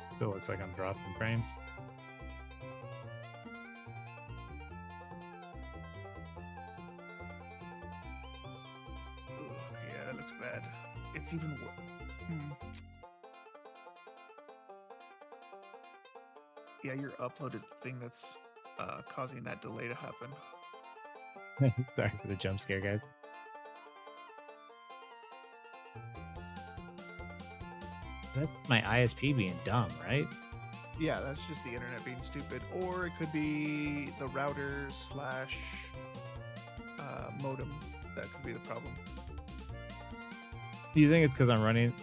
Still looks like I'm dropping frames. Yeah, that looks bad. It's even worse. Yeah, your upload is the thing that's causing that delay to happen. Sorry for the jump scare, guys. That's my ISP being dumb, right? Yeah, that's just the internet being stupid. Or it could be the router slash modem. That could be the problem. Do you think it's because I'm running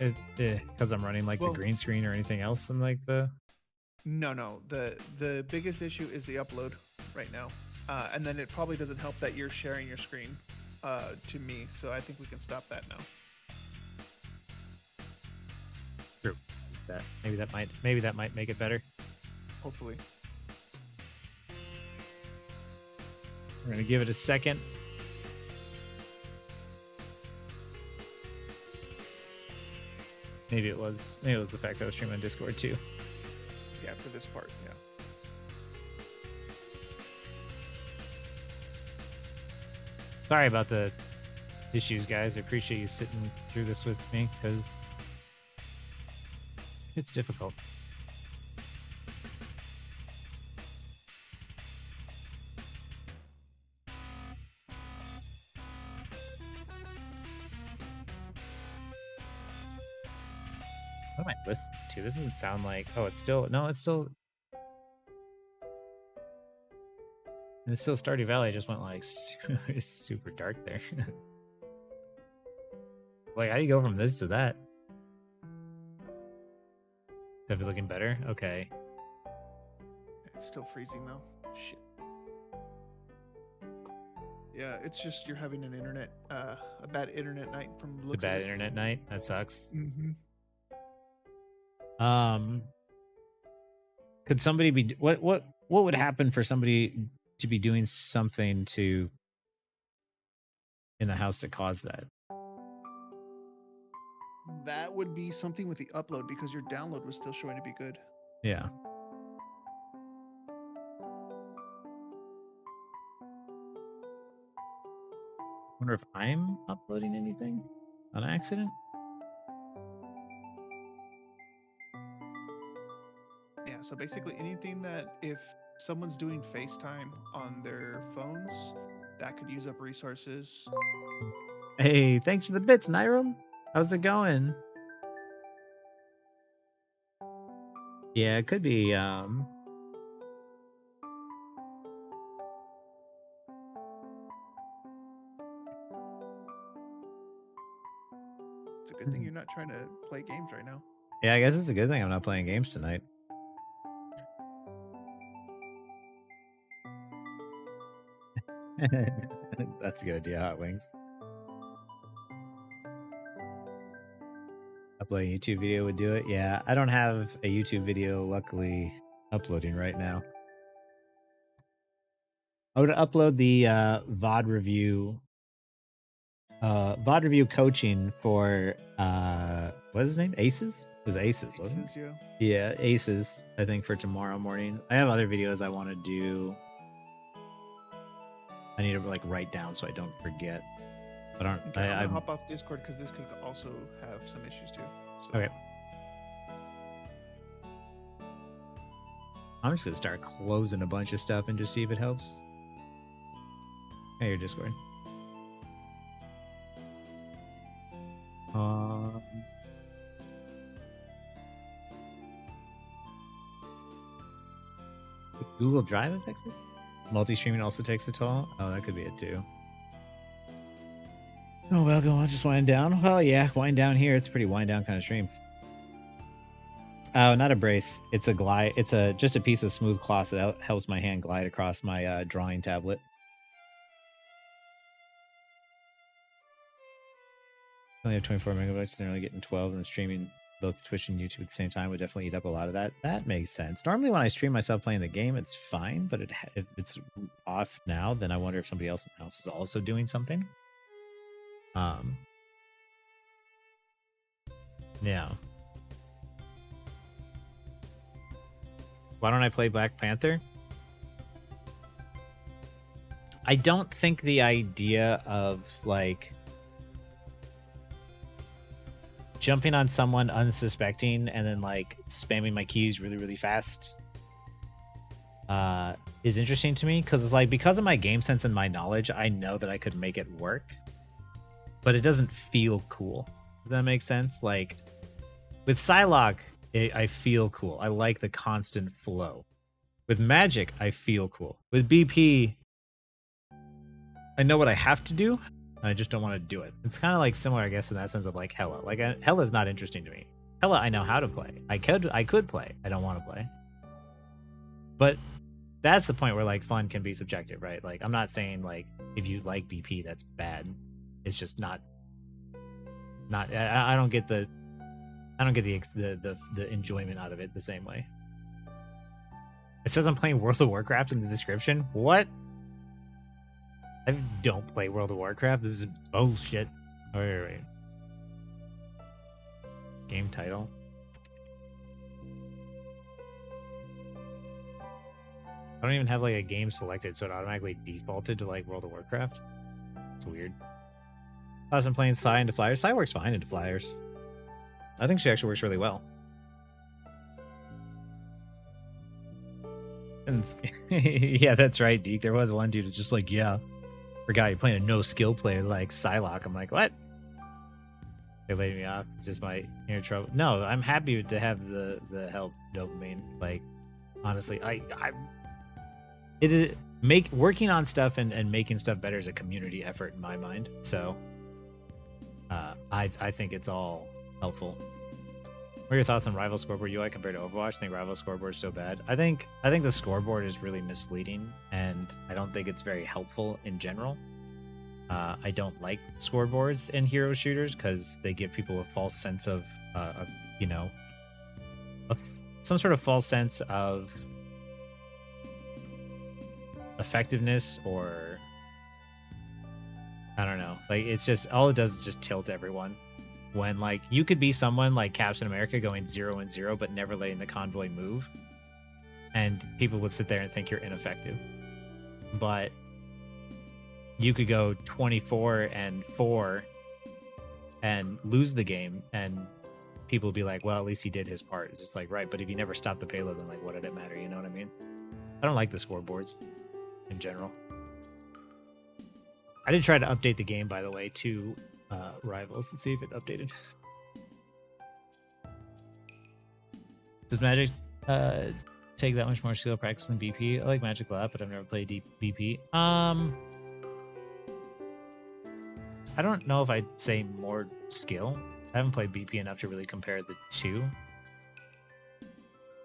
like Well, the green screen or anything else in like the? No. The biggest issue is the upload right now, and then it probably doesn't help that you're sharing your screen to me. So I think we can stop that now. True. Maybe that might make it better. Hopefully. We're gonna give it a second. Maybe it was the fact that I was streaming on Discord too. Yeah, for this part, yeah. Sorry about the issues, guys. I appreciate you sitting through this with me because it's difficult. What am I listening to? This doesn't sound like... Oh, it's still... No, it's still... And it's still Stardew Valley. I just went like super dark there. Like, how do you go from this to that? Have it looking better? Okay. It's still freezing though. Shit. Yeah, it's just you're having an internet, a bad internet night from the The looks bad of it. internet night? That sucks. Mm-hmm. Could somebody be... What would happen for somebody to be doing something to... in the house to cause that? That would be something with the upload because your download was still showing to be good. Yeah. Wonder if I'm uploading anything on accident? Yeah, so basically anything that if someone's doing FaceTime on their phones, that could use up resources. Hey, thanks for the bits, Nyram. How's it going? Yeah, it could be, It's a good thing you're not trying to play games right now. Yeah, I guess it's a good thing I'm not playing games tonight. That's a good idea, Hot Wings. Uploading a YouTube video would do it. Yeah, I don't have a YouTube video, luckily, uploading right now. I would upload the VOD review coaching for what's his name? Aces? It was Aces, wasn't it? Yeah, Aces, I think, for tomorrow morning. I have other videos I want to do. I need to like write down so I don't forget. I don't. Okay, I'm gonna hop off Discord because this could also have some issues too. So. Okay. I'm just gonna start closing a bunch of stuff and just see if it helps. Hey, your Discord. Google Drive affects it? Multi-streaming also takes a toll? Oh, that could be it too. Oh, well, go on, just wind down. Well, yeah, wind down here. It's a pretty wind down kind of stream. Oh, not a brace. It's a glide. It's just a piece of smooth cloth that helps my hand glide across my drawing tablet. I only have 24 megabytes, and they're only getting 12 and the streaming both Twitch and YouTube at the same time would definitely eat up a lot of that. That makes sense. Normally when I stream myself playing the game, it's fine, but if it's off now, then I wonder if somebody else in the house is also doing something. Yeah. Why don't I play Black Panther? I don't think the idea of like jumping on someone unsuspecting and then like spamming my keys really, really fast is interesting to me, because it's like, because of my game sense and my knowledge, I know that I could make it work, but it doesn't feel cool. Does that make sense? Like with Psylocke, I feel cool. I like the constant flow. With Magic, I feel cool. With BP, I know what I have to do, and I just don't want to do it. It's kind of like similar, I guess, in that sense of like Hella. Like Hella is not interesting to me. Hella, I know how to play. I could play. I don't want to play. But that's the point where like fun can be subjective, right? Like I'm not saying like if you like BP, that's bad. It's just not. I don't get the enjoyment out of it the same way. It says I'm playing World of Warcraft in the description. What? I don't play World of Warcraft. This is bullshit. Wait. Game title. I don't even have like a game selected, so it automatically defaulted to like World of Warcraft. It's weird. I was playing Psy into Flyers. Psy works fine into Flyers. I think she actually works really well. And yeah, that's right, Deke. There was one dude who's just like, yeah, forgot you're playing a no skill player like Psylocke. I'm like, what? They laid me off. It's just my inner trouble. No, I'm happy to have the help dopamine. Like, honestly, working on stuff and making stuff better is a community effort in my mind. So I think it's all helpful. What are your thoughts on Rival Scoreboard UI compared to Overwatch? I think Rival Scoreboard is so bad. I think the scoreboard is really misleading, and I don't think it's very helpful in general. I don't like scoreboards in hero shooters because they give people a false sense of some sort of false sense of effectiveness, or I don't know. Like, it's just, all it does is just tilt everyone. When like you could be someone like Captain America going 0-0 but never letting the convoy move, and people would sit there and think you're ineffective. But you could go 24-4 and lose the game, and people would be like, well, at least he did his part. It's just like, right, but if you never stopped the payload, then like what did it matter? You know what I mean? I don't like the scoreboards in general. I did try to update the game, by the way, to Rivals and see if it updated. Does Magic take that much more skill practice than BP? I like Magic a lot, but I've never played deep BP. I don't know if I'd say more skill. I haven't played BP enough to really compare the two.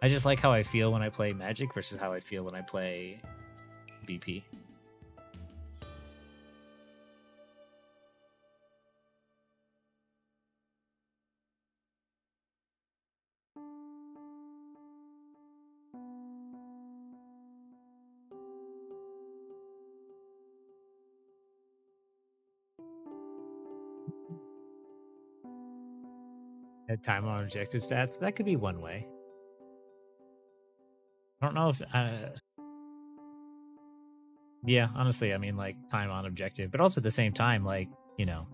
I just like how I feel when I play Magic versus how I feel when I play BP. At time on objective stats, that could be one way. I don't know if yeah, honestly, I mean, like, time on objective, but also at the same time, like, you know,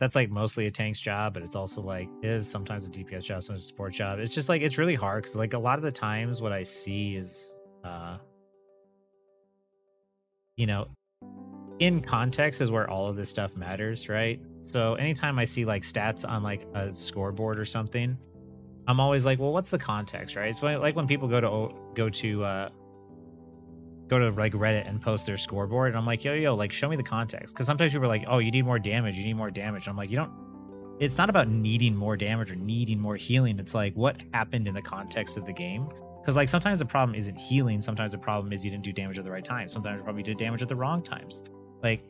that's like mostly a tank's job, but it's also like, it is sometimes a DPS job, sometimes a support job. It's just like, it's really hard because like a lot of the times what I see is you know, in context is where all of this stuff matters, right? So anytime I see like stats on like a scoreboard or something, I'm always like, well, what's the context, right? It's like when people go to like Reddit and post their scoreboard, and I'm like, yo, like show me the context, because sometimes people are like, oh, you need more damage, and I'm like, it's not about needing more damage or needing more healing. It's like, what happened in the context of the game? Because like sometimes the problem isn't healing, sometimes the problem is you didn't do damage at the right time, sometimes the problem you did damage at the wrong times. Like,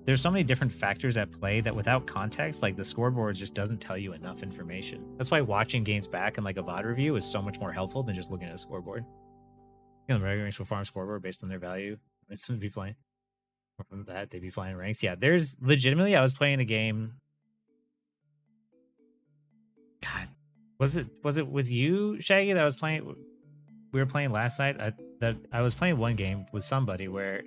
there's so many different factors at play that without context, like the scoreboard just doesn't tell you enough information. That's why watching games back and like a VOD review is so much more helpful than just looking at a scoreboard. You know, the regular ranks will farm scoreboard based on their value. It's gonna be flying. From that, they'd be flying ranks. Yeah, there's legitimately, I was playing a game. God, was it with you, Shaggy, that I was playing? We were playing last night. I was playing one game with somebody where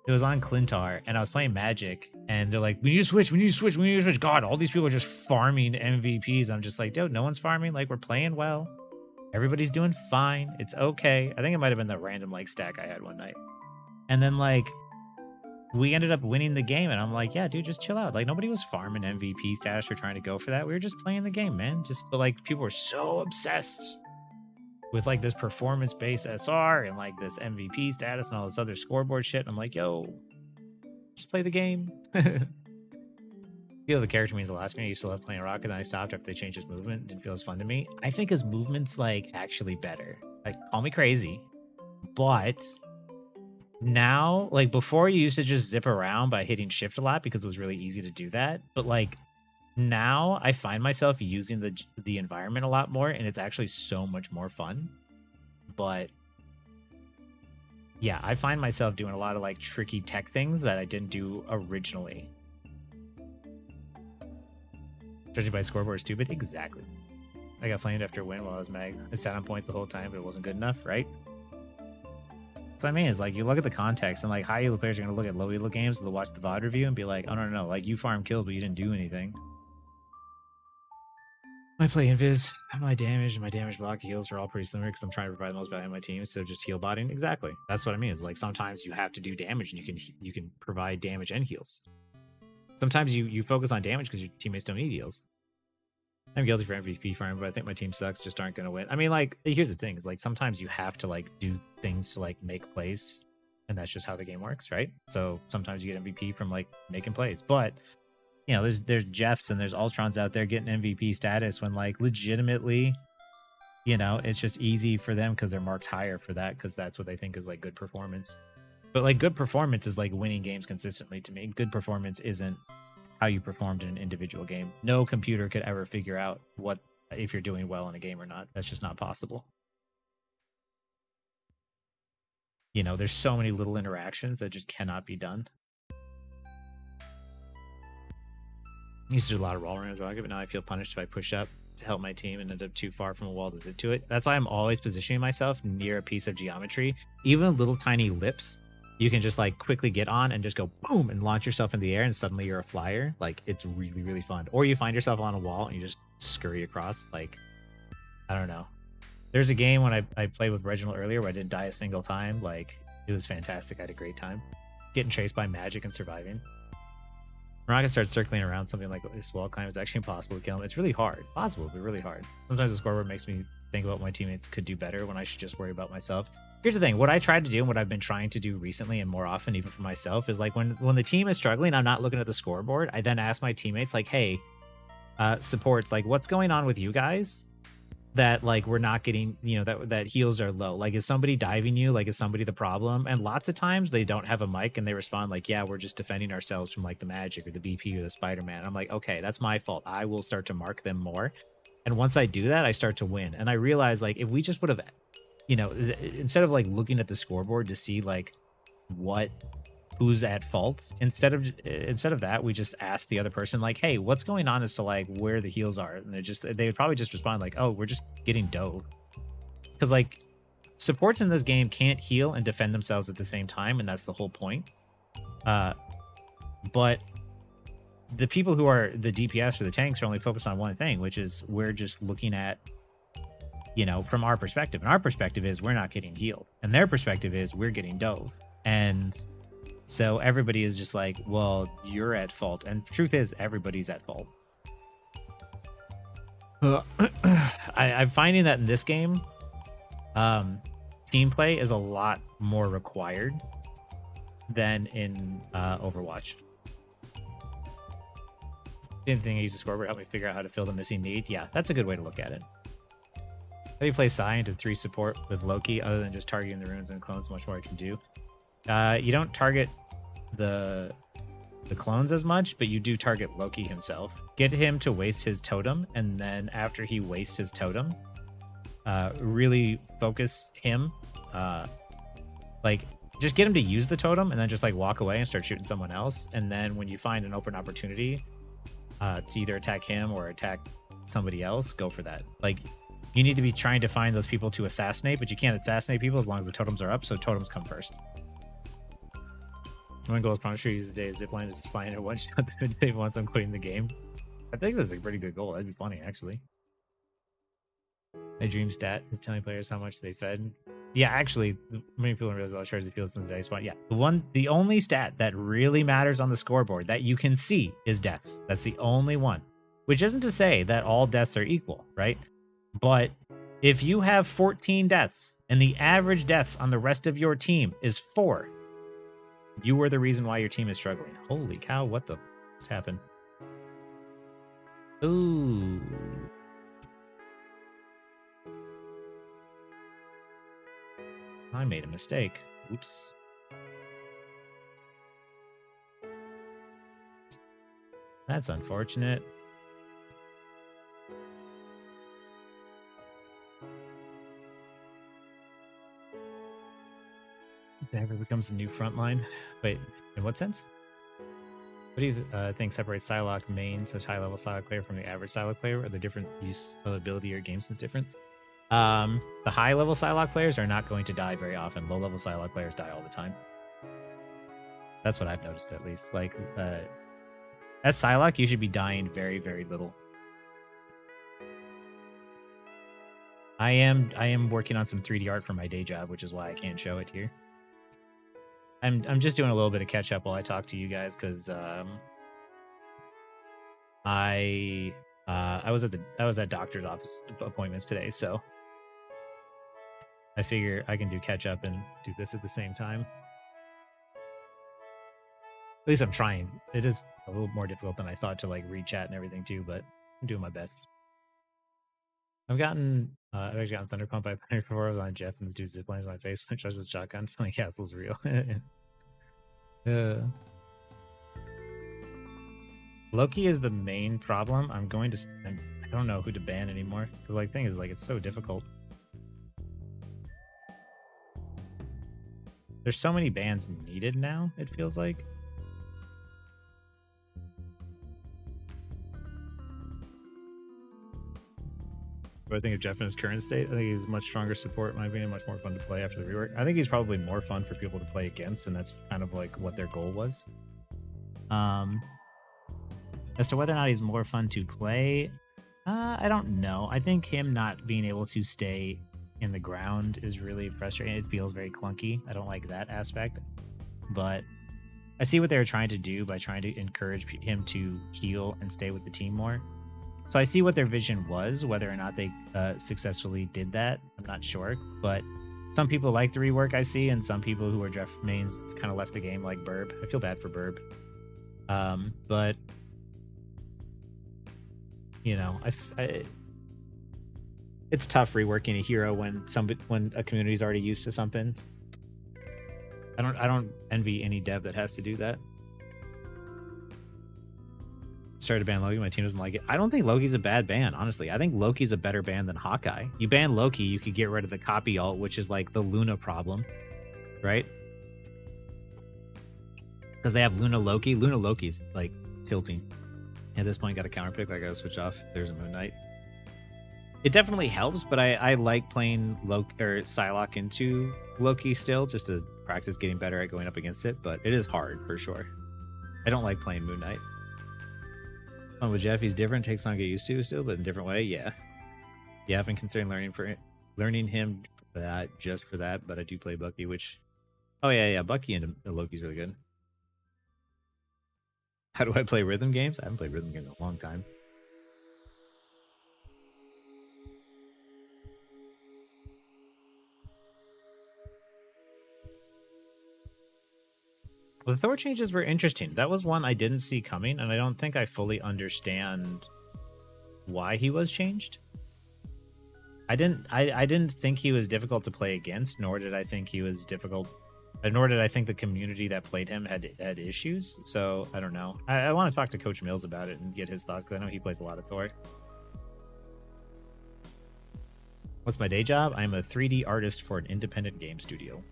it was on Clintar, and I was playing Magic, and they're like, we need to switch, we need to switch, we need to switch. God, all these people are just farming MVPs. I'm just like, dude, no one's farming. Like, we're playing well. Everybody's doing fine. It's okay. I think it might have been the random like stack I had one night. And then like we ended up winning the game, and I'm like, yeah, dude, just chill out. Like, nobody was farming MVP status or trying to go for that. We were just playing the game, man. But like people were so obsessed with like this performance-based SR and like this MVP status and all this other scoreboard shit. And I'm like, yo, just play the game. Feel the character means a lot to me. I used to love playing Rocket, and I stopped after they changed his movement. It didn't feel as fun to me. I think his movement's like actually better. Like, call me crazy, but now, like before, you used to just zip around by hitting shift a lot because it was really easy to do that. But like now, I find myself using the environment a lot more, and it's actually so much more fun. But yeah, I find myself doing a lot of like tricky tech things that I didn't do originally. Judging by scoreboard is stupid. Exactly. I got flamed after a win while I was mag. I sat on point the whole time, but it wasn't good enough, right? So I mean, it's like you look at the context, and like high elo players are gonna look at low elo games, they'll watch the VOD review and be like, oh no, like you farm kills, but you didn't do anything. I play invis, my damage and my damage block heals are all pretty similar because I'm trying to provide the most value in my team instead of just heal botting. Exactly. That's what I mean. It's like sometimes you have to do damage, and you can provide damage and heals. Sometimes you focus on damage because your teammates don't need heals. I'm guilty for MVP farm, but I think my team sucks, just aren't gonna win. I mean, like, here's the thing, is like sometimes you have to like do things to like make plays, and that's just how the game works, right? So sometimes you get MVP from like making plays. But you know, there's Jeffs and there's Ultrons out there getting MVP status when like legitimately, you know, it's just easy for them because they're marked higher for that, because that's what they think is like good performance. But like good performance is like winning games consistently to me. Good performance isn't how you performed in an individual game. No computer could ever figure out what if you're doing well in a game or not. That's just not possible. You know, there's so many little interactions that just cannot be done. I used to do a lot of roll around Rocket, but now I feel punished if I push up to help my team and end up too far from a wall to zip to it. That's why I'm always positioning myself near a piece of geometry. Even little tiny lips, you can just like quickly get on and just go boom and launch yourself in the air, and suddenly you're a flyer. Like, it's really, really fun. Or you find yourself on a wall and you just scurry across. Like, I don't know. There's a game when I played with Reginald earlier where I didn't die a single time. Like, it was fantastic. I had a great time. Getting chased by magic and surviving. Rocket starts circling around something like this wall climb is actually impossible to kill him. It's really hard. Possible, but really hard. Sometimes the scoreboard makes me think about what my teammates could do better when I should just worry about myself. Here's the thing. What I tried to do and what I've been trying to do recently and more often, even for myself, is like when the team is struggling, I'm not looking at the scoreboard. I then ask my teammates like, hey, supports, like, what's going on with you guys that like we're not getting, you know, that heals are low? Like, is somebody diving you? Like, is somebody the problem? And lots of times they don't have a mic and they respond like, yeah, we're just defending ourselves from like the magic or the BP or the Spider-Man. I'm like, okay, that's my fault. I will start to mark them more. And once I do that, I start to win. And I realize like if we just would have, you know, instead of like looking at the scoreboard to see like who's at fault, instead of that, we just ask the other person like, hey, what's going on as to like where the heals are? And they would probably just respond like, oh, we're just getting dove. Because like supports in this game can't heal and defend themselves at the same time, and that's the whole point. But the people who are the DPS or the tanks are only focused on one thing, which is we're just looking at, you know, from our perspective. And our perspective is we're not getting healed. And their perspective is we're getting dove. And so everybody is just like, well, you're at fault. And the truth is everybody's at fault. I'm finding that in this game, team play is a lot more required than in Overwatch. Didn't think I used a scoreboard help me figure out how to fill the missing need. Yeah, that's a good way to look at it. How do you play Psy into 3 support with Loki other than just targeting the runes and clones? Much more I can do. You don't target the the clones as much, but you do target Loki himself. Get him to waste his totem, and then after he wastes his totem, really focus him. Like, just get him to use the totem, and then just like walk away and start shooting someone else. And then when you find an open opportunity to either attack him or attack somebody else, go for that. Like, you need to be trying to find those people to assassinate, but you can't assassinate people as long as the totems are up, so totems come first. One goal is Punisher uses day zipline is fine and one shot the mid once I'm quitting the game. I think that's a pretty good goal. That'd be funny, actually. My dream stat is telling players how much they fed. Yeah, actually, many people don't realize how shards they feel since day spawn. Yeah, the only stat that really matters on the scoreboard that you can see is deaths. That's the only one. Which isn't to say that all deaths are equal, right? But if you have 14 deaths and the average deaths on the rest of your team is 4, you were the reason why your team is struggling. Holy cow, what the just happened? Ooh. I made a mistake. Oops. That's unfortunate. Dagger becomes the new frontline. Wait, in what sense? What do you think separates Psylocke main, such high-level Psylocke player, from the average Psylocke player? Are the different use of ability or game sense different? The high-level Psylocke players are not going to die very often. Low-level Psylocke players die all the time. That's what I've noticed, at least. Like, as Psylocke, you should be dying very, very little. I am working on some 3D art for my day job, which is why I can't show it here. I'm just doing a little bit of catch up while I talk to you guys, because I was at doctor's office appointments today, so I figure I can do catch up and do this at the same time. At least I'm trying. It is a little more difficult than I thought to like read chat and everything too, but I'm doing my best. I've actually gotten Thunder Pump by Thunder before. I was on Jeff and this dude ziplines in my face when I charged his shotgun. Like, castle's real. Loki is the main problem. I don't know who to ban anymore. The like thing is like it's so difficult. There's so many bans needed now, it feels like. But I think of Jeff in his current state, I think he's much stronger support, in my opinion, much more fun to play after the rework. I think he's probably more fun for people to play against, and that's kind of like what their goal was. As to whether or not he's more fun to play, I don't know. I think him not being able to stay in the ground is really frustrating. It feels very clunky. I don't like that aspect. But I see what they were trying to do by trying to encourage him to heal and stay with the team more. So I see what their vision was. Whether or not they successfully did that, I'm not sure. But some people like the rework, I see, and some people who are Jeff mains kind of left the game, like Burb. I feel bad for Burb. But you know, it's tough reworking a hero when a community's already used to something. I don't envy any dev that has to do that. Started to ban Loki, my team doesn't like it. I don't think Loki's a bad ban, honestly. I think Loki's a better ban than Hawkeye. You ban Loki, you could get rid of the copy alt, which is like the Luna problem, right? Because they have Luna Loki. Luna Loki's like tilting. At this point, got a counter pick. I gotta switch off. There's a Moon Knight. It definitely helps, but I like playing Loki or Psylocke into Loki still, just to practice getting better at going up against it. But it is hard for sure. I don't like playing Moon Knight. Fun with Jeff, he's different. Takes time to get used to still, but in a different way. Yeah, I've been considering learning him for that, just for that. But I do play Bucky, which Bucky and Loki's really good. How do I play rhythm games? I haven't played rhythm games in a long time. Well, the Thor changes were interesting. That was one I didn't see coming, and I don't think I fully understand why he was changed. I didn't think he was difficult to play against, nor did I think he was difficult Nor did I think the community that played him had issues. So I don't know. I want to talk to Coach Mills about it and get his thoughts because I know he plays a lot of Thor. What's my day job? I'm a 3D artist for an independent game studio.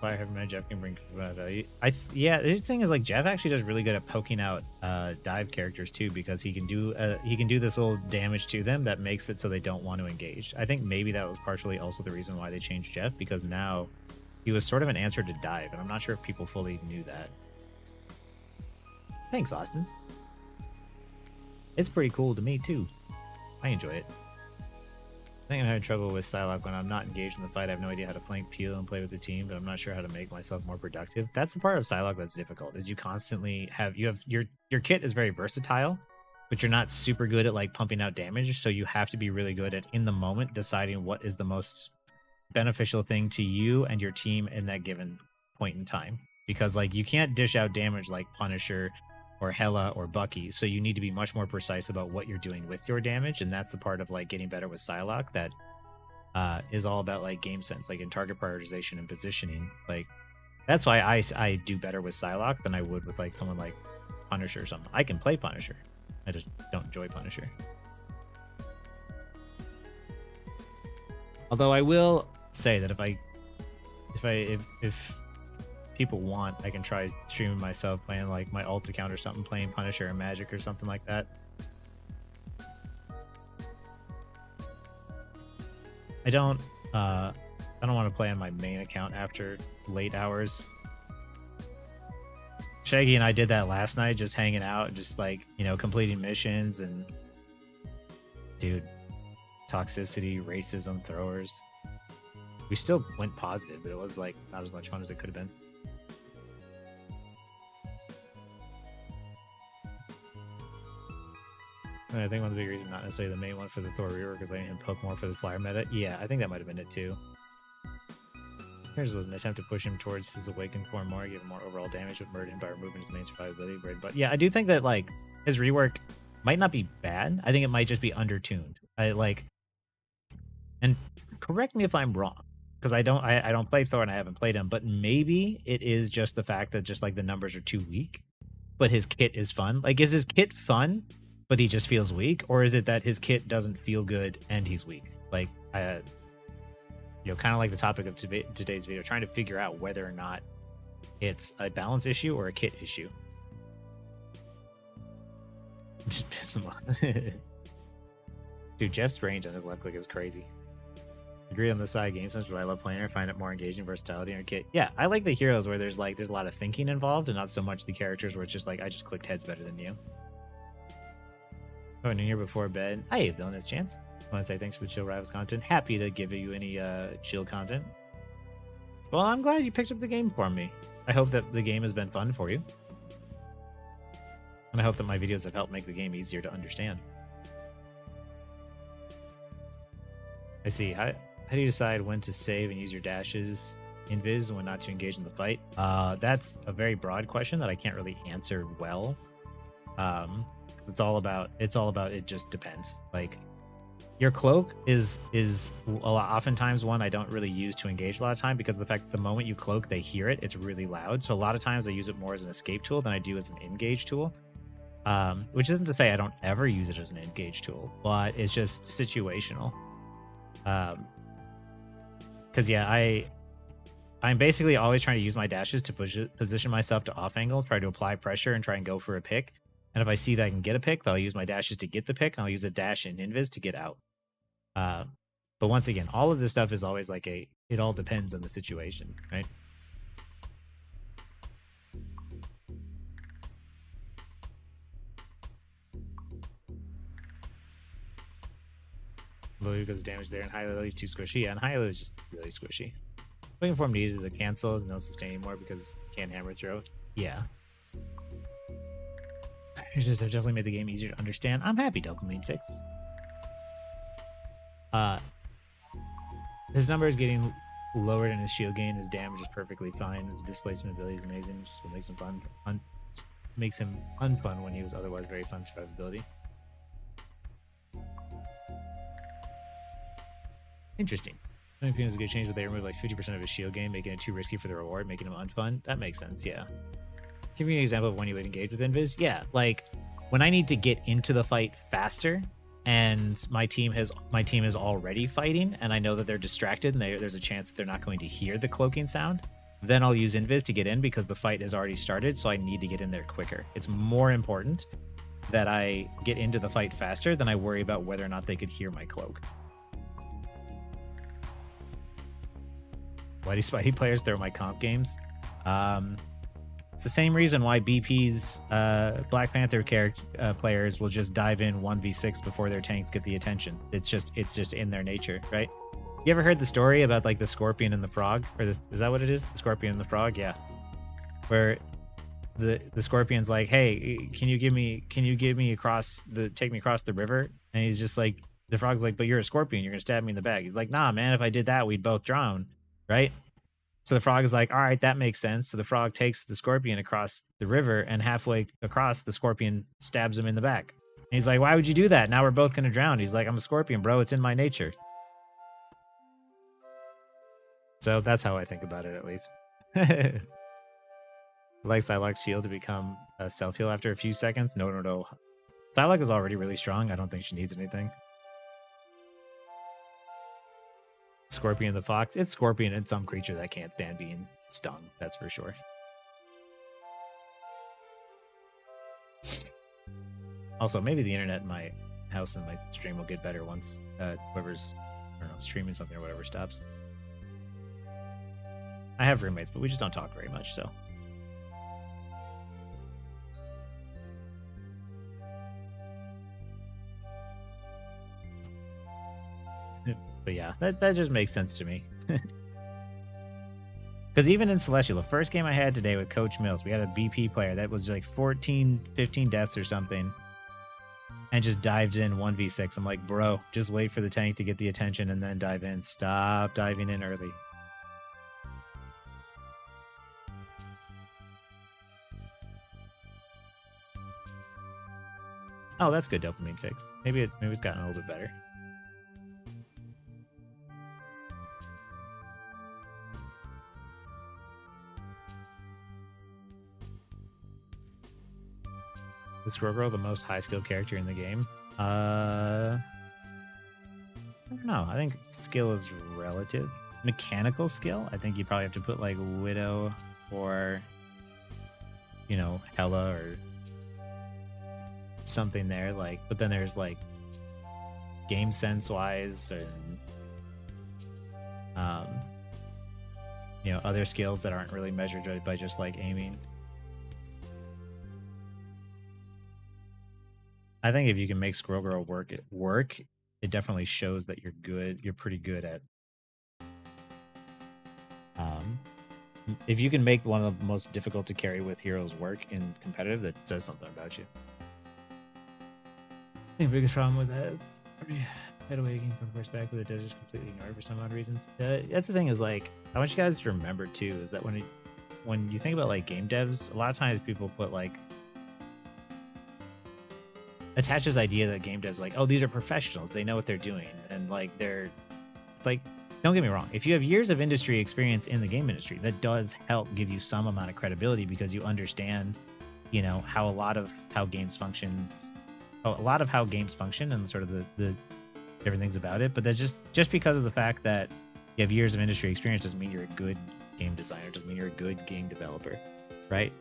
I have my Jeff can bring value. Yeah, his thing is like Jeff actually does really good at poking out dive characters too, because he can do this little damage to them that makes it so they don't want to engage. I think maybe that was partially also the reason why they changed Jeff, because now he was sort of an answer to dive, and I'm not sure if people fully knew that. Thanks, Austin. It's pretty cool to me too. I enjoy it. I think I'm having trouble with Psylocke when I'm not engaged in the fight. I have no idea how to flank, peel, and play with the team, but I'm not sure how to make myself more productive. That's the part of Psylocke that's difficult, is you constantly have your kit is very versatile, but you're not super good at like pumping out damage, so you have to be really good at in the moment deciding what is the most beneficial thing to you and your team in that given point in time. Because like you can't dish out damage like Punisher or Hela or Bucky, so you need to be much more precise about what you're doing with your damage, and that's the part of like getting better with Psylocke that is all about like game sense, like in target prioritization and positioning. Like that's why I do better with Psylocke than I would with like someone like Punisher or something. I can play Punisher, I just don't enjoy Punisher. Although I will say that if people want, I can try streaming myself playing like my alt account or something, playing Punisher or Magic or something like that. I don't want to play on my main account after late hours. Shaggy and I did that last night, just hanging out, just like, you know, completing missions, and dude, toxicity, racism, throwers. We still went positive, but it was like not as much fun as it could have been. I think one of the big reasons, not necessarily the main one for the Thor rework, is letting him poke more for the flyer meta. Yeah, I think that might have been it too. Here's was an attempt to push him towards his awakened form more, give him more overall damage with Murden by removing his main survivability. But yeah, I do think that like his rework might not be bad. I think it might just be undertuned. And correct me if I'm wrong, because I don't play Thor and I haven't played him, but maybe it is just the fact that just like the numbers are too weak, but his kit is fun. Like, is his kit fun, but he just feels weak, or is it that his kit doesn't feel good and he's weak? Like, you know, kind of like the topic of today's video, trying to figure out whether or not it's a balance issue or a kit issue. Just piss him off. Dude, Jeff's range on his left click is crazy. Agree on the side game sense, but I love playing her. Find it more engaging, versatility in her kit. Yeah, I like the heroes where there's a lot of thinking involved, and not so much the characters where it's just like, I just clicked heads better than you. Going in here before bed. Hey, Villainous Chance. I want to say thanks for the Chill Rivals content. Happy to give you any chill content. Well, I'm glad you picked up the game for me. I hope that the game has been fun for you. And I hope that my videos have helped make the game easier to understand. I see. How do you decide when to save and use your dashes invis and when not to engage in the fight? That's a very broad question that I can't really answer well. It's all about it just depends. Like, your cloak is oftentimes one I don't really use to engage a lot of time, because of the fact that the moment you cloak, they hear it. It's really loud. So a lot of times I use it more as an escape tool than I do as an engage tool. Which isn't to say I don't ever use it as an engage tool, but it's just situational. Because yeah, I'm basically always trying to use my dashes to position myself to off angle, try to apply pressure, and try and go for a pick. And if I see that I can get a pick, then I'll use my dashes to get the pick, and I'll use a dash in invis to get out. But once again, all of this stuff is always like it all depends on the situation, right? Low because damage there, and high low is too squishy. Yeah, and high low is just really squishy. Waiting for him needed to cancel, no sustain anymore because can't hammer throw. Yeah. Here's just, I've definitely made the game easier to understand. I'm happy dopamine fixed. His number is getting lowered and his shield gain, his damage is perfectly fine. His displacement ability is amazing. Just what makes him fun. Makes him unfun when he was otherwise very fun survivability. Interesting. Something is a good change, but they remove like 50% of his shield game, making it too risky for the reward, making him unfun. That makes sense, yeah. Give me an example of when you would engage with Invis. Yeah, like when I need to get into the fight faster and my team is already fighting and I know that they're distracted and there's a chance that they're not going to hear the cloaking sound, then I'll use Invis to get in because the fight has already started, so I need to get in there quicker. It's more important that I get into the fight faster than I worry about whether or not they could hear my cloak. Why do Spidey players throw my comp games? It's the same reason why BP's Black Panther players will just dive in 1v6 before their tanks get the attention. It's just in their nature, right? You ever heard the story about like the scorpion and the frog? Or is that what it is? The scorpion and the frog? Yeah. Where the scorpion's like, hey, can you take me across the river? And he's just like, the frog's like, but you're a scorpion, you're gonna stab me in the back. He's like, nah, man, if I did that, we'd both drown, right? So the frog is like, all right, that makes sense. So the frog takes the scorpion across the river, and halfway across, the scorpion stabs him in the back. And he's like, why would you do that? Now we're both gonna drown. He's like, I'm a scorpion, bro. It's in my nature. So that's how I think about it, at least. Like Psylocke's shield to become a self-heal after a few seconds? No. Psylocke is already really strong. I don't think she needs anything. Scorpion the fox. It's Scorpion and some creature that can't stand being stung. That's for sure. Also, maybe the internet in my house and my stream will get better once whoever's, I don't know, streaming something or whatever stops. I have roommates, but we just don't talk very much, so. But yeah, that just makes sense to me. Because even in Celestial, the first game I had today with Coach Mills, we had a BP player that was like 14, 15 deaths or something, and just dived in 1v6. I'm like, bro, just wait for the tank to get the attention and then dive in. Stop diving in early. Oh, that's good dopamine fix. Maybe it's gotten a little bit better. The Squirrel Girl, the most high skill character in the game? I don't know. I think skill is relative. Mechanical skill, I think you probably have to put like Widow or, you know, Hella or something there. Like, but then there's like game sense wise and you know, other skills that aren't really measured by just like aiming. I think if you can make Squirrel Girl work, it definitely shows that you're good. You're pretty good at. If you can make one of the most difficult to carry with heroes work in competitive, that says something about you. I think the biggest problem with that is head awakening from first back with the desert completely ignored for some odd reasons. That's the thing is like I want you guys to remember too is that when you think about like game devs, a lot of times people put like. Attach this idea that game devs like, oh, these are professionals, they know what they're doing, and like it's like, don't get me wrong, if you have years of industry experience in the game industry, that does help give you some amount of credibility because you understand, you know, how a lot of how games function and sort of the different things about it. But that's just because of the fact that you have years of industry experience doesn't mean you're a good game designer, doesn't mean you're a good game developer, right?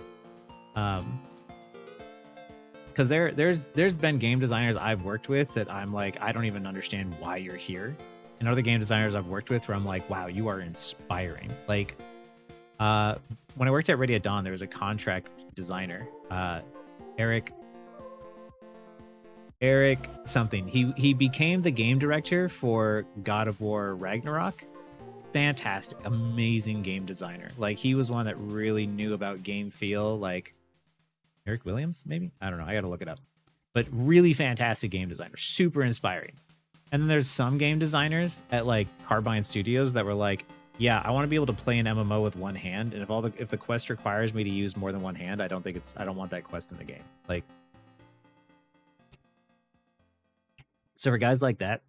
Because there's been game designers I've worked with that I'm like, I don't even understand why you're here. And other game designers I've worked with where I'm like, wow, you are inspiring. Like, when I worked at Ready at Dawn, there was a contract designer, Eric something. He became the game director for God of War Ragnarok. Fantastic, amazing game designer. Like, he was one that really knew about game feel, like, Eric Williams, maybe? I don't know. I got to look it up. But really fantastic game designer. Super inspiring. And then there's some game designers at like Carbine Studios that were like, yeah, I want to be able to play an MMO with one hand. And if the quest requires me to use more than one hand, I don't want that quest in the game. Like, so for guys like that,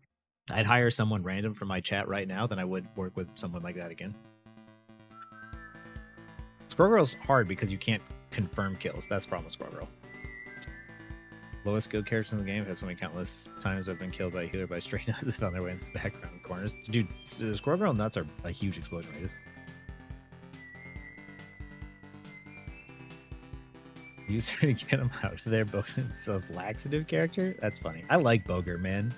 I'd hire someone random from my chat right now than I would work with someone like that again. Scoreboard's hard because you can't confirm kills. That's the problem with Scoreboard. Lowest skilled character in the game has so many countless times I've been killed by a healer by stray nuts on their way into the background corners. Dude, Scoreboard nuts are a huge explosion rate. User to get them out of there. Bogan's a laxative character? That's funny. I like Boger, man.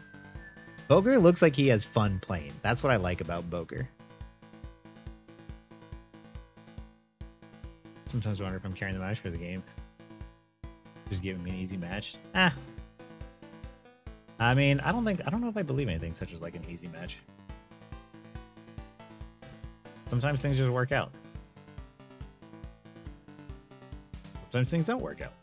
Boger looks like he has fun playing. That's what I like about Boger. Sometimes I wonder if I'm carrying the match for the game. Just giving me an easy match. I mean, I don't know if I believe anything such as like an easy match. Sometimes things just work out. Sometimes things don't work out.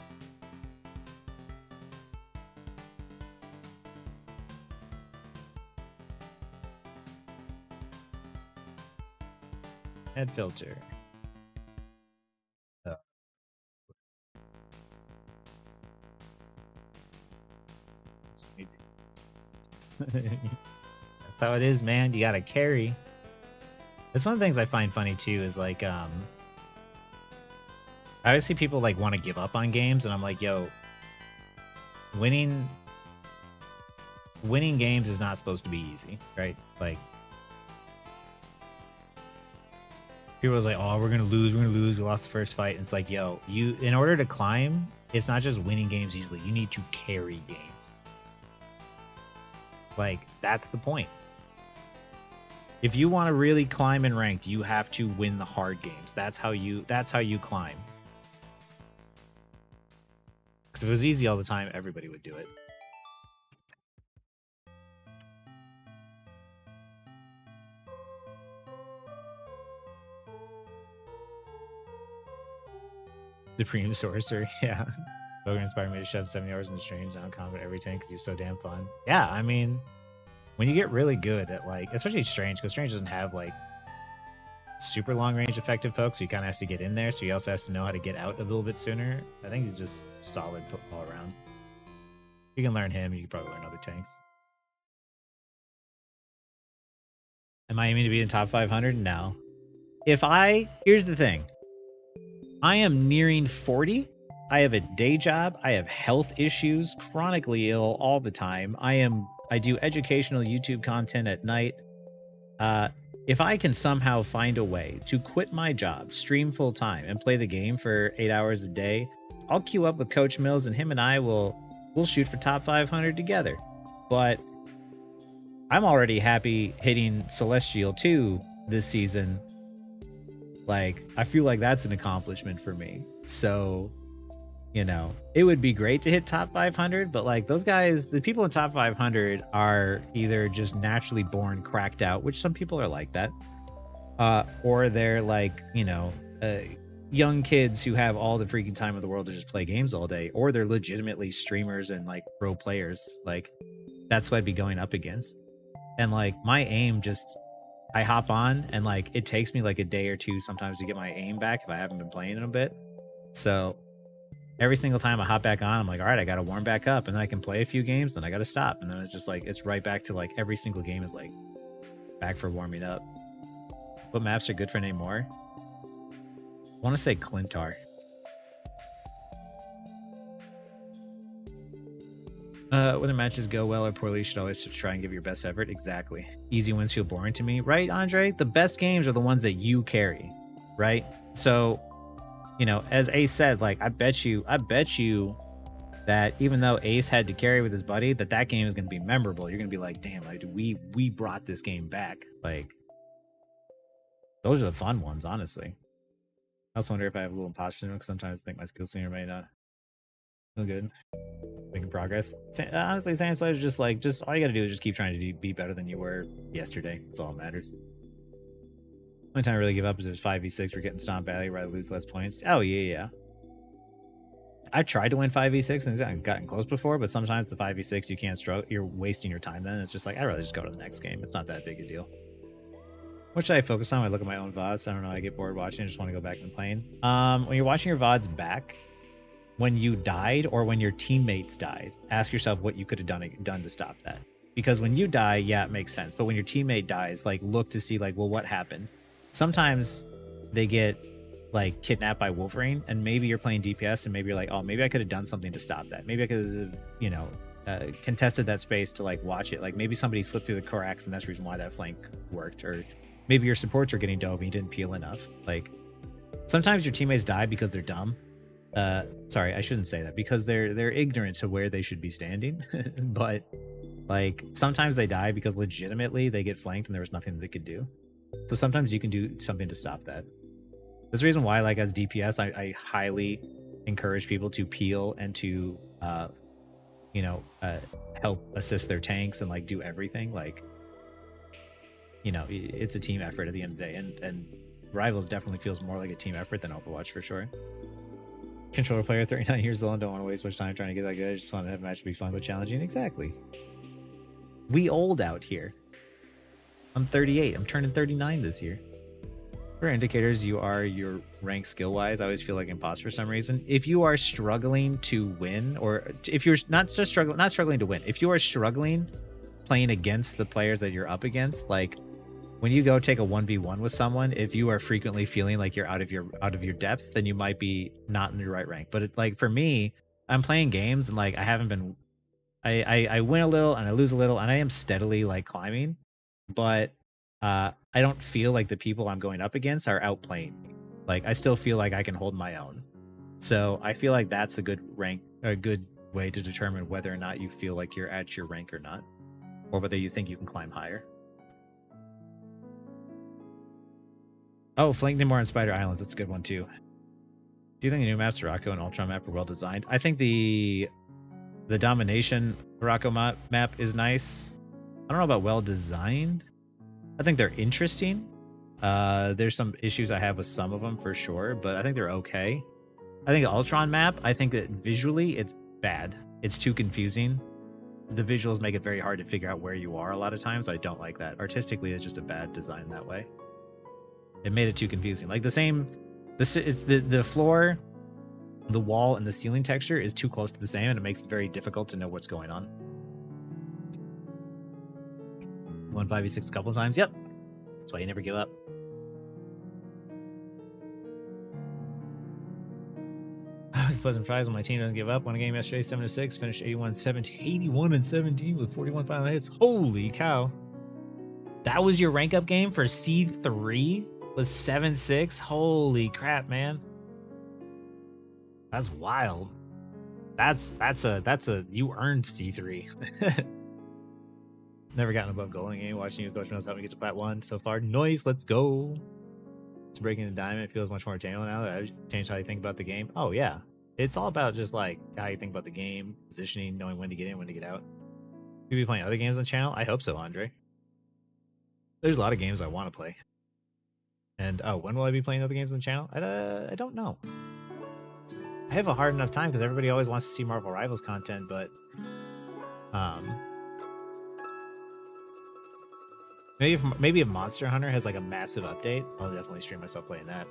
Head filter. Oh. That's how it is, man. You gotta carry. That's one of the things I find funny too, is like I always see people like want to give up on games, and I'm like, yo, winning games is not supposed to be easy, right? Like, people are like, oh, we're gonna lose, we lost the first fight. And it's like, yo, you, in order to climb, it's not just winning games easily, you need to carry games. Like, that's the point. If you want to really climb in ranked, you have to win the hard games. That's how you climb. Because if it was easy all the time, everybody would do it. Supreme Sorcerer, yeah. Bogan inspired me to shove 70 hours in the streams on combat every tank because he's so damn fun. Yeah, I mean, when you get really good at, like, especially Strange, because Strange doesn't have like super long range effective pokes, so he kind of has to get in there, so he also has to know how to get out a little bit sooner. I think he's just solid all around. You can learn him, you can probably learn other tanks. Am I aiming to be in top 500? No. Here's the thing. I am nearing 40. I have a day job. I have health issues, chronically ill all the time. I do educational YouTube content at night. If I can somehow find a way to quit my job, stream full time, and play the game for 8 hours a day, I'll queue up with Coach Mills, and him and I we'll shoot for top 500 together. But I'm already happy hitting Celestial 2 this season. Like, I feel like that's an accomplishment for me. So, you know, it would be great to hit top 500, but like those guys, the people in top 500 are either just naturally born cracked out, which some people are like that, or they're like, you know, young kids who have all the freaking time of the world to just play games all day, or they're legitimately streamers and like pro players. Like, that's what I'd be going up against. And like my aim just, I hop on and like it takes me like a day or two sometimes to get my aim back if I haven't been playing in a bit. So every single time I hop back on, I'm like, all right, I got to warm back up, and then I can play a few games, then I got to stop. And then it's just like, it's right back to like every single game is like back for warming up. What maps are good for name more? I want to say Clintar. Whether matches go well or poorly, you should always just try and give your best effort. Exactly. Easy wins feel boring to me. Right, Andre? The best games are the ones that you carry, right? So, you know, as Ace said, like, I bet you that even though Ace had to carry with his buddy, that game is going to be memorable. You're going to be like, damn, like, we brought this game back. Like, those are the fun ones, honestly. I also wonder if I have a little imposter syndrome, because sometimes I think my skill senior might not feel good. Making progress. Honestly, Sand Slayer is just like, all you got to do is just keep trying to be better than you were yesterday. That's all that matters. Only time I really give up is if it's 5v6, we're getting stomped badly, rather lose less points. Oh, yeah. I tried to win 5v6 and gotten close before, but sometimes the 5v6 you can't struggle. You're wasting your time then. It's just like, I'd rather just go to the next game. It's not that big a deal. What should I focus on when I look at my own VODs? I don't know. I get bored watching. I just want to go back and playing. When you're watching your VODs back, when you died or when your teammates died, ask yourself what you could have done to stop that. Because when you die, yeah, it makes sense. But when your teammate dies, like look to see like, well, what happened? Sometimes they get like kidnapped by Wolverine, and maybe you're playing DPS, and maybe you're like, oh, maybe I could have done something to stop that. Maybe I could have, you know, contested that space to like watch it. Like maybe somebody slipped through the Corax, and that's the reason why that flank worked. Or maybe your supports are getting dove and you didn't peel enough. Like sometimes your teammates die because they're dumb. Sorry, I shouldn't say that, because they're ignorant to where they should be standing. But like sometimes they die because legitimately they get flanked and there was nothing that they could do. So sometimes you can do something to stop that. That's the reason why, like as DPS, I highly encourage people to peel and to help assist their tanks and like do everything. Like, you know, it's a team effort at the end of the day, and Rivals definitely feels more like a team effort than Overwatch for sure. Controller player, 39 years old, don't want to waste much time trying to get that good. I just want to have a match to be fun but challenging. Exactly. We old out here. I'm 38. I'm turning 39 this year. For indicators, you are your rank skill-wise. I always feel like Imposter for some reason. If you are struggling to win, or if you're not struggling to win, if you are struggling playing against the players that you're up against, like when you go take a 1v1 with someone, if you are frequently feeling like you're out of your depth, then you might be not in your right rank. But like for me, I'm playing games and like I haven't been. I win a little and I lose a little, and I am steadily like climbing, but I don't feel like the people I'm going up against are outplaying me. Like I still feel like I can hold my own. So I feel like that's a good way to determine whether or not you feel like you're at your rank or not, or whether you think you can climb higher. Oh, Flank Nimor and Spider Islands, that's a good one too. Do you think the new maps, Morocco and Ultron map, are well designed? I think the Domination Morocco map is nice. I don't know about well designed. I think they're interesting. There's some issues I have with some of them for sure, but I think they're okay. I think the Ultron map, I think that visually it's bad. It's too confusing. The visuals make it very hard to figure out where you are a lot of times. I don't like that. Artistically, it's just a bad design that way. It made it too confusing. Like the floor, the wall, and the ceiling texture is too close to the same, and it makes it very difficult to know what's going on. 1-5v6 a couple of times. Yep. That's why you never give up. I was pleasant surprised when my team doesn't give up. Won a game yesterday, 7-6, finished 81-17 with 41 final hits. Holy cow. That was your rank up game for C3? Was 7-6? Holy crap, man. That's wild. That's a you earned C3. Never gotten above goal in a game. Watching you, Coach knows how to get to Plat 1 so far. Noise, let's go. It's breaking the diamond. It feels much more attainable now that I've changed how you think about the game. Oh, yeah. It's all about just like how you think about the game, positioning, knowing when to get in, when to get out. You'll be playing other games on the channel? I hope so, Andre. There's a lot of games I want to play. And when will I be playing other games on the channel? I don't know. I have a hard enough time because everybody always wants to see Marvel Rivals content, but maybe if Monster Hunter has like a massive update, I'll definitely stream myself playing that.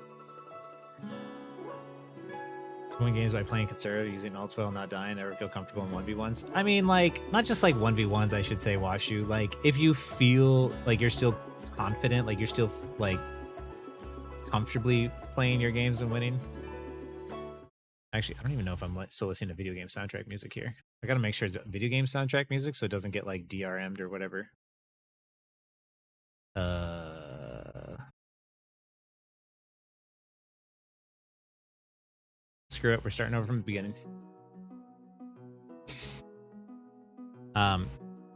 Win games by playing conservative, using ults well, not dying, never feel comfortable in 1v1s. I mean, like, not just like 1v1s, I should say, Washu. Like, if you feel like you're still confident, like you're still like comfortably playing your games and winning. Actually, I don't even know if I'm still listening to video game soundtrack music here. I gotta make sure it's video game soundtrack music so it doesn't get like DRM'd or whatever. Screw it, we're starting over from the beginning.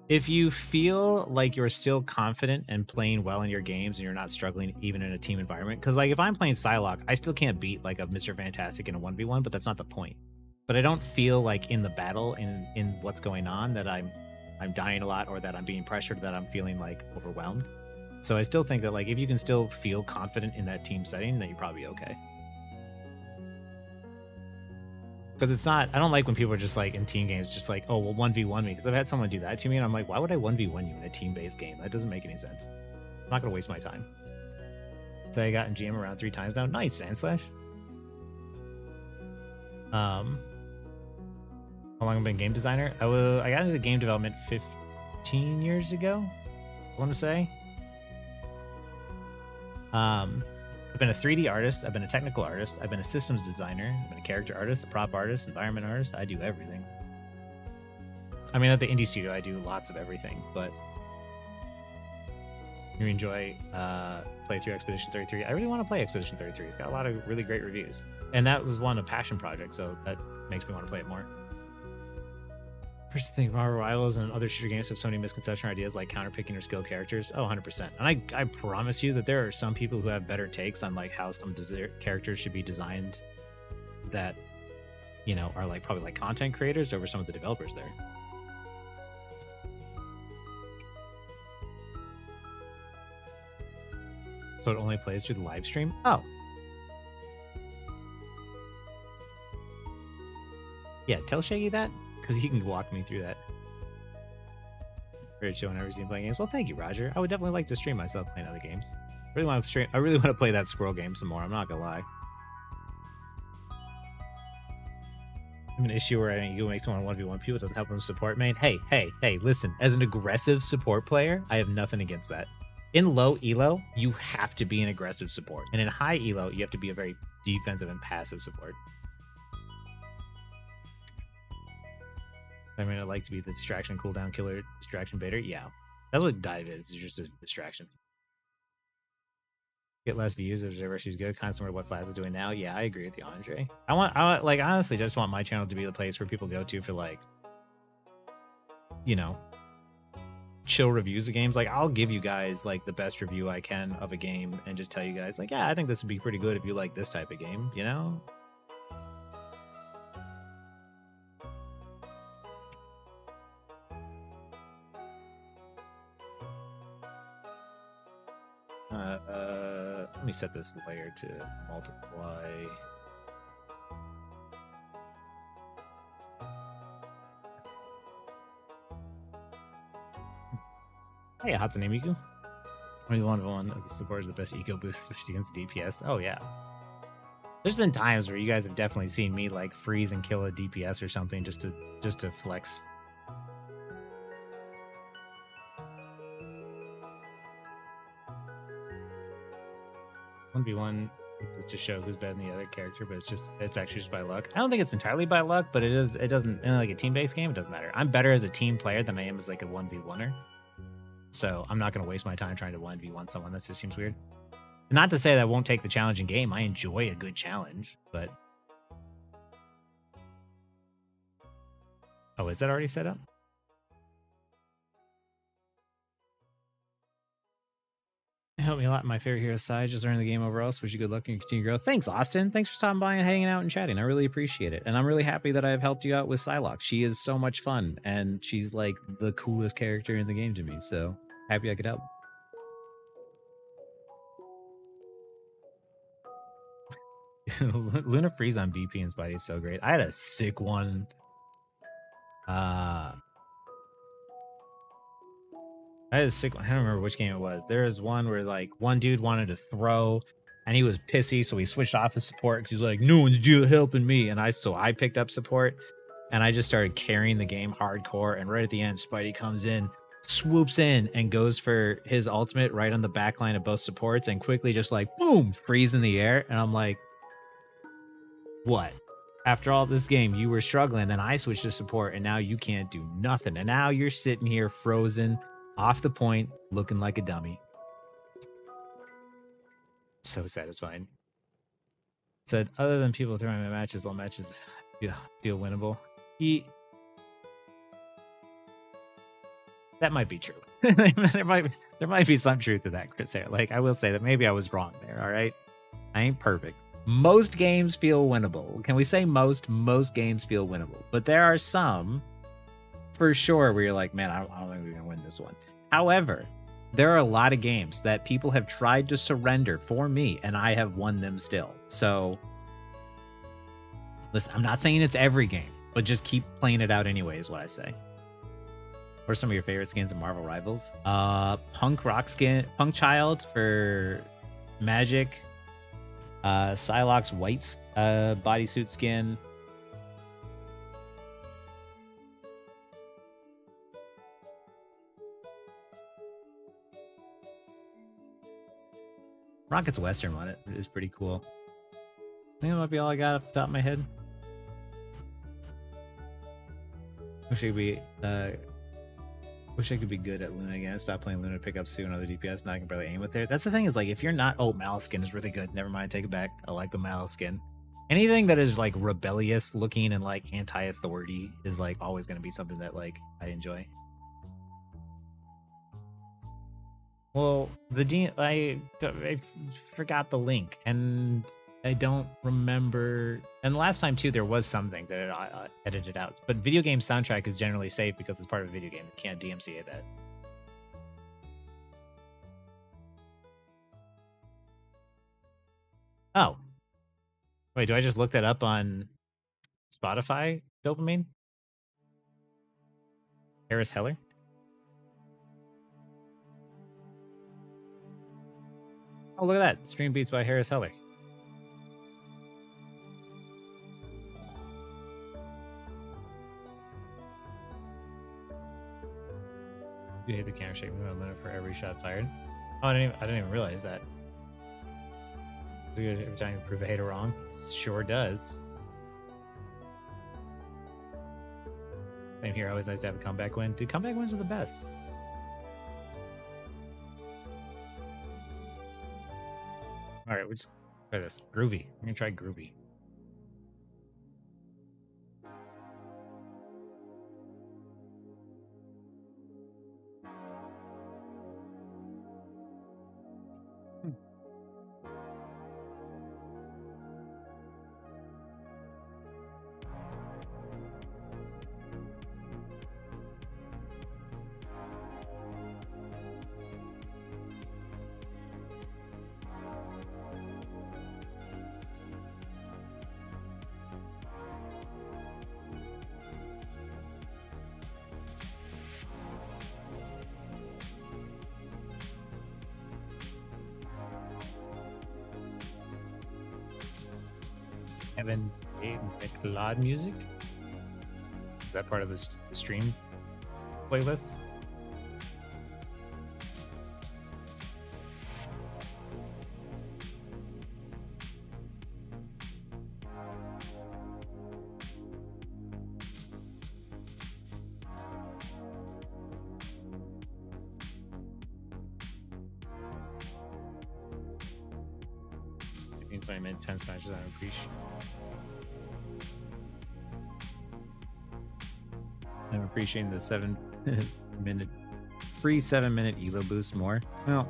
If you feel like you're still confident and playing well in your games and you're not struggling even in a team environment, because like if I'm playing Psylocke, I still can't beat like a Mr. Fantastic in a 1v1, but that's not the point. But I don't feel like in the battle, in what's going on, that I'm dying a lot, or that I'm being pressured, that I'm feeling like overwhelmed. So I still think that like if you can still feel confident in that team setting, then you're probably okay. Because it's not, I don't like when people are just like in team games, just like, oh, well, 1v1 me. Because I've had someone do that to me, and I'm like, why would I 1v1 you in a team-based game? That doesn't make any sense. I'm not going to waste my time. So I got in GM around 3 times now. Nice, Sandslash. How long have I been game designer? I got into game development 13 years ago, I want to say. I've been a 3D artist. I've been a technical artist. I've been a systems designer. I've been a character artist, a prop artist, environment artist. I do everything. I mean, at the indie studio, I do lots of everything, but you enjoy play through Expedition 33. I really want to play Expedition 33. It's got a lot of really great reviews. And that was one, a passion project, so that makes me want to play it more. Here's the thing, Marvel Rivals and other shooter games have so many misconceptions or ideas like counterpicking or skill characters. Oh, 100%. And I promise you that there are some people who have better takes on like how some characters should be designed that, you know, are like probably like content creators over some of the developers there. So it only plays through the live stream? Oh. Yeah, tell Shaggy that, because he can walk me through that. Very chill whenever seen playing games. Well, thank you, Roger. I would definitely like to stream myself playing other games. I really want to play that squirrel game some more. I'm not gonna lie. I have an issue where you make someone 1v1 people, it doesn't help them support main. Hey, listen. As an aggressive support player, I have nothing against that. In low elo, you have to be an aggressive support. And in high elo, you have to be a very defensive and passive support. I mean, I'd like to be the distraction cooldown killer, distraction baiter. Yeah, that's what dive is. It's just a distraction. Get less views if she's good. Kind of similar to what Flaz is doing now. Yeah, I agree with you, Andre. I want, like, honestly, just want my channel to be the place where people go to for, like, you know, chill reviews of games. Like, I'll give you guys, like, the best review I can of a game and just tell you guys, like, yeah, I think this would be pretty good if you like this type of game, you know? Let me set this layer to multiply. Hey, Hatsune Miku. 21-1 as a support is the best eco boost, especially against DPS. Oh yeah. There's been times where you guys have definitely seen me like freeze and kill a DPS or something just to flex. 1v1 exists to show who's better than the other character, but it's actually just by luck. I don't think it's entirely by luck, but it doesn't, in like a team-based game, it doesn't matter. I'm better as a team player than I am as like a 1v1er. So I'm not going to waste my time trying to 1v1 someone. That just seems weird. Not to say that I won't take the challenging game. I enjoy a good challenge, but... Oh, is that already set up? It helped me a lot in my favorite hero side, just learning the game overall, so wish you good luck and continue to grow. Thanks, Austin. Thanks for stopping by and hanging out and chatting. I really appreciate it. And I'm really happy that I've helped you out with Psylocke. She is so much fun, and she's like the coolest character in the game to me, so happy I could help. Luna Freeze on BP and Spidey is so great. I had a sick one. I had a sick one. I don't remember which game it was. There was one where like one dude wanted to throw and he was pissy, so he switched off his support because he was like, no one's helping me. And I picked up support and I just started carrying the game hardcore. And right at the end, Spidey comes in, swoops in, and goes for his ultimate right on the back line of both supports and quickly just like boom, freeze in the air. And I'm like, what? After all this game, you were struggling, then I switched to support, and now you can't do nothing. And now you're sitting here frozen, off the point, looking like a dummy. So satisfying. Said, other than people throwing my matches, all matches feel winnable. That might be true. there might be some truth to that, Chris Hare. Like, I will say that maybe I was wrong there, all right? I ain't perfect. Most games feel winnable. Can we say most? Most games feel winnable. But there are some, for sure, where you're like, man, I don't think we're going to win this one. However, there are a lot of games that people have tried to surrender for me, and I have won them still. So, listen, I'm not saying it's every game, but just keep playing it out anyway, is what I say. What are some of your favorite skins in Marvel Rivals? Punk Child for Magic. Psylocke's white bodysuit skin. Rocket's Western one. It is pretty cool. I think that might be all I got off the top of my head. Wish I could be good at Luna again. Stop playing Luna, pick up Sue and other DPS. Now I can barely aim with it. That's the thing is like if you're not Malskin is really good. Never mind, take it back. I like the Malskin. Anything that is like rebellious looking and like anti-authority is like always gonna be something that like I enjoy. Well, I forgot the link and I don't remember. And the last time too, there was some things that I edited out. But video game soundtrack is generally safe because it's part of a video game. You can't DMCA that. Oh, wait, do I just look that up on Spotify? Dopamine? Harris Heller? Oh, look at that. Stream Beats by Harris Heller. You hate the camera shake movement limit for every shot fired. Oh, I didn't even realize that. Every time you prove a hater wrong, sure does. Same here. Always nice to have a comeback win. Dude, comeback wins are the best. All right, we'll just try this. Groovy. I'm gonna try Groovy. Evan McLeod music? Is that part of the stream playlist? I 10 smashes. I appreciate. I'm appreciating the 7-minute free 7-minute elo boost more. Well,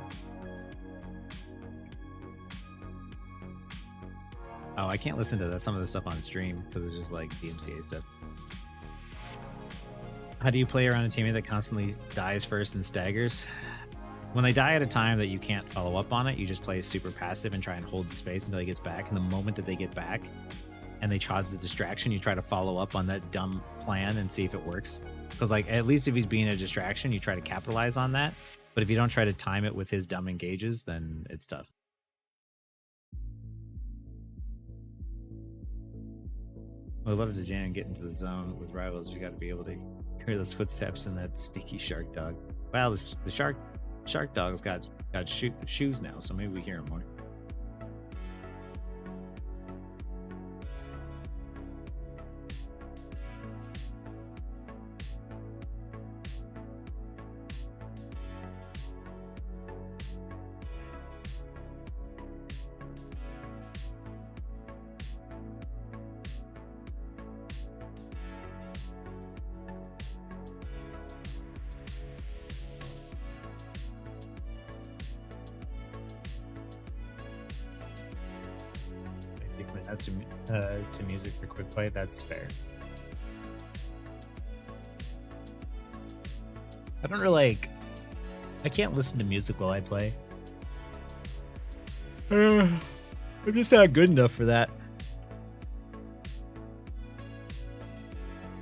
oh, I can't listen to some of the stuff on stream because it's just like DMCA stuff. How do you play around a teammate that constantly dies first and staggers? When they die at a time that you can't follow up on it, you just play super passive and try and hold the space until he gets back. And the moment that they get back and they cause the distraction, you try to follow up on that dumb plan and see if it works. Because like at least if he's being a distraction, you try to capitalize on that. But if you don't try to time it with his dumb engages, then it's tough. I would love to jam and get into the zone with rivals. You got to be able to hear those footsteps and that sneaky shark dog. Wow, the shark dog's got shoes now, so maybe we hear him more. To music for quick play, that's fair. I don't really I can't listen to music while I play. I'm just not good enough for that.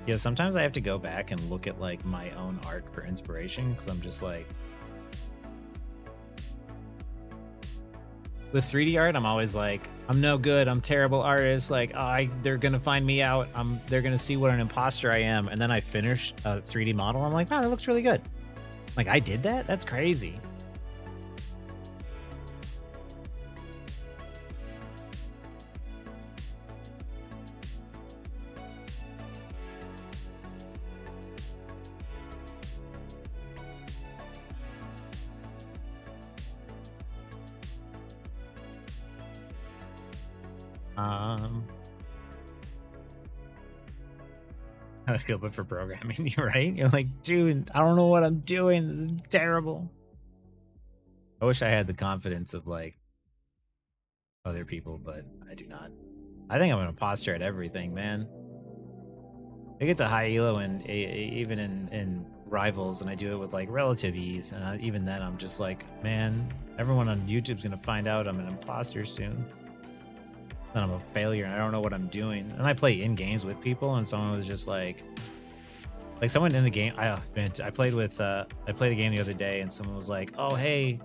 Yeah, sometimes I have to go back and look at like my own art for inspiration because I'm just like, with 3D art, I'm always like, I'm no good. I'm terrible artist. Like, they're gonna find me out. They're gonna see what an imposter I am. And then I finish a 3D model. I'm like, wow, that looks really good. Like, I did that? That's crazy. Um, I feel bad for programming. You're right. You're like, dude, I don't know what I'm doing. This is terrible. I wish I had the confidence of like other people, but I do not. I think I'm an imposter at everything, man. I get to high elo and even in rivals, and I do it with like relative ease. And even then, I'm just like, man, everyone on YouTube's gonna find out I'm an imposter soon. Then I'm a failure, and I don't know what I'm doing. And I play in games with people, and someone was just like someone in the game. I played with I played a game the other day, and someone was like, "Oh hey,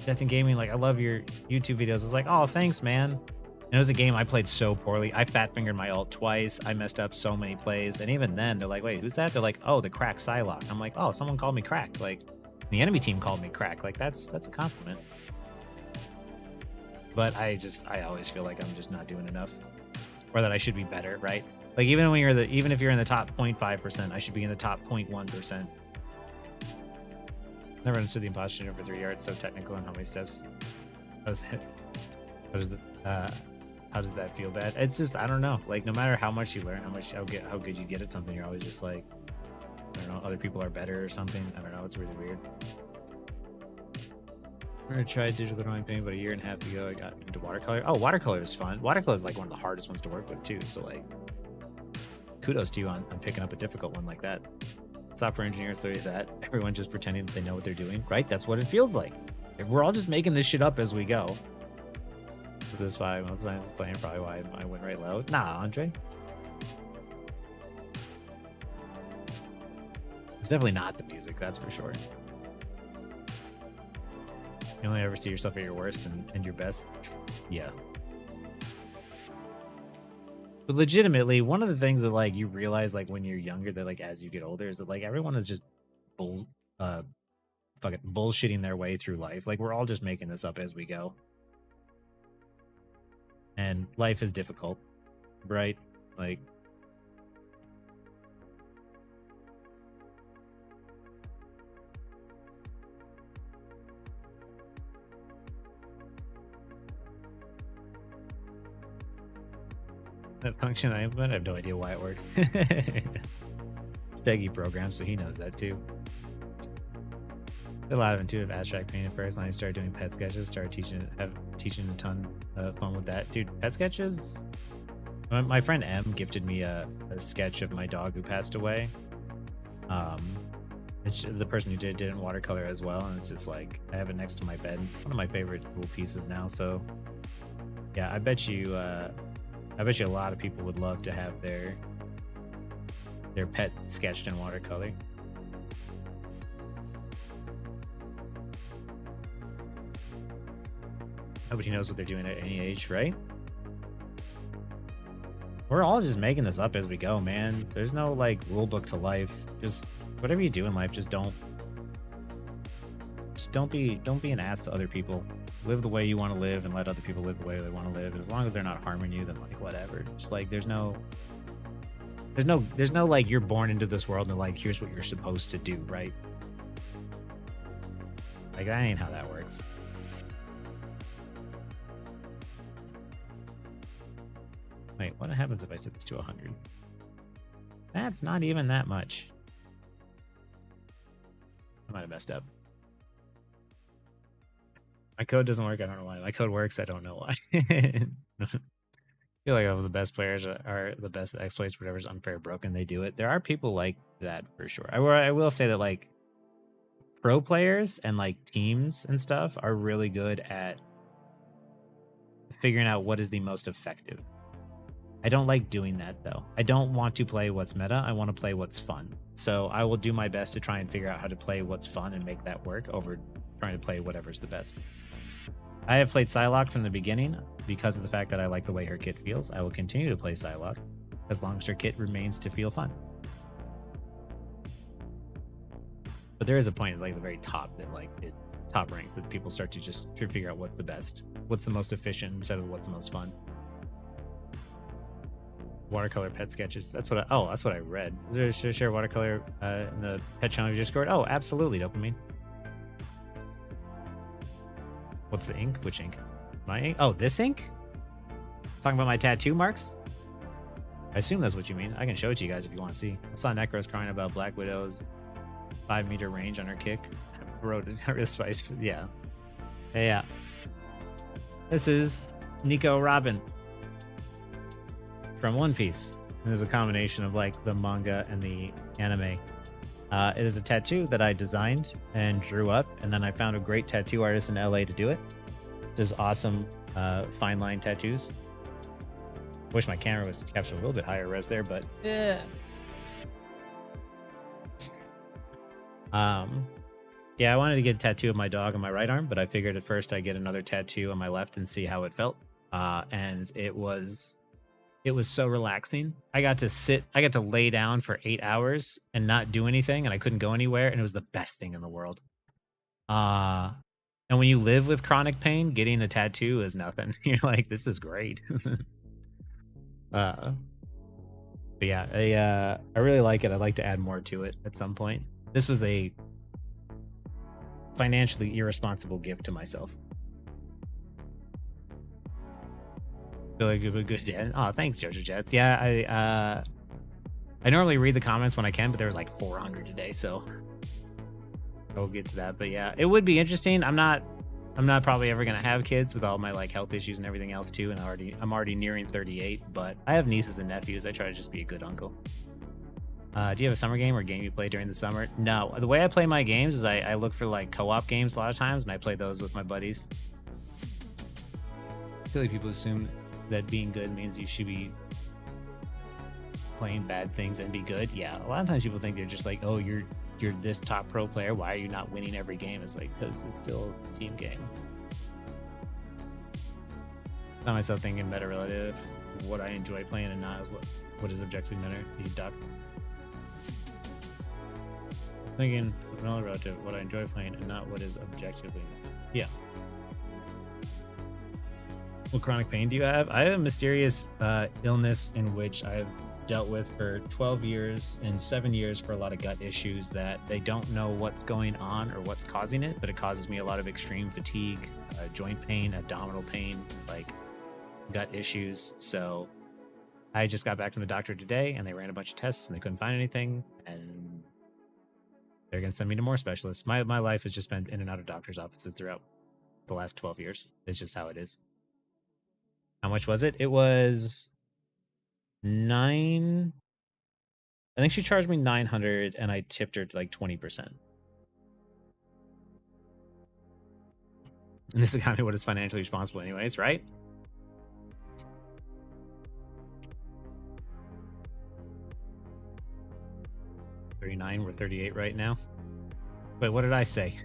Death in Gaming, like I love your YouTube videos." I was like, "Oh thanks, man." And it was a game I played so poorly. I fat fingered my ult twice. I messed up so many plays, and even then, they're like, "Wait, who's that?" They're like, "Oh, the crack Psylocke." I'm like, "Oh, someone called me cracked." Like the enemy team called me crack. Like that's a compliment. But I always feel like I'm just not doing enough, or that I should be better, right? Like even if you're in the top 0.5%, I should be in the top 0.1%. Never understood the imposter over 3 yards. So technical and how many steps? How does that? How does that feel bad? It's just I don't know. Like no matter how much you learn, how good you get at something, you're always just like, I don't know. Other people are better or something. I don't know. It's really weird. I never tried digital drawing paint, but a year and a half ago I got into watercolor. Oh, watercolor is fun. Watercolor is like one of the hardest ones to work with too. So like, kudos to you on picking up a difficult one like that. Software engineers, there is that. Everyone just pretending that they know what they're doing, right? That's what it feels like. If we're all just making this shit up as we go. So this is why most of the times playing probably why I went right low. Nah, Andre. It's definitely not the music, that's for sure. You only ever see yourself at your worst and your best. Yeah. But legitimately, one of the things that like you realize like when you're younger that like as you get older is that like everyone is just fucking bullshitting their way through life. Like we're all just making this up as we go. And life is difficult, right? Like that function I implement, I have no idea why it works. Shaggy programs, so he knows that too. A lot of intuitive abstract painting first, and I started doing pet sketches, started teaching a ton of fun with that. Dude, pet sketches, my friend M gifted me a sketch of my dog who passed away. It's the person who did it in watercolor as well, and it's just like I have it next to my bed. One of my favorite little pieces now. So yeah, I bet you a lot of people would love to have their pet sketched in watercolor. Nobody knows what they're doing at any age, right? We're all just making this up as we go, man. There's no like rule book to life. Just whatever you do in life, just don't be an ass to other people. Live the way you want to live and let other people live the way they want to live. And as long as they're not harming you, then like whatever. Just like there's no like you're born into this world and like here's what you're supposed to do, right? Like that ain't how that works. Wait, what happens if I set this to 100? That's not even that much. I might have messed up. My code doesn't work. I don't know why. My code works. I don't know why. I feel like all the best players are the best at exploits. Whatever's unfair, broken, they do it. There are people like that for sure. I will say that like pro players and like teams and stuff are really good at figuring out what is the most effective. I don't like doing that though. I don't want to play what's meta. I want to play what's fun. So I will do my best to try and figure out how to play what's fun and make that work over trying to play whatever's the best. I have played Psylocke from the beginning because of the fact that I like the way her kit feels. I will continue to play Psylocke as long as her kit remains to feel fun. But there is a point at like the very top that like it top ranks that people start to just try to figure out what's the best, what's the most efficient instead of what's the most fun. Watercolor pet sketches. That's what I read. Is there should I share watercolor in the pet channel you just scored? Oh, absolutely, dopamine. What's the ink? Which ink? My ink? Oh, this ink? Talking about my tattoo marks? I assume that's what you mean. I can show it to you guys if you want to see. I saw Necros crying about Black Widow's 5-meter range on her kick. Bro, does that really spice? Yeah. Yeah. This is Nico Robin from One Piece. It is a combination of like the manga and the anime. It is a tattoo that I designed and drew up, and then I found a great tattoo artist in LA to do it. There's awesome fine line tattoos. Wish my camera was captured a little bit higher res there, but yeah. Yeah, I wanted to get a tattoo of my dog on my right arm, but I figured at first I'd get another tattoo on my left and see how it felt. And it was so relaxing. I got to lay down for 8 hours and not do anything, and I couldn't go anywhere, and it was the best thing in the world. And when you live with chronic pain, getting a tattoo is nothing. You're like, this is great. But yeah, I really like it. I'd like to add more to it at some point. This was a financially irresponsible gift to myself. Feel like a good dad. Oh, thanks, Jojo Jets. Yeah, I normally read the comments when I can, but there was like 400 today, so we'll get to that. But yeah, it would be interesting. I'm not probably ever gonna have kids with all my like health issues and everything else too, and I'm already nearing 38. But I have nieces and nephews. I try to just be a good uncle. Do you have a summer game or game you play during the summer? No. The way I play my games is I look for like co-op games a lot of times, and I play those with my buddies. I feel like people assume that being good means you should be playing bad things and be good. Yeah, a lot of times people think they're just like, oh, you're this top pro player. Why are you not winning every game? It's like, because it's still a team game. I found myself thinking meta relative. What I enjoy playing and not is what is objectively better. The duck. Thinking relative, what I enjoy playing and not what is objectively. Yeah. What chronic pain do you have? I have a mysterious illness in which I've dealt with for 12 years and 7 years for a lot of gut issues that they don't know what's going on or what's causing it, but it causes me a lot of extreme fatigue, joint pain, abdominal pain, like gut issues. So I just got back from the doctor today and they ran a bunch of tests and they couldn't find anything, and they're going to send me to more specialists. My life has just been in and out of doctor's offices throughout the last 12 years. It's just how it is. How much was it? It was $9. I think she charged me $900 and I tipped her to like 20%. And this is kind of what is financially responsible anyways, right? $39, we're 38 right now. Wait, what did I say?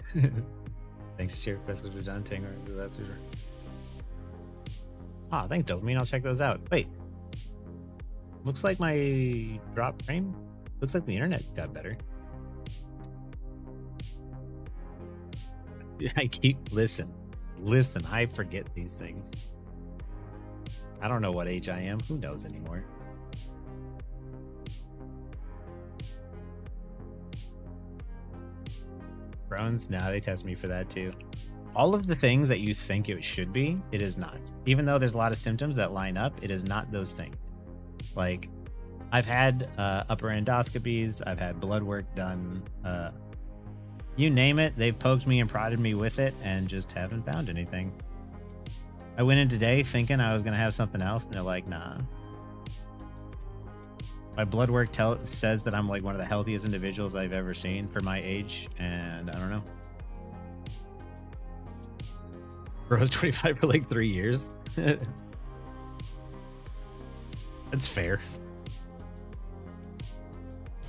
Thanks, Chair Professor John Tanger. Ah, thanks, Dopamine. I'll check those out. Wait. Looks like my drop frame. Looks like the internet got better. I keep listen. I forget these things. I don't know what age I am. Who knows anymore? Crohn's? Nah, they test me for that too. All of the things that you think it should be, it is not. Even though there's a lot of symptoms that line up, it is not those things. Like, I've had upper endoscopies, I've had blood work done, you name it, they've poked me and prodded me with it and just haven't found anything. I went in today thinking I was going to have something else, and they're like, nah. My blood work says that I'm like one of the healthiest individuals I've ever seen for my age, and I don't know. Bro, 25 for like 3 years. That's fair.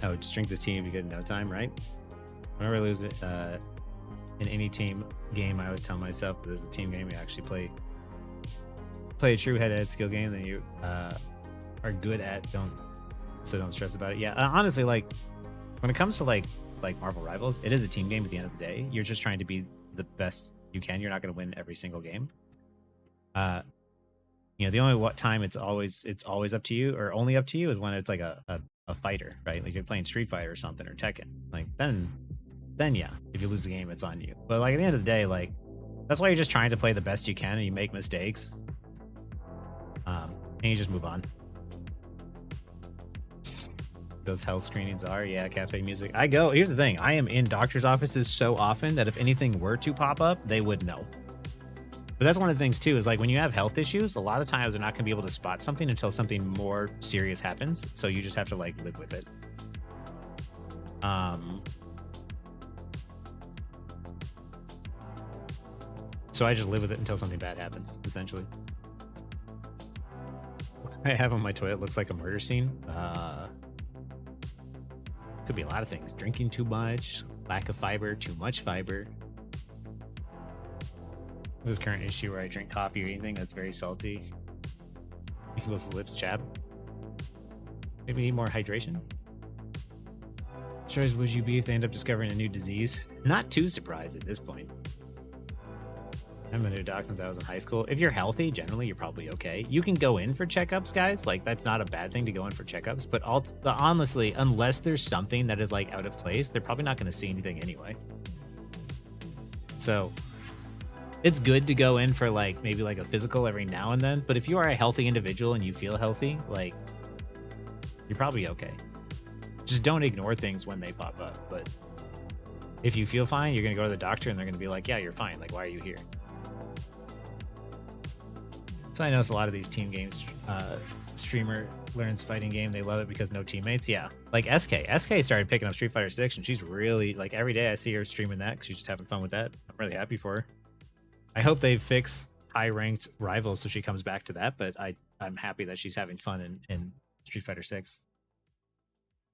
Oh, just drink this tea and be good in no time, right? Whenever I lose it in any team game, I always tell myself that this is a team game. You actually play a true head-to-head skill game that you are good at. Don't stress about it. Yeah, honestly, like when it comes to like Marvel Rivals, it is a team game at the end of the day. You're just trying to be the best you can. You're not going to win every single game. You know, the only time it's always up to you, or only up to you, is when it's like a fighter, right? Like you're playing Street Fighter or something, or Tekken. Like then yeah, if you lose the game, it's on you. But like at the end of the day, like that's why you're just trying to play the best you can, and you make mistakes. And you just move on. Those health screenings are, yeah, cafe music. Here's the thing, I am in doctor's offices so often that if anything were to pop up, they would know. But that's one of the things too, is like when you have health issues, a lot of times they're not gonna be able to spot something until something more serious happens. So you just have to like live with it. So I just live with it until something bad happens, essentially. What I have on my toilet looks like a murder scene. Could be a lot of things. Drinking too much, lack of fiber, too much fiber. This current issue where I drink coffee or anything that's very salty equals the lips chap. Maybe need more hydration. Surprised would you be if they end up discovering a new disease? Not too surprised at this point. I'm a new doc since I was in high school. If you're healthy, generally you're probably okay. You can go in for checkups, guys. Like that's not a bad thing to go in for checkups. But honestly, unless there's something that is like out of place, they're probably not going to see anything anyway. So it's good to go in for like maybe like a physical every now and then. But if you are a healthy individual and you feel healthy, like you're probably okay. Just don't ignore things when they pop up. But if you feel fine, you're going to go to the doctor and they're going to be like, yeah, you're fine. Like, why are you here? So I notice a lot of these team games, streamer learns fighting game. They love it because no teammates. Yeah. Like SK started picking up Street Fighter 6 and she's really like every day I see her streaming that because she's just having fun with that. I'm really happy for her. I hope they fix high ranked rivals so she comes back to that. But I'm happy that she's having fun in Street Fighter 6.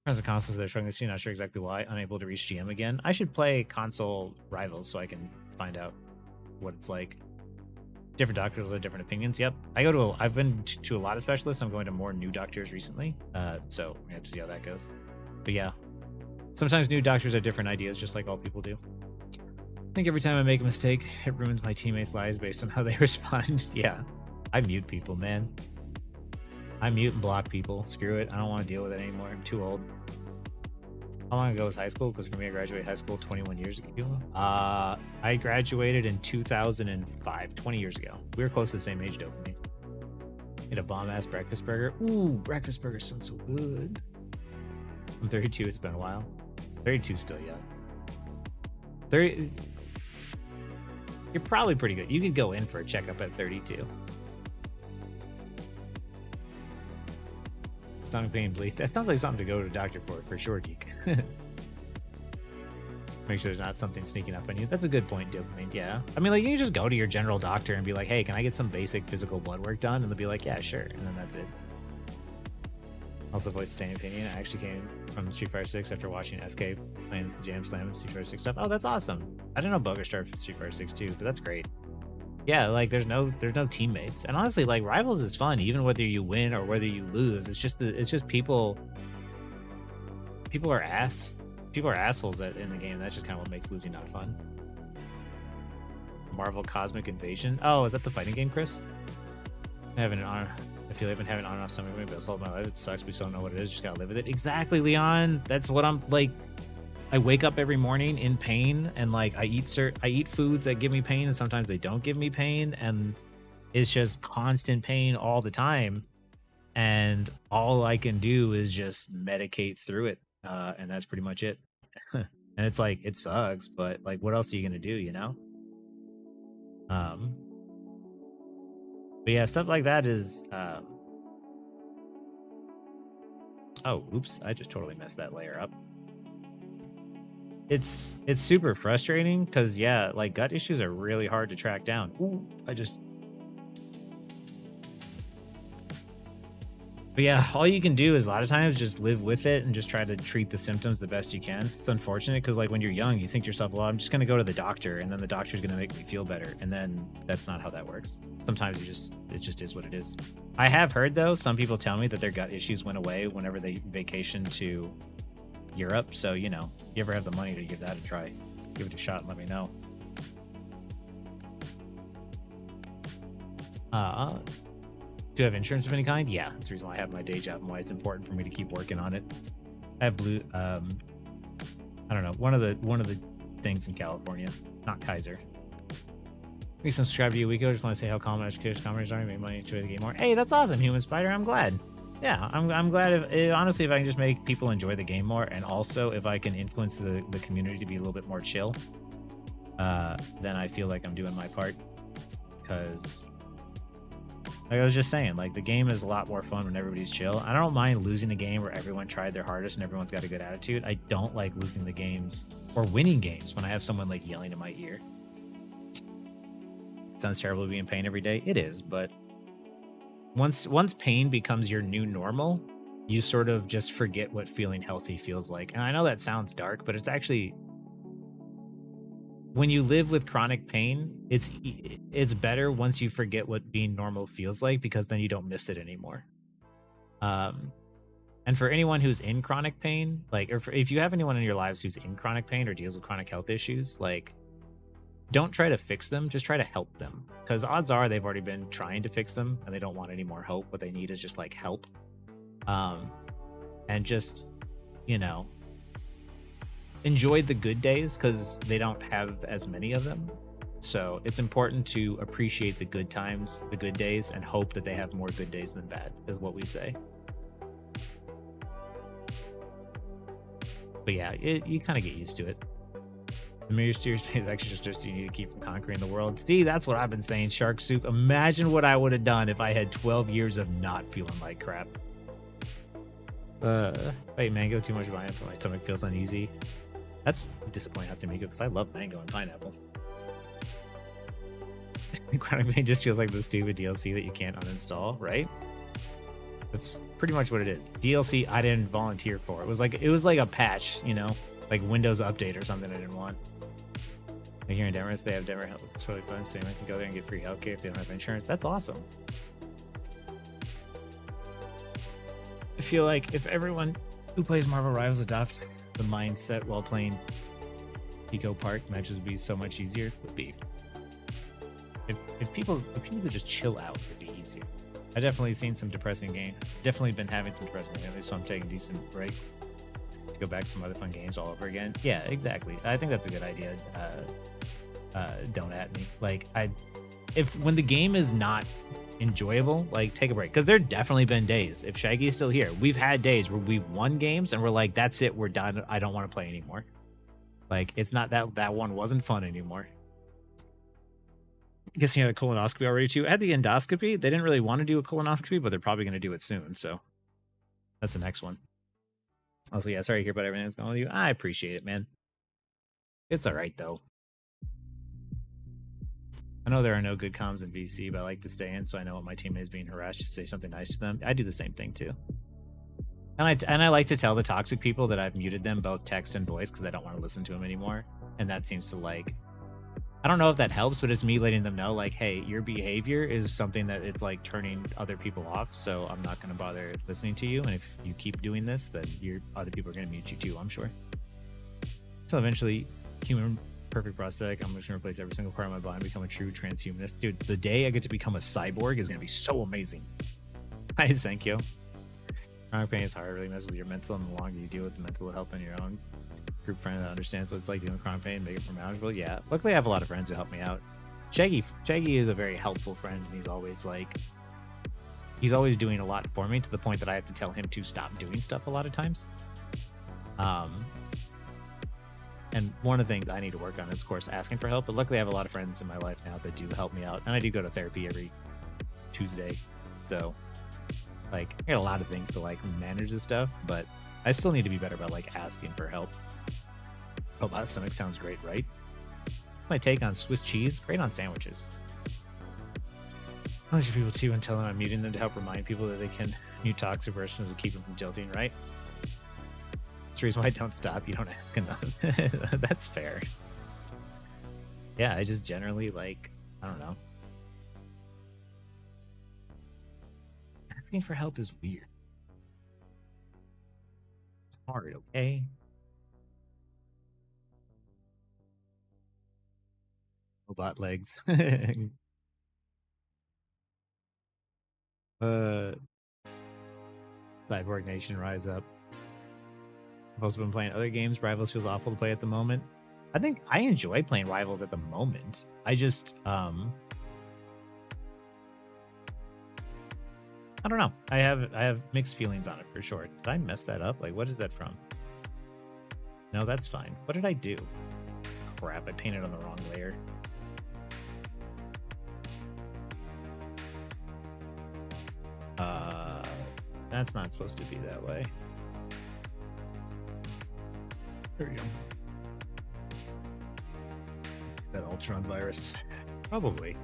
As a console, they're showing this, not sure exactly why. Unable to reach GM again. I should play console rivals so I can find out what it's like. Different doctors have different opinions. Yep, I've been to a lot of specialists. I'm going to more new doctors recently, so we have to see how that goes. But yeah, sometimes new doctors have different ideas, just like all people do. I think every time I make a mistake, it ruins my teammates' lives based on how they respond. Yeah, I mute people, man. I mute and block people. Screw it. I don't want to deal with it anymore. I'm too old. How long ago was high school? Because for me, I graduated high school 21 years ago. I graduated in 2005, 20 years ago. We were close to the same age, dopamine. Ate a bomb-ass breakfast burger. Ooh, breakfast burgers sound so good. I'm 32. It's been a while. 32 still young. 30. You're probably pretty good. You could go in for a checkup at 32. Stomach pain, bleed. That sounds like something to go to a doctor for sure, Geek. Make sure there's not something sneaking up on you. That's a good point, dopamine. Yeah. I mean, like, you can just go to your general doctor and be like, hey, can I get some basic physical blood work done? And they'll be like, yeah, sure. And then that's it. Also voice the same opinion. I actually came from Street Fighter 6 after watching SK playing the Jam Slam and Street Fighter 6 stuff. Oh, that's awesome. I didn't know Boga started from Street Fighter 6 too, but that's great. Yeah, like there's no teammates. And honestly, like rivals is fun, even whether you win or whether you lose. It's just people are assholes in the game. That's just kind of what makes losing not fun. Marvel Cosmic Invasion. Oh, is that the fighting game, Chris? I feel I've been having on and off stomach pain, but it's all my life. It sucks. We still don't know what it is. Just gotta live with it. Exactly, Leon. That's what I'm like. I wake up every morning in pain, and like I eat foods that give me pain, and sometimes they don't give me pain, and it's just constant pain all the time. And all I can do is just medicate through it, and that's pretty much it. And it's like it sucks, but like, what else are you gonna do, you know? But yeah, stuff like that is. Oh, oops! I just totally messed that layer up. It's super frustrating because yeah, like gut issues are really hard to track down. Ooh, But yeah, all you can do is a lot of times just live with it and just try to treat the symptoms the best you can. It's unfortunate because like when you're young, you think to yourself, well, I'm just going to go to the doctor and then the doctor's going to make me feel better. And then that's not how that works. Sometimes it just is what it is. I have heard though, some people tell me that their gut issues went away whenever they vacation to Europe. So, you know, if you ever have the money to give that a try, give it a shot and let me know. Do you have insurance of any kind? Yeah, that's the reason why I have my day job and why it's important for me to keep working on it. I have I don't know, one of the things in California, not Kaiser. Recently subscribed to you a week ago. Just want to say how calm and educated comments are. Make money enjoy the game more. Hey, that's awesome, Human Spider. I'm glad. Yeah, I'm glad. Honestly, if I can just make people enjoy the game more, and also if I can influence the community to be a little bit more chill, then I feel like I'm doing my part. Because, like I was just saying, like the game is a lot more fun when everybody's chill. I don't mind losing a game where everyone tried their hardest and everyone's got a good attitude. I don't like losing the games or winning games when I have someone like yelling in my ear. It sounds terrible to be in pain every day. It is, but once pain becomes your new normal, you sort of just forget what feeling healthy feels like. And I know that sounds dark, but it's actually, when you live with chronic pain, it's better once you forget what being normal feels like, because then you don't miss it anymore. And for anyone who's in chronic pain, like, or if you have anyone in your lives who's in chronic pain or deals with chronic health issues, like, don't try to fix them, just try to help them, because odds are they've already been trying to fix them and they don't want any more help. What they need is just like help, and just, you know, enjoy the good days, because they don't have as many of them. So it's important to appreciate the good times, the good days, and hope that they have more good days than bad, is what we say. But yeah, you kind of get used to it. The Mirror Series is actually just you need to keep from conquering the world. See, that's what I've been saying, Shark Soup. Imagine what I would have done if I had 12 years of not feeling like crap. Wait, mango, too much buying for my stomach feels uneasy. That's disappointing, Hatsumiko, because I love mango and pineapple. Chronic Pain just feels like the stupid DLC that you can't uninstall, right? That's pretty much what it is. DLC I didn't volunteer for. It was like a patch, you know, like Windows update or something I didn't want. Like here in Denver, they have Denver Health. It's really fun, so you can go there and get free healthcare if you don't have insurance. That's awesome. I feel like if everyone who plays Marvel Rivals adopt the mindset while playing Pico Park, matches would be so much easier. Would be. If people could just chill out, it'd be easier. I definitely seen some depressing games. Definitely been having some depressing games, so I'm taking a decent break to go back to some other fun games all over again. Yeah, exactly. I think that's a good idea. Don't at me. Like, when the game is not enjoyable, like, take a break, because there definitely been days, if Shaggy is still here, we've had days where we've won games and we're like, that's it, we're done, I don't want to play anymore. Like, it's not that one wasn't fun anymore. I guess you had a colonoscopy already too. I had the endoscopy. They didn't really want to do a colonoscopy, but they're probably going to do it soon, so that's the next one. Also, yeah, sorry to hear about everything that's going on with you. I appreciate it, man. It's all right though. I know there are no good comms in VC, but I like to stay in so I know when my teammate is being harassed, just say something nice to them. I do the same thing too. And I like to tell the toxic people that I've muted them both text and voice because I don't want to listen to them anymore. And that seems to, like, I don't know if that helps, but it's me letting them know, like, hey, your behavior is something that it's like turning other people off, so I'm not going to bother listening to you. And if you keep doing this, then other people are going to mute you too, I'm sure. So eventually, human perfect prosthetic, I'm just going to replace every single part of my body and become a true transhumanist. Dude, the day I get to become a cyborg is going to be so amazing. Hi, Senkyo. Chronic pain is hard. It really messes with your mental, and the longer you deal with the mental help in your own group friend that understands what it's like dealing with chronic pain, make it more manageable. Yeah, luckily I have a lot of friends who help me out. Shaggy is a very helpful friend, and he's always doing a lot for me, to the point that I have to tell him to stop doing stuff a lot of times. And one of the things I need to work on is, of course, asking for help. But luckily, I have a lot of friends in my life now that do help me out. And I do go to therapy every Tuesday. So, like, I got a lot of things to, like, manage this stuff. But I still need to be better about, like, asking for help. Oh, that stomach sounds great, right? That's my take on Swiss cheese. Great on sandwiches. I like people, too, and tell them I'm muting them to help remind people that they can mute toxic persons to keep them from tilting, right? That's the reason why I don't stop. You don't ask enough. That's fair. Yeah, I just generally, like, I don't know. Asking for help is weird. It's hard, okay? Robot legs. Cyborg Nation, rise up. I've also been playing other games. Rivals feels awful to play at the moment. I think I enjoy playing Rivals at the moment. I just I don't know. I have mixed feelings on it for sure. Did I mess that up? Like, what is that from? No, that's fine. What did I do? Crap, I painted on the wrong layer. That's not supposed to be that way. There we go. That Ultron virus. Probably.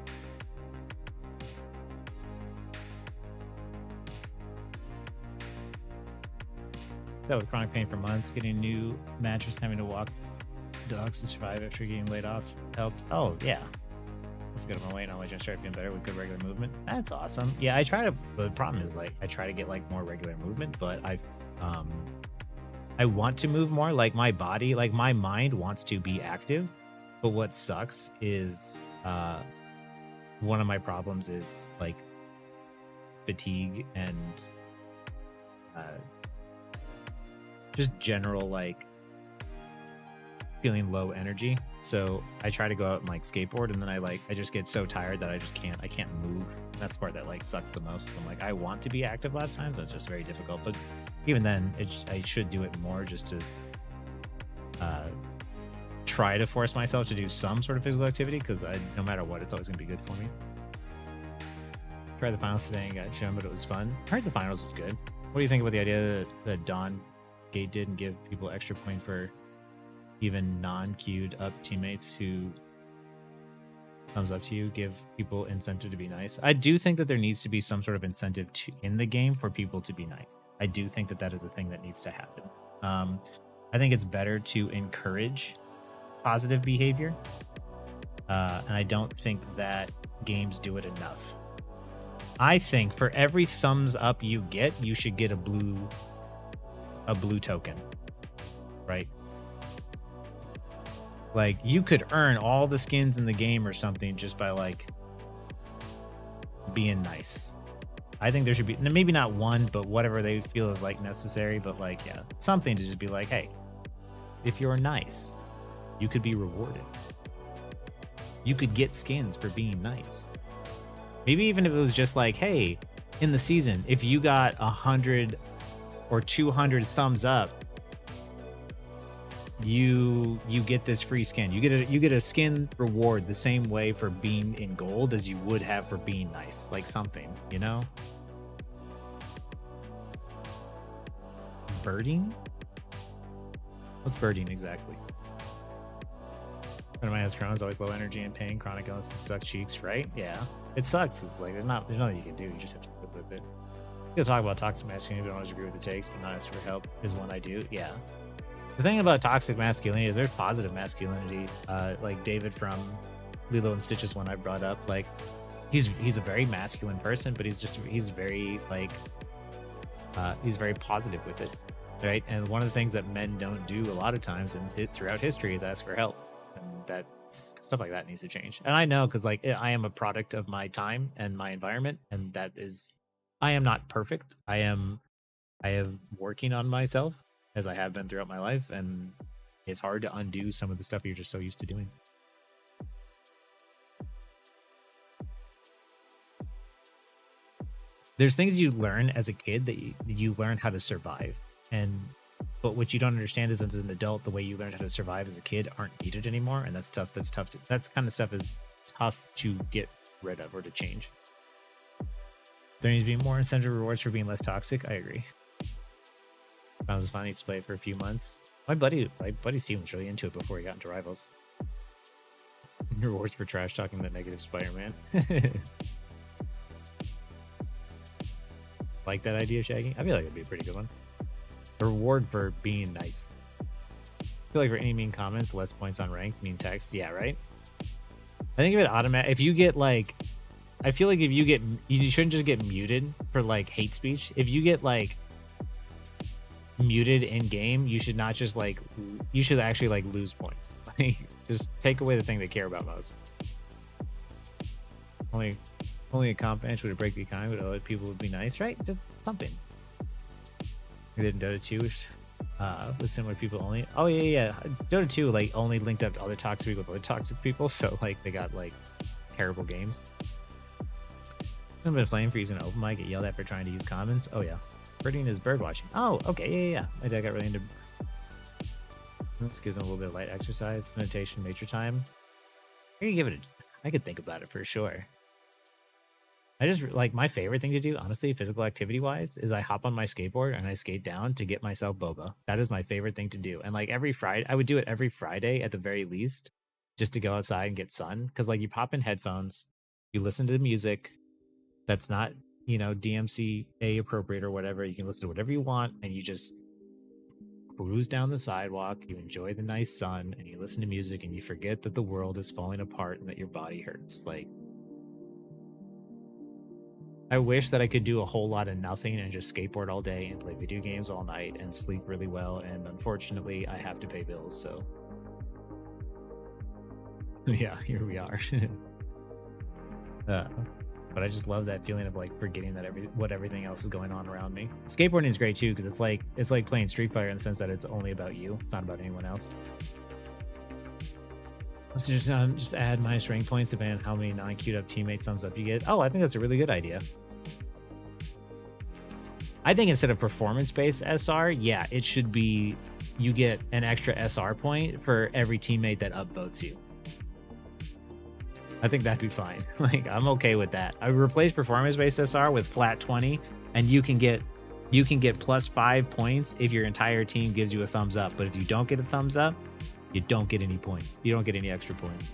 That with chronic pain for months, getting a new mattress, having to walk dogs to survive after getting laid off helped. Oh, yeah. That's good on my way. Not only just start feeling better with good regular movement. That's awesome. Yeah, I try to. The problem is, like, I try to get like more regular movement, but I want to move more. Like my body, like my mind wants to be active, but what sucks is one of my problems is like fatigue and just general like feeling low energy. So I try to go out and like skateboard, and then I just get so tired that I can't move. That's the part that like sucks the most. So I'm like, I want to be active a lot of times, and it's just very difficult. But even then, I should do it more just to try to force myself to do some sort of physical activity, because no matter what, it's always gonna be good for me. Tried the finals today and got shown, but it was fun. I heard the finals was good. What do you think about the idea that Dawn Gate did and give people extra point for even non-queued up teammates who thumbs up to you, give people incentive to be nice? I do think that there needs to be some sort of incentive in the game for people to be nice. I do think that is a thing that needs to happen. I think it's better to encourage positive behavior, and I don't think that games do it enough. I think for every thumbs up you get, you should get a blue token, right? Like, you could earn all the skins in the game or something just by like being nice. I think there should be, maybe not one, but whatever they feel is like necessary, but like, yeah, something to just be like, hey, if you're nice, you could be rewarded. You could get skins for being nice. Maybe even if it was just like, hey, in the season, if you got 100 or 200 thumbs up, you get this free skin. You get a skin reward the same way for being in gold as you would have for being nice. Like something, you know? Birding? What's birding exactly? One of my has Crohn's, always low energy and pain, chronic illness to suck cheeks, right? Yeah. It sucks. It's like there's nothing you can do. You just have to live with it. You'll talk about toxic masculinity, but don't always agree with the takes, but not ask for help is one I do. Yeah. The thing about toxic masculinity is there's positive masculinity. Like David from Lilo and Stitch's one I brought up. Like he's a very masculine person, but he's very like he's very positive with it, right? And one of the things that men don't do a lot of times and throughout history is ask for help, and that stuff like that needs to change. And I know because like I am a product of my time and my environment, and that is, I am not perfect. I am working on myself, as I have been throughout my life, and it's hard to undo some of the stuff you're just so used to doing. There's things you learn as a kid that you learn how to survive, but what you don't understand is that as an adult, the way you learned how to survive as a kid aren't needed anymore, and that's tough. That's kind of stuff is tough to get rid of or to change. There needs to be more incentive rewards for being less toxic. I agree. I was finally to play for a few months. My buddy Steven was really into it before he got into Rivals. Rewards for trash talking the negative Spider-Man. Like that idea, Shaggy? I feel like it'd be a pretty good one. A reward for being nice. I feel like for any mean comments, less points on ranked, mean text. Yeah, right? I think if it automatic, if you get like, I feel like you shouldn't just get muted for like hate speech. If you get like muted in game, you should not just like, you should actually like lose points. Like just take away the thing they care about most. Only a comp bench would break the economy, but other people would be nice, right? Just something. We did in Dota 2. with similar people only. Oh yeah. Dota 2 like only linked up to other toxic people with other toxic people, so like they got like terrible games. I've been playing for using an open mic, get yelled at for trying to use commons. Oh yeah. Birding is bird watching. Oh, okay, yeah. My dad got really into. This gives him a little bit of light exercise, meditation, nature time. I could give it I could think about it for sure. I just like my favorite thing to do, honestly, physical activity wise, is I hop on my skateboard and I skate down to get myself boba. That is my favorite thing to do. And like every Friday, I would do it every Friday at the very least, just to go outside and get sun. Cause like you pop in headphones, you listen to the music that's not, DMCA appropriate or whatever. You can listen to whatever you want and you just cruise down the sidewalk, you enjoy the nice sun, and you listen to music and you forget that the world is falling apart and that your body hurts. Like, I wish that I could do a whole lot of nothing and just skateboard all day and play video games all night and sleep really well. And unfortunately, I have to pay bills. So, yeah, here we are. But I just love that feeling of like forgetting that everything else is going on around me. Skateboarding is great too because it's like playing Street Fighter in the sense that it's only about you. It's not about anyone else. Let's just add minus rank points depending on how many non-queued up teammate thumbs up you get. Oh, I think that's a really good idea. I think instead of performance-based SR, yeah, it should be you get an extra SR point for every teammate that upvotes you. I think that'd be fine. Like, I'm okay with that. I would replace performance-based SR with flat 20, and you can get plus 5 points if your entire team gives you a thumbs up. But if you don't get a thumbs up, you don't get any points. You don't get any extra points.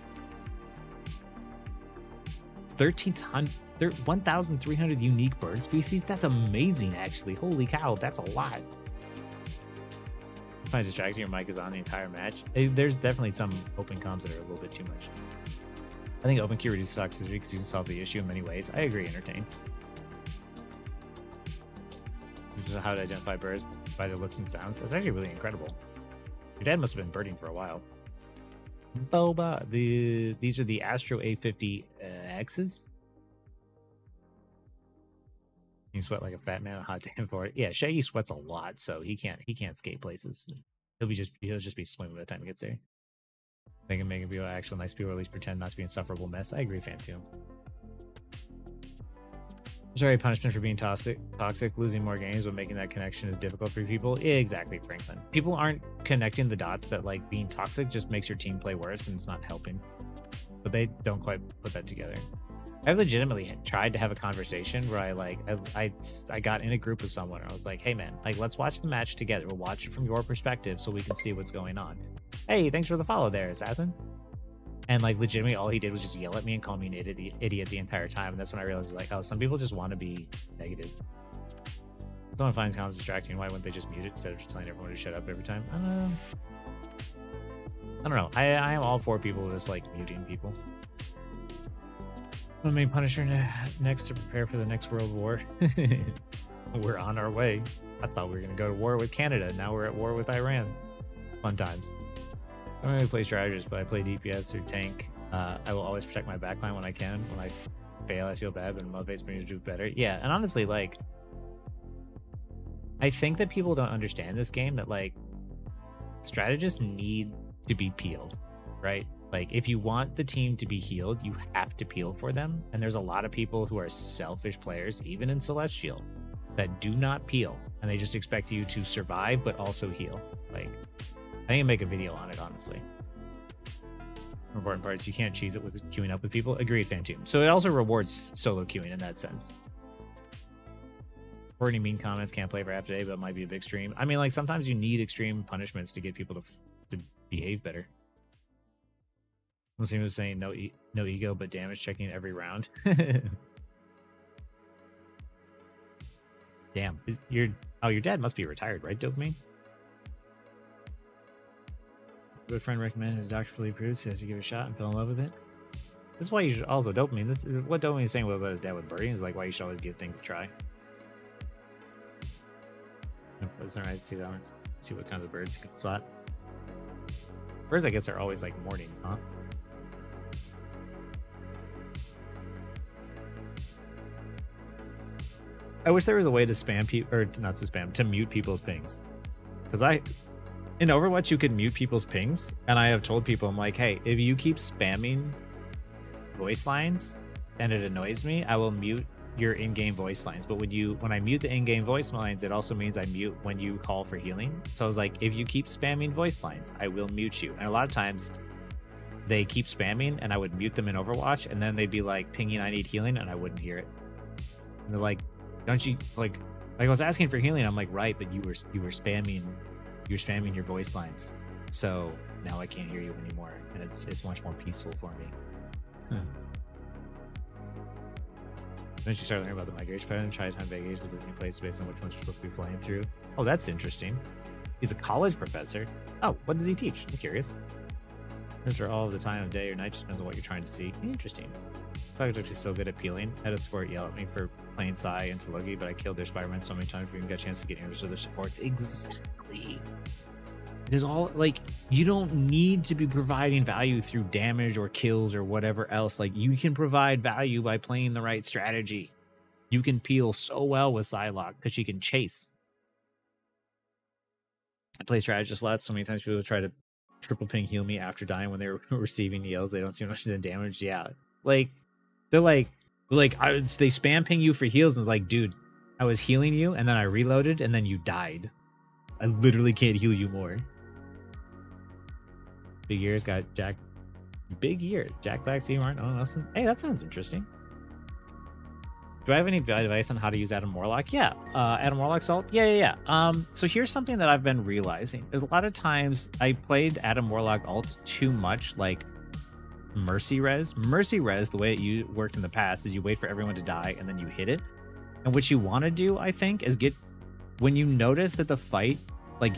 1,300 unique bird species? That's amazing, actually. Holy cow, that's a lot. I find distracting your mic is on the entire match. There's definitely some open comms that are a little bit too much. I think open queue reduces toxicity because you can solve the issue in many ways. I agree, Entertain. This is how to identify birds by their looks and sounds. That's actually really incredible. Your dad must have been birding for a while. Boba. These are the Astro A50 X's. You sweat like a fat man. Hot damn for it. Yeah, Shaggy sweats a lot, so he can't skate places. He'll just be swimming by the time he gets there. They can make people actual nice people, or at least pretend not to be an insufferable mess. I agree, Phantom. Sorry, punishment for being toxic, losing more games, but making that connection is difficult for people. Yeah, exactly, Franklin. People aren't connecting the dots that like being toxic just makes your team play worse and it's not helping. But they don't quite put that together. I've legitimately tried to have a conversation where I got in a group with someone and I was like, hey man, like let's watch the match together. We'll watch it from your perspective so we can see what's going on. Hey, thanks for the follow there, Assassin. And like legitimately all he did was just yell at me and call me an idiot the entire time. And that's when I realized like, oh, some people just want to be negative. If someone finds comments distracting, why wouldn't they just mute it instead of just telling everyone to shut up every time? I don't know. I am all for people just like muting people. I mean, Punisher next to prepare for the next World War. We're on our way. I thought we were going to go to war with Canada. Now we're at war with Iran. Fun times. I don't really play strategist, but I play DPS or tank. I will always protect my backline when I can. When I fail, I feel bad, but it motivates me to do better. Yeah, and honestly, like, I think that people don't understand this game, that, like, strategists need to be peeled, right? Like, if you want the team to be healed, you have to peel for them. And there's a lot of people who are selfish players, even in Celestial, that do not peel. And they just expect you to survive, but also heal. Like, I need to make a video on it, honestly. Important parts, you can't cheese it with queuing up with people. Agreed, Phantom. So it also rewards solo queuing in that sense. Or any mean comments, can't play for half a day, but it might be a big stream. I mean, like, sometimes you need extreme punishments to get people to behave better. Muslim was saying no ego, but damage checking every round. Damn, your dad must be retired, right, Dopamine? Good friend recommended his doctor fully approves, so he has to give it a shot and fell in love with it. This is why you should also Dopamine. This is what Dopamine is saying about his dad with birding is like why you should always give things a try. It's nice to see that one. See what kind of birds you can spot. Birds, I guess, are always like morning, huh? I wish there was a way to spam people, or not to spam, to mute people's pings. Because in Overwatch, you can mute people's pings, and I have told people, I'm like, hey, if you keep spamming voice lines and it annoys me, I will mute your in-game voice lines. But when I mute the in-game voice lines, it also means I mute when you call for healing. So I was like, if you keep spamming voice lines, I will mute you. And a lot of times they keep spamming and I would mute them in Overwatch, and then they'd be like pinging I need healing, and I wouldn't hear it. And they're like, don't you like I was asking for healing. I'm like, right, but you were spamming your voice lines. So now I can't hear you anymore, and it's much more peaceful for me. Then you start learning about the migration pattern, try to time vacations to Disney place based on which ones you're supposed to be flying through. Oh, that's interesting. He's a college professor. Oh, what does he teach? I'm curious. Those are all of the time of day or night, just depends on what you're trying to see. Interesting. Saga's actually so good at peeling. I had a support yell at me for playing Psy into Logi, but I killed their Spider-Man so many times we even got a chance to get into other supports. Exactly. There's all, like, you don't need to be providing value through damage or kills or whatever else. Like, you can provide value by playing the right strategy. You can peel so well with Psylocke because she can chase. I play strategist lots. So many times people try to triple ping heal me after dying when they're receiving heals. They don't see much damage. Yeah. Like, they're like they spam ping you for heals, and it's like, dude, I was healing you and then I reloaded and then you died. I literally can't heal you more. Big Years got Jack. Big Year. Jack Black, Steve Martin, Owen Wilson. Hey, that sounds interesting. Do I have any advice on how to use Adam Warlock? Yeah. Adam Warlock's ult? Yeah. So here's something that I've been realizing. Is a lot of times I played Adam Warlock ult too much like Mercy Res. Mercy Res, the way it worked in the past, is you wait for everyone to die and then you hit it. And what you want to do, I think, is when you notice that the fight, like,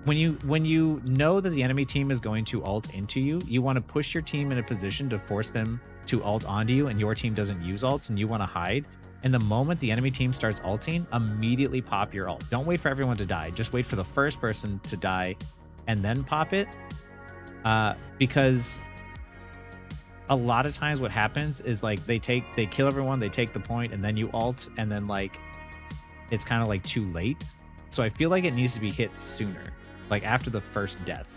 when you know that the enemy team is going to ult into you, you want to push your team in a position to force them to ult onto you, and your team doesn't use ults and you want to hide. And the moment the enemy team starts ulting, immediately pop your ult. Don't wait for everyone to die. Just wait for the first person to die and then pop it. Because a lot of times what happens is, like, they kill everyone, they take the point, and then you ult, and then, like, it's kind of like too late. So I feel like it needs to be hit sooner, like after the first death.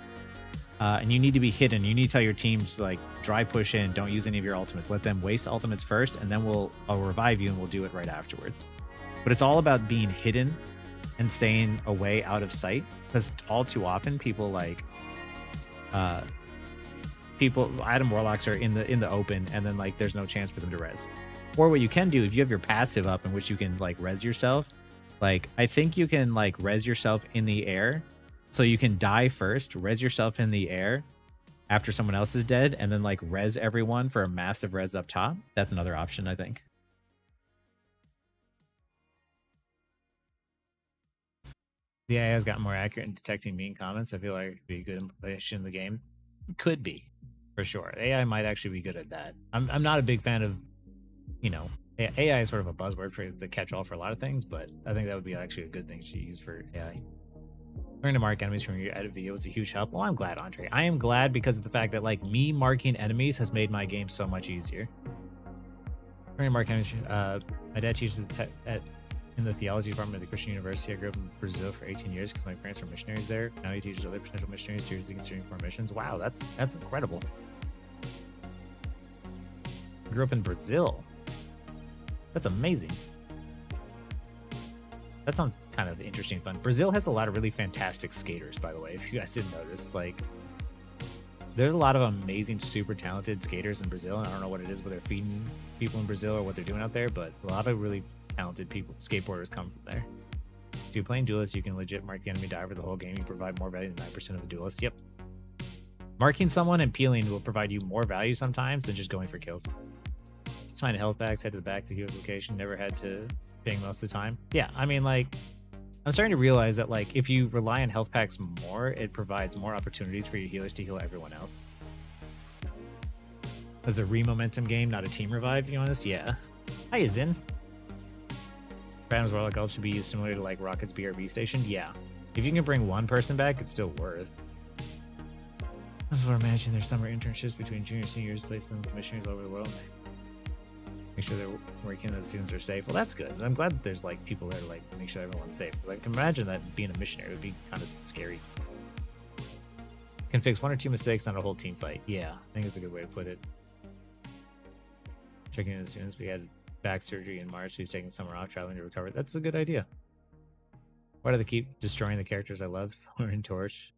And you need to be hidden. You need to tell your teams to, like, dry push in, don't use any of your ultimates. Let them waste ultimates first, and then I'll revive you and we'll do it right afterwards. But it's all about being hidden and staying away out of sight, because all too often people Adam Warlocks are in the open, and then, like, there's no chance for them to res. Or what you can do, if you have your passive up in which you can, like, res yourself, like, I think you can, like, res yourself in the air. So you can die first, res yourself in the air after someone else is dead, and then, like, res everyone for a massive res up top. That's another option, I think. The AI has gotten more accurate in detecting mean comments. I feel like it'd be a good implementation in the game. It could be, for sure. AI might actually be good at that. I'm not a big fan of, AI is sort of a buzzword for the catch-all for a lot of things, but I think that would be actually a good thing to use for AI. Learning to mark enemies from your edit video was a huge help. Well, I'm glad, Andre. I am glad because of the fact that, like, me marking enemies has made my game so much easier. Learning to mark enemies. My dad teaches in the theology department of the Christian University. I grew up in Brazil for 18 years because my parents were missionaries there. Now he teaches other potential missionaries seriously considering foreign missions. Wow, that's incredible. I grew up in Brazil. That's amazing. That sounds kind of interesting and fun. Brazil has a lot of really fantastic skaters, by the way, if you guys didn't notice. Like, there's a lot of amazing, super talented skaters in Brazil, and I don't know what it is, whether they're feeding people in Brazil or what they're doing out there, but a lot of really talented skateboarders come from there. If you're playing duelist, you can legit mark the enemy diver the whole game. You provide more value than 9% of the duelist. Yep. Marking someone and peeling will provide you more value sometimes than just going for kills. Just find health packs, head to the back of the hero's location. Never had to ping most of the time. Yeah, I mean, like, I'm starting to realize that, like, if you rely on health packs more, it provides more opportunities for your healers to heal everyone else. As a re-momentum game, not a team revive, to be honest. Yeah. Hi, Zin. Adam's Warlock ult should be used similar to, like, Rocket's BRB station. Yeah. If you can bring one person back, it's still worth. This is what I'm managing their summer internships between junior and seniors, placing them with missionaries all over the world. Make sure they're working, that the students are safe. Well, that's good. I'm glad that there's like people there to like make sure everyone's safe. Because I can imagine that being a missionary would be kind of scary. Can fix 1 or 2 mistakes on a whole team fight. Yeah, I think it's a good way to put it. Checking in the students. We had back surgery in March. He's taking summer off, traveling to recover. That's a good idea. Why do they keep destroying the characters I love? Thor and Torch.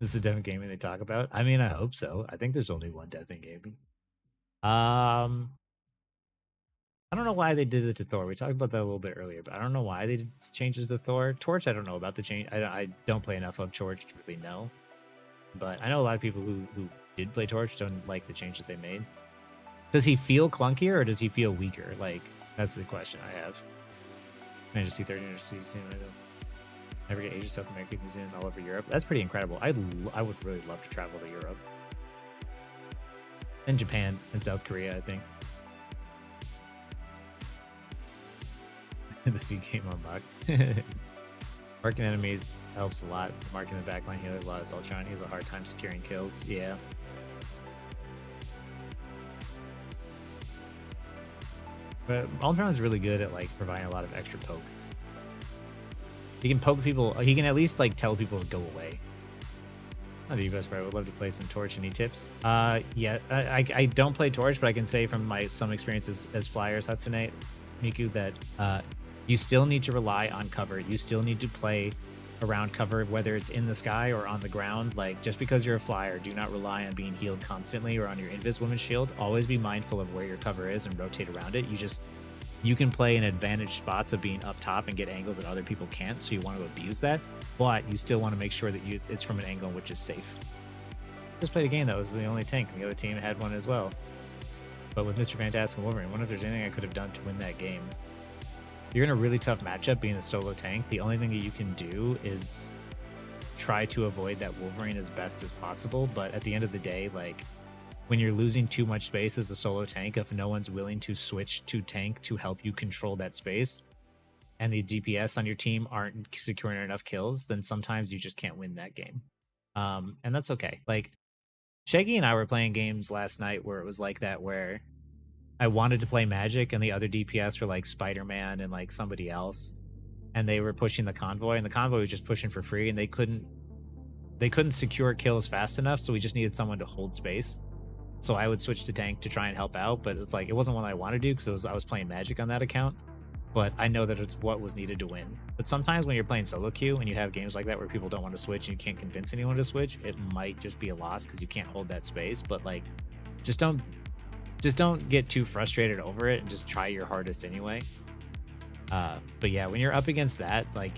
This is the death gaming they talk about. I mean, I hope so. I think there's only one death in gaming. I don't know why they did it to Thor. We talked about that a little bit earlier, but I don't know why they did changes to Thor. Torch, I don't know about the change. I don't play enough of Torch to really know. But I know a lot of people who did play Torch don't like the change that they made. Does he feel clunkier or does he feel weaker? Like, that's the question I have. Managed to see 30 season. Never get Asia, South America, New Zealand, all over Europe. That's pretty incredible. I would really love to travel to Europe. And Japan and South Korea, I think. The big game unlocked. Marking enemies helps a lot. Marking the backline healer, a lot is Ultron. He has a hard time securing kills. Yeah. But Ultron is really good at like providing a lot of extra poke. He can poke people. He can at least like tell people to go away. Not the best, but I would love to play some Torch. Any tips? Yeah, I don't play Torch, but I can say from some experiences as Flyers, Hatsune Miku, that you still need to rely on cover. You still need to play around cover, whether it's in the sky or on the ground. Like, just because you're a flyer, do not rely on being healed constantly or on your Invis Woman's shield. Always be mindful of where your cover is and rotate around it. You can play in advantage spots of being up top and get angles that other people can't, so you want to abuse that, but you still want to make sure that it's from an angle in which is safe. Just played a game that was the only tank, and the other team had one as well. But with Mr. Fantastic and Wolverine, I wonder if there's anything I could have done to win that game. You're in a really tough matchup being a solo tank. The only thing that you can do is try to avoid that Wolverine as best as possible, but at the end of the day, like, when you're losing too much space as a solo tank, if no one's willing to switch to tank to help you control that space, and the DPS on your team aren't securing enough kills, then sometimes you just can't win that game. And that's okay. Like, Shaggy and I were playing games last night where it was like that, where I wanted to play Magic and the other DPS were like Spider-Man and like somebody else, and they were pushing the convoy, and the convoy was just pushing for free, and they couldn't secure kills fast enough, so we just needed someone to hold space. So I would switch to tank to try and help out, but it's like, it wasn't what I wanted to do because I was playing Magic on that account. But I know that it's what was needed to win. But sometimes when you're playing solo queue and you have games like that where people don't want to switch and you can't convince anyone to switch, it might just be a loss because you can't hold that space. But like, just don't get too frustrated over it and just try your hardest anyway. But yeah, when you're up against that, like,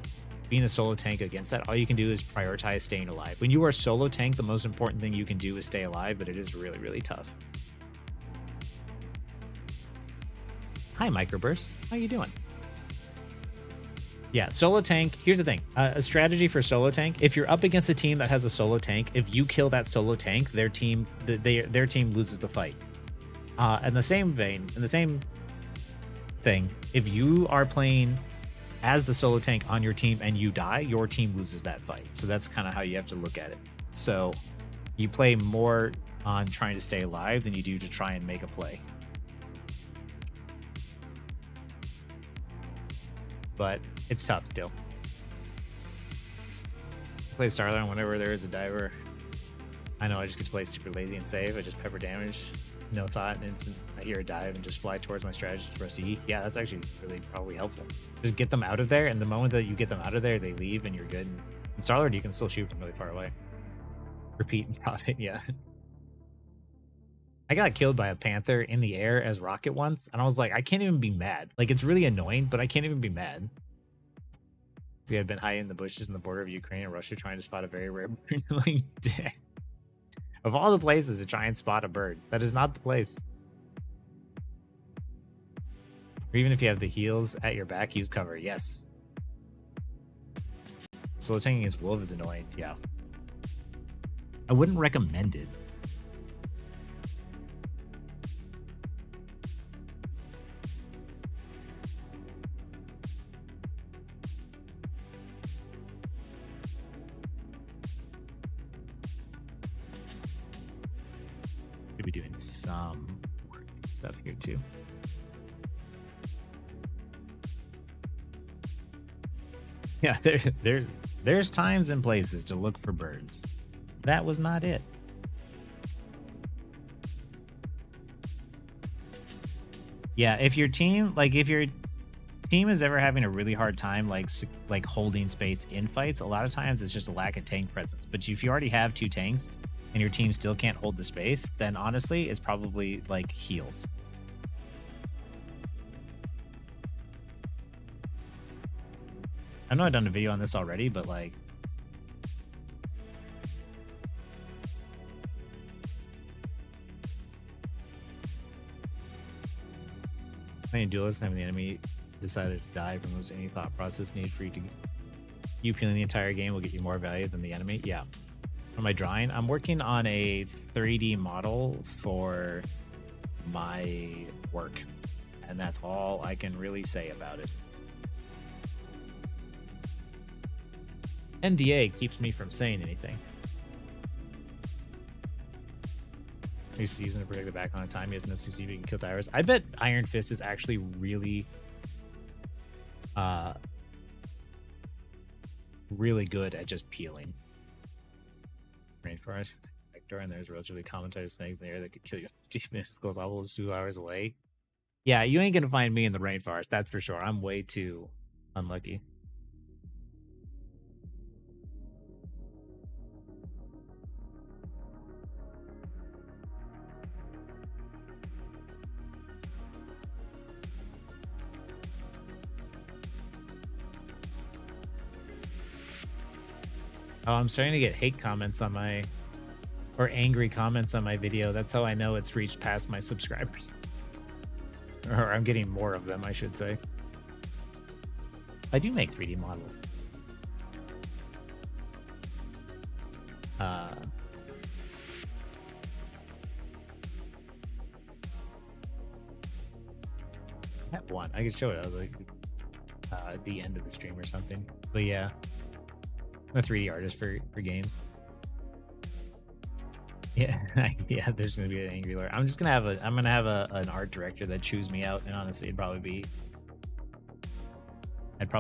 being a solo tank against that, all you can do is prioritize staying alive. When you are solo tank, the most important thing you can do is stay alive, but it is really, really tough. Hi, Microburst. How you doing? Yeah, solo tank. Here's the thing. A strategy for solo tank. If you're up against a team that has a solo tank, if you kill that solo tank, their team loses the fight. In the same vein, in the same thing, if you are playing as the solo tank on your team and you die, your team loses that fight. So that's kind of how you have to look at it. So you play more on trying to stay alive than you do to try and make a play. But it's tough still. Play Starline whenever there is a diver. I know I just get to play super lazy and save. I just pepper damage, no thought, and instant. I hear a dive and just fly towards my strategist for a CE. Yeah, that's actually really probably helpful. Just get them out of there, and the moment that you get them out of there, they leave and you're good. In Starlord, you can still shoot from really far away. Repeat and profit, yeah. I got killed by a panther in the air as rocket once, and I was like, I can't even be mad. Like, it's really annoying, but I can't even be mad. See, I'd been hiding in the bushes in the border of Ukraine and Russia trying to spot a very rare bird. Like, of all the places to try and spot a bird, that is not the place. Or even if you have the heels at your back, use cover. Yes. Solo tanking against wolf is annoying. Yeah. I wouldn't recommend it. Could be doing some work stuff here too. Yeah, there's times and places to look for birds. That was not it. Yeah, if your team is ever having a really hard time like holding space in fights, a lot of times it's just a lack of tank presence. But if you already have 2 tanks and your team still can't hold the space, then honestly it's probably like heals. I know I've done a video on this already, but like playing duelist and having the enemy decided to die removes any thought process need for you peeling the entire game will get you more value than the enemy. Yeah. For my drawing, I'm working on a 3D model for my work, and that's all I can really say about it. NDA keeps me from saying anything. He's using to protect the back on time. He has no CC, but he can kill tyrants. I bet Iron Fist is actually really, really good at just peeling. Rainforest, Vector, and there's a relatively common type of snake in the air that could kill you 15 minutes. Close level is 2 hours away. Yeah, you ain't gonna find me in the rainforest, that's for sure. I'm way too unlucky. Oh, I'm starting to get hate comments on my, or angry comments on my video. That's how I know it's reached past my subscribers. Or I'm getting more of them, I should say. I do make 3D models. I have one. I could show it like at the end of the stream or something. But yeah, I'm a 3D artist for games. Yeah, yeah. There's gonna be an angry lawyer. I'm gonna have an art director that chews me out, and honestly, I'd probably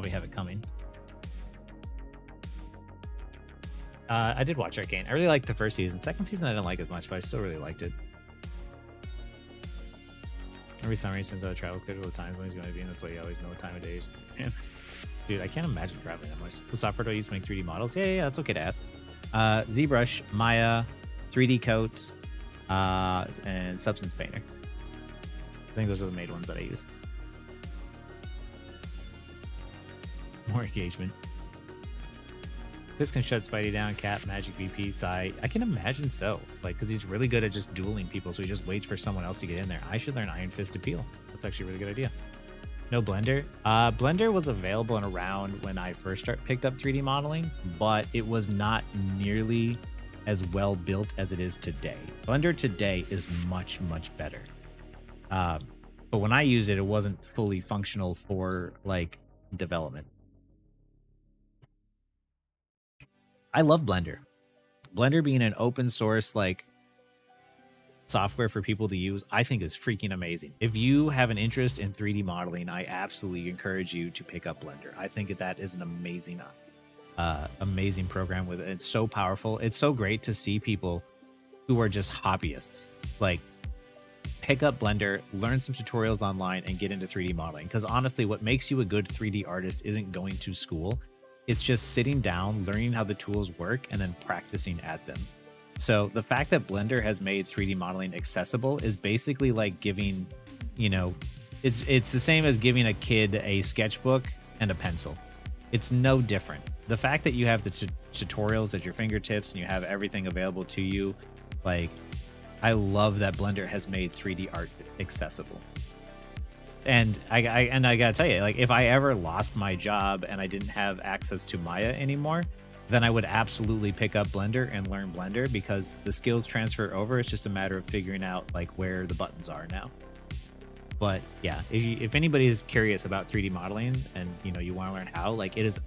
have it coming. I did watch Arcane. I really liked the first season. Second season, I didn't like as much, but I still really liked it. Every summer, he sends out a travel schedule of times when he's going to be, and that's why you always know what time of day is. Dude, I can't imagine traveling that much. What software do I use to make 3D models? Yeah, that's okay to ask. ZBrush, Maya, 3D Coat, and Substance Painter. I think those are the main ones that I use. More engagement. This can shut Spidey down, Cap, Magic VP, Sai. I can imagine so. Like, because he's really good at just dueling people, so he just waits for someone else to get in there. I should learn Iron Fist Appeal. That's actually a really good idea. No Blender. Blender was available and around when I first picked up 3D modeling, but it was not nearly as well built as it is today. Blender today is much, much better. But when I used it, it wasn't fully functional for like development. I love Blender. Blender being an open source like software for people to use, I think is freaking amazing. If you have an interest in 3D modeling, I absolutely encourage you to pick up Blender. I think that is an amazing amazing program with it. It's so powerful. It's so great to see people who are just hobbyists like pick up Blender, learn some tutorials online, and get into 3D modeling. Because honestly, what makes you a good 3D artist isn't going to school. It's just sitting down, learning how the tools work, and then practicing at them. So the fact that Blender has made 3D modeling accessible is basically like giving, you know, it's the same as giving a kid a sketchbook and a pencil. It's no different. The fact that you have the tutorials at your fingertips and you have everything available to you, like, I love that Blender has made 3D art accessible. And I gotta tell you, like, if I ever lost my job and I didn't have access to Maya anymore, then I would absolutely pick up Blender and learn Blender because the skills transfer over. It's just a matter of figuring out like where the buttons are now. But yeah, if anybody is curious about 3D modeling and you want to learn how, like, it is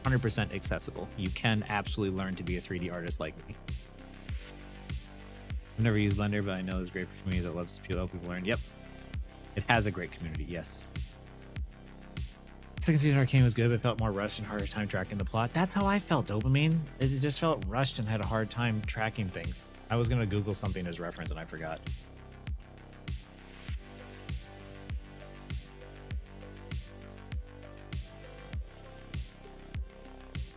100% accessible. You can absolutely learn to be a 3D artist like me. I've never used Blender, but I know it's great for community that loves to help people learn. Yep. It has a great community, yes. Second season Arcane was good, but felt more rushed and harder time tracking the plot. That's how I felt, Dopamine. It just felt rushed and had a hard time tracking things. I was going to Google something as reference and I forgot.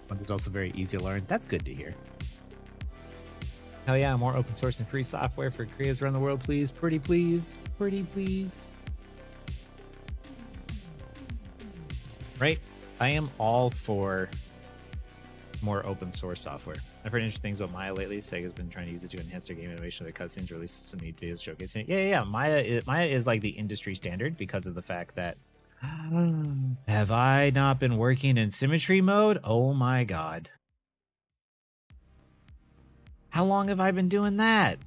But it's also very easy to learn. That's good to hear. Hell yeah, more open source and free software for creators around the world, please. Pretty please. Pretty please. Right? I am all for more open source software. I've heard interesting things about Maya lately. Sega's been trying to use it to enhance their game innovation with their cutscenes, release some neat videos showcasing it. Yeah. Maya is like the industry standard because of the fact that have I not been working in symmetry mode? Oh my god. How long have I been doing that?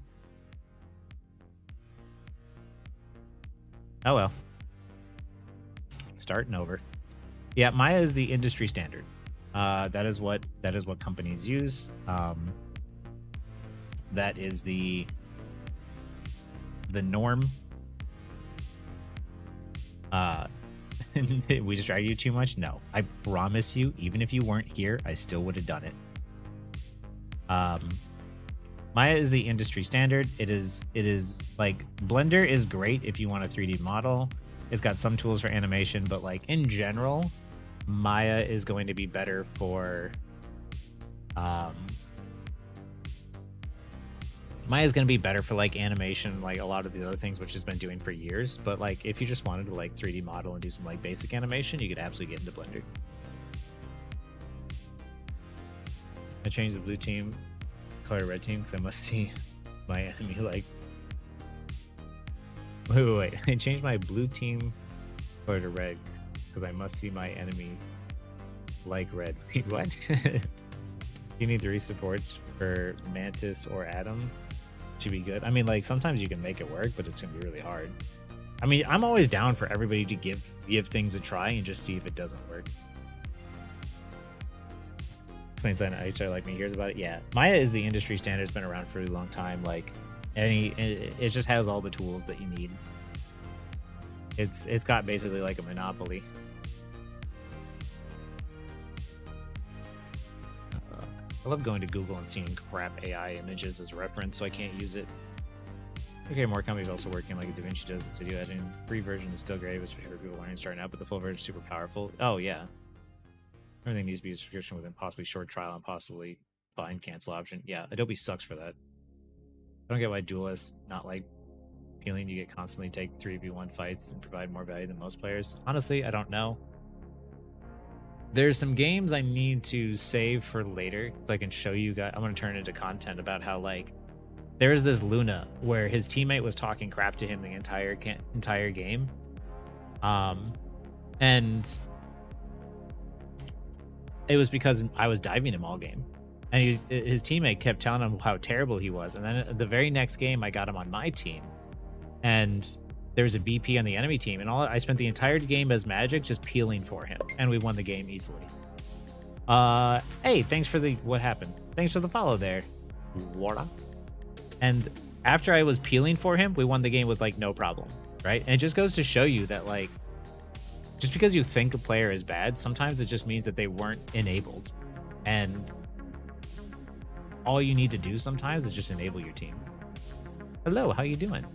Oh well. Starting over. Yeah, Maya is the industry standard. That is what companies use. That is the norm. We distracted you too much? No. I promise you, even if you weren't here, I still would have done it. Maya is the industry standard. It is like Blender is great if you want a 3D model. It's got some tools for animation, but like in general, Maya is going to be better for Maya's going to be better for like animation, like a lot of the other things which it's been doing for years. But like if you just wanted to like 3D model and do some like basic animation, you could absolutely get into Blender. I changed the blue team color to red team because I must see my enemy like. Wait. I changed my blue team color to red because I must see my enemy like red. Wait, what? You need 3 supports for Mantis or Atom. Should be good. I mean, like sometimes you can make it work, but it's gonna be really hard. I mean, I'm always down for everybody to give things a try and just see if it doesn't work. Explains that I started like me hears about it. Yeah, Maya is the industry standard. It's been around for a long time. Like it just has all the tools that you need. It's got basically like a monopoly. I love going to Google and seeing crap AI images as reference, so I can't use it. Okay, more companies also working like DaVinci does with video editing. Free version is still great, especially for people learning starting out, but the full version is super powerful. Oh yeah, everything needs to be a subscription with a possibly short trial and possibly fine cancel option. Yeah, Adobe sucks for that. I don't get why duelists not like appealing. You get constantly take 3v1 fights and provide more value than most players. Honestly, I don't know. There's some games I need to save for later so I can show you guys. I'm going to turn it into content about how like there's this Luna where his teammate was talking crap to him the entire game. And it was because I was diving him all game. And his teammate kept telling him how terrible he was. And then the very next game, I got him on my team. And there was a BP on the enemy team. And I spent the entire game as Magic just peeling for him. And we won the game easily. Hey, thanks for what happened? Thanks for the follow there, Warlock. And after I was peeling for him, we won the game with like no problem, right? And it just goes to show you that like, just because you think a player is bad, sometimes it just means that they weren't enabled. And all you need to do sometimes is just enable your team. Hello, how you doing?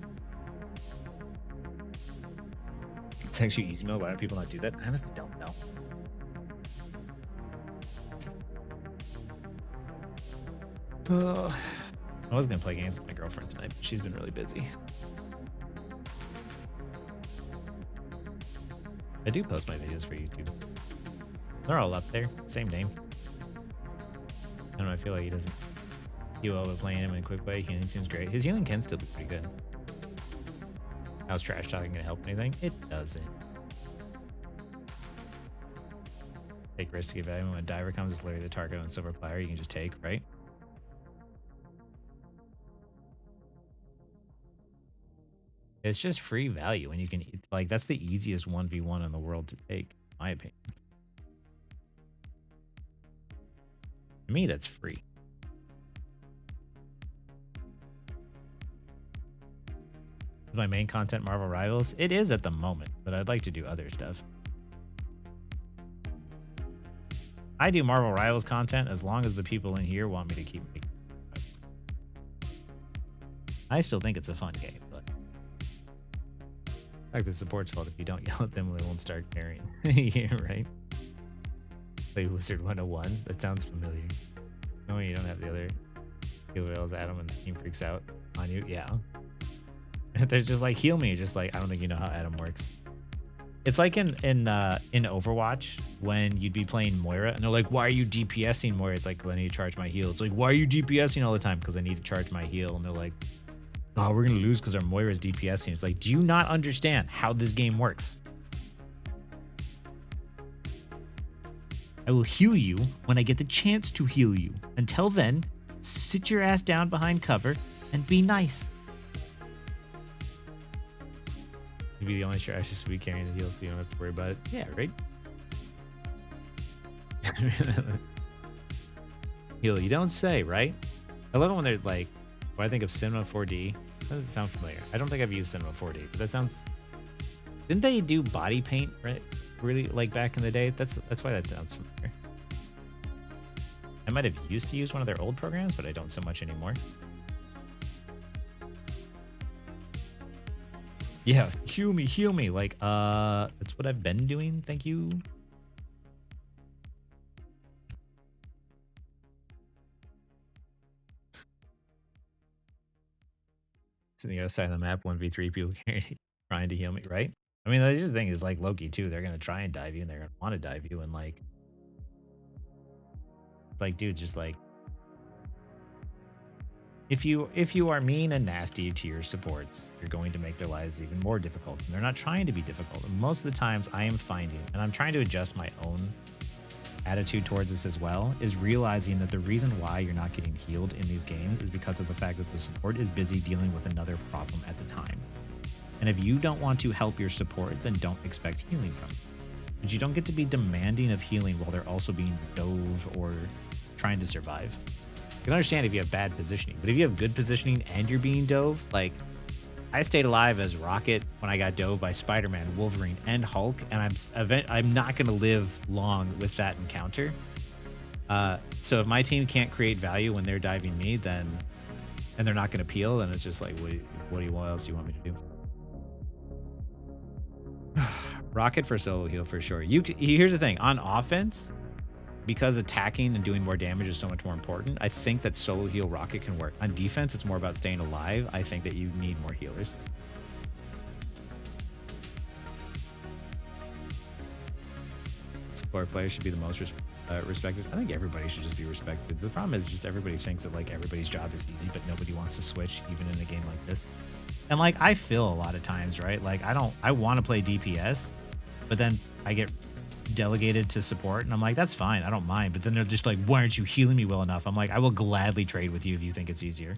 It's actually easy mode. Why do people not do that? I honestly don't know. I was gonna play games with my girlfriend tonight, but she's been really busy. I do post my videos for YouTube. They're all up there. Same name. I don't know, I feel like he doesn't do well with playing him in a quick way. He seems great. His healing can still be pretty good. How's trash talking gonna help anything? It doesn't. Take risk to get value. When a diver comes, it's literally the target on silver platter. You can just take, right? It's just free value, and you can like that's the easiest 1v1 in the world to take, in my opinion. To me, that's free. Is my main content Marvel Rivals? It is at the moment, but I'd like to do other stuff. I do Marvel Rivals content as long as the people in here want me to keep making. I still think it's a fun game, but like the support's fault if you don't yell at them, they won't start carrying. Yeah, right. Play Wizard 101. That sounds familiar. No, you don't have the other heal rails at them and the team freaks out on you. Yeah. They're just like, heal me. Just like, I don't think you know how Adam works. It's like in Overwatch when you'd be playing Moira and they're like, why are you DPSing Moira? It's like, 'cause I need to charge my heal. It's like, why are you DPSing all the time? Because I need to charge my heal. And they're like, oh, we're going to lose because our Moira is DPSing. It's like, do you not understand how this game works? I will heal you when I get the chance to heal you. Until then, sit your ass down behind cover and be nice. You'd be the only trash just to be carrying the heal so you don't have to worry about it. Yeah, right? Heal, you don't say, right? I love it when they're like, when I think of Cinema 4D, that doesn't sound familiar. I don't think I've used Cinema 4D, but that sounds... Didn't they do body paint, right? Really, like back in the day? That's why that sounds familiar. I might have used to use one of their old programs, but I don't so much anymore. Yeah, heal me. Like, that's what I've been doing. Thank you. Sitting the other side of the map, 1v3 people trying to heal me, right? I mean, the just thing is like Loki too. They're gonna try and dive you, and they're gonna want to dive you, and like, dude, just like, if you are mean and nasty to your supports, you're going to make their lives even more difficult. And they're not trying to be difficult. And most of the times, I am finding, and I'm trying to adjust my own attitude towards this as well, is realizing that the reason why you're not getting healed in these games is because of the fact that the support is busy dealing with another problem at the time. And if you don't want to help your support, then don't expect healing from them. But you don't get to be demanding of healing while they're also being dove or trying to survive. You can understand if you have bad positioning, but if you have good positioning and you're being dove, like, I stayed alive as Rocket when I got dove by Spider-Man, Wolverine, and Hulk, and I'm not going to live long with that encounter. So if my team can't create value when they're diving me, then and they're not going to peel, then it's just like, what else do you want me to do? Rocket for solo heal for sure. Here's the thing, on offense, because attacking and doing more damage is so much more important, I think that solo heal Rocket can work. On defense, it's more about staying alive. I think that you need more healers. Support players should be the most respected. I think everybody should just be respected. The problem is just everybody thinks that like everybody's job is easy, but nobody wants to switch even in a game like this. And like, I feel a lot of times, right? Like, I want to play DPS, but then I get delegated to support and I'm like, that's fine, I don't mind. But then they're just like, why aren't you healing me well enough? I'm like, I will gladly trade with you if you think it's easier.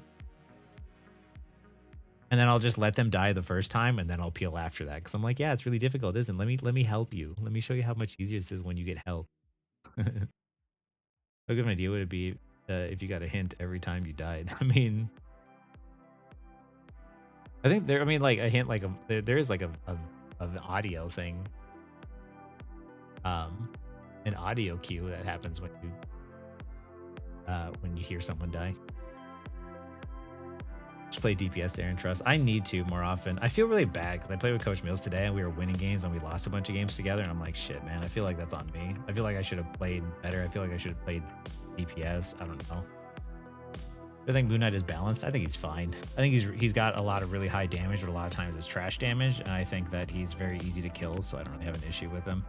And then I'll just let them die the first time and then I'll peel after that. Cause I'm like, yeah, it's really difficult, isn't it? Let me help you. Let me show you how much easier this is when you get help. How good of an idea would it be if you got a hint every time you died? I mean, I think there, I mean, like a hint, like there is like an audio thing, an audio cue that happens when you hear someone die. Just play DPS there and trust. I need to more often. I feel really bad because I played with Coach Mills today and we were winning games and we lost a bunch of games together. And I'm like, shit, man, I feel like that's on me. I feel like I should have played better. I feel like I should have played DPS. I don't know. I think Moon Knight is balanced. I think he's fine. I think he's got a lot of really high damage, but a lot of times it's trash damage. And I think that he's very easy to kill, so I don't really have an issue with him.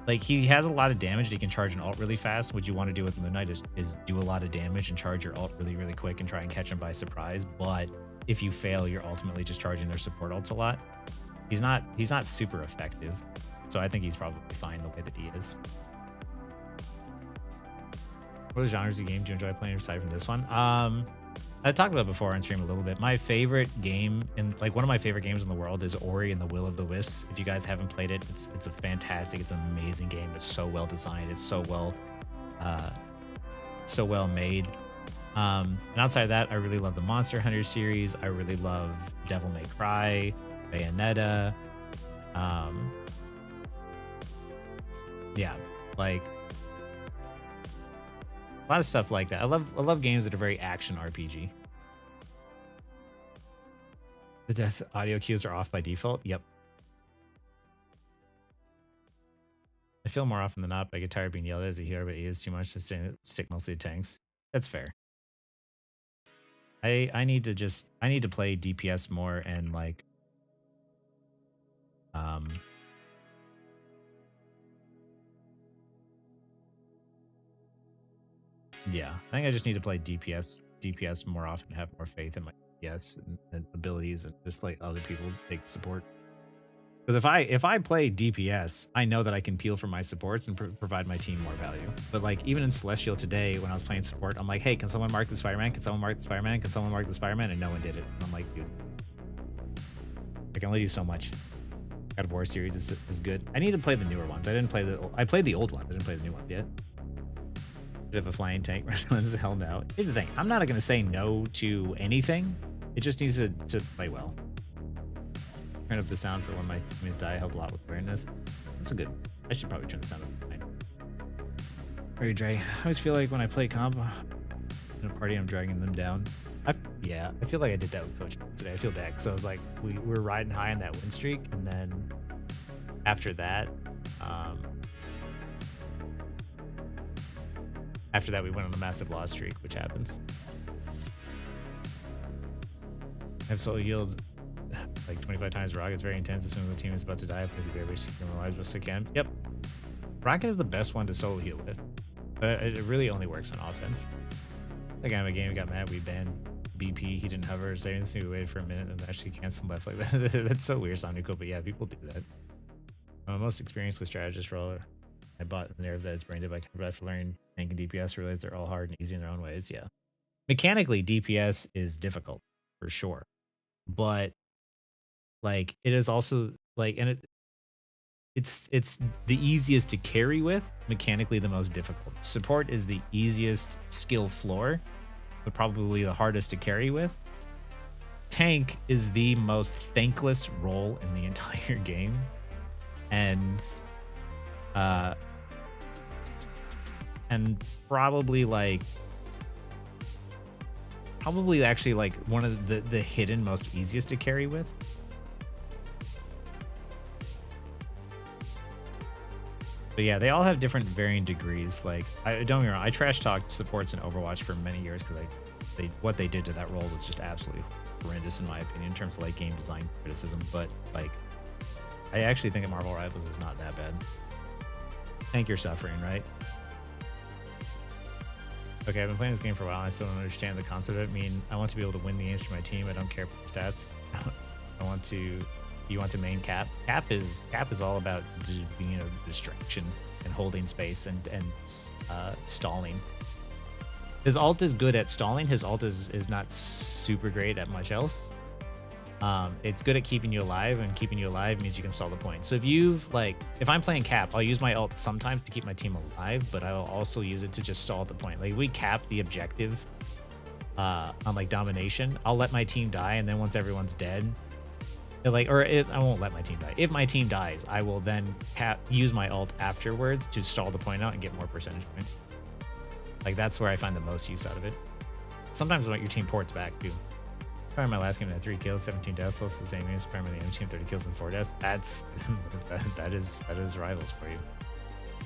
Like, he has a lot of damage. He can charge an ult really fast. What you want to do with Moon Knight is do a lot of damage and charge your ult really, really quick and try and catch him by surprise. But if you fail, you're ultimately just charging their support ults a lot. He's not super effective. So I think he's probably fine the way that he is. What are the genres of games do you enjoy playing aside from this one? I talked about it before on stream a little bit. My favorite game, and like one of my favorite games in the world, is Ori and the Will of the Wisps. If you guys haven't played it, it's a fantastic, it's an amazing game. It's so well designed. It's so well made. And outside of that, I really love the Monster Hunter series. I really love Devil May Cry, Bayonetta. Yeah, like a lot of stuff like that. I love games that are very action RPG. The death audio cues are off by default. Yep. I feel more often than not, but I get tired of being yelled at as a hero, but he is too much to stick mostly to tanks. That's fair. I need to play DPS more and like yeah, I think I just need to play DPS more often, have more faith in my DPS and abilities, and just like other people take support. Because if I play DPS, I know that I can peel for my supports and provide my team more value. But like even in Celestial today, when I was playing support, I'm like, hey, can someone mark the Spider-Man? Can someone mark the Spider-Man? Can someone mark the Spider-Man? And no one did it. And I'm like, dude, I can only do so much. God of War series is good. I need to play the newer ones. I played the old ones. I didn't play the new ones yet. Bit of a flying tank. Hell no. Here's the thing. I'm not going to say no to anything. It just needs to play well. Turn up the sound for when my teammates die helped a lot with awareness. That's a good. I should probably turn the sound up. Very Dre. I always feel like when I play comp in a party, I'm dragging them down. I feel like I did that with Coach today. I feel bad because I was like, we were riding high on that win streak, and then after that, we went on a massive loss streak, which happens. I've solo healed like 25 times Rocket. It's very intense. Assuming the team is about to die, I play the great wish to keep them alive as best I can. Yep. Rocket is the best one to solo heal with. But it really only works on offense. Like I'm a game, we got mad, we banned BP, he didn't hover, so we waited for a minute and actually canceled left like that. That's so weird, Sonico, but yeah, people do that. I'm most experienced with strategists for all I bought the narrative that it's brain dead by combat for learning tank and DPS, realize they're all hard and easy in their own ways. Yeah. Mechanically, DPS is difficult for sure. But like it is also like, and it's the easiest to carry with, mechanically the most difficult. Support is the easiest skill floor, but probably the hardest to carry with. Tank is the most thankless role in the entire game. And probably actually like one of the hidden most easiest to carry with. But yeah, they all have different varying degrees. Like, don't get me wrong, I trash talked supports in Overwatch for many years because what they did to that role was just absolutely horrendous in my opinion in terms of like game design criticism. But like, I actually think that Marvel Rivals is not that bad. Tank your suffering, right? Okay, I've been playing this game for a while and I still don't understand the concept of it. I mean, I want to be able to win the games for my team. I don't care about the stats. You want to main Cap. Cap is all about being a distraction and holding space and stalling. His ult is good at stalling. His ult is not super great at much else. It's good at keeping you alive, and keeping you alive means you can stall the point. So if I'm playing Cap, I'll use my ult sometimes to keep my team alive, but I will also use it to just stall at the point. Like we cap the objective on like domination. I'll let my team die, and then once everyone's dead, I won't let my team die. If my team dies, I will then use my ult afterwards to stall the point out and get more percentage points. Like that's where I find the most use out of it. Sometimes when your team ports back too. Probably my last game I had 3 kills, 17 deaths, so it's the same game. Probably the other team 30 kills and 4 deaths. that is rivals for you.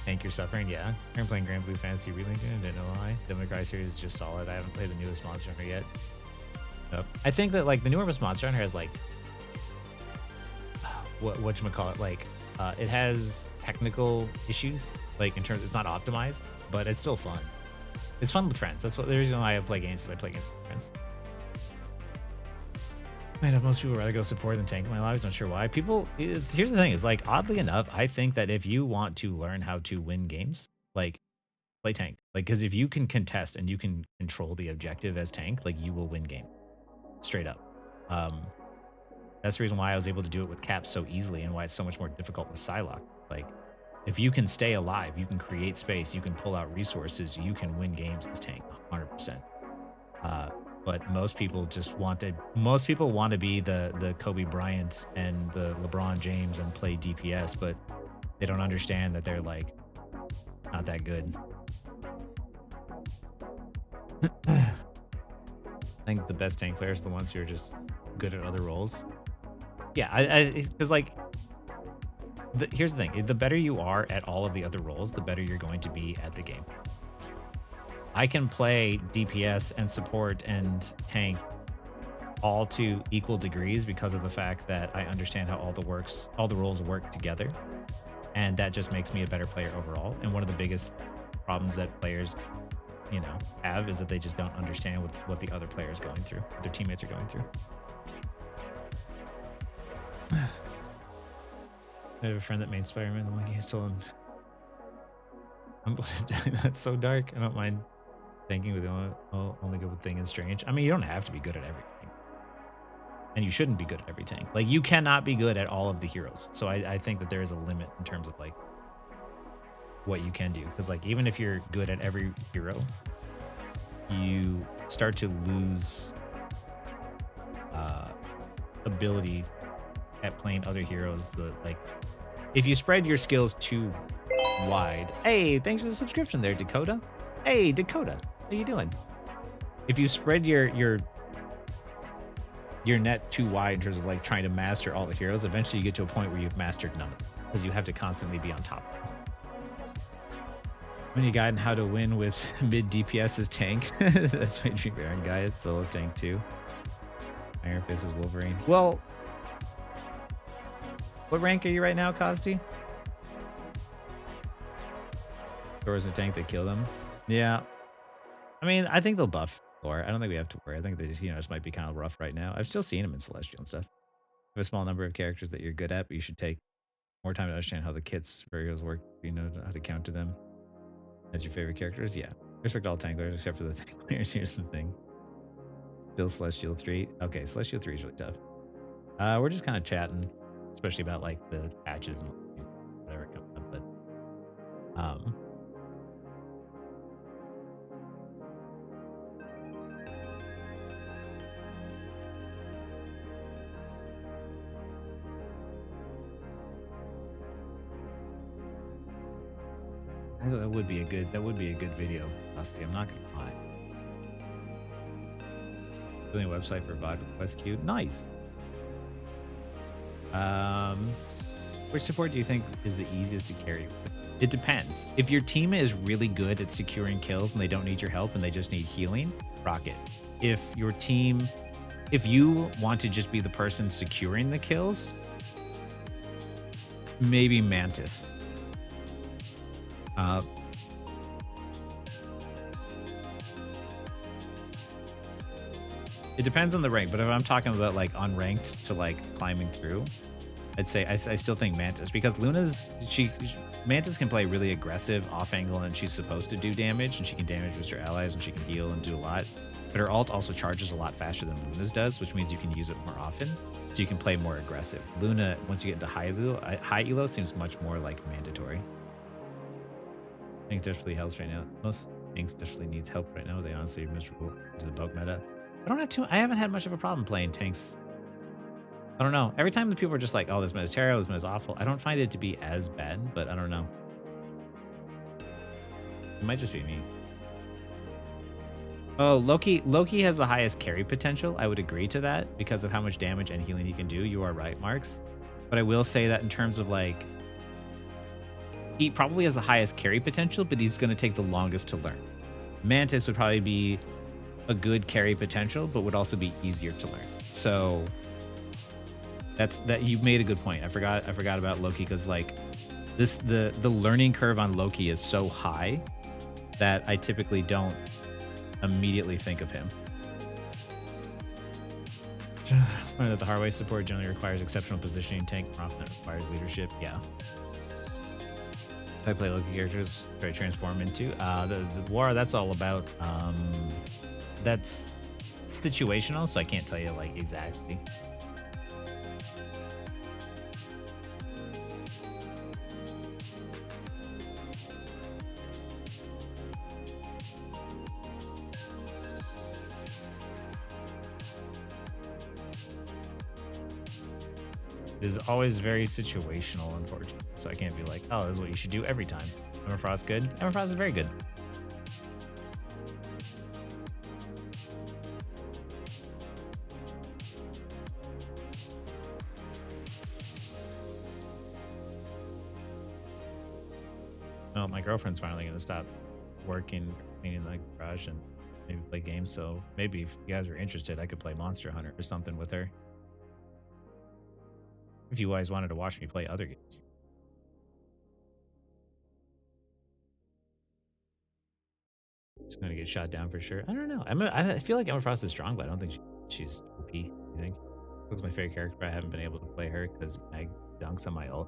Thank your suffering, yeah. I'm playing Grand Blue Fantasy Relinking, I didn't know why. Devil May Cry series is just solid. I haven't played the newest Monster Hunter yet. Nope. I think that like the newest Monster Hunter has like whatchamacallit, like it has technical issues, like in terms it's not optimized, but it's still fun. It's fun with friends. That's the reason why I play games, is I play games with friends. I know most people would rather go support than tank in my lives. Not sure why. Here's the thing, is like oddly enough, I think that if you want to learn how to win games, like play tank. Like because if you can contest and you can control the objective as tank, like you will win game. Straight up. That's the reason why I was able to do it with Cap so easily and why it's so much more difficult with Psylocke. Like, if you can stay alive, you can create space, you can pull out resources, you can win games as tank 100%. But most people want to be the Kobe Bryant and the LeBron James and play DPS, but they don't understand that they're like not that good. I think the best tank players are the ones who are just good at other roles. Yeah, because like, here's the thing: the better you are at all of the other roles, the better you're going to be at the game. I can play DPS and support and tank all to equal degrees because of the fact that I understand how all the roles work together, and that just makes me a better player overall. And one of the biggest problems that players have is that they just don't understand what the other player is going through, what their teammates are going through. I have a friend that made Spider-Man the monkey. I told him, that's so dark. I don't mind thinking with the only good thing is strange. I mean, you don't have to be good at everything, and you shouldn't be good at every tank. Like, you cannot be good at all of the heroes. So I think that there is a limit in terms of like what you can do, because like even if you're good at every hero, you start to lose ability at playing other heroes. Like, if you spread your skills too wide. Hey, thanks for the subscription there, Dakota. Hey, Dakota, how you doing? If you spread your net too wide in terms of like trying to master all the heroes, eventually you get to a point where you've mastered none of them, because you have to constantly be on top of them. When you guide on how to win with mid DPS as tank. That's my dream Baron guy. It's solo tank too. Iron Fist is Wolverine. Well, what rank are you right now, Kosti? Thor was a tank that killed him. Yeah. I mean, I think they'll buff Thor. I don't think we have to worry. I think they just, just might be kind of rough right now. I've still seen him in Celestial and stuff. You have a small number of characters that you're good at, but you should take more time to understand how the kits for heroes work. You know how to counter them. As your favorite characters? Yeah. Respect all tank players except for the tank players. Here's the thing. Still Celestial 3. Okay, Celestial 3 is really tough. We're just kind of chatting, especially about like the patches and whatever coming up, but that would be a good video, Dusty. I'm not gonna lie. Building a website for VOD request queue. Nice. Which support do you think is the easiest to carry? It depends. If your team is really good at securing kills and they don't need your help and they just need healing, Rocket. If you want to just be the person securing the kills, maybe Mantis. It depends on the rank, but if I'm talking about like unranked to like climbing through, I'd say I still think Mantis, because Mantis can play really aggressive off angle, and she's supposed to do damage, and she can damage with her allies, and she can heal and do a lot. But her ult also charges a lot faster than Luna's does, which means you can use it more often, so you can play more aggressive. Luna, once you get into high elo seems much more like mandatory. Things desperately helps right now. Most things desperately needs help right now. They honestly are miserable to the bug meta. I haven't had much of a problem playing tanks. I don't know. Every time the people are just like, oh, this meta's terrible, this meta's awful, I don't find it to be as bad, but I don't know. It might just be me. Oh, Loki has the highest carry potential. I would agree to that because of how much damage and healing he can do. You are right, Marks. But I will say that in terms of like, he probably has the highest carry potential, but he's going to take the longest to learn. Mantis would probably be a good carry potential, but would also be easier to learn. So you made a good point. I forgot about Loki, because like the learning curve on Loki is so high that I typically don't immediately think of him. Learn that the hard way support generally requires exceptional positioning. Tank often requires leadership. Yeah. I play Loki characters, try to transform into the war. That's all about that's situational, so I can't tell you like exactly. It is always very situational, unfortunately. So I can't be like, oh, this is what you should do every time. Everfrost good? Everfrost is very good. Oh, my girlfriend's finally gonna stop working, cleaning the garage and maybe play games. So maybe if you guys are interested, I could play Monster Hunter or something with her. If you guys wanted to watch me play other games. She's gonna get shot down for sure. I don't know. I feel like Emma Frost is strong, but I don't think she's OP. You think? Looks my favorite character, but I haven't been able to play her because Mag dunks on my ult.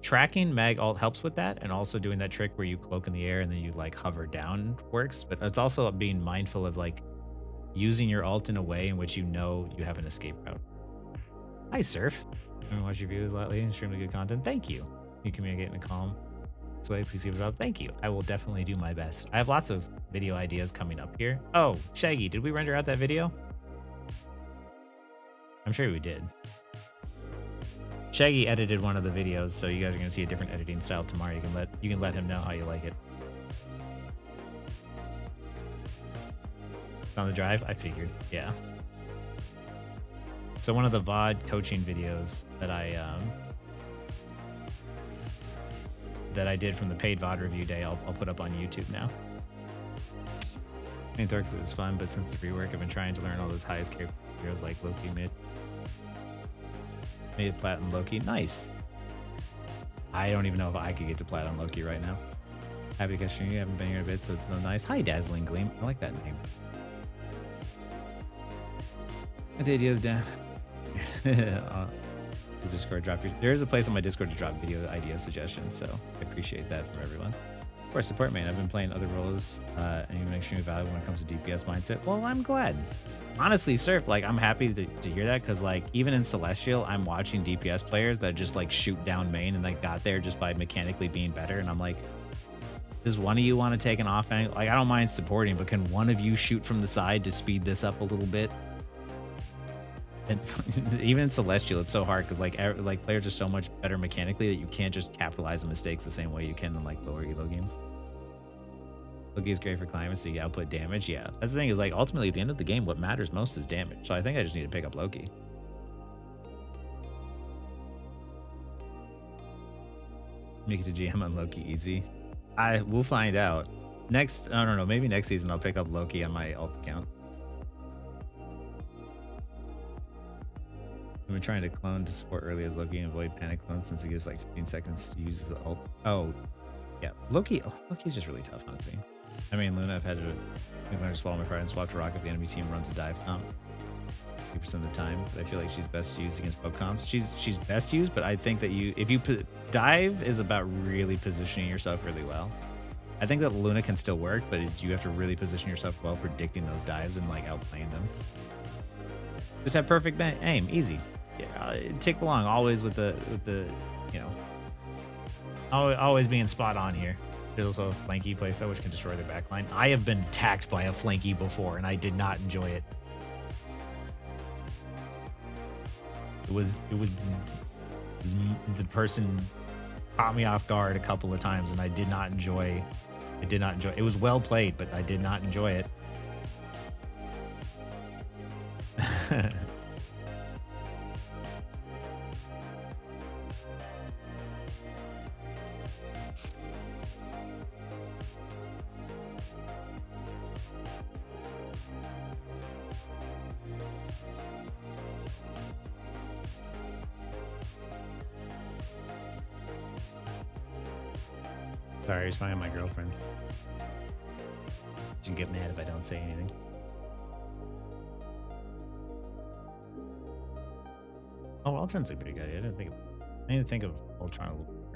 Tracking Mag ult helps with that, and also doing that trick where you cloak in the air and then you like hover down works. But it's also being mindful of like using your ult in a way in which you know you have an escape route. Hi, Surf. I'm gonna watch your videos lately. Extremely good content. Thank you. You communicate in a calm way. Please keep it up. Thank you. I will definitely do my best. I have lots of video ideas coming up here. Oh, Shaggy, did we render out that video? I'm sure we did. Shaggy edited one of the videos, so you guys are gonna see a different editing style tomorrow. You can let him know how you like it. On the drive, I figured. Yeah. So one of the VOD coaching videos that I did from the paid VOD review day, I'll put up on YouTube now. I mean, Thorx was fun, but since the rework, I've been trying to learn all those highest character heroes like Loki mid plat and Loki. Nice. I don't even know if I could get to plat on Loki right now. Happy to catch you. Haven't been here in a bit, so it's no nice. Hi, Dazzling Gleam. I like that name. The ideas down. The Discord drop your. There is a place on my Discord to drop video idea suggestions, so I appreciate that from everyone. Of course, support main. I've been playing other roles and even extremely valuable when it comes to DPS mindset. Well, I'm glad. Honestly, Surf, like I'm happy to hear that because like even in Celestial, I'm watching DPS players that just like shoot down main and like got there just by mechanically being better, and I'm like, does one of you want to take an offense? Like I don't mind supporting, but can one of you shoot from the side to speed this up a little bit? And even in Celestial, it's so hard because like players are so much better mechanically that you can't just capitalize on mistakes the same way you can in like lower elo games. Loki is great for climbing, so you output damage. Yeah, that's the thing is like ultimately at the end of the game, what matters most is damage. So I think I just need to pick up Loki. Make it to GM on Loki easy. We'll find out. Next, I don't know, maybe next season I'll pick up Loki on my ult account. I've been trying to clone to support early as Loki and avoid panic clones since it gives like 15 seconds to use the ult. Oh, yeah. Loki's just really tough, honestly. I mean, Luna, I've had to learn to swallow my pride and swap to rock if the enemy team runs a dive comp 50% of the time. But I feel like she's best used against poke comps. She's best used, but I think that if you dive is about really positioning yourself really well. I think that Luna can still work, but you have to really position yourself well, predicting those dives and like outplaying them. Just have perfect aim, easy. Yeah, tick along always with the you know, always being spot on here. There's also a flanky playstyle which can destroy their backline. I have been attacked by a flanky before and I did not enjoy it. It was the person caught me off guard a couple of times and I did not enjoy. It was well played, but I did not enjoy it. Sorry, he's finding my girlfriend. She can get mad if I don't say anything. Oh, Ultron's a pretty good idea. I didn't think of Ultron a little bit more.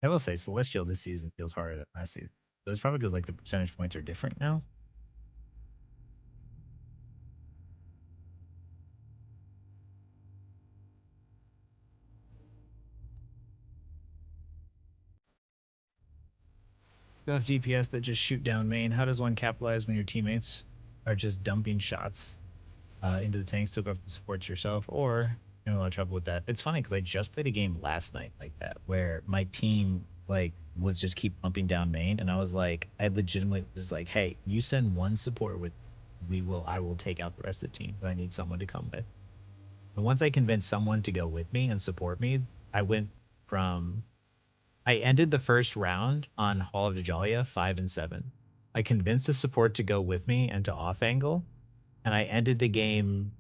I will say Celestial this season feels harder than last season. That's probably because like the percentage points are different now. Enough DPS that just shoot down main. How does one capitalize when your teammates are just dumping shots into the tank, still go up the supports yourself, or you're in a lot of trouble with that? It's funny because I just played a game last night like that where my team like was just keep pumping down main, and I was like, I legitimately was like, hey, you send one support with, I will take out the rest of the team, but I need someone to come with. But once I convinced someone to go with me and support me, I went from I ended the first round on Hall of Dajalia 5-7. I convinced the support to go with me and to off angle, and I ended the game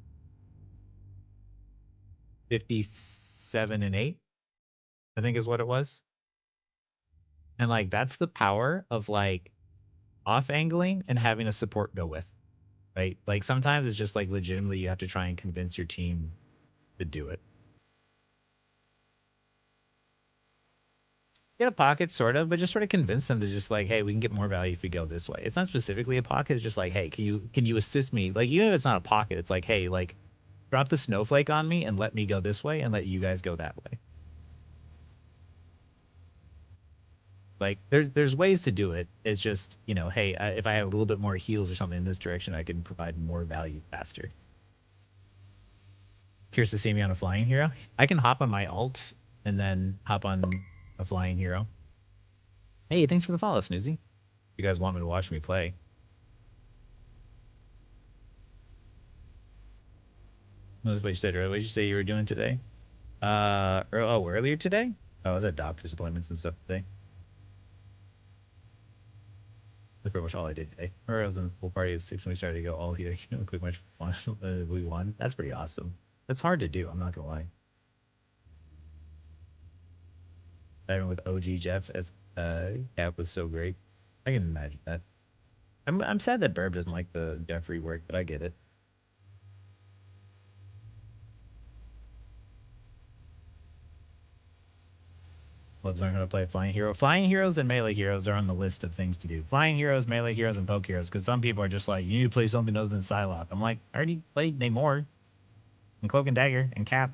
57-8, I think is what it was. And like that's the power of like off angling and having a support go with, right? Like sometimes it's just like legitimately you have to try and convince your team to do it. Get a pocket sort of, but just sort of convince them to just like, hey, we can get more value if we go this way. It's not specifically a pocket, it's just like, hey, can you assist me? Like even if it's not a pocket, it's like, hey, like drop the snowflake on me and let me go this way and let you guys go that way. Like there's ways to do it. It's just, you know, hey, if I have a little bit more heals or something in this direction, I can provide more value faster. Curious to see me on a flying hero. I can hop on my alt and then hop on a flying hero. Hey, thanks for the follow, Snoozy. You guys want me to watch me play? What you said earlier? What did you say you were doing today? Earlier today? Oh, I was at doctor's appointments and stuff today. That's pretty much all I did today. Or I was in the pool party at 6 and we started to go all here. You know, quick much fun. We won. That's pretty awesome. That's hard to do. I'm not gonna lie. Diving with OG Jeff as Cap was so great. I can imagine that. I'm sad that Burb doesn't like the Jeffrey work, but I get it. Let's learn how to play Flying Hero. Flying Heroes and Melee Heroes are on the list of things to do. Flying Heroes, Melee Heroes, and Poke Heroes, because some people are just like, you need to play something other than Psylocke. I'm like, I already played Namor, and Cloak and Dagger, and Cap.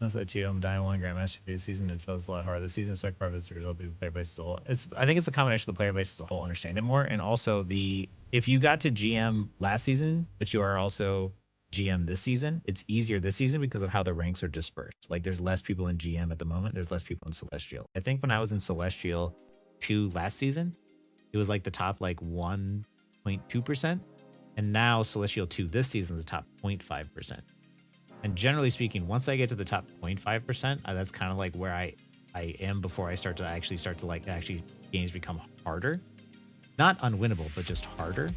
That's that too. I'm dying one Grandmaster this season. It feels a lot harder. The season is like harvesters will be player base as a whole. I think it's a combination of the player base as a whole understand it more, and also if you got to GM last season, but you are also GM this season, it's easier this season because of how the ranks are dispersed. Like there's less people in GM at the moment. There's less people in Celestial. I think when I was in Celestial 2 last season, it was like the top like 1.2%, and now Celestial 2 this season is the top 0.5%. And generally speaking, once I get to the top 0.5%, that's kind of like where I am before I start to actually games become harder. Not unwinnable, but just harder.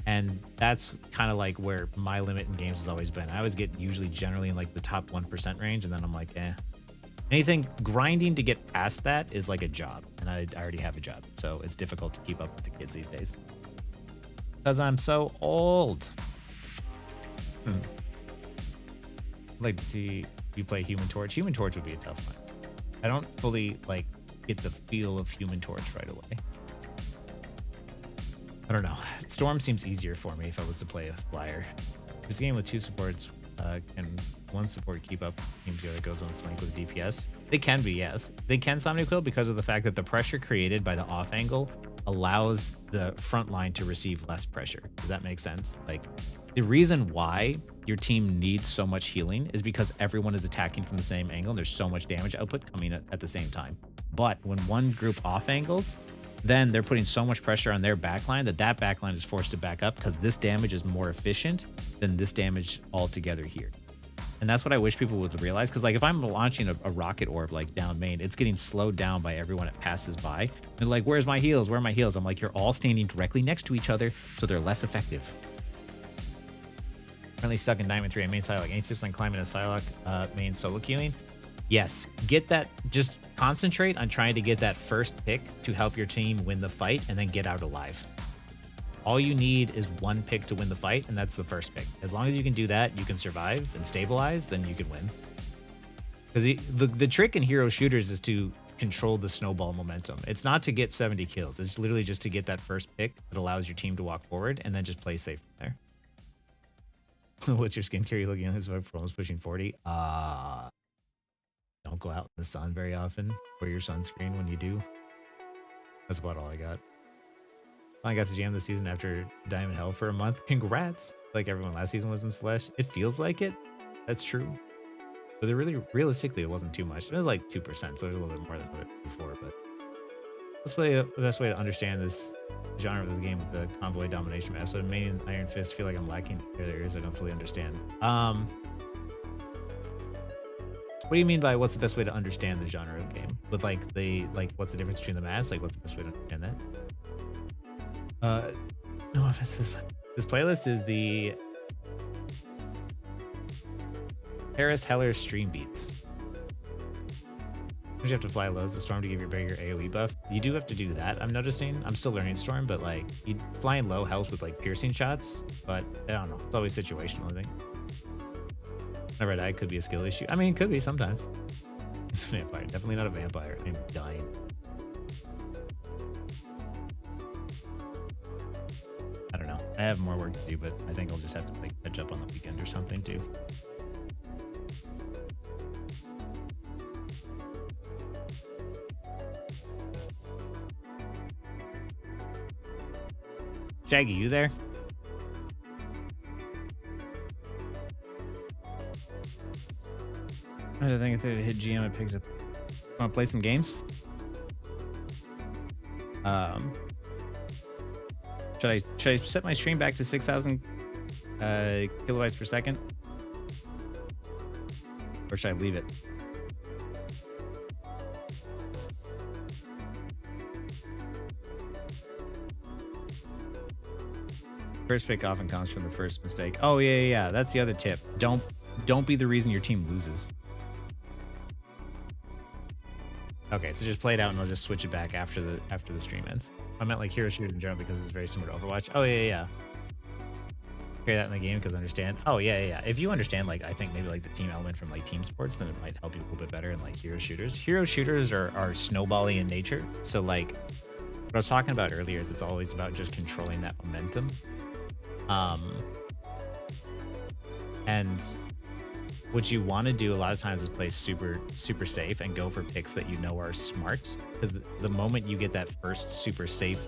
And that's kind of like where my limit in games has always been. I always get usually generally in like the top 1% range, and then I'm like, eh. Anything grinding to get past that is like a job, and I already have a job. So it's difficult to keep up with the kids these days. Because I'm so old. I'd like to see you play Human Torch. Human Torch would be a tough one. I don't fully like get the feel of Human Torch right away. I don't know. Storm seems easier for me if I was to play a flyer. This game with 2 supports, can one support keep up team together goes on flank with DPS? They can be, yes. They can Somniquill because of the fact that the pressure created by the off angle allows the front line to receive less pressure. Does that make sense? Like, the reason why your team needs so much healing is because everyone is attacking from the same angle and there's so much damage output coming at the same time. But when one group off angles, then they're putting so much pressure on their backline that backline is forced to back up because this damage is more efficient than this damage altogether here. And that's what I wish people would realize, because like if I'm launching a rocket orb like down main, it's getting slowed down by everyone it passes by. They're like, where's my heals? Where are my heals? I'm like, you're all standing directly next to each other, so they're less effective. Currently stuck in Diamond 3 at main Psylocke. Any tips on climbing a Psylocke main solo queuing? Yes, get that. Just concentrate on trying to get that first pick to help your team win the fight and then get out alive. All you need is one pick to win the fight, and that's the first pick. As long as you can do that, you can survive and stabilize, then you can win. Because the trick in hero shooters is to control the snowball momentum. It's not to get 70 kills. It's literally just to get that first pick that allows your team to walk forward and then just play safe from there. What's your skincare? You looking at his performance pushing 40? Don't go out in the sun very often. Wear your sunscreen when you do. That's about all I got. I got to jam this season after Diamond Hell for a month. Congrats. Like everyone last season was in Slash. It feels like it. That's true. But realistically, it wasn't too much. It was like 2%, so it was a little bit more than before. But the best way to understand this genre of the game with the convoy domination map. So main and Iron Fist feel like I'm lacking areas I don't fully understand. What do you mean by what's the best way to understand the genre of the game? With like what's the difference between the maps? Like what's the best way to understand that? No, this playlist is the Paris Heller stream beats. You have to fly low as a storm to give your bigger AoE buff. You do have to do that, I'm noticing. I'm still learning storm, but like flying low helps with like piercing shots, but I don't know. It's always situational, I think. Whenever I die, could be a skill issue. I mean, it could be sometimes. It's a vampire. Definitely not a vampire. I'm dying. I don't know. I have more work to do, but I think I'll just have to like catch up on the weekend or something too. Shaggy, you there? I think if they hit GM, I picked up. Want to play some games? Should I set my stream back to 6,000 kilobytes per second, or should I leave it? First pick often comes from the first mistake. Oh yeah. That's the other tip. Don't be the reason your team loses. Okay, so just play it out and I'll just switch it back after the stream ends. I meant like hero shooter in general because it's very similar to Overwatch. Oh yeah. Carry that in the game because I understand. Oh yeah. If you understand, like I think maybe like the team element from like team sports, then it might help you a little bit better in like hero shooters. Hero shooters are snowbally in nature. So like what I was talking about earlier is it's always about just controlling that momentum. And what you want to do a lot of times is play super safe and go for picks that you know are smart, because the moment you get that super safe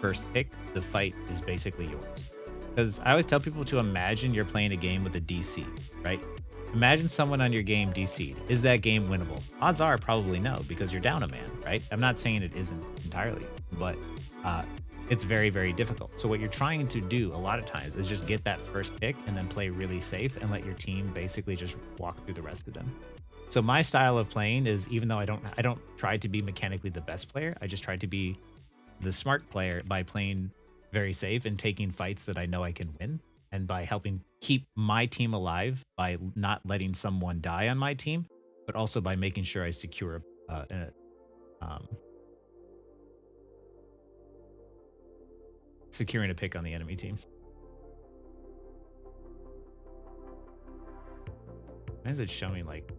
first pick, the fight is basically yours. Because I always tell people to imagine you're playing a game with a DC, right? Imagine someone on your game DC'd. Is that game winnable? Odds are probably no, because you're down a man, right? I'm not saying it isn't entirely, but it's very, very difficult. So what you're trying to do a lot of times is just get that first pick and then play really safe and let your team basically just walk through the rest of them. So my style of playing is, even though I don't try to be mechanically the best player, I just try to be the smart player by playing very safe and taking fights that I know I can win, and by helping keep my team alive by not letting someone die on my team, but also by making sure I secure securing a pick on the enemy team. Why is it showing like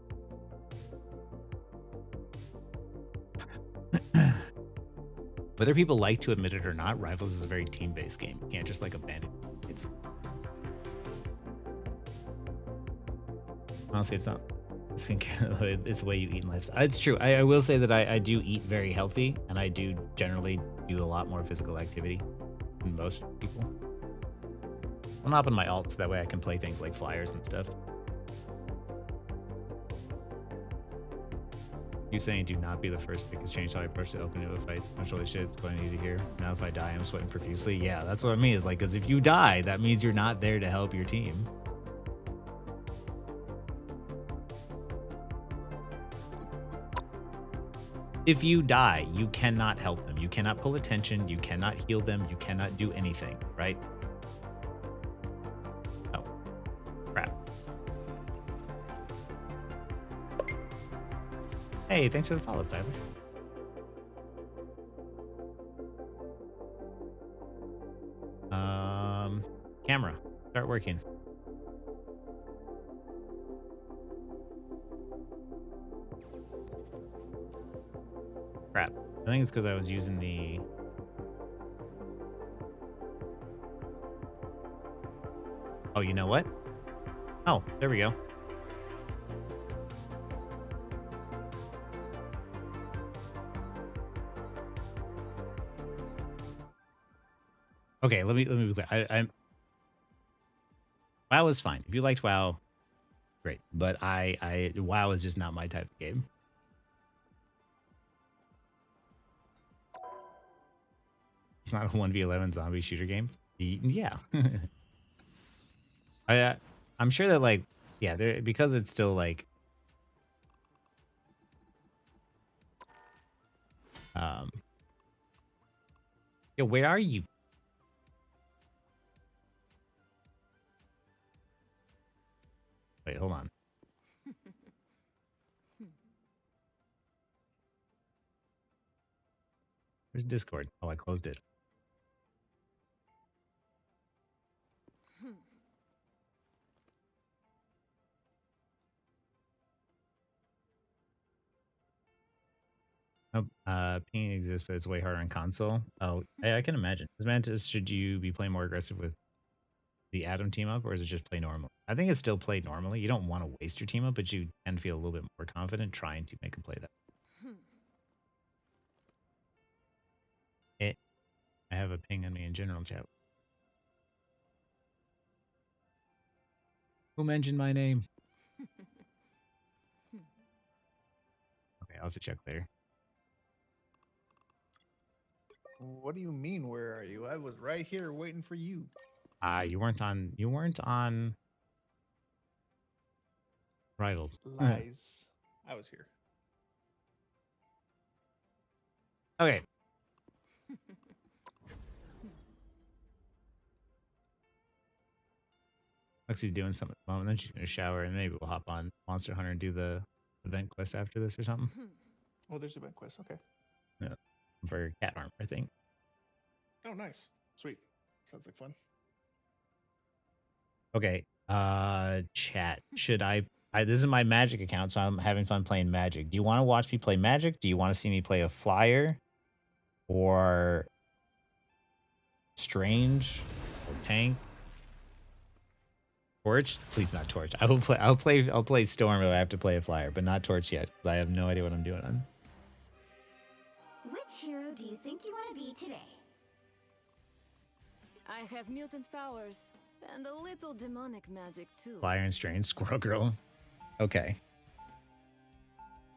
whether people like to admit it or not, Rivals is a very team-based game. You can't just like abandon it. Honestly, it's not skincare. It's the way you eat in life. It's true. I will say that I do eat very healthy, and I do generally do a lot more physical activity than most people. I'm up on my alts, that way I can play things like flyers and stuff. You saying do not be the first pick has changed how I approach the opening of the fights. Much holy shit, it's going to need to hear. Now if I die, I'm sweating profusely. Yeah, that's what I mean. Is like, because if you die, that means you're not there to help your team. If you die, you cannot help them. You cannot pull attention. You cannot heal them. You cannot do anything, right? Oh, crap. Hey, thanks for the follow, Silas. Camera, start working. think it's because I was using the... Oh, you know what? Oh, there we go. Okay, let me be clear. WoW is fine. If you liked WoW, great. But WoW is just not my type of game. It's not a 1v11 zombie shooter game. Yeah. I'm sure that, like, yeah, because it's still like yo, where are you? Wait, hold on. Where's Discord? Oh, I closed it. Oh, ping exists, but it's way harder on console. Oh, I can imagine. As Mantis, should you be playing more aggressive with the Atom team up, or is it just play normal? I think it's still play normally. You don't want to waste your team up, but you can feel a little bit more confident trying to make them play that. I have a ping on me in general chat. Who mentioned my name? Okay, I'll have to check later. What do you mean, where are you? I was right here waiting for you. You weren't on Rivals. Lies. I was here. Okay. Lexi's doing something at the moment, then she's gonna shower, and maybe we'll hop on Monster Hunter and do the event quest after this or something. Oh, there's event quest. Okay. Yeah, for cat armor, I think. Oh, nice. Sweet. Sounds like fun. Okay. Chat. Should I this is my Magic account, so I'm having fun playing Magic. Do you want to watch me play Magic? Do you want to see me play a flyer? Or Strange? Or Tank? Torch? Please not Torch. I'll play Storm if I have to play a flyer, but not Torch yet, because I have no idea what I'm doing on. Which hero do you think you want to be today? I have mutant powers and a little demonic magic too. Flyer and Strange, Squirrel Girl. Okay.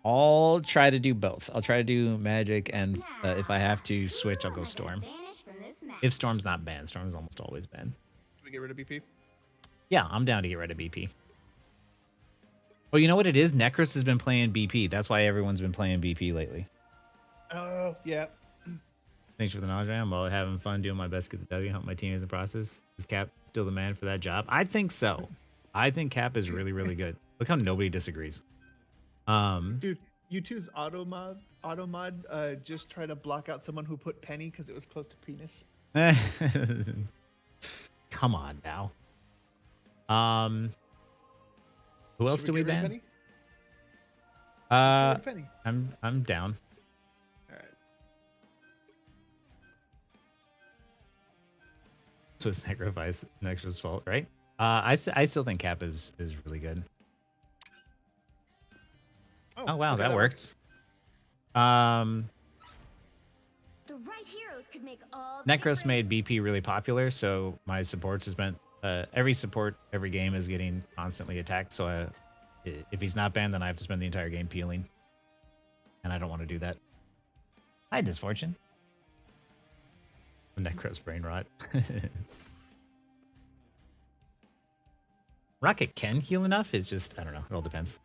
I'll try to do both. I'll try to do Magic, and if I have to switch, I'll go Storm. If Storm's not banned. Storm's almost always banned. Can we get rid of BP? Yeah, I'm down to get rid of BP. Oh, you know what it is? Necros has been playing BP. That's why everyone's been playing BP lately. Oh, yeah. Thanks for the knowledge. I'm all having fun doing my best to get the W, help my team in the process. Is Cap still the man for that job? I think so. I think Cap is really, really good. Look how nobody disagrees. Dude, U2's auto mod just try to block out someone who put penny because it was close to penis. Come on now. Who else do we ban? Penny? Let's get rid of penny. I'm down. All right. So it's Necro's fault, right? I still think Cap is really good. Oh wow, okay, that worked. The right heroes could make all the Necros difference. made BP really popular, so my supports has been every support every game is getting constantly attacked. So if he's not banned, then I have to spend the entire game peeling, and I don't want to do that. Hi, Disfortune. Necros brain rot. Rocket can heal enough. It's just I don't know. It all depends.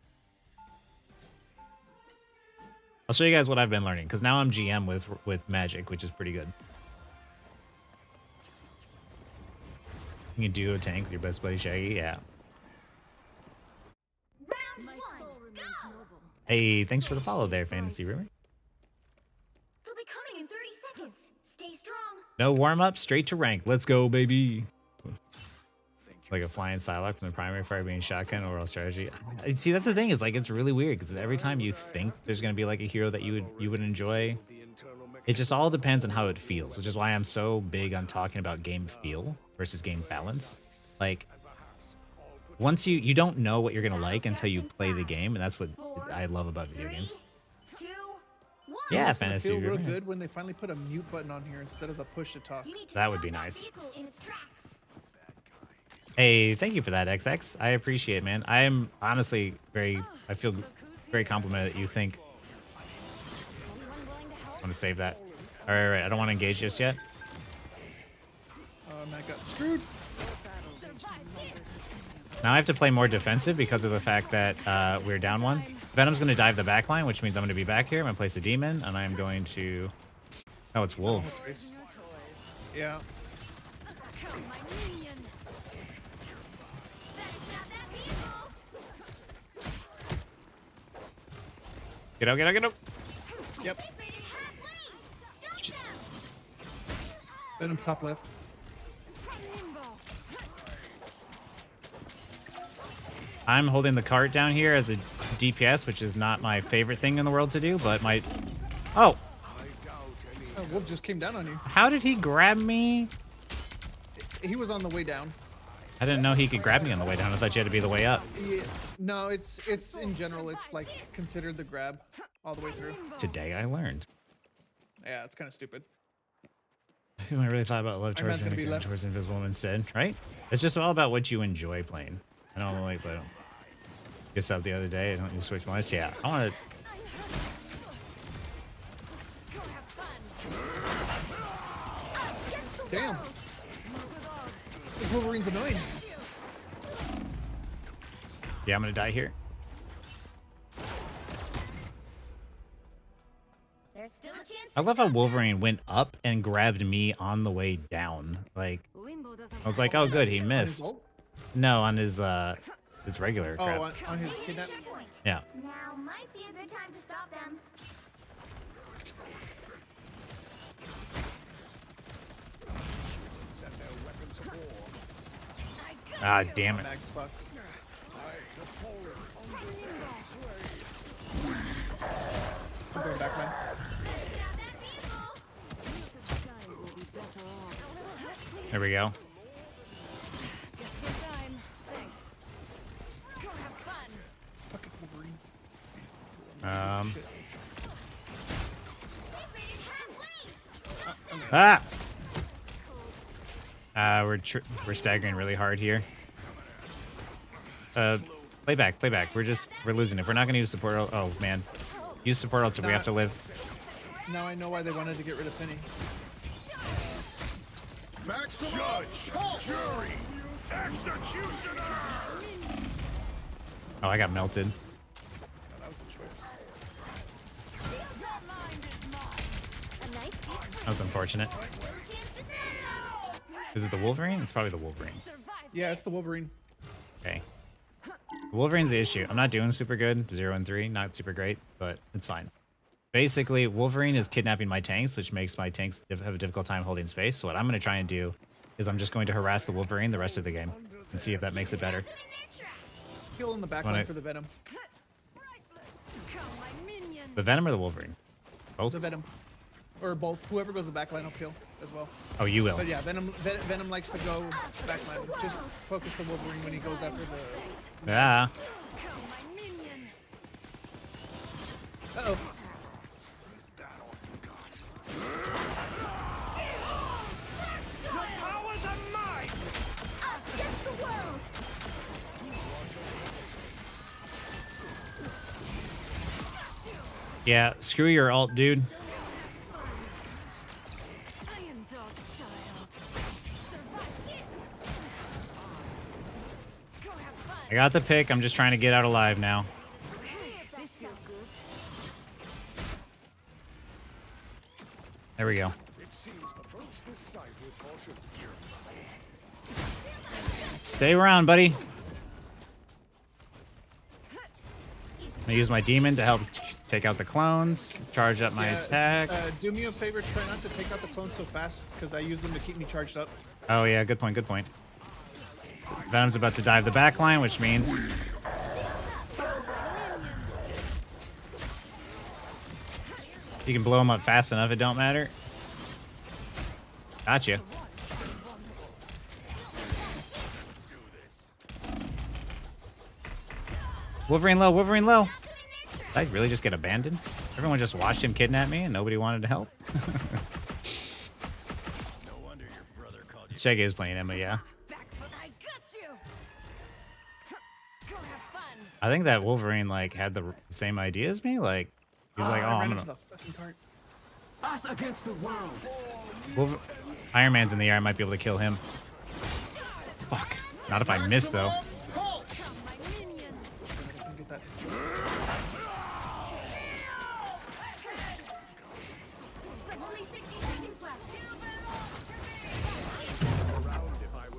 I'll show you guys what I've been learning, because now I'm GM with Magic, which is pretty good. You can do a tank with your best buddy Shaggy, yeah. Round My one, soul remains go! noble. Hey, thanks for the follow there, Fantasy Rumor. They'll be coming in 30 seconds. Stay strong. No warm-up, straight to rank. Let's go, baby. Like a flying Psylocke from the primary fire being shotgun overall strategy. See, that's the thing, is like it's really weird because every time you think there's gonna be like a hero that you would enjoy, It just all depends on how it feels, which is why I'm so big on talking about game feel versus game balance. Like, once you don't know what you're gonna like until you play the game, and that's what I love about video games. 3, 2, 1. Yeah, It's gonna fantasy. feel real Group, yeah. good when they finally put a mute button on here instead of the push to talk. You need to That would stop be nice. vehicle in its tracks. Hey, thank you for that, XX. I appreciate it, man. I am honestly I feel very complimented that you think. I want to save that. All right. I don't want to engage just yet. And I got screwed. Now I have to play more defensive because of the fact that we're down one. Venom's going to dive the back line, which means I'm going to be back here. I'm going to place a demon, and I'm going to... Oh, it's Wolf. Almost space. Yeah. Get out, get out, get out. Yep. Venom top left. I'm holding the cart down here as a DPS, which is not my favorite thing in the world to do, but my... Oh! Oh, Wolf just came down on you. How did he grab me? He was on the way down. I didn't know he could grab me on the way down. I thought you had to be the way up. Yeah. No, it's in general, it's like considered the grab all the way through. Today I learned. Yeah, it's kind of stupid. I really thought about love I'm towards not gonna be left. towards Invisible instead, right? It's just all about what you enjoy playing. I don't like, but just out the other day. I don't use Switch much. Yeah, I want to. Damn. This Wolverine's annoying. Yeah, I'm gonna die here. There's still a chance. I love how Wolverine went up and grabbed me on the way down. Like, I was like, oh good, he On his missed. ult? No, on his regular crap. Oh, on his kidnap. Checkpoint. Yeah. Now might be a good time to stop them. Ah, damn it. Max fuck. I'm going back, man. There we go. Fucking Wolverine. Um. I'm Ah. We're staggering really hard here. Play back. We're losing. If we're not gonna use support, oh man, use support ult, so we have to live. Now I know why they wanted to get rid of Penny. Judge, jury, executioner. Oh, I got melted. Oh, that was a choice. That was unfortunate. Is it the Wolverine? It's probably the Wolverine. Yeah, it's the Wolverine. Okay. The Wolverine's the issue. I'm not doing super good. 0 and 3, not super great, but it's fine. Basically, Wolverine is kidnapping my tanks, which makes my tanks have a difficult time holding space. So what I'm going to try and do is I'm just going to harass the Wolverine the rest of the game and see if that makes it better. Heal in the back Wanna- line for the Venom. The Venom or the Wolverine? Both? The Venom. Or both. Whoever goes the back line will kill as well. Oh, you will. But yeah, Venom likes to go back line. Just focus the Wolverine when he goes after the... Yeah. Uh-oh. Us against the world. Yeah, screw your ult, dude. I got the pick. I'm just trying to get out alive now. There we go. Stay around, buddy. I use my demon to help take out the clones, charge up my Yeah, attack. Do me a favor, try not to take out the clones so fast, because I use them to keep me charged up. Oh yeah, good point, good point. Venom's about to dive the back line, which means... You can blow him up fast enough, it don't matter. Gotcha. Wolverine low, Wolverine low. Did I really just get abandoned? Everyone just watched him kidnap me and nobody wanted to help? Shaggy is playing Emma, yeah. I got you. Go have fun. I think that Wolverine like had the same idea as me. Like he's like, oh, I I'm ran into gonna. the fucking cart. Us against the world. Iron Man's in the air. I might be able to kill him. Fuck. Not if I miss though. Come, my minion. I can get that. Only 60 seconds left.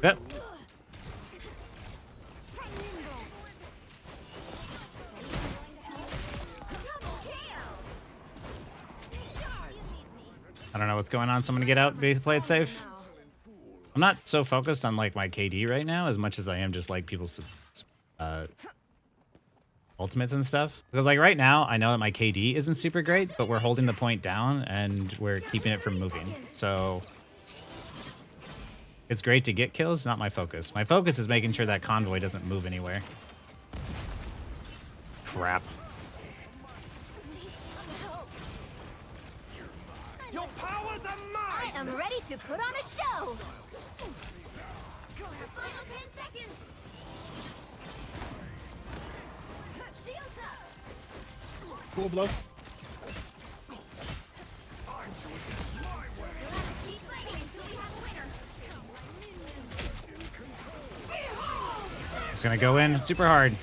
Yep. I don't know what's going on, so I'm gonna get out, play it safe. I'm not so focused on like my KD right now as much as I am just like people's ultimates and stuff. Because like right now, I know that my KD isn't super great, but we're holding the point down and we're keeping it from moving. So it's great to get kills, not my focus. My focus is making sure that convoy doesn't move anywhere. Crap. Your powers are I mine. am ready to put on a show. Go have final 10 seconds. Shields up. Cool blow. Keep fighting until we have a winner. Just gonna go in super hard.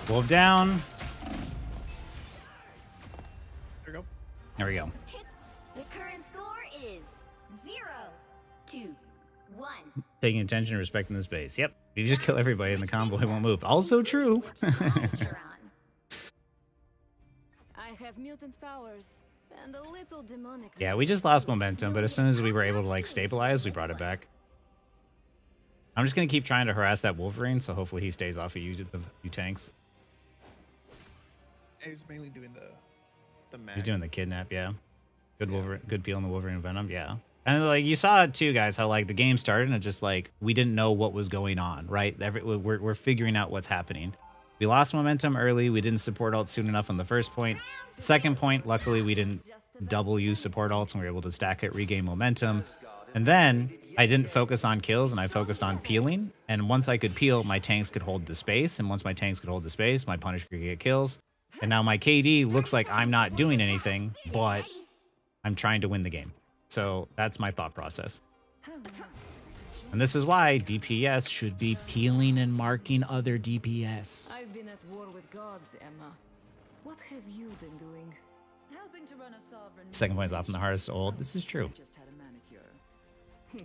Wolf down. There we go. There we go. The current score is 0-2-1. Taking attention and respecting the space. Yep. You just kill everybody and the convoy won't move. Also true. You're on. I have mutant powers and a little demonic. Yeah, we just lost momentum, but as soon as we were able to like stabilize, we brought it back. I'm just gonna keep trying to harass that Wolverine, so hopefully he stays off of you tanks. He's mainly doing the mag. He's doing the kidnap, yeah. Good Wolverine, good peel on the Wolverine Venom, yeah. And like you saw it too, guys, how like the game started and it just like we didn't know what was going on, right? We're figuring out what's happening. We lost momentum early. We didn't support ult soon enough on the first point. Second point, luckily we didn't double use support ults and we were able to stack it, regain momentum. And then I didn't focus on kills and I focused on peeling. And once I could peel, my tanks could hold the space. And once my tanks could hold the space, my Punisher could get kills. And now my KD looks like I'm not doing anything, but I'm trying to win the game. So that's my thought process. And this is why DPS should be peeling and marking other DPS. I've been at war with gods, Emma. What have you been doing? Helping to run a sovereign. Second point is often the hardest to hold. This is true. Just had a manicure.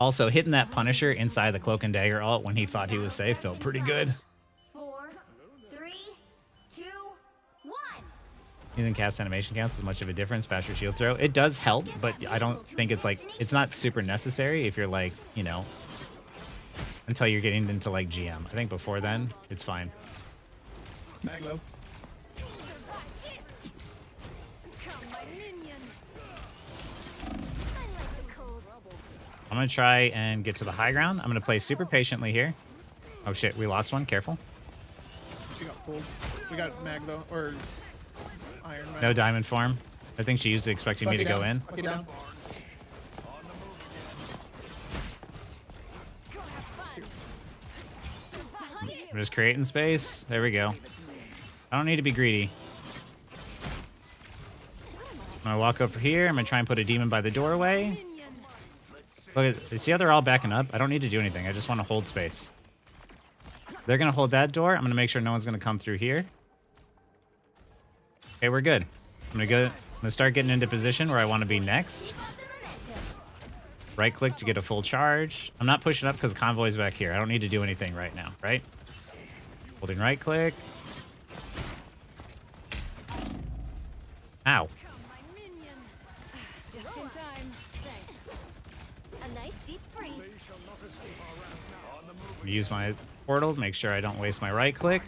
Also, hitting that Punisher inside the Cloak and Dagger ult when he thought he was safe felt pretty good. 4, 3, 2, 1. You think Cap's animation counts as much of a difference? Faster shield throw? It does help, but I don't think it's like, it's not super necessary if you're like, you know, until you're getting into like GM. I think before then, it's fine. Mag low. Come, my minion. I like the cold. I'm going to try and get to the high ground. I'm going to play super patiently here. Oh shit, we lost one. Careful. She got pulled. We got mag though, or iron mag. No diamond form. I think she used it expecting me to go in. Bucket down. I'm just creating space. There we go. I don't need to be greedy. I'm going to walk over here. I'm going to try and put a demon by the doorway. Look at, see how they're all backing up? I don't need to do anything. I just want to hold space. They're going to hold that door. I'm going to make sure no one's going to come through here. Okay, we're good. I'm going to start getting into position where I want to be next. Right click to get a full charge. I'm not pushing up because convoy's back here. I don't need to do anything right now, right? Holding right click. Ow. Come, my minion. Just in time. Thanks. A nice deep freeze. Use my portal to make sure I don't waste my right click.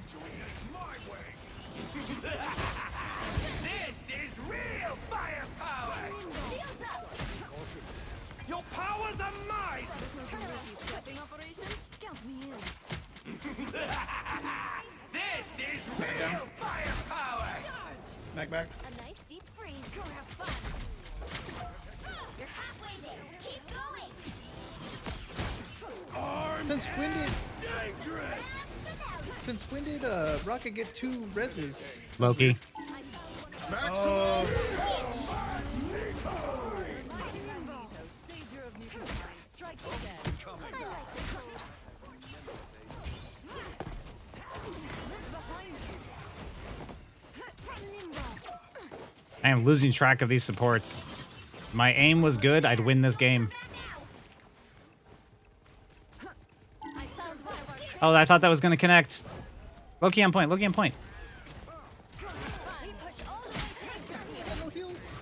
back. A nice deep freeze. Go have fun. You're halfway there. Keep going. Since when did Rocket get 2 reses? Loki. Oh, Savior of mutant life, strike again. I am losing track of these supports. If my aim was good, I'd win this game. Oh, I thought that was going to connect. Loki on point. Loki on point. no heals.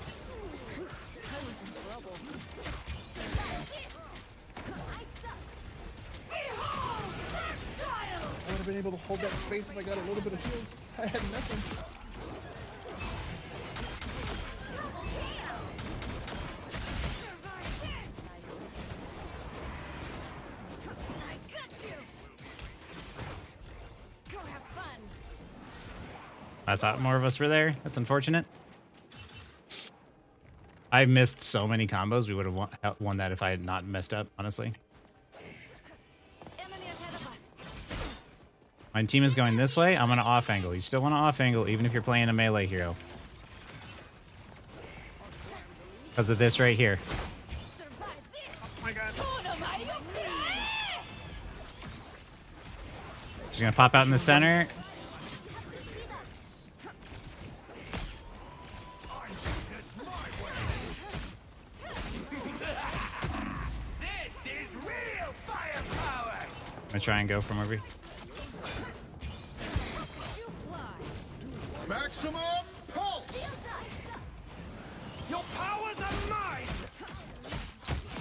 I would have been able to hold that space if I got a little bit of heals. I had nothing. I thought more of us were there. That's unfortunate. I missed so many combos. We would have won that if I had not messed up, honestly. My team is going this way. I'm going to off angle. You still want to off angle, even if you're playing a melee hero. Because of this right here. Oh my god. She's going to pop out in the center. I'm gonna try and go from over here. Maximum pulse. Your powers are mine!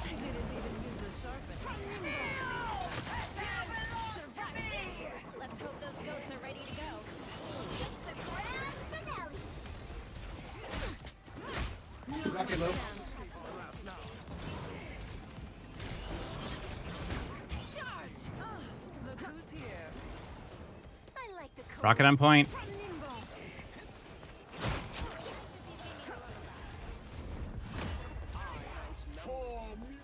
Didn't even use the sharpen. Let's hope those goats are ready to go. It's the grand finale. Rocket low. Look who's here. I like the cold Rocket on point. limbo.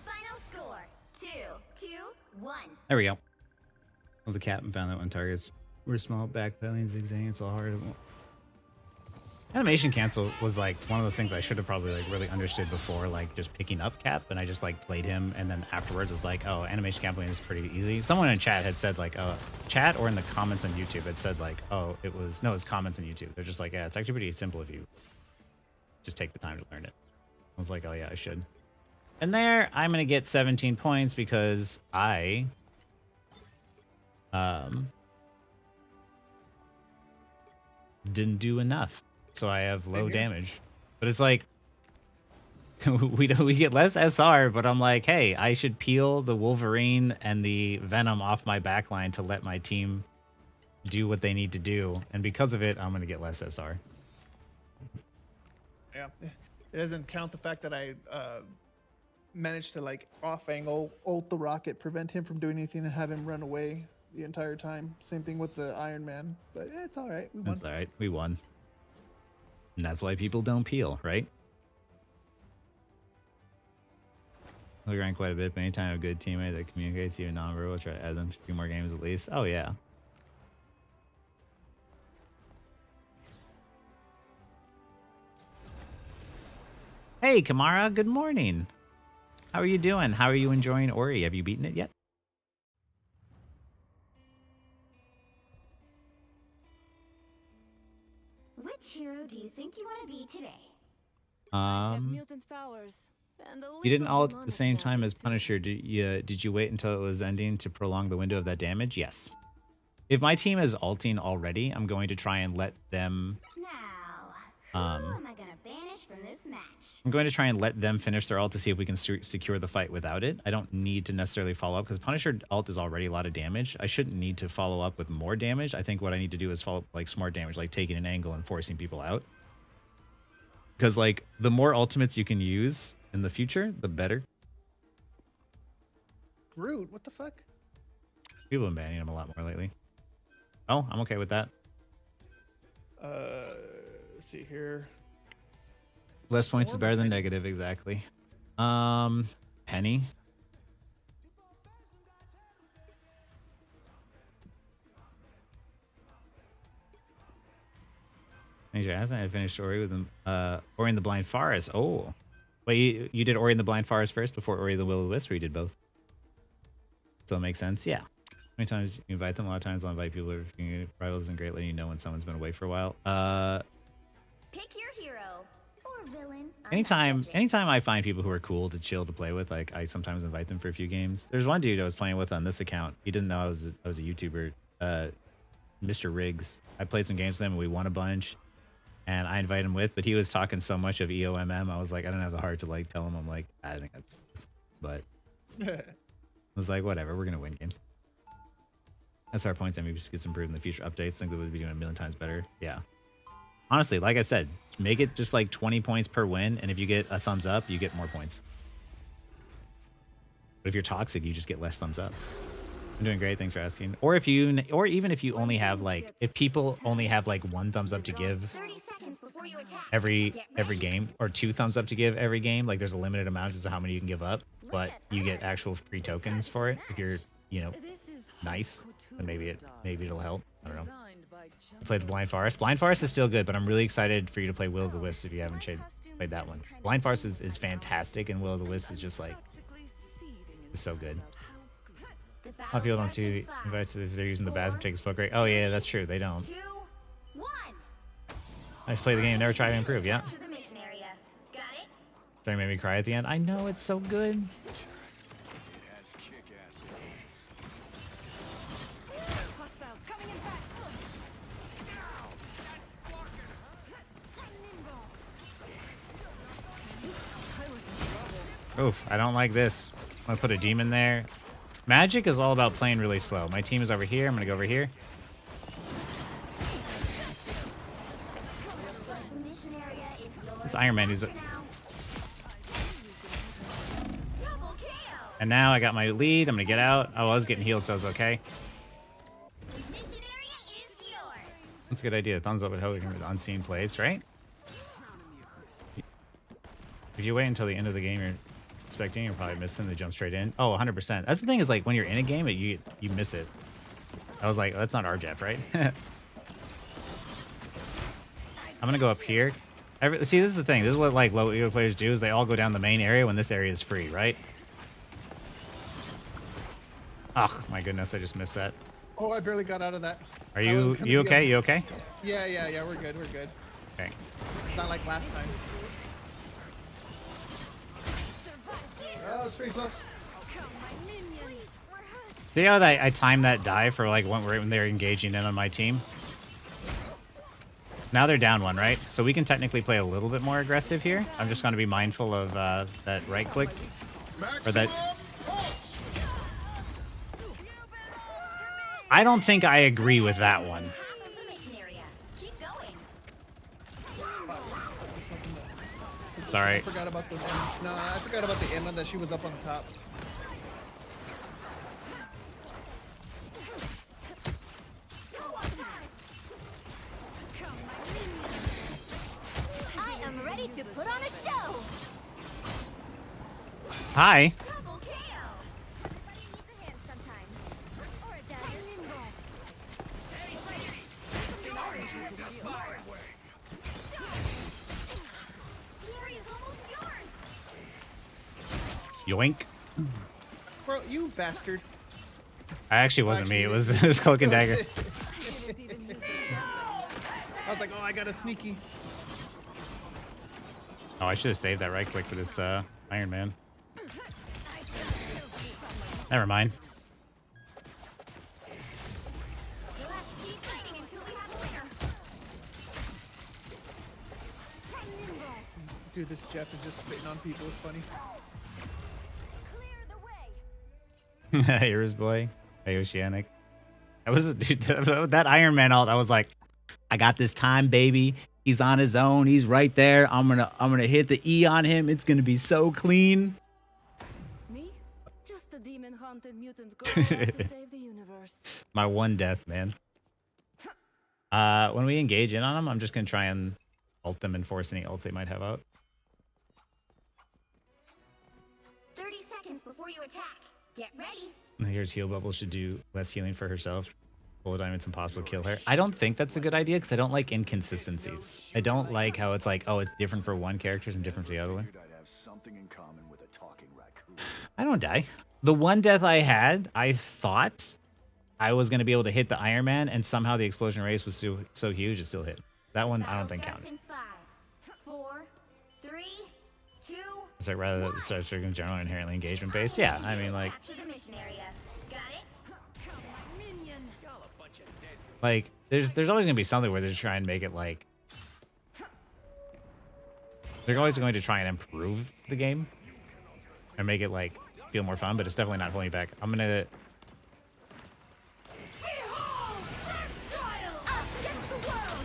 Final score 2-2-1. There we go. Well, the captain found that one targets were small, backpedaling, zigzagging, it's all hard. Animation cancel was like one of those things I should have probably like really understood before, like just picking up Cap, and I just like played him, and then afterwards it was like, oh, animation canceling is pretty easy. Someone in chat had said like, chat or in the comments on YouTube had said like, oh, it was comments on YouTube. They're just like, yeah, it's actually pretty simple if you just take the time to learn it. I was like, oh yeah, I should. And there, I'm gonna get 17 points because I didn't do enough. So I have low damage. But it's like we get less SR, but I'm like, hey, I should peel the Wolverine and the Venom off my backline to let my team do what they need to do. And because of it, I'm gonna get less SR. Yeah. It doesn't count the fact that I managed to like off angle, ult the Rocket, prevent him from doing anything, and have him run away the entire time. Same thing with the Iron Man. But yeah, it's all right. We won. That's all right. We won. And that's why people don't peel, right? We grind quite a bit, but anytime a good teammate that communicates even non-verbal, try to add them to a few more games at least. Oh, yeah. Hey, Kamara, good morning. How are you doing? How are you enjoying Ori? Have you beaten it yet? Which hero do you think you want to be today? I have mutant powers. And a You didn't little all at the demonic same time magic as too. Punisher. Did you wait until it was ending to prolong the window of that damage? Yes. If my team is ulting already, I'm going to try and let them... Now, who am I gonna banish from this match? I'm going to try and let them finish their ult to see if we can secure the fight without it. I don't need to necessarily follow up because Punisher ult is already a lot of damage. I shouldn't need to follow up with more damage. I think what I need to do is follow up like smart damage, like taking an angle and forcing people out. Because like the more ultimates you can use in the future, the better. Groot, what the fuck? People have been banning him a lot more lately. Oh, I'm okay with that. see here. Less points is Storm better than Penny. negative, exactly. Penny. Major hasn't I finished Ori with Ori and the Blind Forest. Oh. Wait, you did Ori and the Blind Forest first before Ori and the Will of the Wisp, or you did both? So it makes sense, yeah. How many times you invite them? A lot of times I'll invite people who are rivals and great letting you know when someone's been away for a while. Pick your hero or villain. I'm not Anytime judging. I find people who are cool to chill to play with, like I sometimes invite them for a few games. There's one dude I was playing with on this account. He didn't know I was a YouTuber, Mr. Riggs. I played some games with him and we won a bunch. And I invited him with, but he was talking so much of EOMM. I was like, I don't have the heart to like tell him. I'm like, I think that's, but I was like, whatever, we're gonna win games. SR points, and maybe just get some improved in the future updates. Think that we'd be doing a million times better. Yeah. Honestly, like I said, make it just like 20 points per win, and if you get a thumbs up, you get more points. But if you're toxic, you just get less thumbs up. I'm doing great, thanks for asking. Or even if you only have like, if people only have like 1 thumbs up to give 30 seconds before you attack. every Get ready. game, or 2 thumbs up to give every game, like there's a limited amount as to how many you can give up, but you get actual free tokens for it if you're, you know, This is nice, then maybe it'll help. I don't know. designed by I played Blind Forest. Blind Forest is still good, but I'm really excited for you to play Will of the Wisps if you haven't played that one. Blind Forest is fantastic, and Will of the Wisps is just like, it's so good. The A lot of people don't battle see starts in invites if they're using the bathroom, take a smoke break. Oh yeah, that's true. They don't. 5, 2, 1. I just play the game, never try to improve. Yeah. To the mission area. Got it? Sorry, made me cry at the end. I know, it's so good. It has kick-ass points. Hostiles coming in fast. Oof, I don't like this. I'm gonna put a demon there. Magic is all about playing really slow. My team is over here. I'm gonna go over here. The mission area is yours. This Iron Man is, Double KO. and now I got my lead. I'm gonna get out. Oh, I was getting healed, so it's okay. The mission area is yours. That's a good idea. Thumbs up would help with unseen plays, right? If you wait until the end of the game, you're expecting, you'll probably miss them. They jump straight in. Oh, 100%. That's the thing is like when you're in a game, you miss it. I was like, that's not our Jeff, right? I'm gonna go up here. See, this is the thing. This is what like low elo players do is they all go down the main area when this area is free, right? Oh my goodness, I just missed that. Oh, I barely got out of that. Are That was you gonna you be okay? a- You okay? Yeah, we're good, we're good. Okay. It's not like last time. Oh, it's pretty close. See how I timed that dive for like when they're engaging in on my team? Now they're down 1, right? So we can technically play a little bit more aggressive here. I'm just going to be mindful of that right click. Or that... I don't think I agree with that one. Half of the mission area. Keep going. Sorry. I forgot about the no, I forgot about the Emma that she was up on the top. I am ready to put on a show. Hi. Double KO. Everybody needs a hand sometimes. Or a dagger. Glory is almost yours. Yoink. Bro, you bastard. I actually wasn't me. It was it was Cloak and Dagger. I was like, oh, I got a sneaky. Oh, I should have saved that right click for this Iron Man. Never mind. You'll have to keep fighting until we have a winner. Dude, this Jeff is just spitting on people. It's funny. Clear the way. Here's boy. Hey, Oceanic. That was a dude. That Iron Man ult. I was like, I got this time, baby. He's on his own. He's right there. I'm gonna hit the E on him. It's gonna be so clean. Me? Just a demon-haunted mutant girl out to save the universe. My one death, man. When we engage in on him, I'm just gonna try and ult them and force any ults they might have out. 30 seconds before you attack. Get ready. Here's heal bubble should do less healing for herself. Full of diamond's impossible to kill her. I don't think that's a good idea because I don't like inconsistencies. I don't like how it's like, oh, it's different for one character and different for the other one. I'd have something in common with a talking raccoon. I don't die. The one death I had, I thought I was going to be able to hit the Iron Man, and somehow the explosion race was so huge it still hit. That one I don't think Battle counted. starts in 5, 4, 3, 2. It's like rather than start circling general inherently engagement based. Yeah, I mean like Capture the mission area. Got it? Come, my minion. like there's always gonna be something where they try and make it like they're always going to try and improve the game and make it like feel more fun, but it's definitely not holding you back. I'm gonna Us against the world.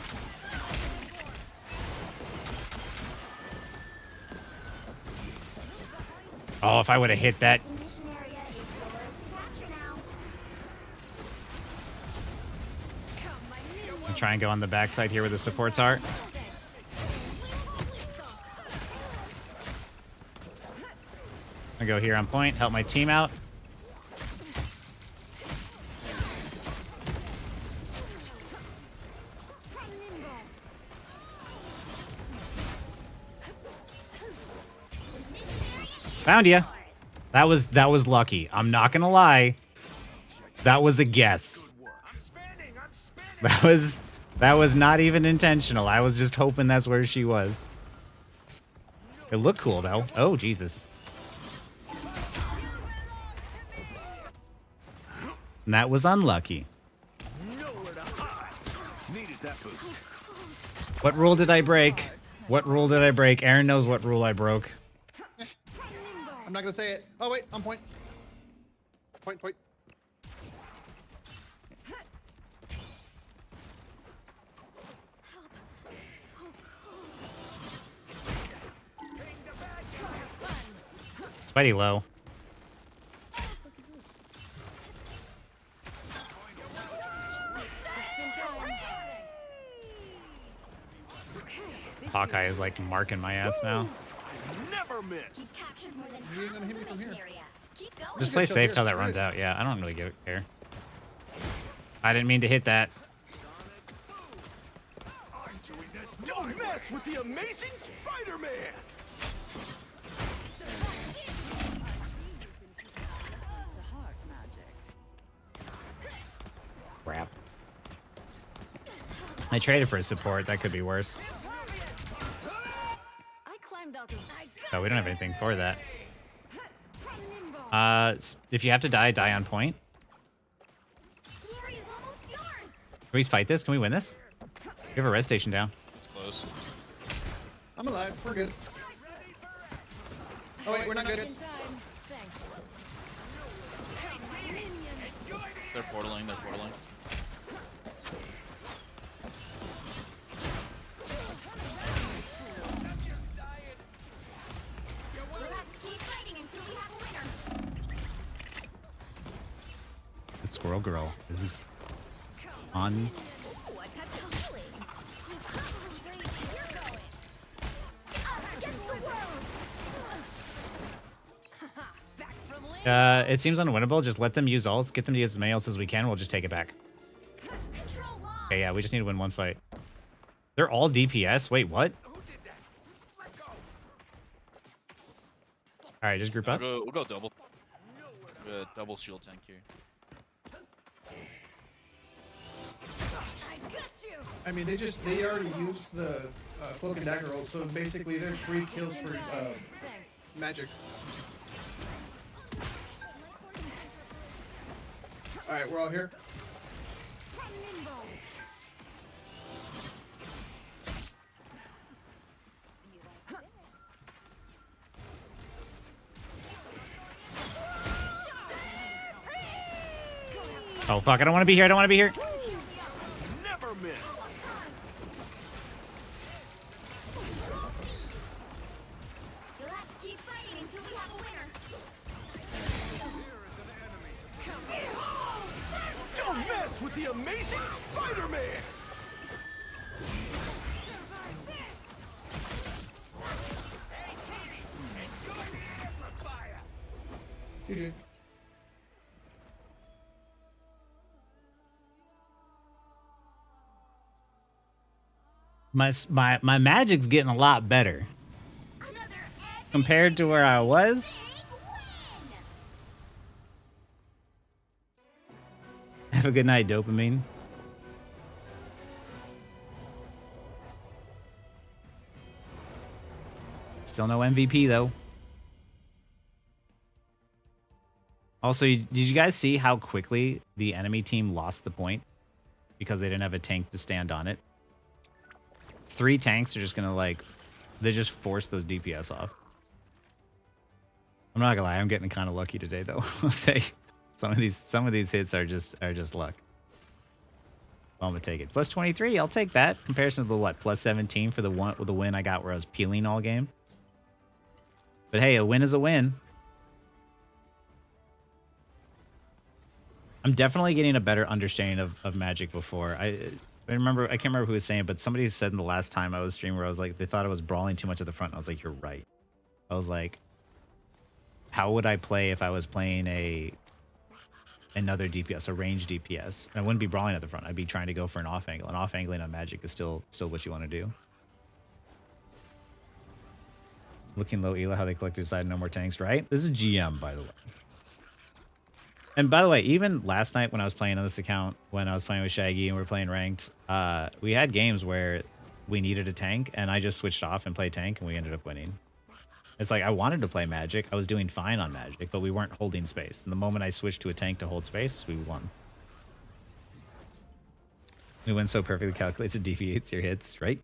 oh, if I would have hit that. The mission area is yours to capture now. Come, my minion. I'll try and go on the backside here where the supports are. I go here on point, help my team out. Found ya. That was lucky. I'm not gonna lie. That was a guess. That was not even intentional. I was just hoping that's where she was. It looked cool though. Oh Jesus. And that was unlucky. Needed that boost. What rule did I break? What rule did I break? Aaron knows what rule I broke. I'm not gonna say it. Oh wait, on point. Point. Spidey low. Hawkeye is like marking my ass now. Never miss. Captured more than You ain't half gonna of hit me the from mission here. area. Keep going. Just play chill safe here, till that screw runs it. out. Yeah, I don't really care. I didn't mean to hit that. I'm doing this. Don't mess with the amazing Spider-Man. Crap. I traded for a support. That could be worse. I climbed out of. Oh, we don't have anything for that. Limbo. If you have to die, die on point. The area's almost yours. Can we fight this? Can we win this? We have a res station down. It's close. I'm alive. We're good. Oh wait, we're not good. In time. Thanks. Come, my minion. They're portaling. They're portaling. We'll have to keep fighting until we have a winner. The squirrel girl. This is on. What type of feelings? You're going. Us against the world. Back from Limbo. It seems unwinnable. Just let them use ults. Get them to use as many ults as we can. We'll just take it back. Control lock. Okay, yeah, we just need to win one fight. They're all DPS. Wait, what? All right, just group up. We'll go double. Double shield tank here. I got you. I mean, they already used the cloak and dagger roll, so basically there's free kills for Thanks. magic. All right, we're all here. Limbo. Oh fuck! I don't want to be here. I don't want to be here. Never miss. You'll have to keep fighting until we have a winner. Don't mess with the amazing Spider-Man. Dude, My magic's getting a lot better Another epic compared to where I was. win. Have a good night, dopamine. Still no MVP though. Also, did you guys see how quickly the enemy team lost the point because they didn't have a tank to stand on it? 3 tanks are just gonna like, they just force those DPS off. I'm not gonna lie, I'm getting kind of lucky today though. I'll say some of these hits are just luck. Well, I'm gonna take it. Plus 23, I'll take that. Comparison to the what? Plus 17 for the win I got where I was peeling all game. But hey, a win is a win. I'm definitely getting a better understanding of Magic before. I can't remember who was saying it, but somebody said in the last time I was streaming where I was like, they thought I was brawling too much at the front. And I was like, you're right. I was like, how would I play if I was playing another DPS, a ranged DPS? And I wouldn't be brawling at the front. I'd be trying to go for an off angle. And off angling on Magic is still what you want to do. Looking low Ela, how they collected decided no more tanks, right? This is GM, by the way. And by the way, even last night when I was playing on this account, when I was playing with Shaggy and we were playing ranked, we had games where we needed a tank and I just switched off and played tank and we ended up winning. It's like I wanted to play Magic. I was doing fine on Magic, but we weren't holding space. And the moment I switched to a tank to hold space, we won. We win so perfectly calculates it deviates your hits, right?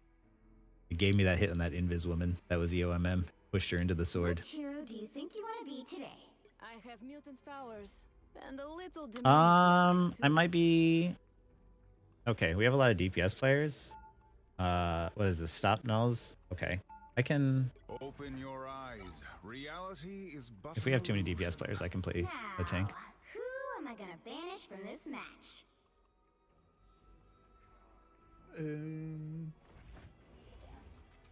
It gave me that hit on that Invis woman. That was EOMM. Pushed her into the sword. Which hero do you think you want to be today? I have mutant powers and a little demonic I magic too. might be... Okay, we have a lot of DPS players. What is this? Stop nulls? Okay. I can... Open your eyes. Reality is but If we have too many DPS players, I can play a tank. Now, who am I gonna banish from this match?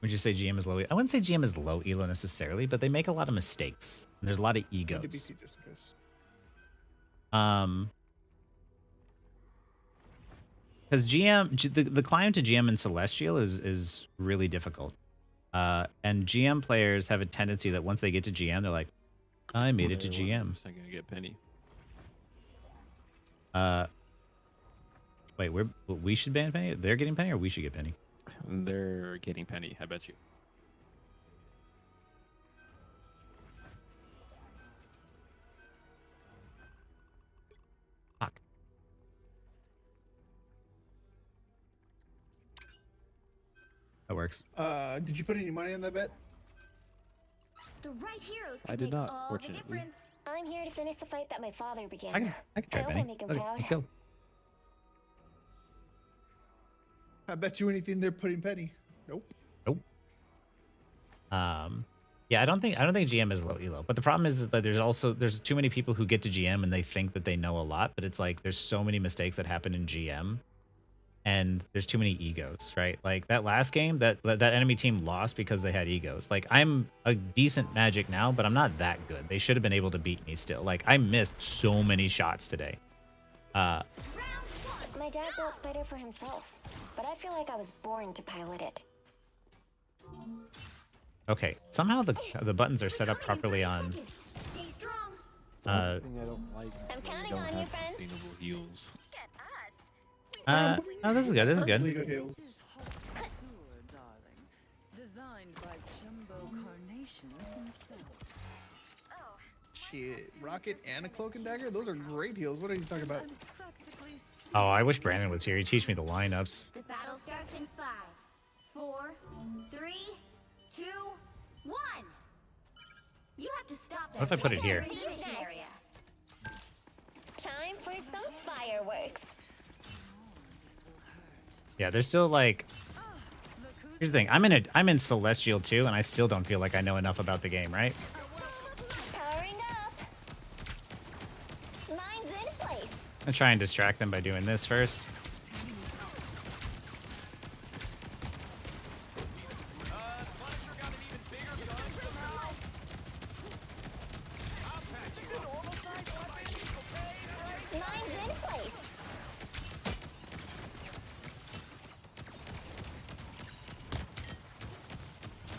Would you say GM is low? I wouldn't say GM is low elo necessarily, but they make a lot of mistakes. And there's a lot of egos. DBC just in case. Because the climb to GM in Celestial is really difficult. And GM players have a tendency that once they get to GM, they're like, I made it to GM. I'm gonna get Penny. Wait, we should ban Penny? They're getting Penny or we should get Penny? They're getting Penny, I bet you. Fuck. That works. Did you put any money on that bet? The right heroes I can did make not, all the fortunately. difference. I'm here to finish the fight that my father began. I can try hope I Penny. make him Okay, proud. let's go. I bet you anything they're putting Penny. Nope. Nope. Yeah, I don't think GM is low elo. But the problem is that there's too many people who get to GM and they think that they know a lot, but it's like there's so many mistakes that happen in GM, and there's too many egos, right? Like that last game, that enemy team lost because they had egos. Like I'm a decent Magic now, but I'm not that good. They should have been able to beat me still. Like I missed so many shots today. My dad built Spider for himself, but I feel like I was born to pilot it. Okay, somehow the buttons are set up properly on. Stay strong. I don't like. I'm counting don't on you, have friends. sustainable heals. Get us. Oh, this is good. This is good. League of Heels. Poor darling. Designed by Jumbo Carnation himself. Shit. Rocket and a Cloak and Dagger? Those are great heals. What are you talking about? And practically Oh, I wish Brandon was here. He'd teach me the lineups. This battle starts in 5, 4, 3, 2, 1. You have to stop that. What if I put it here? Area. Time for some fireworks. this will hurt. Yeah, there's still like. Look who's Here's the thing. I'm in Celestial too, and I still don't feel like I know enough about the game, right? Powering up. Mine's in place. I'm try and distract them by doing this first.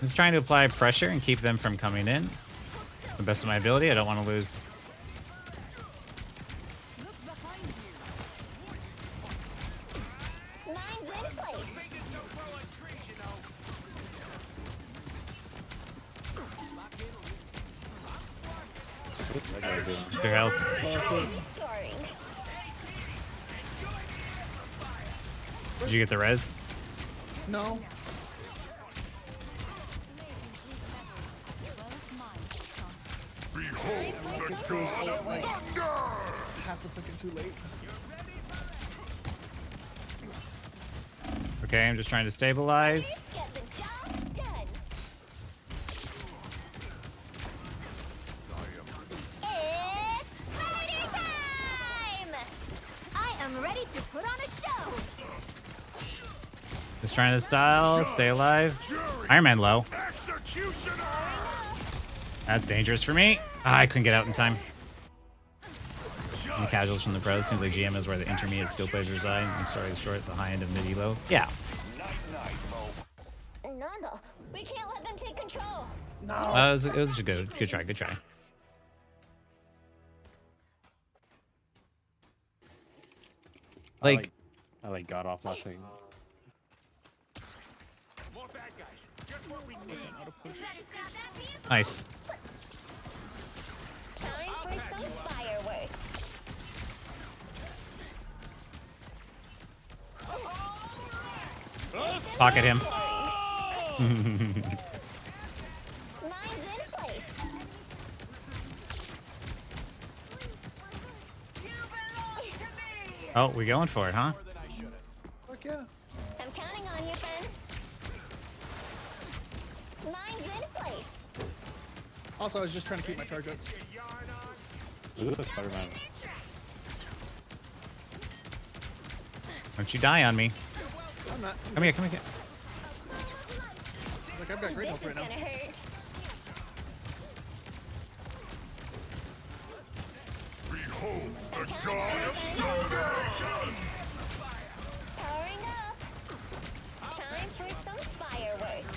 I'm trying to apply pressure and keep them from coming in. To the best of my ability. I don't want to lose. Their health. Did you get the res? No. Like half a second too late. Okay, I'm just trying to stabilize. Ready to put on a show. Just trying to style, stay alive. Iron Man low. That's dangerous for me. I couldn't get out in time. And the casuals from the pros. Seems like GM is where the intermediate skill players reside. I'm sorry, short, the high end of mid low. Yeah. Nando, we can't let them take control. No. It was a good try, good try. Like, I like got off last thing. More bad guys. Just what we need. nice. Time for some fireworks. Pocket him. Mine's in place. Oh, we going for it, huh? Fuck yeah. I'm counting on you, friends. Mine's in place. Also, I was just trying to keep my charge up. Ooh, Spider-Man. Don't you die on me. I'm not. Come here, come here. Like, I've got great This health is right now. gonna hurt. Behold the god of starvation! Powering up. Time for some fireworks.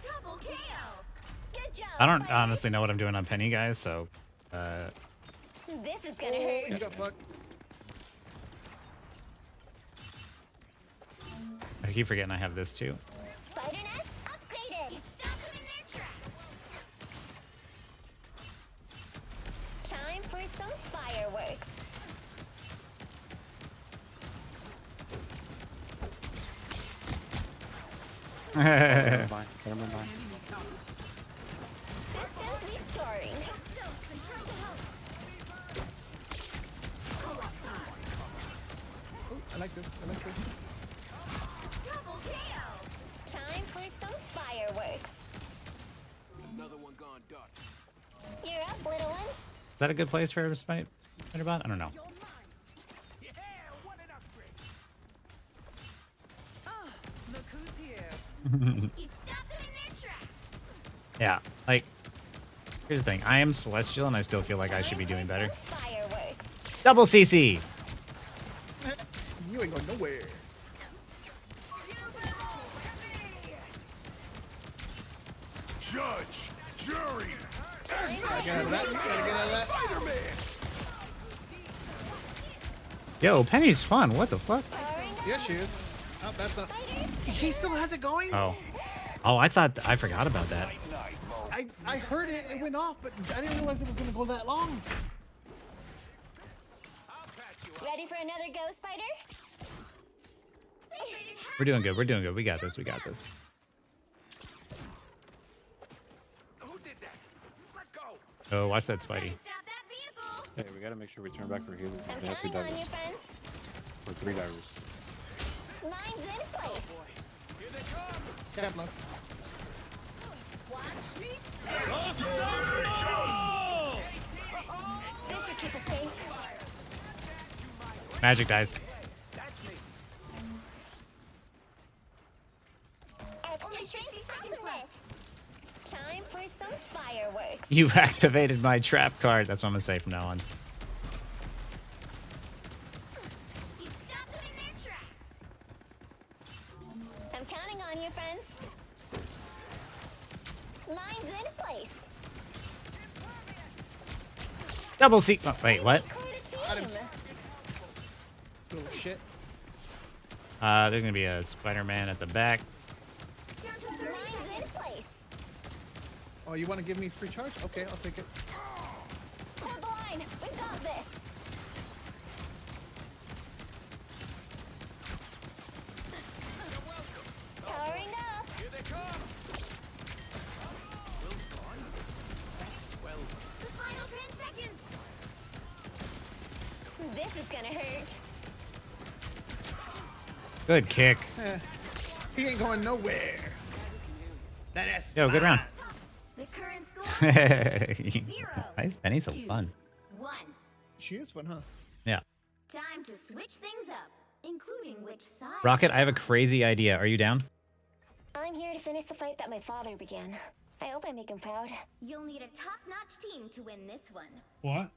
Double KO. Good job. I don't Spiders. honestly know what I'm doing on Penny, guys, so This is gonna You hurt. got fucked. I keep forgetting I have this too. Spider nest upgraded. You stop them in their tracks. Time for some fireworks. Spider-Man, Spider-Man. Systems restoring. Ooh, I like this. I like this. Double KO. Time for some fireworks. Another one gone duck. You're up, little one. Is that a good place for a Spider-Bot? I don't know. Yeah, what an upgrade. Look who's here. You stop them in their tracks. Yeah, like, here's the thing. I am Celestial, and I still feel like I should be doing better. Fireworks. Double CC! You ain't going nowhere. Judge, jury, Get out of that. You gotta get out of that. Spider-Man! Yo, Penny's fun. What the fuck? Yeah, she is. Oh, that's not. He still has it going. Oh. Oh, I thought I forgot about that. I heard it. It went off, but I didn't realize it was gonna go that long. Ready for another go, Spider? We're doing good. We're doing good. We got this. We got this. Who did that? Let go. Oh, watch that Spidey. Stop that vehicle. Hey, we gotta make sure we turn back for healers. I'm We have 2 counting on divers. you, friends. Or 3 divers. Mine's in place. Cap left. Watch me. This should keep us safe. Magic dice. Extra strength supplement. Time for some fireworks. You activated my trap card. That's what I'm gonna say from now on. You stop them in their tracks. Double C. Oh, wait, what? Got him. Little shit. There's gonna be a Spider-Man at the back. Down to 30 seconds. Oh, you want to give me free charge? Okay, I'll take it. Hold the line. We've got this. Powering up. Here they come. Will's gone. That's well. The final 10 seconds. This is gonna hurt. Good kick. He ain't going nowhere. That ass. Yo, good round. The current score: 0. Why is Penny so 2, fun? 1. She is fun, huh? Yeah. Time to switch things up, including which side. Rocket, I have a crazy idea. Are you down? I'm here to finish the fight that my father began. I hope I make him proud. You'll need a top-notch team to win this one. What?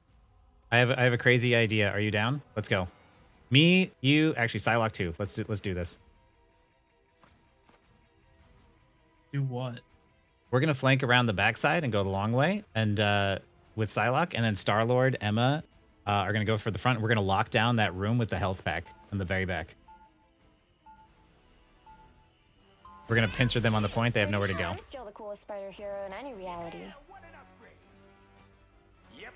I have a crazy idea. Are you down? Let's go. Me, you, actually Psylocke too. Let's do this. Do what? We're gonna flank around the backside and go the long way, and with Psylocke, and then Star-Lord, Emma are gonna go for the front. We're gonna lock down that room with the health pack in the very back. We're gonna pincer them on the point. They have nowhere to go. I'm still the coolest spider hero in any reality. What an upgrade. Yep.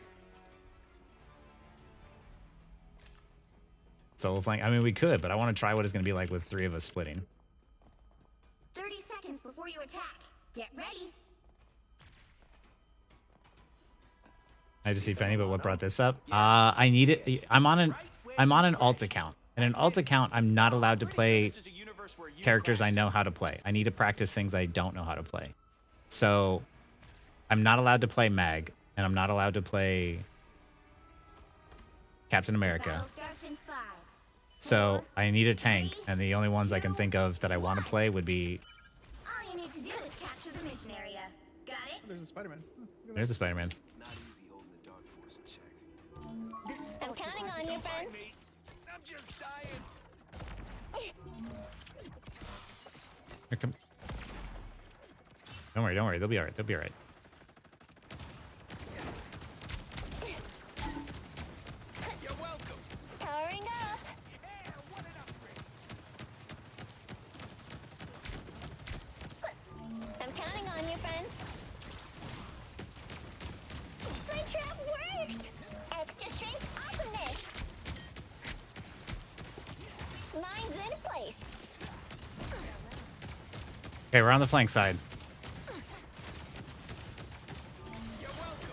Solo flank. I mean, we could, but I want to try what it's gonna be like with 3 of us splitting. 30 seconds before you attack. Get ready. I just see Penny, but what brought this up? I need it. I'm on an alt account. And an alt account, I'm not allowed to play characters I know how to play. I need to practice things I don't know how to play. So I'm not allowed to play Mag, and I'm not allowed to play Captain America. Battle starts in 5. So I need a tank, and the only ones I can think of that I want to play would be... All you need to do is capture the mission area. Got it? There's a Spider-Man. There's a Spider-Man. I'm counting on you, friends. I'm just dying. Here, come. Don't worry. They'll be alright. They'll be alright. You're welcome. Powering up. Yeah, what an upgrade. I'm counting on you, friends. My trap worked. Extra strength awesomeness. Mine's in place. Okay, we're on the flank side. You're welcome.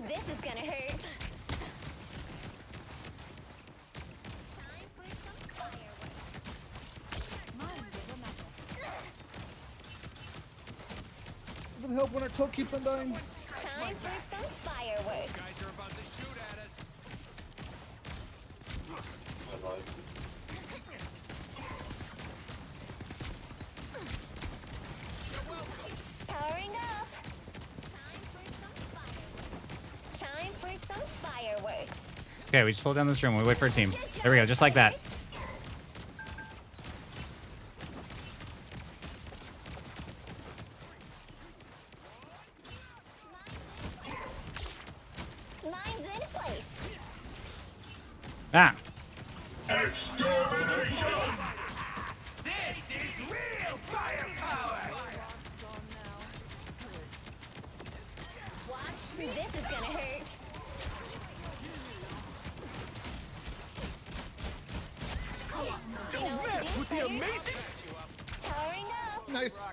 This is gonna hurt. Time for some fireworks. Doesn't help when our cloak keeps on dying. Time for some fireworks. Guys are about to shoot at us. Powering up. Time for some fireworks. Okay, we just hold down this room. We wait for a team. There we go, just like that. Mine's in place. Ah! This is real firepower. Watch me. This is gonna hurt. Don't mess with the amazing. Powering up. Nice.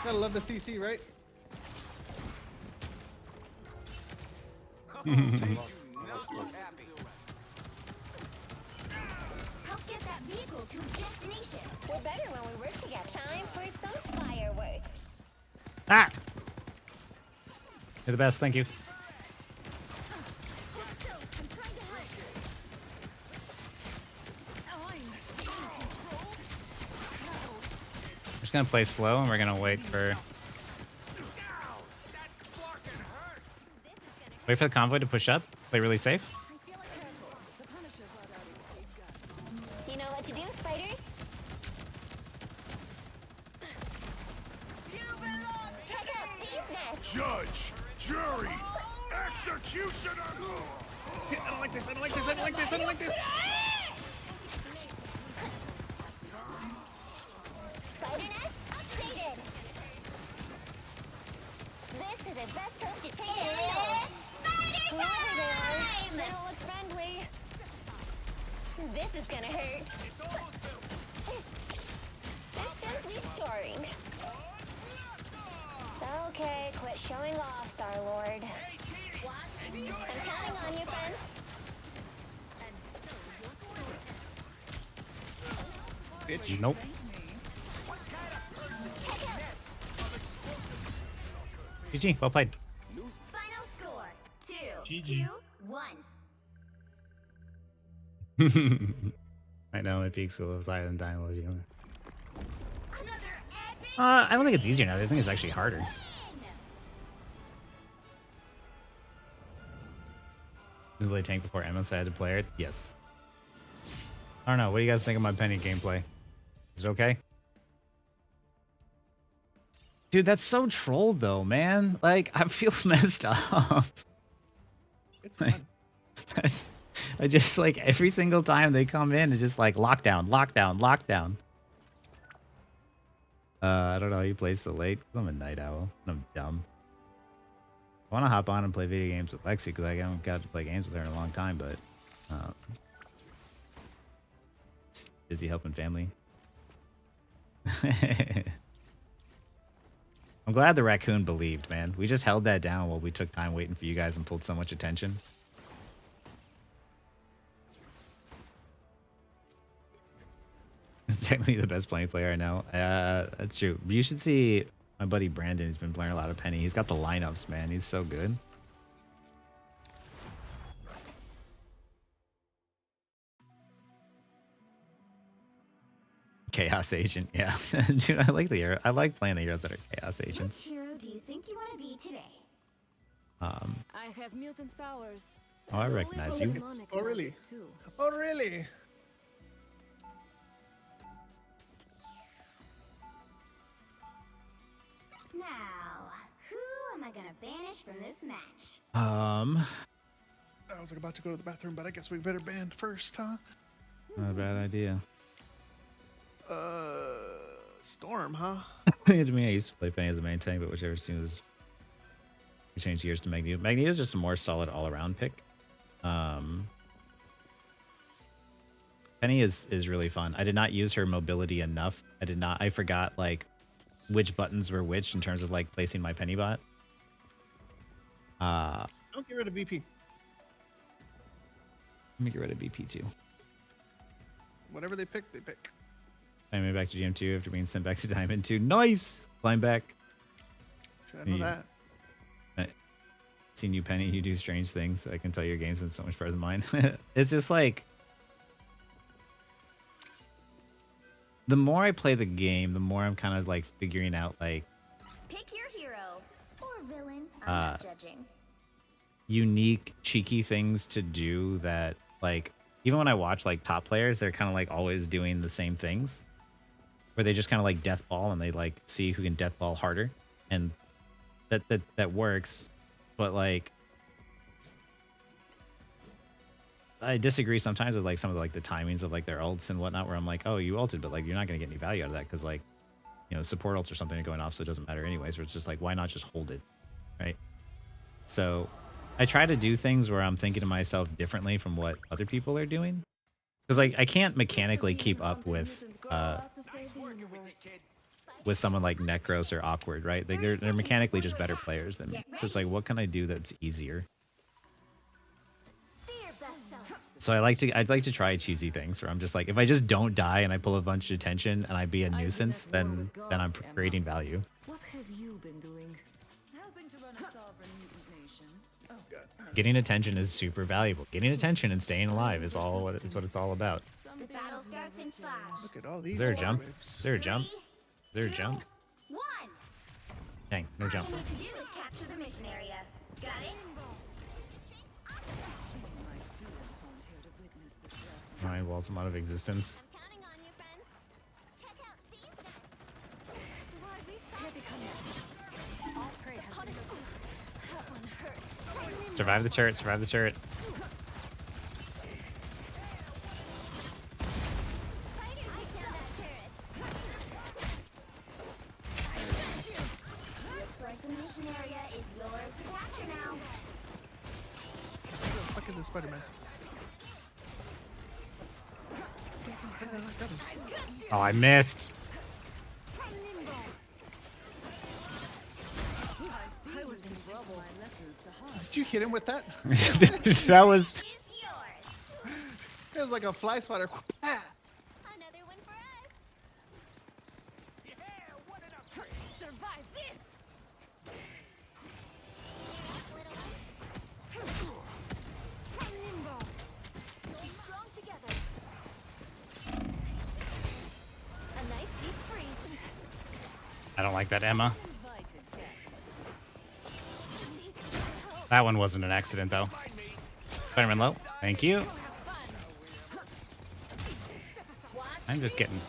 Gotta love the CC, right? Help get that vehicle to its destination. We're better when we work together. Time for some fireworks. Ah! You're the best, thank you. We're just gonna play slow and we're gonna wait for the convoy to push up. Play really safe. You know what to do, spiders? jury! Executioner! I don't like this. I don't like this. I don't like this. I don't like this. Spider net updated. This is the best host to take it. Spider time! They don't look friendly. This is gonna hurt. Systems restoring. Okay, quit showing off, Star-Lord. I'm counting on you, friends. Bitch. Nope. GG, well played. Final score 2 GG. 2 1. I know my peak school is higher than Dynalogy. Another epic. I don't think it's easier now. I think it's actually harder. Did they tank before Emma so I had to play it? Yes. I don't know. What do you guys think of my Penny gameplay? Is it okay? Dude, that's so trolled though, man. Like, I feel messed up. It's fun. I just like every single time they come in, it's just like lockdown, lockdown, lockdown. I don't know how you play so late. I'm a night owl. I'm dumb. I want to hop on and play video games with Lexi because I haven't got to play games with her in a long time, but just busy helping family. I'm glad the raccoon believed, man. We just held that down while we took time waiting for you guys and pulled so much attention. Technically the best playing player I know. That's true. You should see my buddy Brandon. He's been playing a lot of Penny. He's got the lineups, man. He's so good. Chaos Agent, yeah. Dude, I like the hero. I like playing the heroes that are Chaos Agents. Which hero do you think you want to be today? I have mutant powers. Oh, I and a recognize little you. demonic Oh, really? magic, too. Oh, really? Now, who am I gonna banish from this match? I was about to go to the bathroom, but I guess we better band first, huh? Not a bad idea. Storm, huh? To me, I used to play Penny as a main tank, but whichever soon as we changed gears to Magneto. Magneto is just a more solid all-around pick. Penny is really fun. I did not use her mobility enough. I forgot like which buttons were which in terms of like placing my Penny bot. Don't get rid of BP. Let me get rid of BP too. Whatever they pick, they pick. I'm back to GM2 after being sent back to Diamond 2. Nice! Climb back. Should I know Yeah. that? Seen you, Penny. You do strange things. I can tell your game's been so much better than mine. It's just like... The more I play the game, the more I'm kind of like figuring out like Pick your hero or villain. I'm not judging. unique, cheeky things to do that like... Even when I watch like top players, they're kind of like always doing the same things. Where they just kind of like death ball and they like see who can death ball harder. And that works. But like I disagree sometimes with like some of the, like the timings of like their ults and whatnot, where I'm like, oh, you ulted, but like you're not gonna get any value out of that because like, you know, support ults or something are going off, so it doesn't matter anyways. Where it's just like, why not just hold it, right? So I try to do things where I'm thinking to myself differently from what other people are doing, because like I can't mechanically keep up with someone like Necros or Awkward, right? Like they're mechanically just better players than me. So it's like, what can I do that's easier? So I'd like to try cheesy things where I'm just like, if I just don't die and I pull a bunch of attention and I be a nuisance, then I'm creating value. What have you been doing? Helping to run a sovereign mutant nation. Oh, God. Getting attention is super valuable. Getting attention and staying alive is what it's all about. The battle starts in 5. Look at all these. Is there a jump? whips. Is there a jump? Is there a jump? 1. Dang, no jump. All you need to do is capture the mission area. Got it? Alright, walls them out of existence. I'm counting on you, friends. Check out these guys. Here they come. All prey has been... That one. Survive the turret. Survive the turret. Looks like the mission area is yours to capture now. Where the fuck is the Spider-Man? Oh, I missed. I was in trouble. My lessons to heart. Did you hit him with that? That was. Is yours. It was like a fly swatter. Another one for us. Survive this. From limbo. Strong together. A nice deep freeze. I don't like that, Emma. Invited guests. That one wasn't an accident, though. Spider-Man low. Thank you. I'm just getting.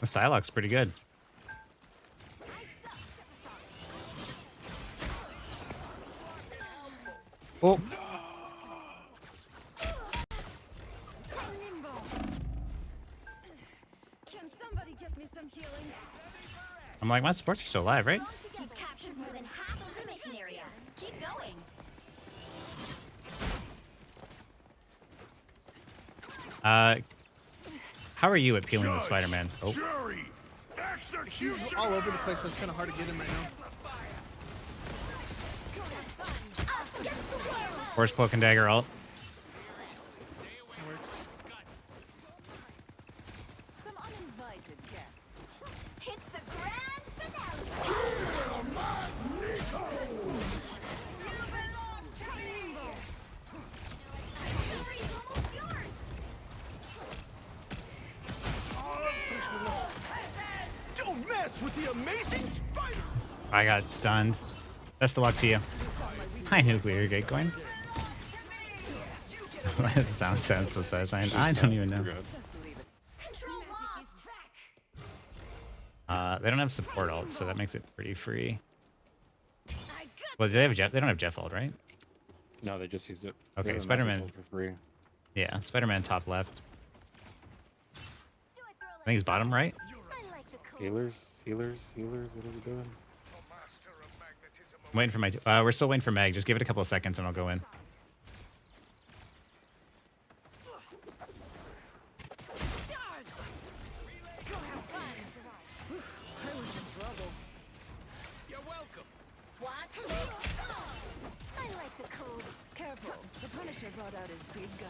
The Psylocke's pretty good. Oh, From limbo. Can somebody get me some healing? I'm like, my supports are still alive, right? You've captured more than half of the mission area. Keep going. How are you at peeling the Spider-Man? Oh, Jury, execution. He's all over the place, so it's kind of hard to get him right now. Us against the world. where's Cloak and Dagger ult? It works. Some uninvited guests. It's the grand finale. Victory's almost yours. Don't mess with the amazing spider. I got stunned. Best of luck to you. Hi, Nuclear Gatecoin. Why does the sound sound so satisfying? I don't even know. We're good. Just leave it. Control lost. They don't have support ult, so that makes it pretty free. I got Well, do they have Jeff? They don't have Jeff ult, right? No, they just used it. Okay, They have a Spider-Man. magic ult for free. Yeah, Spider-Man top left. I think he's bottom right. I like the cool. Healers. What are we doing? I'm waiting for my. We're still waiting for Meg. Just give it a couple of seconds and I'll go in. charge. Go have fun. I was in trouble. You're welcome. Watch this. I like the code. Careful. The Punisher brought out his big gun.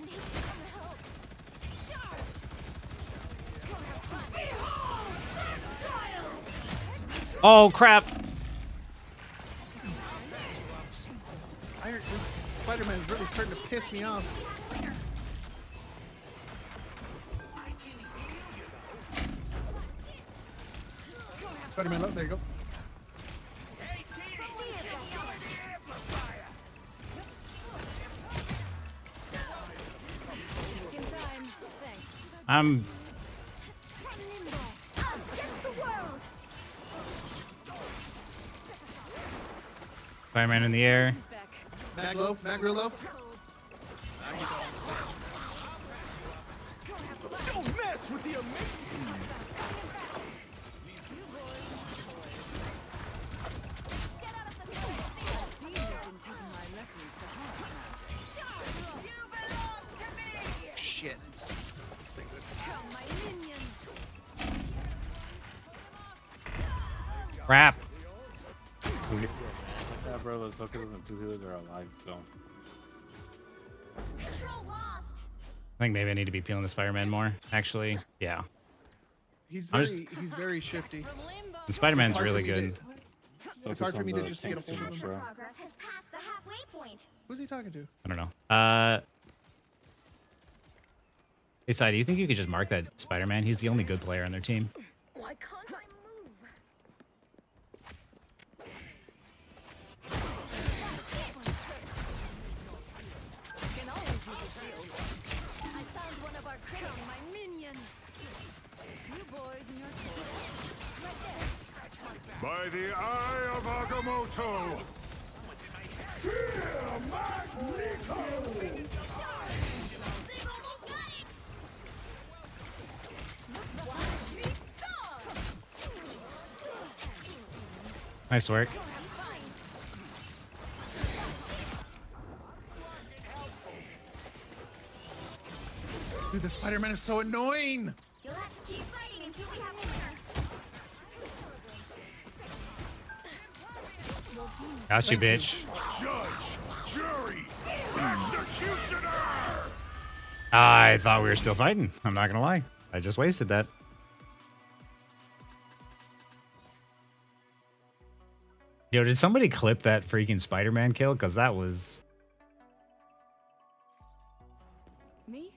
Need some help. Charge. Go have fun. Oh crap! This Spider-Man is really starting to piss me off. Spider-Man, look, there you go. Just in time. Thanks. I'm. From limbo. Us against the world. Spider-Man in the air. He's back. Mag real low. Don't mess with the amazing. I see you've been taking my lessons to heart. Shit. Come, my minion. Crap. Yeah, bro, those focus and two healers are alive, so. Control lost. I think maybe I need to be peeling the Spider-Man more. Actually, yeah. He's I'm very shifty. From limbo. The Spider-Man's It's hard really for me good. It's hard for me to the just get a tanks too hold of much, him. bro. Progress has passed the halfway point. Who's he talking to? I don't know. Hey, Sai, do you think you could just mark that Spider-Man? He's the only good player on their team. Why can't I move? Can always use a shield. I found one of our critters. My minion. You boys and your toys. Right there. By the eye of Agamotto! Nice work. Dude, the Spider-Man is so annoying. You'll have to keep fighting until we have a winner. Got you, bitch. Judge, jury, executioner! I thought we were still fighting. I'm not gonna lie. I just wasted that. Yo, did somebody clip that freaking Spider-Man kill? Because that was... Me?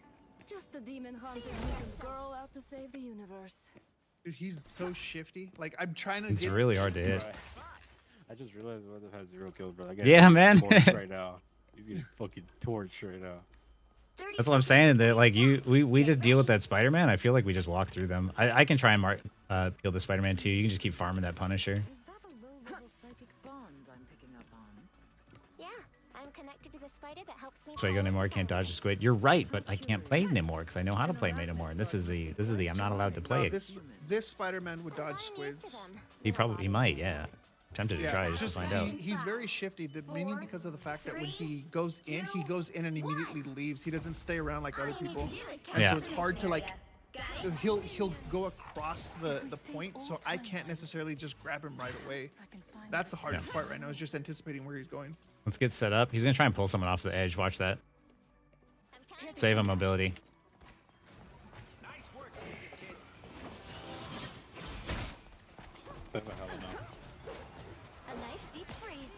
Just a demon-hunted mutant girl out to save the universe. Dude, he's so shifty. Like, I'm trying to It's get... really hard to hit. I just realized Weather has 0 kills, bro. I Yeah, man. torched right now. He's getting fucking torched right now. That's what I'm saying. That like we just deal with that Spider-Man. I feel like we just walk through them. I can try and kill the Spider-Man too. You can just keep farming that Punisher. Is that a low-level psychic bond I'm picking up on? Yeah, I'm connected to the spider that helps me. That's why you go Namor. Can't dodge the squid. You're right, but I can't play Namor because I know how to play Namor. And this is the I'm not allowed to play it. This Spider-Man would dodge squids. He might, yeah. Tempted to try just to find out. He's very shifty, mainly because of the fact that when he goes in and immediately leaves. He doesn't stay around like other people. And Yeah. so it's hard to like, he'll go across the point, so I can't necessarily just grab him right away. That's the hardest part right now, is just anticipating where he's going. Let's get set up. He's gonna try and pull someone off the edge. Watch that. Save him mobility. A nice deep freeze.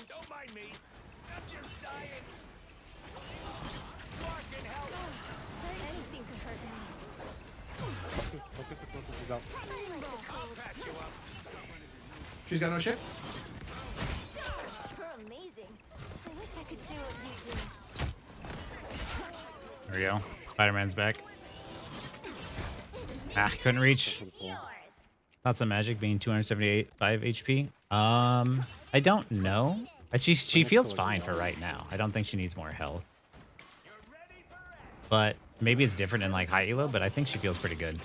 Don't mind me. I'm just dying. Fucking hell. Anything could hurt me. Focus, he's out. I'll patch you up. She's got no shit? You're amazing. I wish I could do what you do. There we go. Spider-Man's back. Ah, couldn't reach. Thoughts on Magic being 275 HP? I don't know. She feels fine for right now. I don't think she needs more health. But maybe it's different in like high elo, but I think she feels pretty good. Here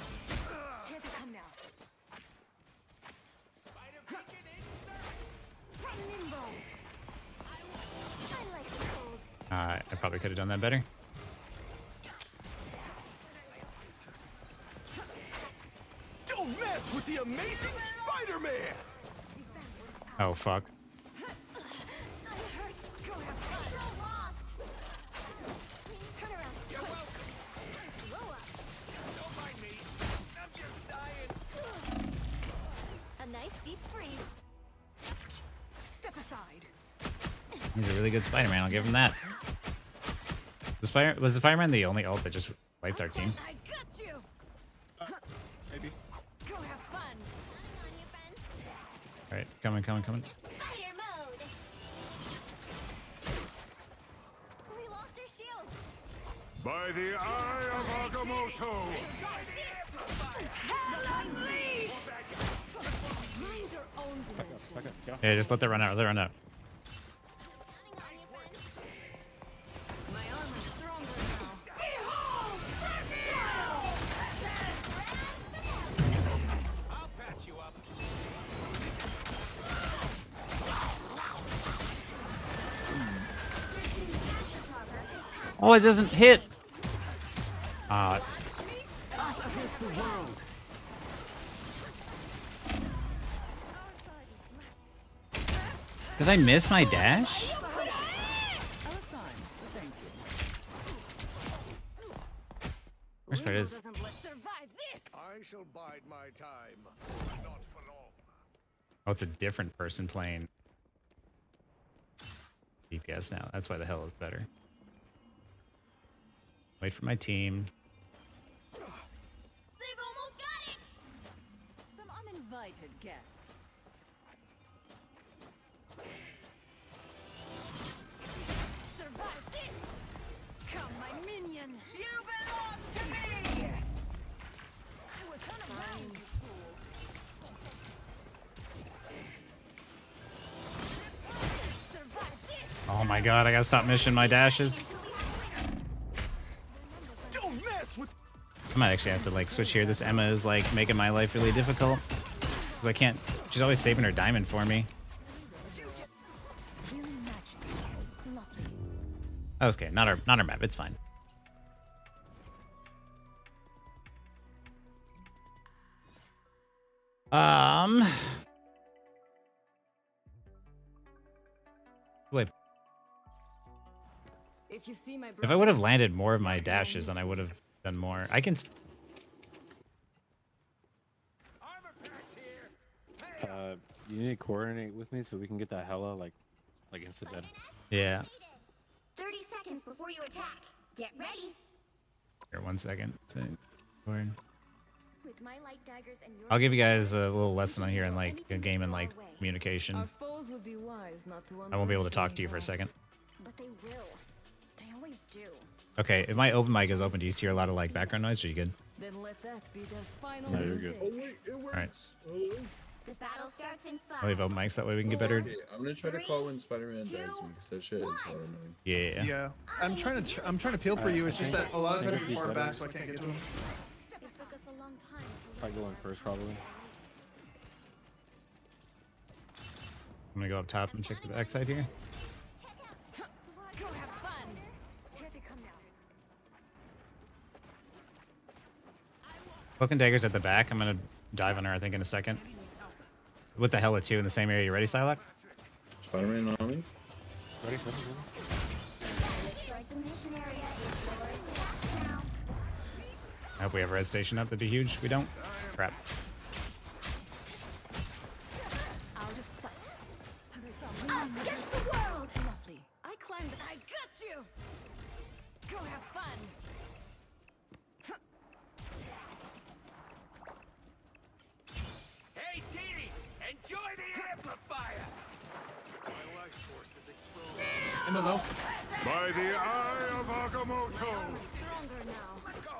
they come now. Limbo. I like the cold. I probably could have done that better. Don't mess with the amazing Spider-Man! Oh, fuck. Turn around. You're welcome. Don't mind me. I'm just dying. A nice deep freeze. Step aside. He's a really good Spider-Man. I'll give him that. Was the Spider-Man the only ult that just wiped our team? I got you. Maybe. Go have fun. On you, friends. All right, coming. Spider mode. We lost our shield. By the eye of Agamotto! Mind your own dimension. Yeah, just let that run out. Let it run out. My armor's stronger now. I'll patch you up. Oh, it doesn't hit. Did I miss my dash? I was fine, but thank you. Where's Spider? Doesn't let survive this. I shall bide my time. Not for long. Oh, it's a different person playing DPS now. That's why the hell is better. Wait for my team. They've almost got it. Some uninvited guests. You belong to me! I was fine. Oh my god, I gotta stop missing my dashes. Don't mess with. I might actually have to like switch here. This Emma is like making my life really difficult. 'Cause I can't. She's always saving her diamond for me. Oh, okay, not our map. It's fine. Wait. If you see my If I would have landed more of my dashes, then I would have done more. I can. You need to coordinate with me so we can get that hella like instant dead. Yeah. 30 seconds before you attack. Get ready. Here, 1 second. Forward. With my light daggers and your I'll give you guys a little lesson on here in like a game and like communication. Our foes would be wise not to I won't be able to talk to you for a second. But they will. They always do. Okay, if my open mic is open, do you hear a lot of like background noise? Are you good? Then let that be their final No, you're good. mistake. Alright. The battle starts in 5. I'll leave open mics that way we can get better. Okay, I'm gonna try to call when Spider-Man dies because that shit is hella annoying. Yeah. Yeah, I'm trying to peel for you. It's just that a lot of times you're far back, so I can't get to him. It took us a long time to I go in first probably. I'm gonna go up top and check the backside here. Go have fun. Here they come now. Cloak and Dagger's at the back. I'm gonna dive on her, I think, in a second. With the Hella 2 in the same area. You ready, Psylocke? Spider-Man on me? Ready? looks like the mission area is yours to attack now. I hope we have a res station up. That'd be huge. We don't. Crap. Out of sight. Us against the world. Lovely. I climbed. I got you. Go have fun. Hey, Dee! Enjoy the amplifier! My life force is exposed. I'm low. By the eye of Agamotto! Stronger now. Let go!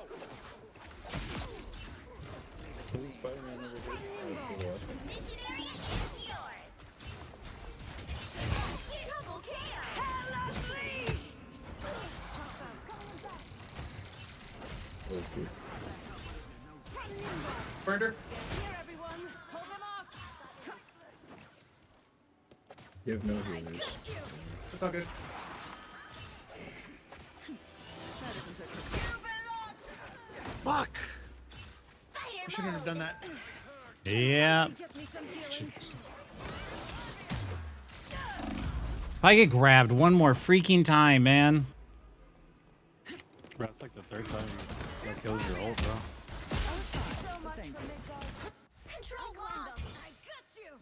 Who's Spider-Man over here? Oh, cool. Mission area is yours. Double kill. Oh, cool. Murder. Here, everyone. Hold them off. You have no healers. Got you. It's all good. That isn't so quick. Fuck. I shouldn't have done that. Yeah. Get me some healing. If I get grabbed one more freaking time, man. Bro, it's like the third time that kills your ult, bro. So much for mid-guard. Control lost. I got you.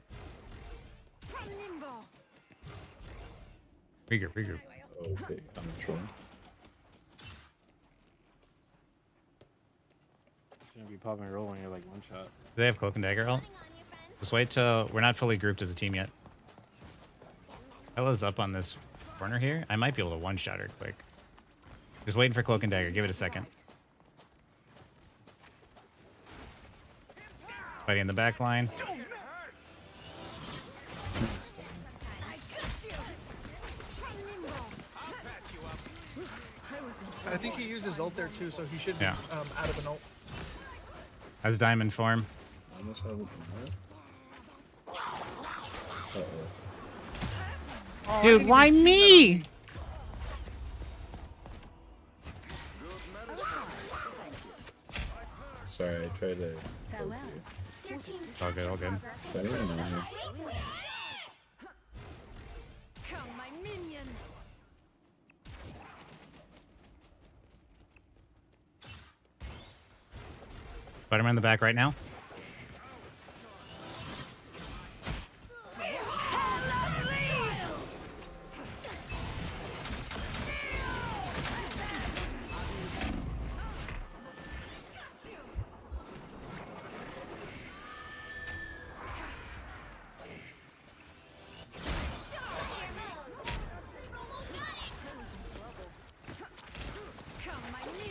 From limbo. Regroup. Okay, I'm trolling. Shouldn't be popping and rolling. You're like one shot. Do they have Cloak and Dagger ult? Just wait till we're not fully grouped as a team yet. Ella's up on this corner here. I might be able to one-shot her quick. Just waiting for Cloak and Dagger. Give it a second. Fighting in the back line. I got you. From limbo. I think he used his ult there too, so he should be Yeah. out of an ult. Has diamond form. I almost have it in Uh-oh. Oh, I Dude, didn't why even see me? Sorry, I tried to... Farewell. Their team's All good, all good. Spider-Man on me. Come, my minion. Spider-Man in the back right now. Come, my minion.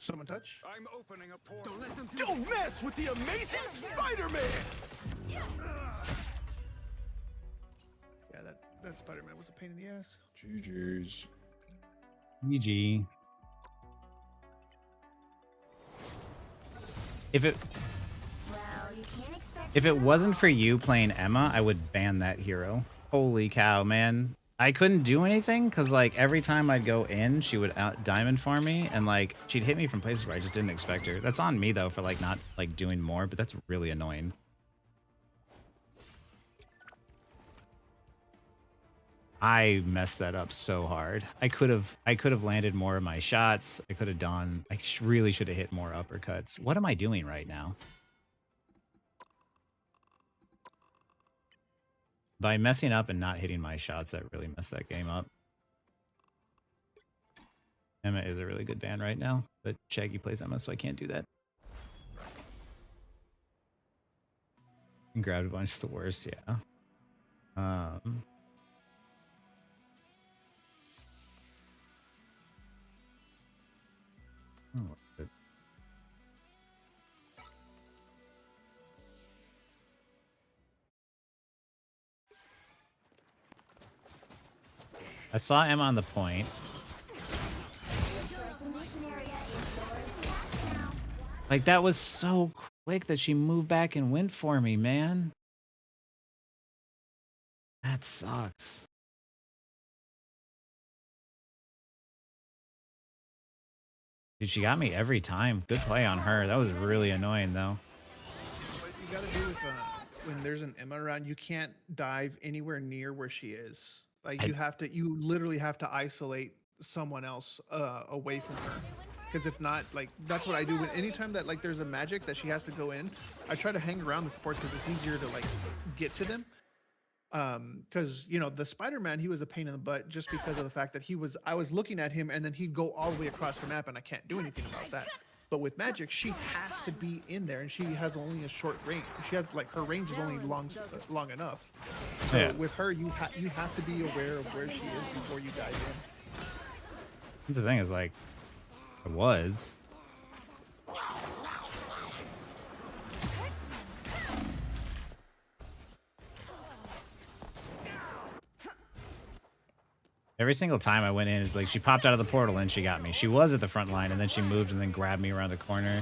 Someone touch? I'm opening a portal. Don't let them Don't mess with the amazing Spider-Man! Yeah, that Spider-Man was a pain in the ass. GG's. GG. If it Well, you can't expect if it wasn't for you playing Emma, I would ban that hero. Holy cow, man. I couldn't do anything because like every time I'd go in, she would out diamond farm me and like she'd hit me from places where I just didn't expect her. That's on me though for like not like doing more, but that's really annoying. I messed that up so hard. I could have landed more of my shots. I could have done. I really should have hit more uppercuts. What am I doing right now? By messing up and not hitting my shots, that really messed that game up. Emma is a really good ban right now, but Shaggy plays Emma, so I can't do that. And grabbed a bunch of the worst, yeah. Oh, good. I saw Emma on the point. Like, that was so quick that she moved back and went for me, man. That sucks. Dude, she got me every time. Good play on her. That was really annoying, though. What you gotta do with when there's an Emma around, you can't dive anywhere near where she is. Like you literally have to isolate someone else away from her. Because if not, like that's what I do. When anytime that like there's a magic that she has to go in, I try to hang around the supports because it's easier to like get to them. Because you know the Spider-Man, he was a pain in the butt just because of the fact that I was looking at him and then he'd go all the way across the map and I can't do anything about that. But with magic, she has to be in there and she has only a short range. She has like her range is only long enough. So yeah. With her, you have to be aware of where she is before you dive in. That's the thing is like, I was. Every single time I went in, it's like she popped out of the portal and she got me. She was at the front line and then she moved and then grabbed me around the corner.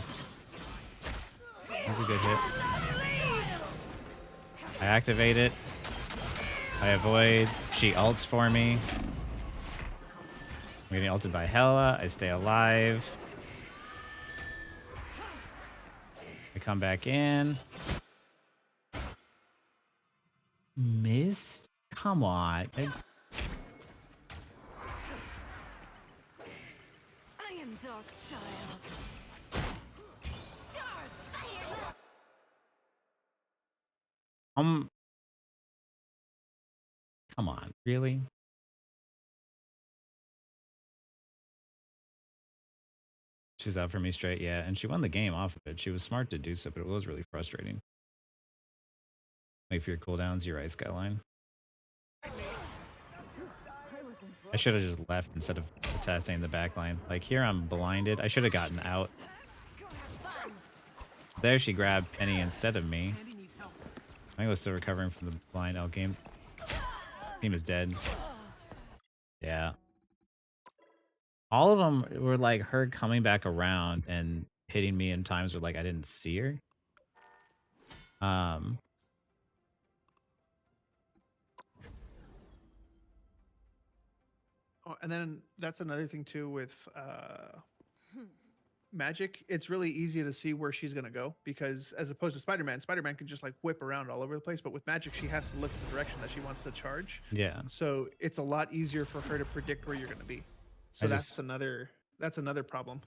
That's a good hit. I activate it. I avoid. She ults for me. I'm getting ulted by Hela. I stay alive. I come back in. Missed? Come on. Dark child. Charge! Come on, really? She's out for me straight, yeah, and she won the game off of it. She was smart to do so, but it was really frustrating. Wait for your cooldowns, you're right, Skyline. I should have just left instead of testing the back line. Like here I'm blinded. I should have gotten out. There she grabbed Penny instead of me. I think I was still recovering from the blind out game. Team is dead. Yeah. All of them were like her coming back around and hitting me in times where like I didn't see her. Oh, and then that's another thing too with magic. It's really easy to see where she's gonna go because as opposed to Spider-Man can just like whip around all over the place. But with magic, she has to look at the direction that she wants to charge. Yeah. So it's a lot easier for her to predict where you're gonna be. So that's another problem.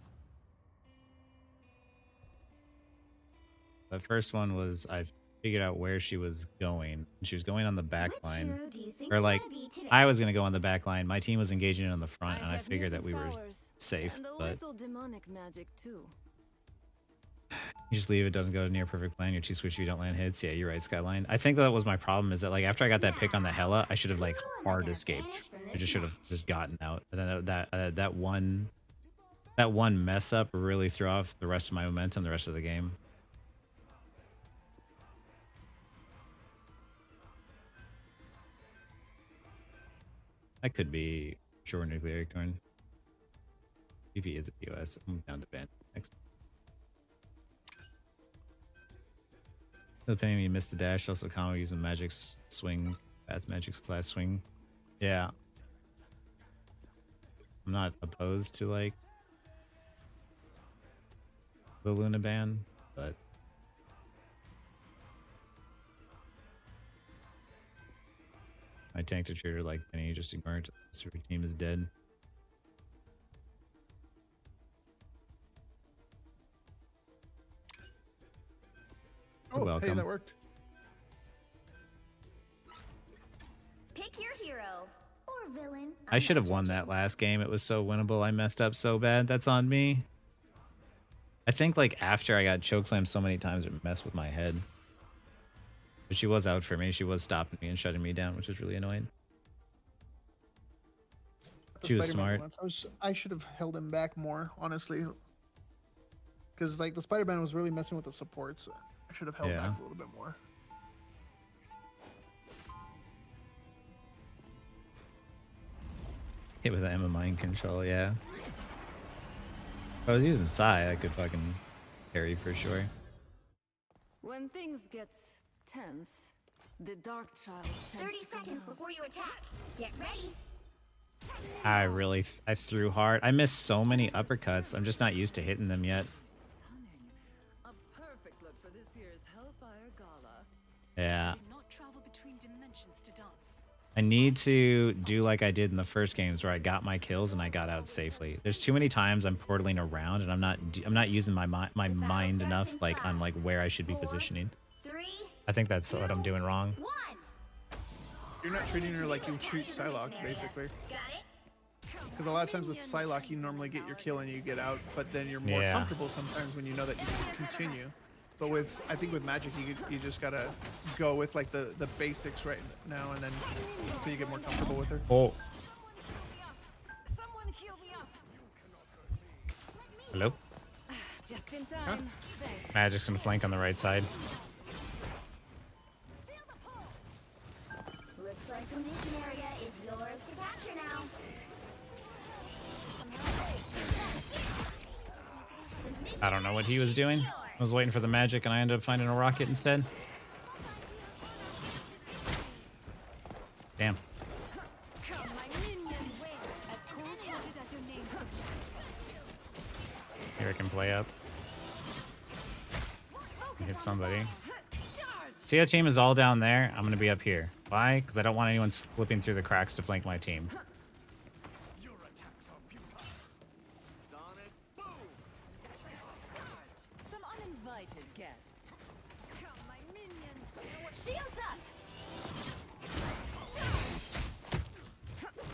The first one was I figured out where she was going. She was going on the back line. Or like I was gonna go on the back line. My team was engaging on the front, and I figured that we were safe. But demonic magic too. You just leave, it doesn't go near perfect plan. You're too switchy, you don't land hits. Yeah, you're right, Skyline. I think that was my problem, is that like after I got that pick on the Hela, I should have like hard escaped. I just should have just gotten out. And then that That one mess up really threw off the rest of my momentum the rest of the game. That could be short nuclear acorn. PP is a POS. I'm down to ban next. The pain you missed the dash. Also, combo using magic's swing. That's magic's class swing. Yeah. I'm not opposed to like the Luna ban, but my tank to trigger like Penny just ignored. Super team is dead. Oh, welcome. hey, that worked. Pick your hero or villain. I should have won that last game. It was so winnable. I messed up so bad. That's on me. I think like after I got chokeslammed so many times, it messed with my head. But she was out for me. She was stopping me and shutting me down, which was really annoying. She was smart. I should have held him back more, honestly. Because like the Spider-Man was really messing with the supports. I should have held back a little bit more. Hit with the Emma mind control, yeah. If I was using Psy, I could fucking carry for sure. When things get tense, the dark child tends 30 to come seconds out. before you attack. Get ready. I threw hard. I missed so many uppercuts. I'm just not used to hitting them yet. Stunning. A perfect look for this year's Hellfire Gala. Yeah. Do not travel between dimensions to dance. I need to do like I did in the first games where I got my kills and I got out safely. There's too many times I'm portaling around and I'm not using my mind enough like on like where I should be positioning. I think that's what I'm doing wrong. You're not treating her like you treat Psylocke, basically. Because a lot of times with Psylocke, you normally get your kill and you get out, but then you're more comfortable sometimes when you know that you can continue. But with, I think with Magic, you just gotta go with like the basics right now, and then until you get more comfortable with her. Oh. Someone heal me up. Hello? Just in time. Thanks. Magic's gonna flank on the right side. Looks like the mission area is yours to capture now. I don't know what he was doing. I was waiting for the magic and I ended up finding a rocket instead. Damn. Here I can play up. Hit somebody. See how team is all down there? I'm going to be up here. Why? Because I don't want anyone slipping through the cracks to flank my team. Some uninvited guests. Come, my minion. Shields up.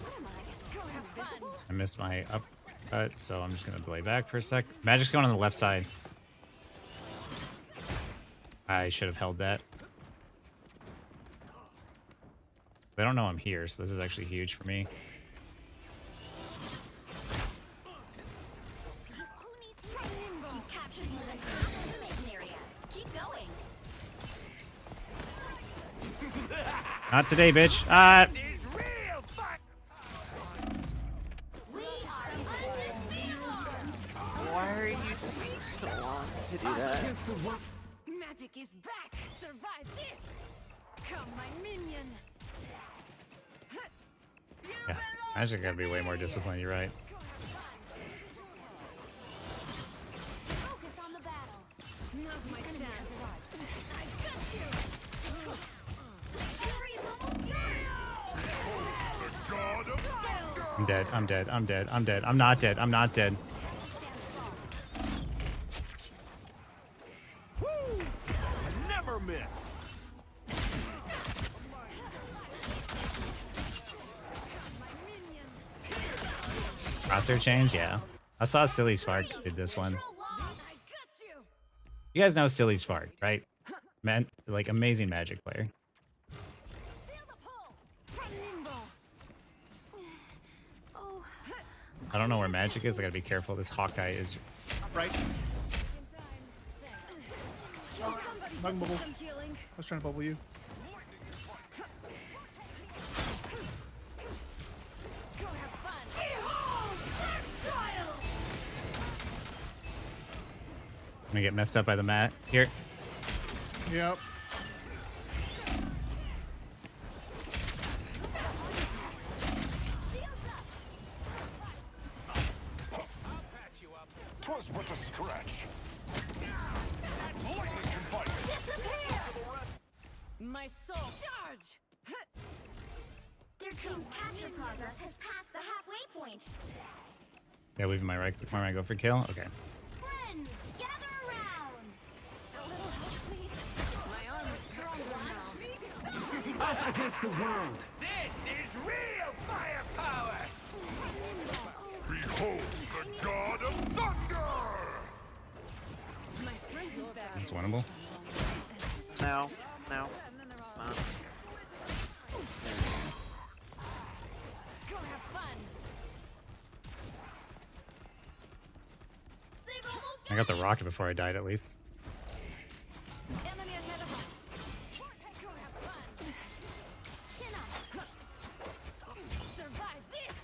What am I? Go have fun. I missed my upcut, so I'm just going to delay back for a sec. Magic's going on the left side. I should have held that. They don't know I'm here, so this is actually huge for me. You captured more than half of the mission area. Keep going. Not today, bitch. Ah! We are undefeatable. Why are you taking so long to do that? Magic is back. Survive this. Come, my minion. Yeah, Magic gotta be way more disciplined, you're right. Focus on the battle. Now's my chance. I've got you. Victory is almost yours. I'm dead, I'm dead, I'm dead, I'm dead. I'm not dead, I'm not dead. Never miss. Crosshair change? Yeah. I saw Silly Spark did this one. You guys know Silly Spark, right? Man, like amazing Magic player. Oh, I don't know where magic is. I gotta be careful. This Hawkeye is. Right. Oh, bug bubble. I was trying to bubble you. I'm gonna get messed up by the mat here. Yep. Twas but a scratch. My soul. Charge! Their team's capture progress has passed the halfway point. Yeah, leaving my right. Where am I go for kill? Okay. Friends, gather around. A little help, please. My arm is stronger now. Us against the world. This is real firepower. Behold the god of thunder. My strength is back. It's winnable. No, no, it's not. Go have fun. They've almost I got the rocket before I died at least. Enemy ahead of us. Go have fun. chin up. Survive this.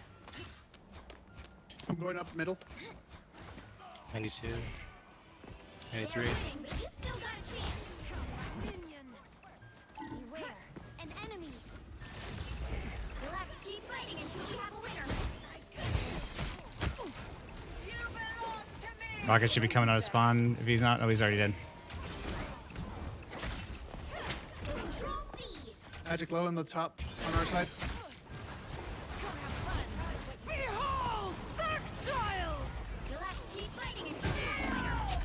I'm going up middle. 92. 93. But you've still got a chance. Beware, an enemy. You'll have to keep fighting until we have a winner. You belong to me. Rocket should be coming out of spawn. If he's not, oh, he's already dead. Control C's. Magic low on the top on our side. Behold, that child. You'll have to keep fighting until we have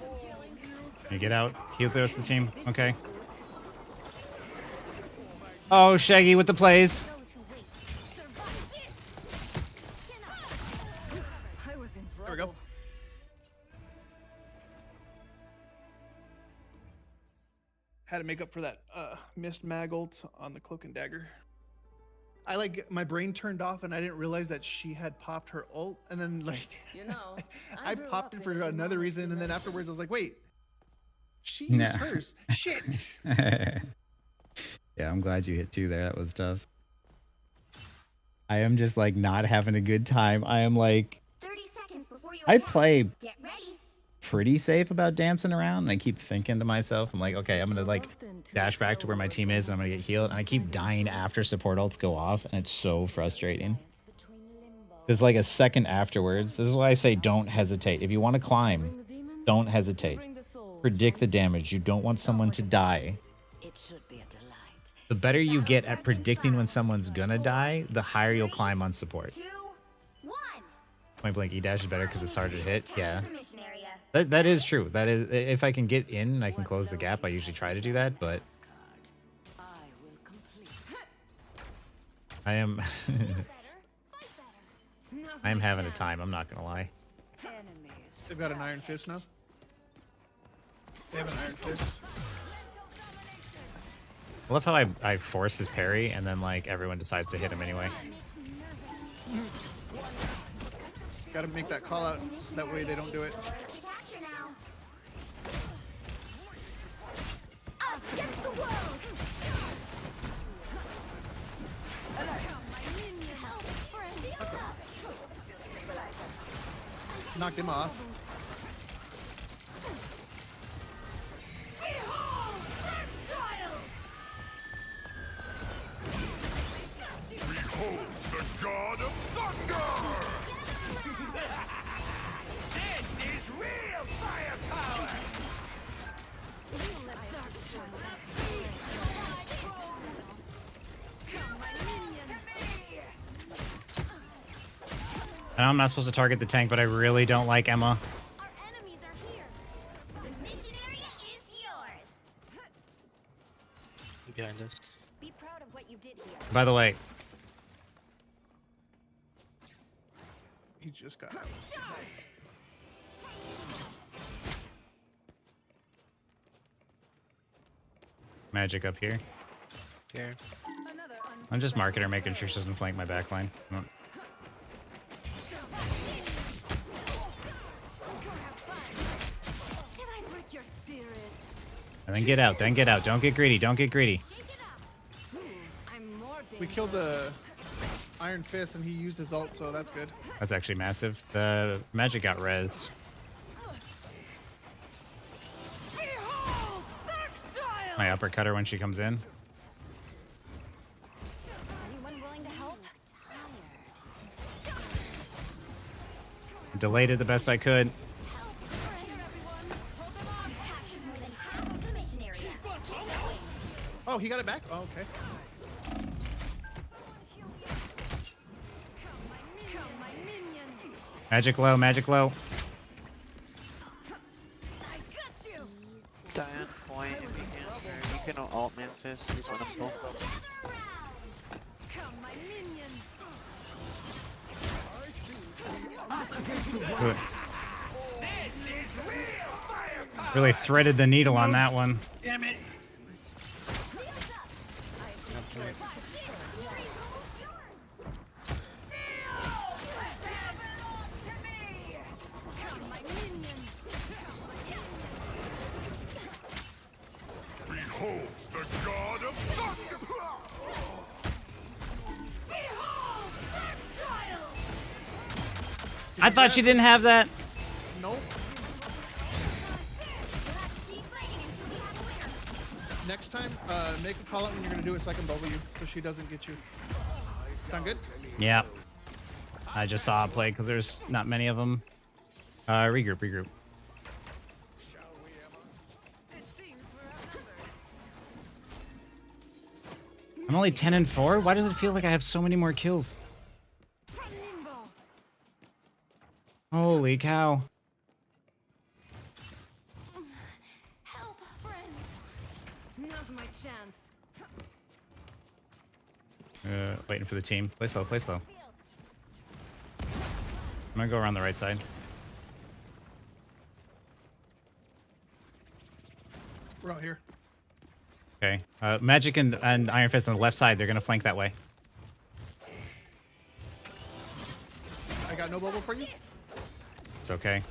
a winner. Can you get out? Heal the rest of the team. Okay. Oh, Shaggy with the plays. Survive this. Chin up. I was in trouble. There we go. Had to make up for that missed mag ult on the cloak and dagger. I like my brain turned off and I didn't realize that she had popped her ult, and then like You know, I grew popped up it for in a another demonic reason, and then dimension. afterwards I was like, wait, she No. used hers. Shit. Yeah, I'm glad you hit 2 there. That was tough. I am just like not having a good time. I am like 30 seconds before you I attack. play Get ready. pretty safe about dancing around, and I keep thinking to myself, I'm like, okay, I'm gonna like dash back to where my team is and I'm gonna get healed, and I keep dying after support ults go off, and it's so frustrating. It's like a second afterwards. This is why I say don't hesitate. If you want to climb, don't hesitate. Predict the damage. You don't want someone to die. It should be a delight. The better you get at predicting when someone's gonna die, the higher you'll climb on support. 2, 1. Point blank E-dash is better because it's harder to hit. Yeah. Capture mission area. That is true. That is, if I can get in and I can close the gap, I usually try to do that, but I will complete. I am Now's I am my having a chance. time, I'm not gonna lie. Enemies. They've got an iron fist now. They have an iron fist. I love how I force his parry and then like everyone decides to hit him anyway. Got to make that call out. That way they don't do it. Force to capture now. Us against the world. Help, friend. Shield up. Knocked him off. Behold the god of thunder. This is real firepower. I know I'm not supposed to target the tank, but I really don't like Emma. Our enemies are here. The mission area is yours. Behind us. Be proud of what you did here. By the way, He just got out. Charge. magic up here. Here. Another I'm just marking her, making sure she doesn't flank my backline. And then get out. Then get out. Don't get greedy. Don't get greedy. I'm more We killed the Iron Fist and he used his ult, so that's good. That's actually massive. The magic got rezzed. Behold, that child! My uppercut her when she comes in. Anyone willing to help? Delayed it the best I could. Oh, he got it back? Oh, okay. Come, my minion. Magic low. Magic low. I got you. Die on point if you can. Or you can alt Mantis. He's one of them. Come, my minion. Good. This is real firepower. Really threaded the needle on that one. Damn it. Come, my minion. Beholds the god of thunder! Behold, that child! I thought she didn't have that. Nope. Next time, make a call out when you're gonna do it so I can bubble you, so she doesn't get you. Sound good? Yeah. I just saw it play because there's not many of them. Regroup, regroup. I'm only 10 and 4. Why does it feel like I have so many more kills? Holy cow. Help, friends. Now's my chance. Waiting for the team. Play slow, play slow. I'm gonna go around the right side. We're out here. Okay. Magic and Iron Fist on the left side. They're gonna flank that way. I got no bubble for you. It's okay.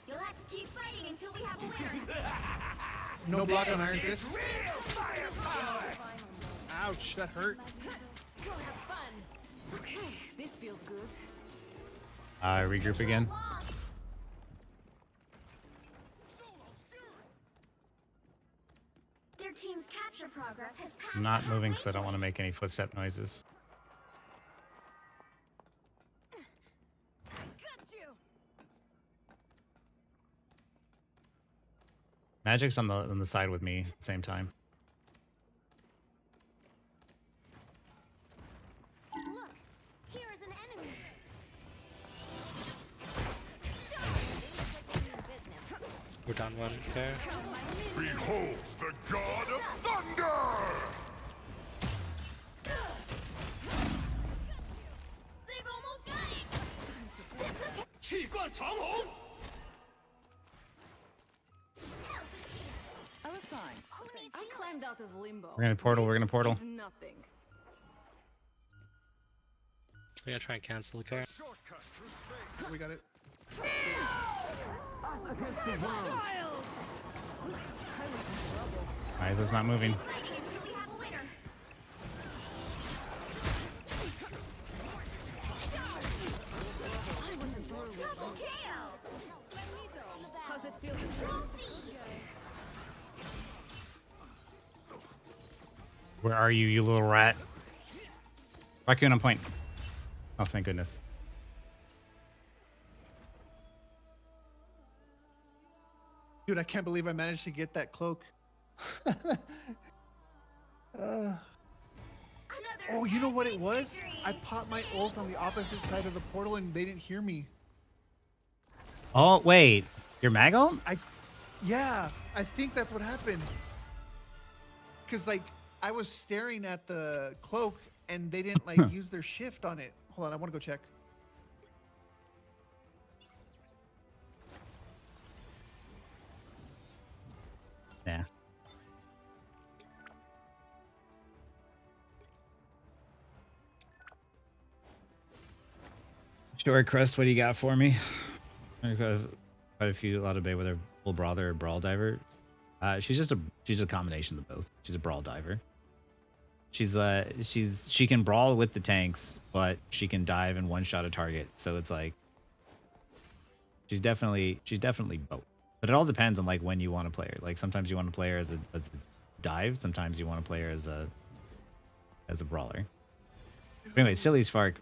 You'll have to keep fighting until we have a winner. No block on Iron Fist. Real firepower. Ouch, that hurt. Go have fun. Okay, this feels good. Regroup again. Their team's capture progress has passed. I'm not moving because I don't want to make any footstep noises. Got you. Magic's on the side with me at the same time. Look, here is an enemy. We're down one there. Beholds the god of thunder! They've almost got it. 气贯长虹。 I was fine. I climbed out of limbo. We're gonna portal, we're gonna portal. This is nothing. We're gonna try and cancel the car. Shortcut through space. We got it. Child! Why is this not moving? Fighting until we have a winner. Double kill. How's it feel? Control C. Where are you, you little rat? Raccoon on point. Oh, thank goodness. Dude, I can't believe I managed to get that cloak. Oh, you know what it was? I popped my ult on the opposite side of the portal and they didn't hear me. Oh, wait. Your mag ult? Yeah, I think that's what happened. Cause like I was staring at the cloak and they didn't like use their shift on it. Hold on, I want to go check. Sure, Crust, what do you got for me? I've got quite a lot of debate whether full brawler or brawl diver. She's a combination of both. She's a brawl diver. She can brawl with the tanks, but she can dive and one shot a target. So it's like she's definitely both. But it all depends on like when you want to play her. Like sometimes you want to play her as a dive, sometimes you want to play her as a brawler. But anyway, Silly Spark,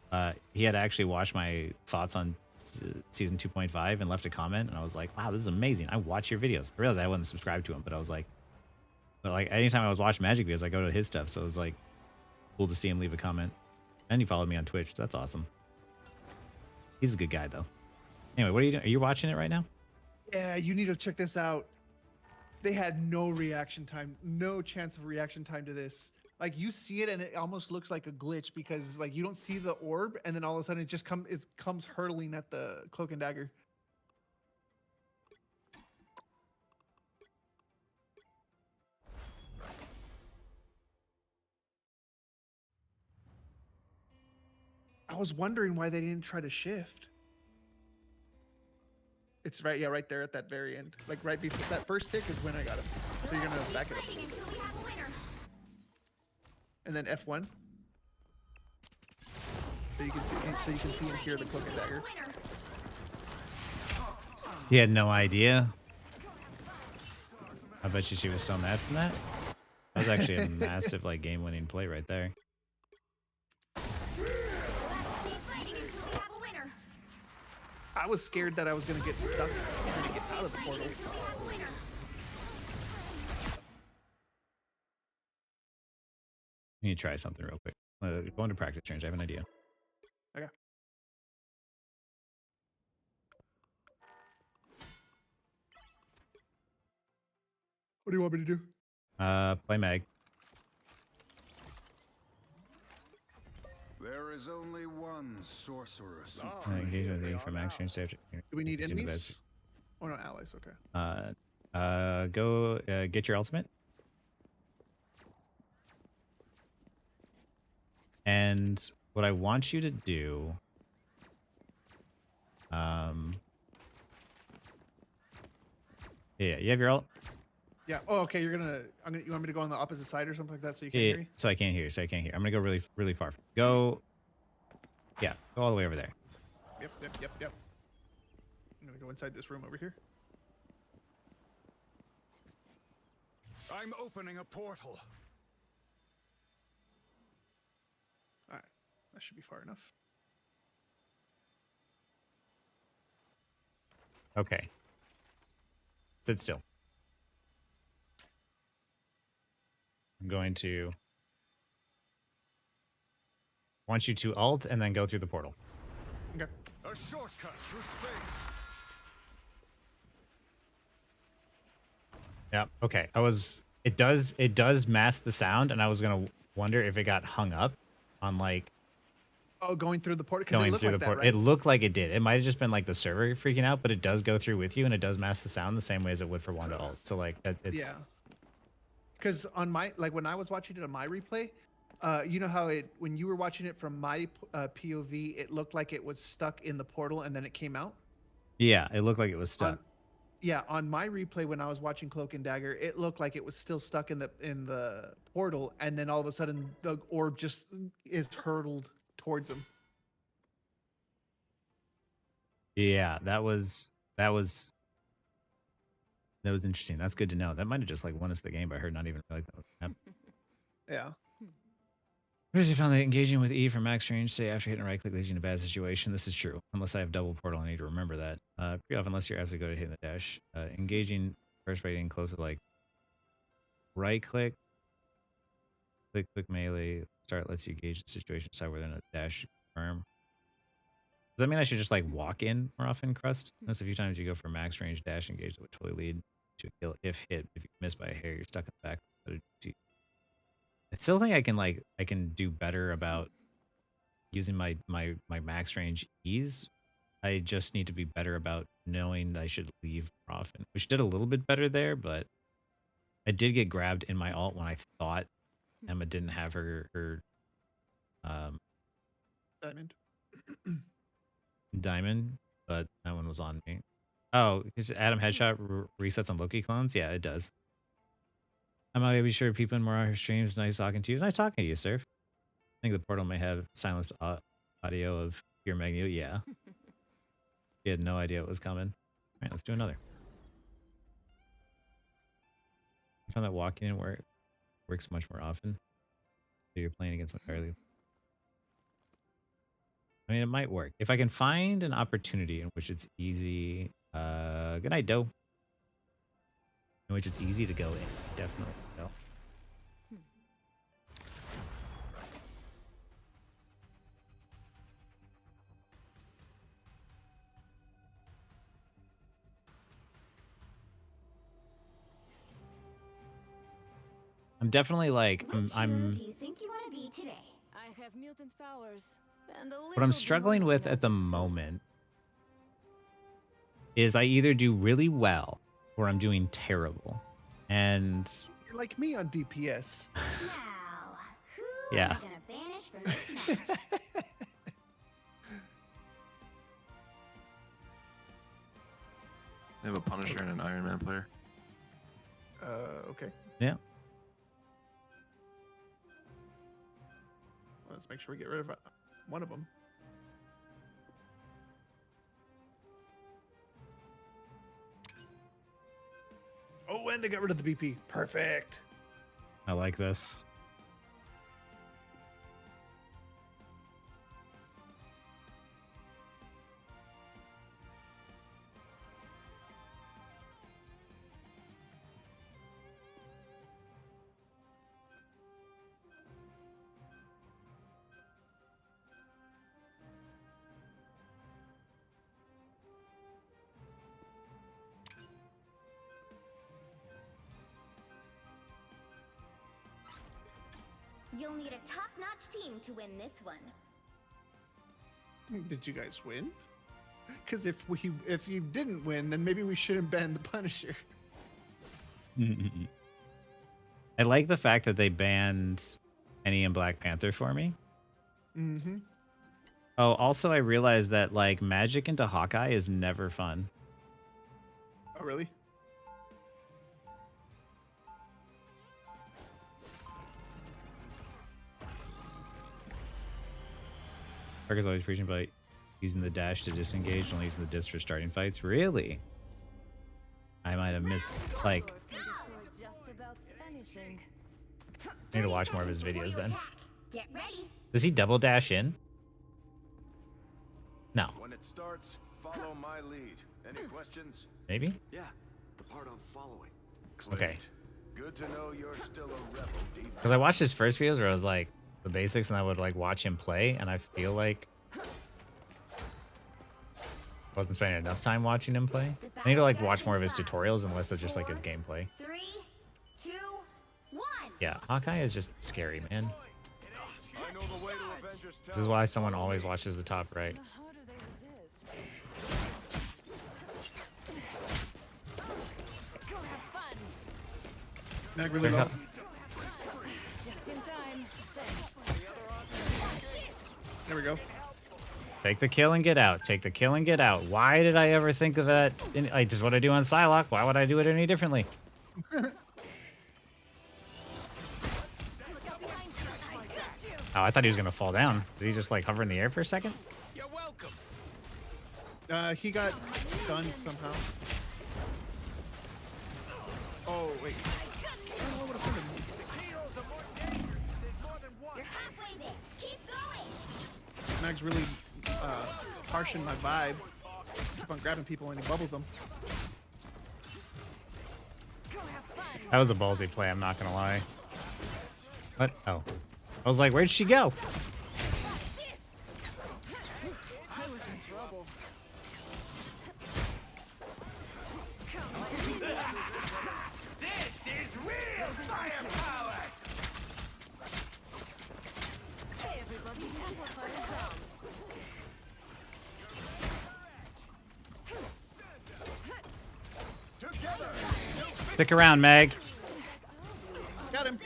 he had actually watched my thoughts on season 2.5 and left a comment, and I was like, wow, this is amazing. I watch your videos. I realized I wasn't subscribed to him, but I was like, anytime I was watching Magic videos, I go to his stuff, so it was like cool to see him leave a comment. And he followed me on Twitch. That's awesome. He's a good guy though. Anyway, what are you doing? Are you watching it right now? Yeah, you need to check this out. They had no reaction time, no chance of reaction time to this. Like you see it and it almost looks like a glitch because like you don't see the orb and then all of a sudden it just comes hurtling at the cloak and dagger. I was wondering why they didn't try to shift. It's right, yeah, right there at that very end. Like right before that first tick is when I got him. So you're gonna back it up a little bit. And then F1. So you can see and hear the cloak and dagger. He had no idea. I bet you she was so mad from that. That was actually a massive like game-winning play right there. I was scared that I was gonna get stuck trying to get out of the portal. I need to try something real quick. Go into practice range. I have an idea. Okay. What do you want me to do? Play Mag. There is only one sorcerer supreme. Engage with the from max range. Do we need enemies? Oh no, allies. Okay. Go get your ultimate. And what I want you to do, yeah, you have your ult. Yeah. Oh, okay. You want me to go on the opposite side or something like that so you can hear me? So I can't hear. I'm gonna go really, really far. Go. Yeah, go all the way over there. Yep. I'm gonna go inside this room over here. I'm opening a portal. All right. That should be far enough. Okay. Sit still. I'm going to want you to ult and then go through the portal. Okay. A shortcut through space. Yeah. Okay. It does mask the sound, and I was gonna wonder if it got hung up on like. Oh, going through the portal. Going through the portal. Right? It looked like it did. It might have just been like the server freaking out, but it does go through with you, and it does mask the sound the same way as it would for Wanda ult. So like that. It's, yeah. Because on my when I was watching it on my replay, you know how when you were watching it from my POV, it looked like it was stuck in the portal and then it came out. Yeah, it looked like it was stuck. On my replay when I was watching Cloak and Dagger, it looked like it was still stuck in the portal, and then all of a sudden the orb just is hurtled towards him. Yeah, that was interesting. That's good to know. That might have just like won us the game by her not even like that was happening. Yeah. First, you found that engaging with E from max range, say after hitting right click, leaves you in a bad situation. This is true. Unless I have double portal, I need to remember that. Pretty often, unless you're after go to hitting the dash. Engaging first by getting close with like right click, click melee, start lets you gauge the situation, decide whether or not dash confirm. Does that mean I should just like walk in more often, Crust? Notice a few times you go for max range dash engage that would totally lead to a kill if hit. If you miss by a hair, you're stuck in the back. I still think I can do better about using my max range ease. I just need to be better about knowing that I should leave more often. Which did a little bit better there, but I did get grabbed in my ult when I thought Emma didn't have her diamond. Diamond, but that one was on me. Oh, is Adam headshot resets on Loki clones? Yeah, it does. I'm not gonna be sure people in more on her streams. Nice talking to you. Nice talking to you, sir. I think the portal may have silenced audio of your Magneto. Yeah. He had no idea it was coming. All right, let's do another. I found that walking in works much more often. So you're playing against entirely. I mean, it might work. If I can find an opportunity in which it's easy. Good night, Doe. In which it's easy to go in. Definitely. No. I'm definitely like I'm do you think you want to be today? I have mutant powers. And a what I'm little struggling demonic with at the magic, too. moment is I either do really well or I'm doing terrible. And You're like me on DPS. Now, who Yeah. am I gonna banish from this match? They have a Punisher and an Iron Man player. Okay. yeah. Let's make sure we get rid of one of them. Oh, and they got rid of the BP. Perfect. I like this. You'll need a top-notch team to win this one. Did you guys win? Because if you didn't win, then maybe we shouldn't ban the Punisher. I like the fact that they banned Penny and Black Panther for me. Mm-hmm. Oh, also I realized that like magic into Hawkeye is never fun. Oh, really? Parker's always preaching about using the dash to disengage, only using the disc for starting fights. Really? I might have missed like Can destroy just about anything. I need to watch more of his videos then. Get ready. Does he double dash in? No. When it starts, follow my lead. Any questions? Maybe? Yeah, the part I'm following. Clint, Okay. Good to know you're still a rebel deep. Because I watched his first videos where I was like the basics and I would like watch him play and I feel like I wasn't spending enough time watching him play. I need to like watch more of his tutorials and less of just like his gameplay. 3, 2, 1. Yeah, Hawkeye is just scary, man. I know the way to Avengers Tower. This is why someone always watches the top right. How do they resist? Go have fun. Mag really low. Just in time. Thanks. There we go. Take the kill and get out. Take the kill and get out. Why did I ever think of that? Like, just what I do on Psylocke. Why would I do it any differently? Oh, I thought he was gonna fall down. Did he just like hover in the air for a second? You're welcome. He got stunned somehow. Oh, wait. Oh, what a fun. Heroes are more dangerous. There's more than one. You're halfway there. Keep going. Mag's really harshing my vibe. Keep on grabbing people and he bubbles them. Go have fun. That was a ballsy play. I'm not gonna lie. What? Oh, I was like, where'd she go? I was in trouble. This is real firepower. Hey everybody, amplify is down. Stick around, Meg. Got him.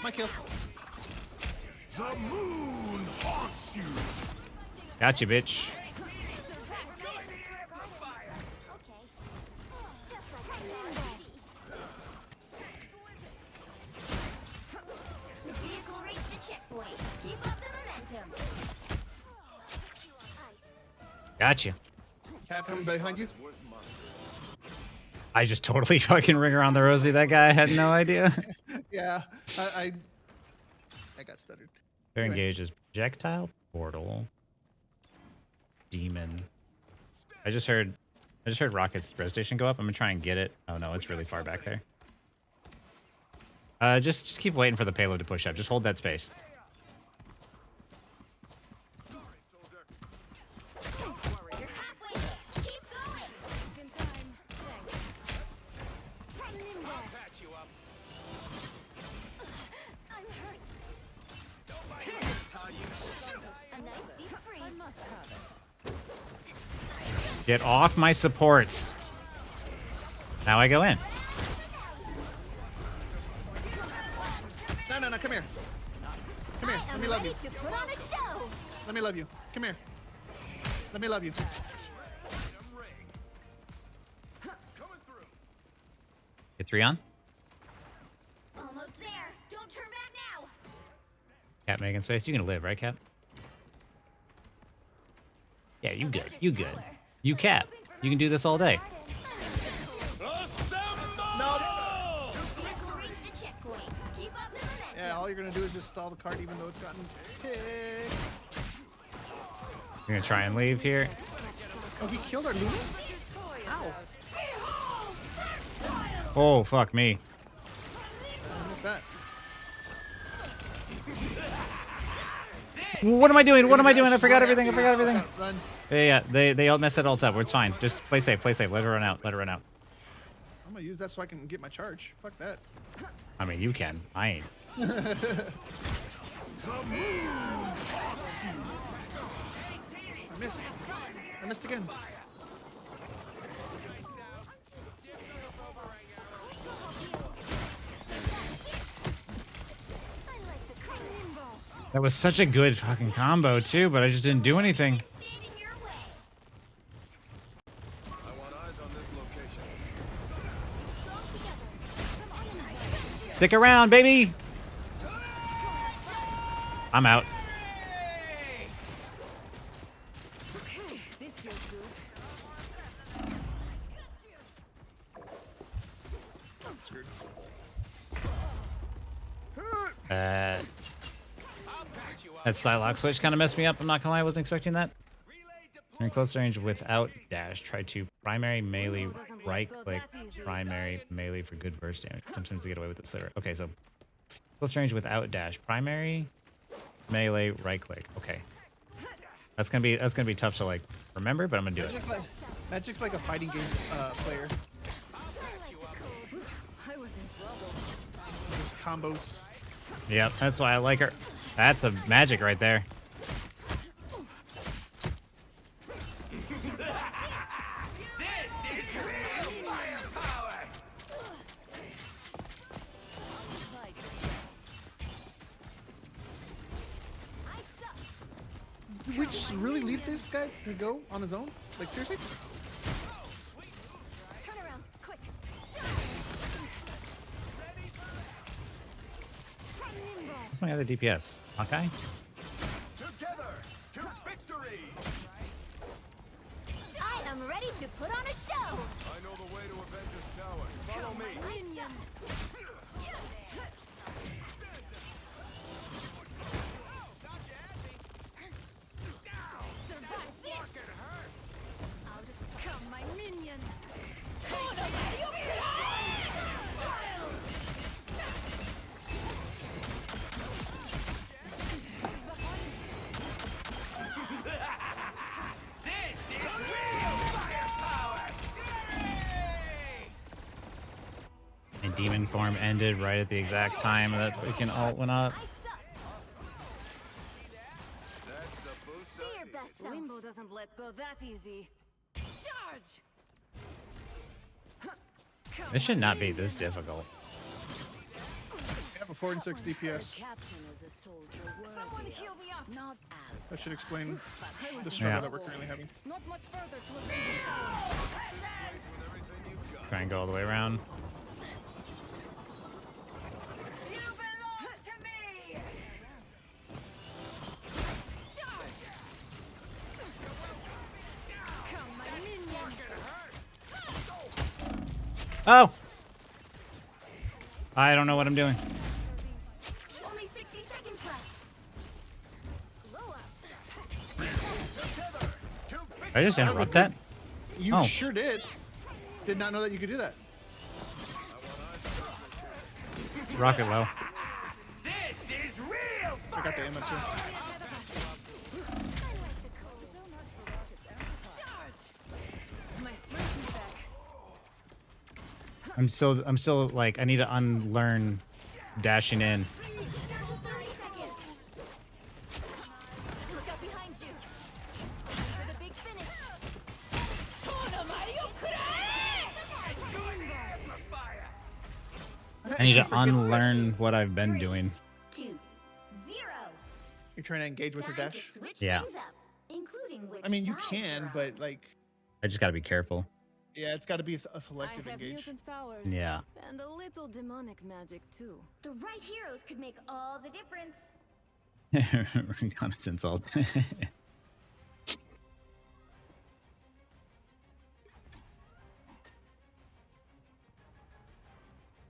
My kill. The moon haunts you. Gotcha, bitch. Gotcha. Cap coming behind you. I just totally fucking ring around the rosy. That guy had no idea. Yeah, I got stuttered. Fair Anyway. engage is projectile, portal, demon. I just heard Rocket's res station go up. I'm gonna try and get it. Oh no, it's really far back there. Just keep waiting for the payload to push up. Just hold that space. Get off my supports. Now I go in. No, come here. Come here. Let me love you. To put on a show. Let me love you. Come here. Let me love you. Get 3 on. Almost there. Don't turn back now. Cap making space. You can live, right, Cap? Yeah, you good. You good. You Cap. You can do this all day. Yeah, all you're gonna do is just stall the card even though it's gotten kicked. You're gonna try and leave here. Oh, he killed our Luna? Ow. Oh, fuck me. What's that? What am I doing? What am I doing? I forgot everything. I forgot everything. Run. Yeah, they all messed that ult up. It's fine. Just play safe. Play safe. Let her run out. Let her run out. I'm gonna use that so I can get my charge. Fuck that. I mean, you can. I ain't. I missed. I missed again. That was such a good fucking combo too, but I just didn't do anything. Stick around, baby. I'm out. This feels good. That Psylocke switch kind of messed me up. I'm not gonna lie, I wasn't expecting that. In close range without dash, try to primary melee right click, primary melee for good burst damage. Sometimes they get away with this later. Okay, so close range without dash, primary melee right click. Okay, that's gonna be tough to like remember, but I'm gonna do it. Magic's like a fighting game player. I was in trouble. Just combos. Yep, that's why I like her. That's a magic right there. Did we just really leave this guy to go on his own? Like, seriously? Turn around, quick. What's my other DPS? Hawkeye? Together to victory. I am ready to put on a show. I know the way to avenge this tower. Follow me. Come, my minion. This is real firepower. And demon form ended right at the exact time that freaking ult went up. Limbo doesn't let go that easy. Charge! This should not be this difficult. We have a 4 and 6 DPS. Someone heal me up. Not as That should explain the struggle Yeah. that we're currently having. Not much further to avenge tower. Try and go all the way around. You belong to me. Charge! Oh! I don't know what I'm doing. Only 60 seconds left. Did I just interrupt that? You Oh. sure did. Did not know that you could do that. Rocket low. This is real I got the image too. My strength is back. I'm still like I need to unlearn dashing in. Down to 30 seconds. Look out behind you. For the big finish. Enjoy the amplifier. I need to unlearn what I've been doing. 2, 0. You're trying to engage with your Time to dash? switch Yeah. things up, including which I mean, you side can, you're on. but like, I just gotta be careful. yeah, it's got to be a I selective have engage. mutant powers. Yeah. And a little demonic magic too. The right heroes could make all the difference. Reconnaissance ult.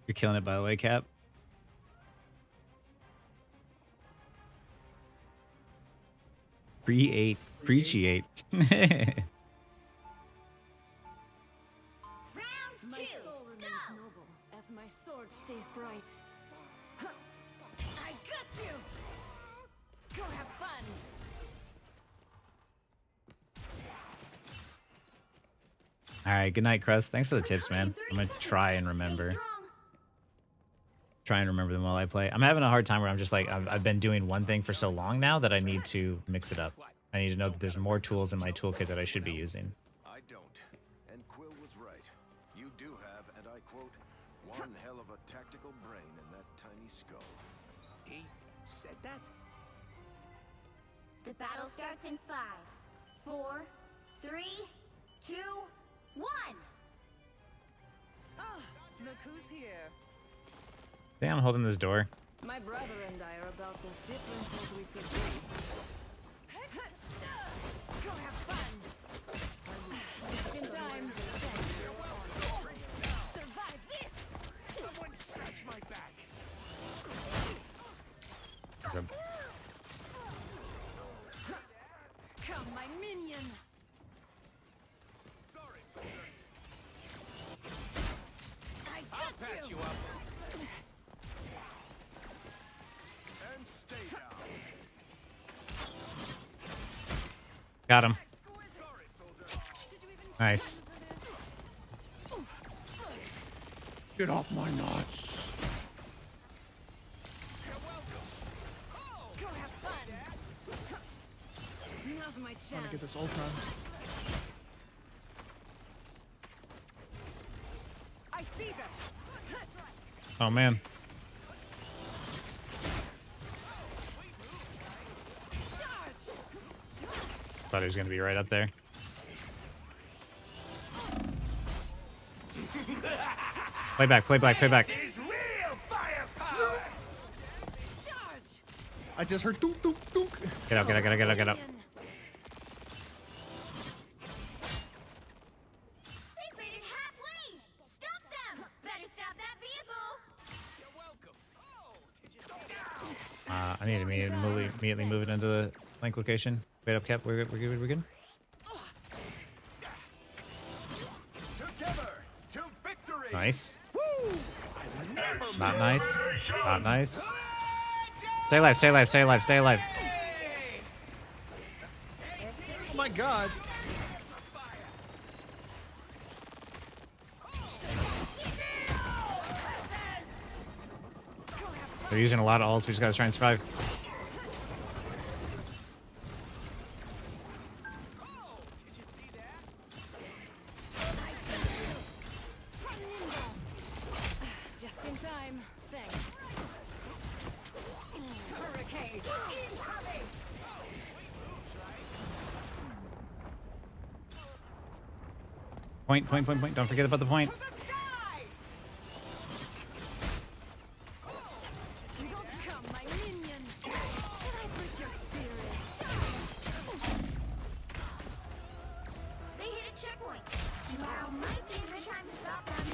You're killing it, by the way, Cap. Appreciate. Round My 2. soul remains Go. noble as my sword stays bright. Huh. I got you. Go have fun. All right, good night, Crust. Thanks for the tips, man. I'm gonna try and remember. Try and remember them while I play. I'm having a hard time where I'm just like I've been doing one thing for so long now that I need to mix it up. I need to know that there's more tools in my toolkit that I should be using. I don't. And Quill was right. You do have, and I quote, one hell of a tactical brain in that tiny skull. He said that? The battle starts in 5, 4, 3, 2, 1. Ah, look who's here. Damn, I'm holding this door. My brother and I are about as different as we could be. Go have fun. Just in time. Survive this. Someone scratch my back. So, Come, my minion. Sorry. I I'll got patch you. you up. And stay down. got him. Sorry, soldier. Nice. Get off my nuts. Go have fun. Now's my chance. Trying to get this Ultron. I see them. Oh man. Thought he was gonna be right up there. Play back, play back, play back. This is real firepower. Charge. I just heard dook dook dook. Get up, get up, get up, get up, get up. They've made it halfway. Stop them. Better stop that vehicle. You're welcome. Oh, did you I need to immediately move it into the link location. Wait up, Cap. We're good. We're good. Together to victory. Nice. Woo! Not nice. Not nice. Stay alive. Stay alive. Stay alive. Stay alive. Oh my god. They're using a lot of ults. We just gotta try and survive. Did you see that? Just in time. Thanks. Hurricane incoming. Point. Don't forget about the point. To the sky. You don't come, my minion. Can I break your spirit? They hit a checkpoint. Now might be a good time to stop them.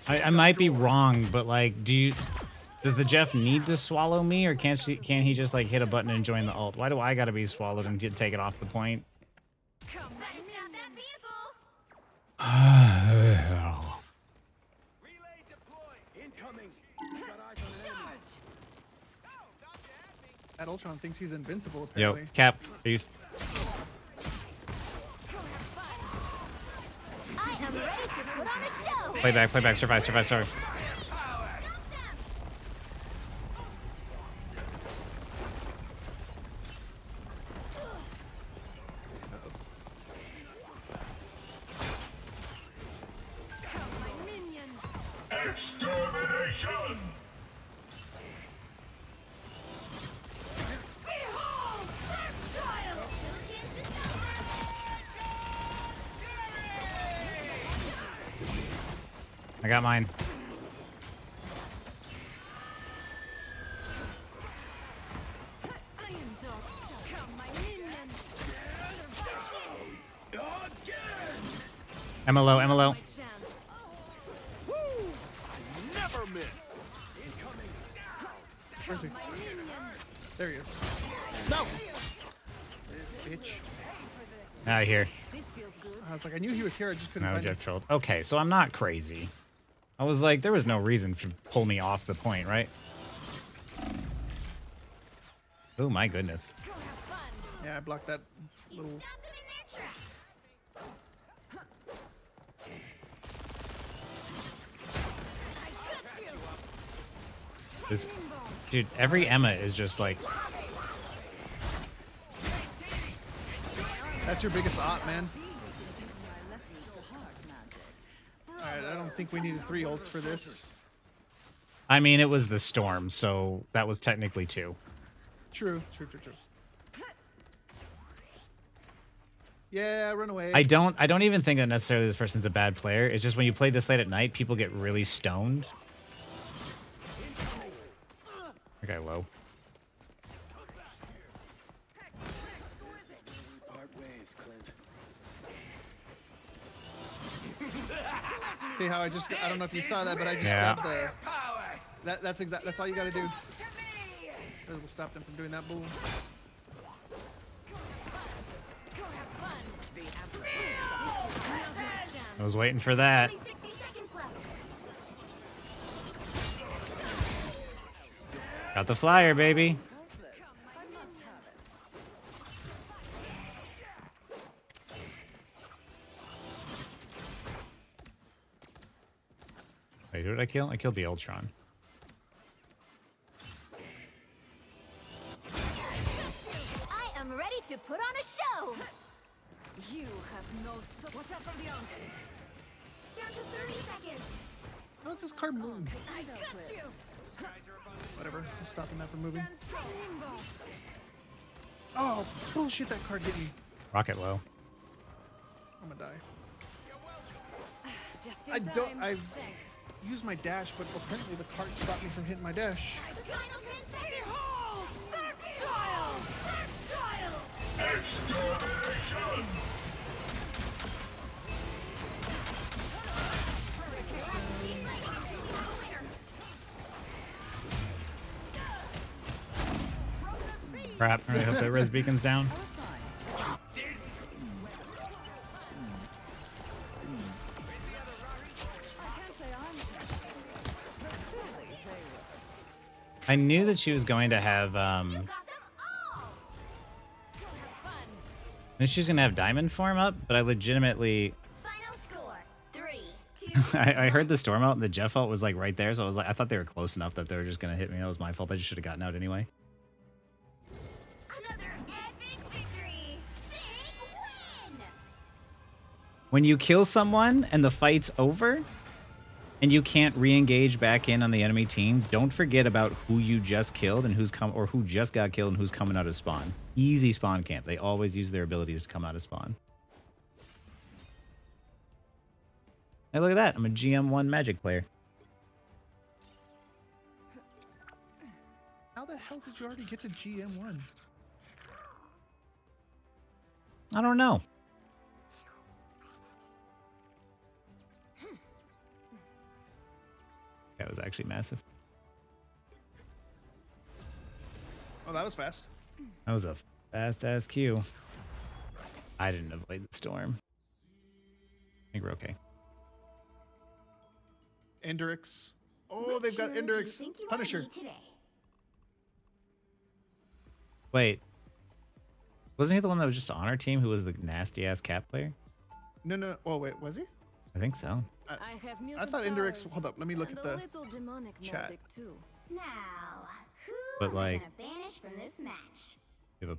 I might be wrong, but like, does the Jeff need to swallow me, or can't he just like hit a button and join the ult? Why do I gotta be swallowed and take it off the point? That Ultron thinks he's invincible, Yo, apparently. Cap, are you... I am ready to put on a show. Play back, survive. Extermination! I got mine. Emma low. Never miss. Where's he? There he is. No! Bitch. Out of here. I was like, I knew he was here, I just couldn't No, find him. Jeff trolled. Okay, so I'm not crazy. I was like, there was no reason to pull me off the point, right? Oh my goodness. Yeah, I blocked that little... This, dude, every Emma is just like... That's your biggest op, man. Alright, I don't think we needed 3 ults for this. I mean, it was the storm, so that was technically 2. True. Yeah, run away. I don't even think that necessarily this person's a bad player. It's just when you play this late at night, people get really stoned. Okay, low. See how I don't know if you saw that, but I just grabbed the... That's all you gotta do. That will stop them from doing that bull. I was waiting for that. Got the flyer, baby. Wait, who did I kill? I killed the Ultron. I am ready to put on a show. You have no Watch out from the unk. Down to 30 seconds. How is this card moving? I got you. Whatever, I'm stopping that from moving. Oh, bullshit, that card hit me. Rocket low. I'm gonna die. Just in time. I've Thanks. used my dash, but apparently the card stopped me from hitting my dash. Behold, that child! That child! Extermination! Crap, I really hope that res beacon's down. I knew that she was going to have, and she was going to have diamond form up, but I legitimately... Final score, 3, 2. I heard the storm out and the Jeff ult was like right there, so I was like, I thought they were close enough that they were just going to hit me. That was my fault. I just should have gotten out anyway. Another epic victory. Big win. When you kill someone and the fight's over and you can't re-engage back in on the enemy team, don't forget about who you just killed and who just got killed and who's coming out of spawn. Easy spawn camp. They always use their abilities to come out of spawn. Hey, look at that. I'm a GM1 Magic player. How the hell did you already get to GM1? I don't know. That was actually massive. Oh, that was fast. That was a fast ass Q. I didn't avoid the storm. I think we're okay. Endrix. Oh, they've got Endrix. Punisher. Wait. Wasn't he the one that was just on our team who was the nasty ass cat player? No. Oh, wait, was he? I think so. I thought Endrix. Hold up, let me look at the chat. Now, who But am I like, gonna banish from this match? we have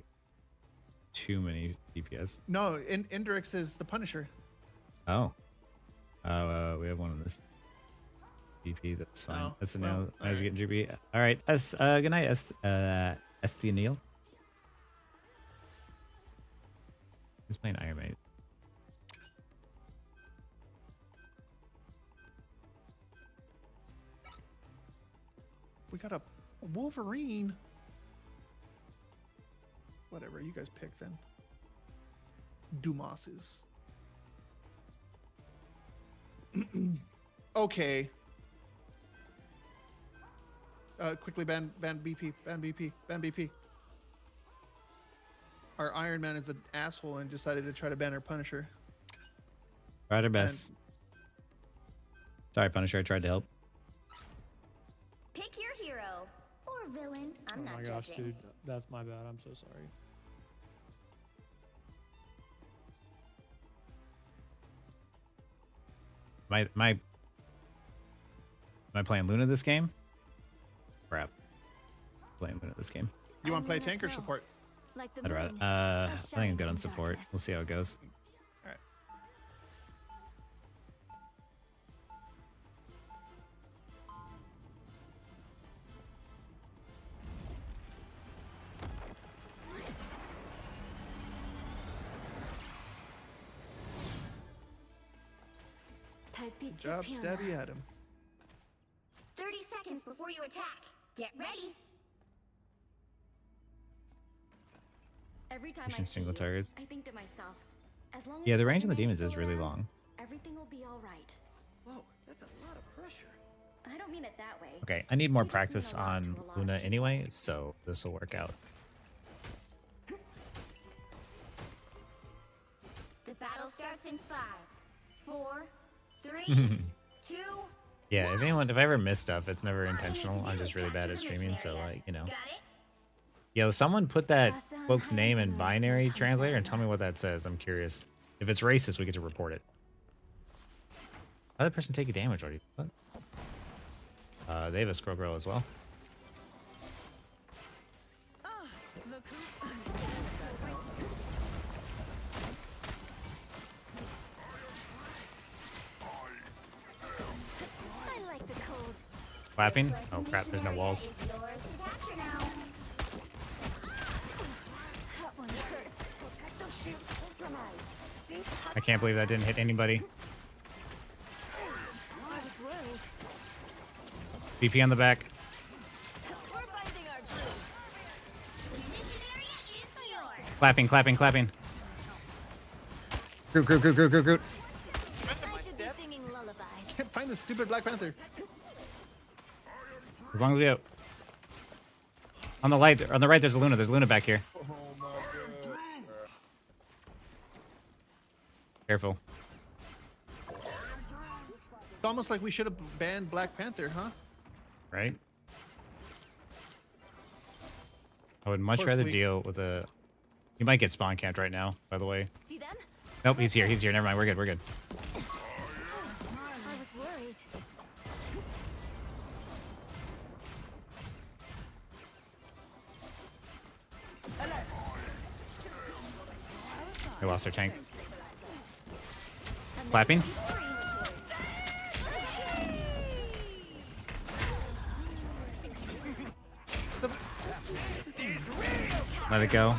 too many DPS. No, Endrix is the Punisher. Oh. We have one on this DP. That's fine. Oh, That's a well, no. As you get GP. All right. Good night, Estianil. He's playing Iron Man. We got a Wolverine. Whatever, you guys pick then. Dumas's. Okay. Quickly ban BP. Ban BP. Our Iron Man is an asshole and decided to try to ban our Punisher. Tried our best. Sorry, Punisher. I tried to help. Pick your hero or villain. I'm not judging. Oh my gosh, dude, that's my bad. I'm so sorry. Am I playing Luna this game? Crap. Playing Luna this game. You want to play tank or support? I'd rather. I think I'm good on support. We'll see how it goes. All right. Good job, Stabby Adam. 30 seconds before you attack. Get ready. Every time Pushing single targets. I think to myself, as long Yeah, as the range on the Spider-Man's demons is still really around, long. Everything will be all right. Whoa, that's a lot of pressure. I don't mean it that way. Okay, I need more You just mean practice a lot on to a lot of Luna people. anyway, so this will work out. The battle starts in 5, 4, 3, 2. Yeah, if I ever miss stuff, it's never intentional. I'm just really bad at streaming, so like, you know. Got it? Yo, someone put that folk's name in binary translator and tell me what that says. I'm curious. If it's racist, we get to report it. How did that person take a damage already? What? They have a scroll girl as well. I like the cold. Clapping? Oh crap, there's no walls. It's yours to capture now. That one hurts. Protective shield synchronized. See? I can't believe that didn't hit anybody. I was worried. BP on the back. We're finding our groove. Mission area is yours. Clapping, clapping, clapping. Groot, Groot, Groot, Groot, Groot, Groot. I should be singing lullabies. Can't find the stupid Black Panther. As long as we have... On the right, there's a Luna. There's a Luna back here. Oh my god. Careful. It's almost like we should have banned Black Panther, huh? Right? I would much Poor rather Fleet. deal with a... You might get spawn camped right now, by the way. See them? Nope, he's here. He's here. Never mind. We're good. We're good. I was worried. We lost our tank. Clapping. Let it go.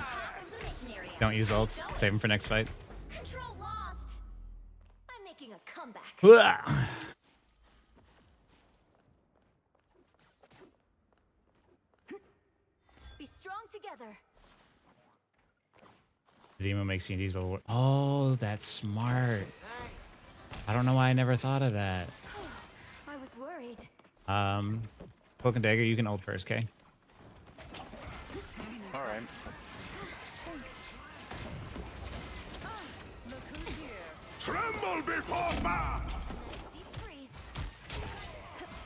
Don't use ults. Save them for next fight. Control lost. I'm making a comeback. Be strong together. Demo makes CNDs, but oh, that's smart. I don't know why I never thought of that. I was worried. Cloak and dagger, you can ult first, okay? Alright. Tremble before blast!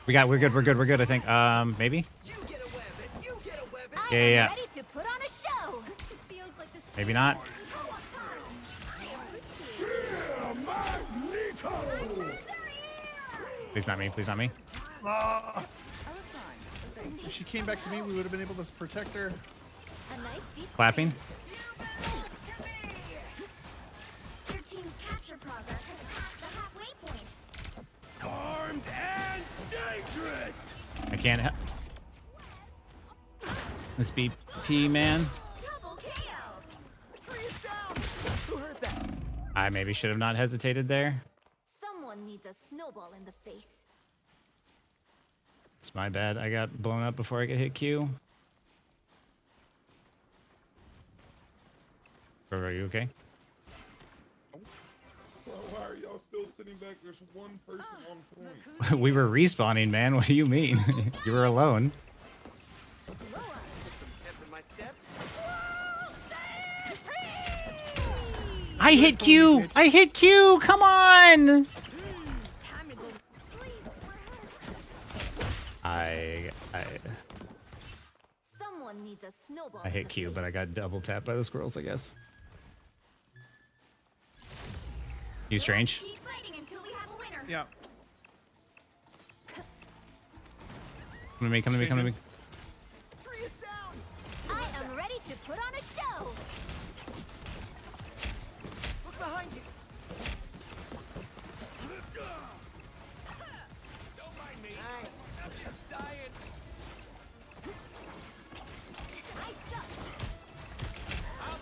We're good, I think. Maybe? Yeah, yeah, yeah. Ready to put on a show. Feels like the Maybe not. Please not me, please not me. Ah! If she came back to me, we would have been able to protect her. a nice deep Clapping. Your team's capture progress has passed the halfway point. Armed and dangerous! I can't help. This BP, man. Double KO. Freeze down! Who heard that? I maybe should have not hesitated there. Someone needs a snowball in the face. It's my bad. I got blown up before I could hit Q. Bro, are you okay? Well, why are y'all still sitting back? There's one person on point. We were respawning, man. What do you mean? You were alone. Put some pep in my step. I hit Q! I hit Q! Come on! Someone needs a snowball. I hit Q, but I got double tapped by the squirrels, I guess. You strange? Keep fighting until we have a winner. Yeah. Come to me, come to me, come to me. Freeze down! I am ready to put on a show. Look behind you! Don't mind me. I'm just dying.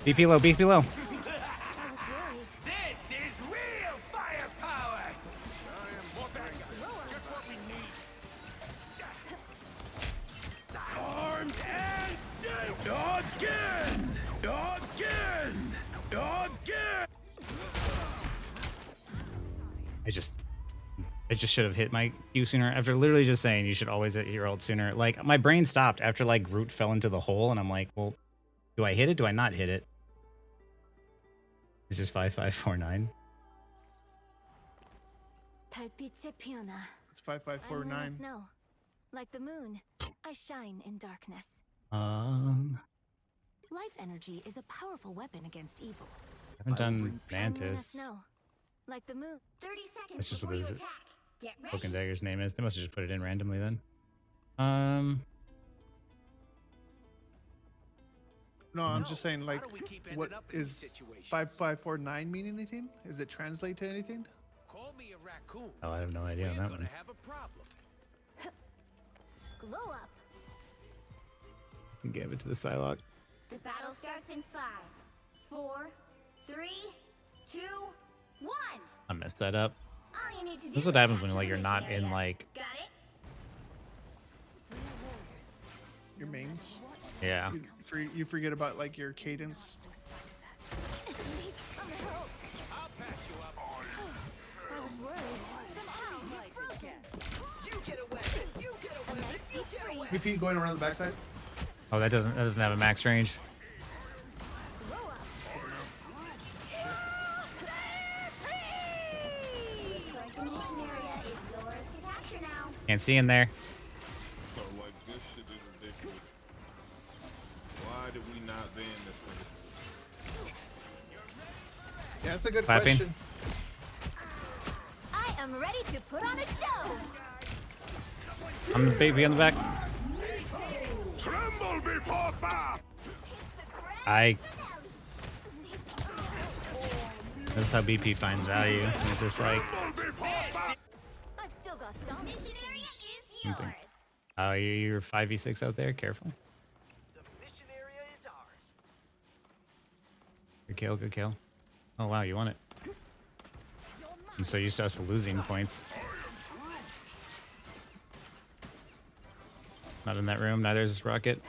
BP low, BP low. This is real firepower! Just what we need. Armed and dead! Again! Again! Again! I just should have hit my Q sooner after literally just saying you should always hit your ult sooner. Like, my brain stopped after, like, Root fell into the hole, and I'm like, well, do I hit it? Do I not hit it? It's just 5549. It's It's 5549. snow. Like the moon, I shine in darkness. Life energy is a powerful weapon against evil. I haven't done I'm in the Mantis. snow. Like the moon. 30 seconds That's just before what you his attack. Get Cloak and ready. Dagger's name is. They must have just put it in randomly then. No, I'm just saying, like, How do we keep ending what up in these is situations? 5549 mean anything? Is it translate to anything? Call me a raccoon. Oh, I have no idea on We're that gonna one. have a problem. Glow up. Give it to the Psylocke. The battle starts in 5, 4, 3, 2, 1. I messed that up. All you need to do This is what happens when, like, you're not in, like... Got it? Your mains? Yeah. You forget about, like, your cadence. I'll patch you up. I was worried. You get a weapon. You get a A weapon. nice deep freeze. VP going around the backside. Oh, that doesn't have a max range. Glow up. Looks like the mission area is yours to capture now. Can't see in there. So, like, this shit is ridiculous. Why did we not ban this one? Yeah, that's a good Clapping. question. I am ready to put on a show. I'm the baby on the back. Tremble before blast. That's how BP finds value. It's just like, I've still got some. Mission area is yours. oh, you're 5v6 out there. Careful. The mission area is ours. Good kill, good kill. Oh, wow, you won it. I'm so used to us losing points. Not in that room. Neither is Rocket.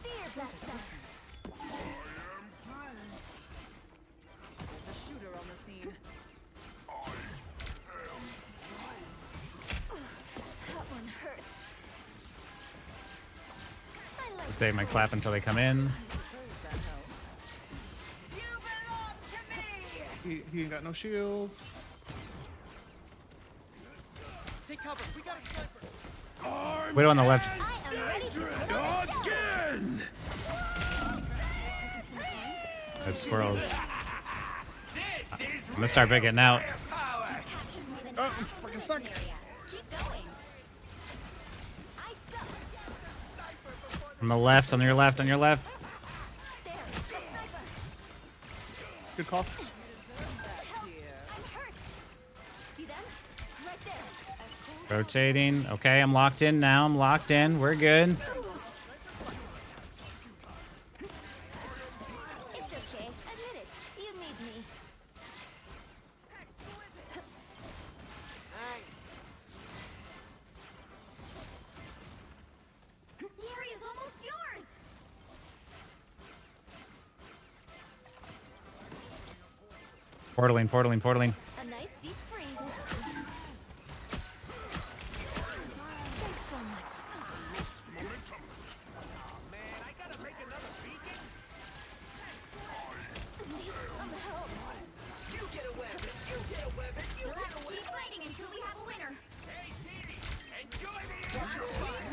Fear that sense. There's a shooter on the scene. Save my clap until they come in. He ain't got no shield. Take cover. We got a sniper. Widow on the left. I am ready to Again! That's squirrels. This is I'm gonna start big getting out. power. Oh, I'm fucking stuck. keep going. I suck. On the left, on your left, on your left. There, a sniper. Good call. I'm hurt. See them? Right there. Rotating. Okay, I'm locked in now. I'm locked in. We're good. It's okay. Admit it. You need me. The area's almost yours. Portaling, portaling, portaling. A nice deep freeze. Thanks so much. Man, I gotta make another beacon. Need some help. You get a weapon. You get a weapon. You We'll get have a to weapon. keep fighting until we have a winner. Hey, Didi, enjoy the amplifier.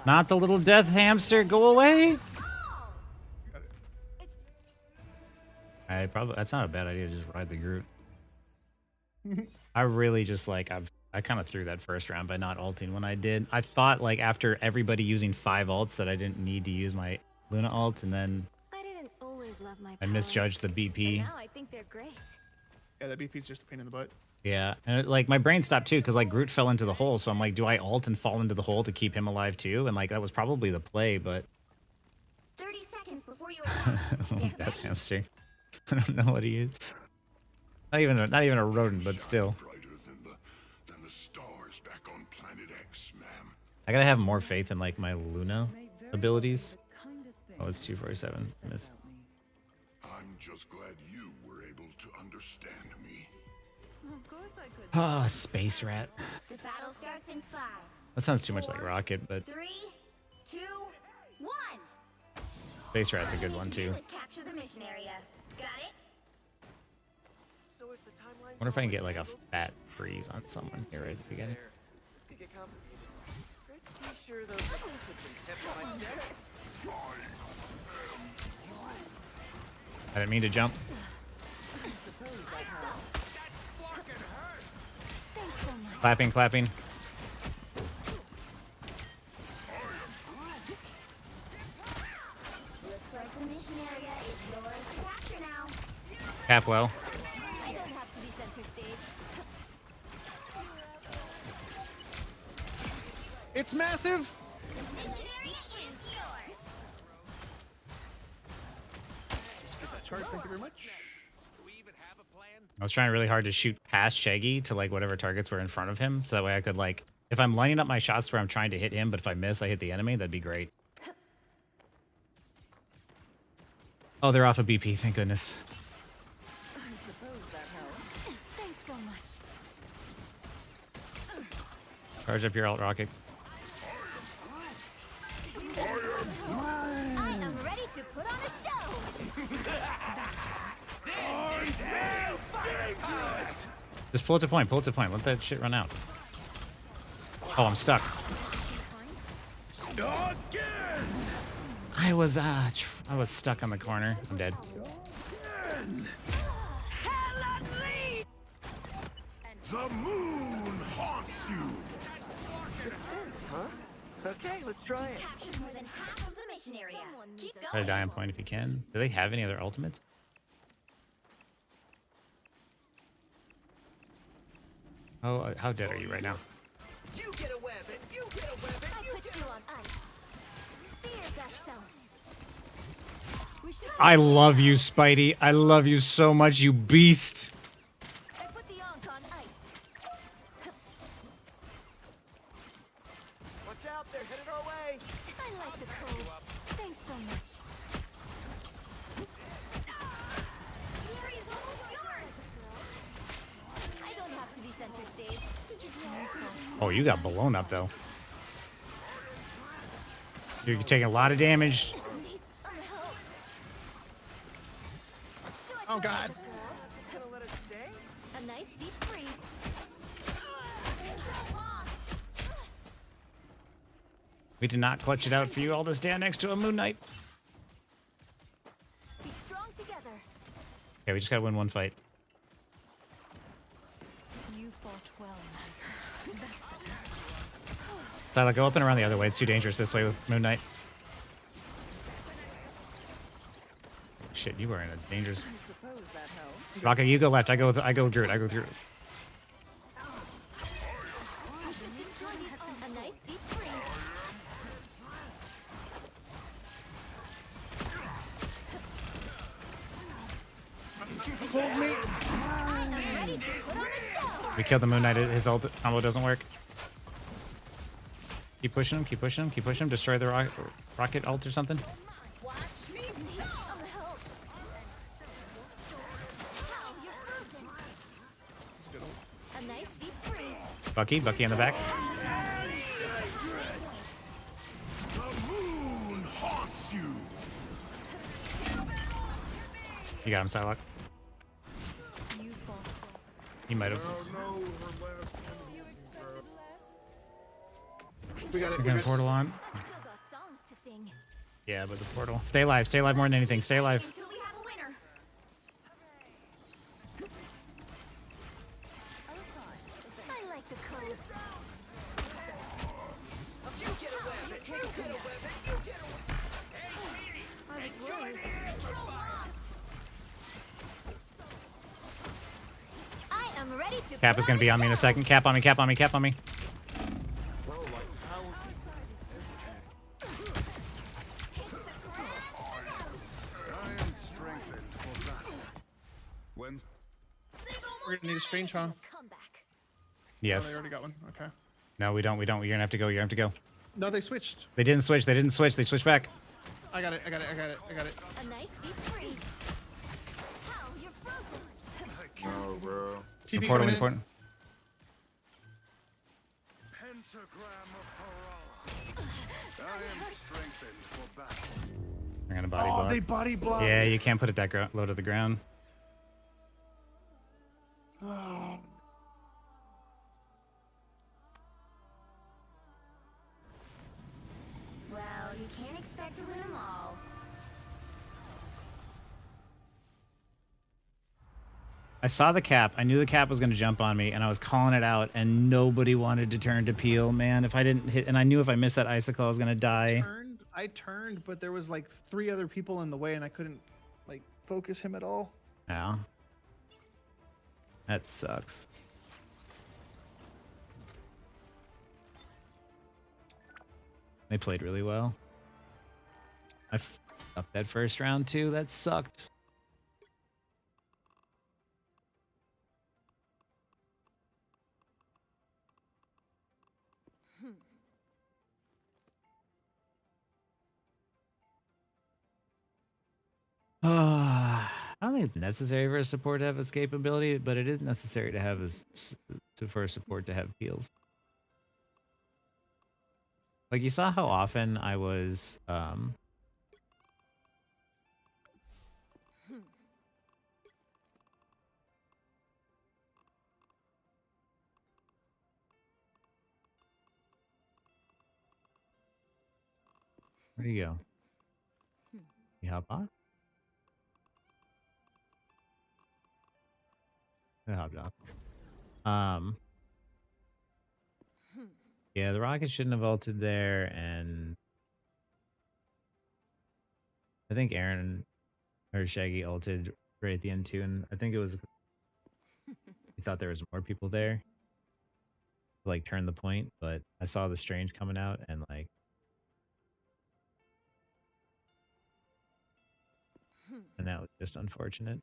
Not the little death hamster. Go away. I probably that's not a bad idea to just ride the Groot. I really just like I kind of threw that first round by not ulting when I did. I thought like after everybody using 5 ults that I didn't need to use my Luna ult, and then I didn't always love my I misjudged the BP. Now I think they're great. Yeah, that BP's just a pain in the butt. Yeah, and like my brain stopped too because like Groot fell into the hole, so I'm like, do I ult and fall into the hole to keep him alive too? And like that was probably the play, but 30 seconds before you attack. that hamster. I don't know what he is. Not even a rodent, but still. Than the stars back on planet X, ma'am. I gotta have more faith in like my Luna abilities. Oh, it's 247. Miss. I'm just glad you were able to understand me. Of course I could. Ah, space rat. The battle starts in 5. That sounds too much like Rocket, but 3, 2, 1. space rat's a good one too. Let's capture the mission area. Got it? So if the timeline's Wonder if I can get like a fat freeze on someone here right at the beginning. This could get complicated. Pretty sure those have been kept on my desk. I didn't mean to jump. Thanks so much. Clapping, clapping. Looks like the mission area is yours to capture now. Cap low. I don't have to be center stage. It's massive. The mission area is yours. Just get that charge. Thank you very much. Do we even have a plan? I was trying really hard to shoot past Shaggy to like whatever targets were in front of him, so that way I could like, if I'm lining up my shots where I'm trying to hit him, but if I miss, I hit the enemy, that'd be great. Oh, they're off of BP, thank goodness. I suppose that helps. Thanks so much. Charge up your alt rocket. I am ready to put on a show. This is hellfire power. Just pull it to point, pull it to point. Let that shit run out. Oh, I'm stuck. I was stuck on the corner. I'm dead. The moon haunts you. Huh? Okay, let's try it. Captured more than half of the mission area. Keep Try to going. die on point if you can. Do they have any other ultimates? Oh, how dead are you right now? You get a weapon. You get a weapon. I put you on ice. Fear thyself. We should I love you, Spidey. I love you so much, you beast. I put the Ankh on ice. Watch out, they're headed our way. I like the cold. Thanks so much. The area's almost yours. Oh, you got blown up though. You're taking a lot of damage. Oh God. A nice deep freeze. We did not clutch it out for you all to stand next to a Moon Knight. Be strong together. Okay, we just gotta win one fight. You fought well. Tyler, go up and around the other way. It's too dangerous this way with Moon Knight. Shit, you are in a dangerous. Rocket, you go left. I go through it. I go through it. A nice deep freeze. Hold me. I am ready to put on a show. We killed the Moon Knight. His ult combo doesn't work. Keep pushing him. Keep pushing him. Keep pushing him. Destroy the rocket ult or something. Watch me go. A nice deep freeze. Bucky in the back. You got him, Psylocke. He might have. We got it. We're gonna portal on. Still got songs to sing. Yeah, but the portal. Stay alive. Stay alive more than anything. Stay alive. Until we have a winner. I like the code. You get a weapon. You get a weapon. You get a weapon. Hey, I was enjoy worried. the amplifier. I am ready to. Cap is gonna be on me in a second. Cap on me. Cap on me. Cap on me. I am strengthened for battle. When's We're gonna need a strange, huh? Comeback. Oh, they Yes. already got one. Okay. No, we don't. We don't. You're gonna have to go. You're gonna have to go. No, they switched. They didn't switch. They didn't switch. They switched back. I got it. I got it. I got it. I got it. A nice deep freeze. How you're frozen. Oh, bro. TP Important. coming in. Important. Pentagram of Parala. I am strengthened for battle. We're gonna body Oh, block. they body blocked. Yeah, you can't put it that low to the ground. Oh. Well, you can't expect to win them all. I saw the cap. I knew the cap was going to jump on me, and I was calling it out, and nobody wanted to turn to peel. Man, if I didn't hit, and I knew if I missed that icicle, I was going to die. I turned, but there was like 3 other people in the way, and I couldn't like focus him at all. Yeah. That sucks. They played really well. I up that first round too. That sucked. I don't think it's necessary for a support to have escapability, but it is necessary to have for a support to have heals. Like you saw how often I was where do you go? You hop on? I hopped off. Yeah, the rocket shouldn't have ulted there, and I think Aaron or Shaggy ulted right at the end too, and I think it was he thought there was more people there to like turn the point, but I saw the Strange coming out and like and that was just unfortunate.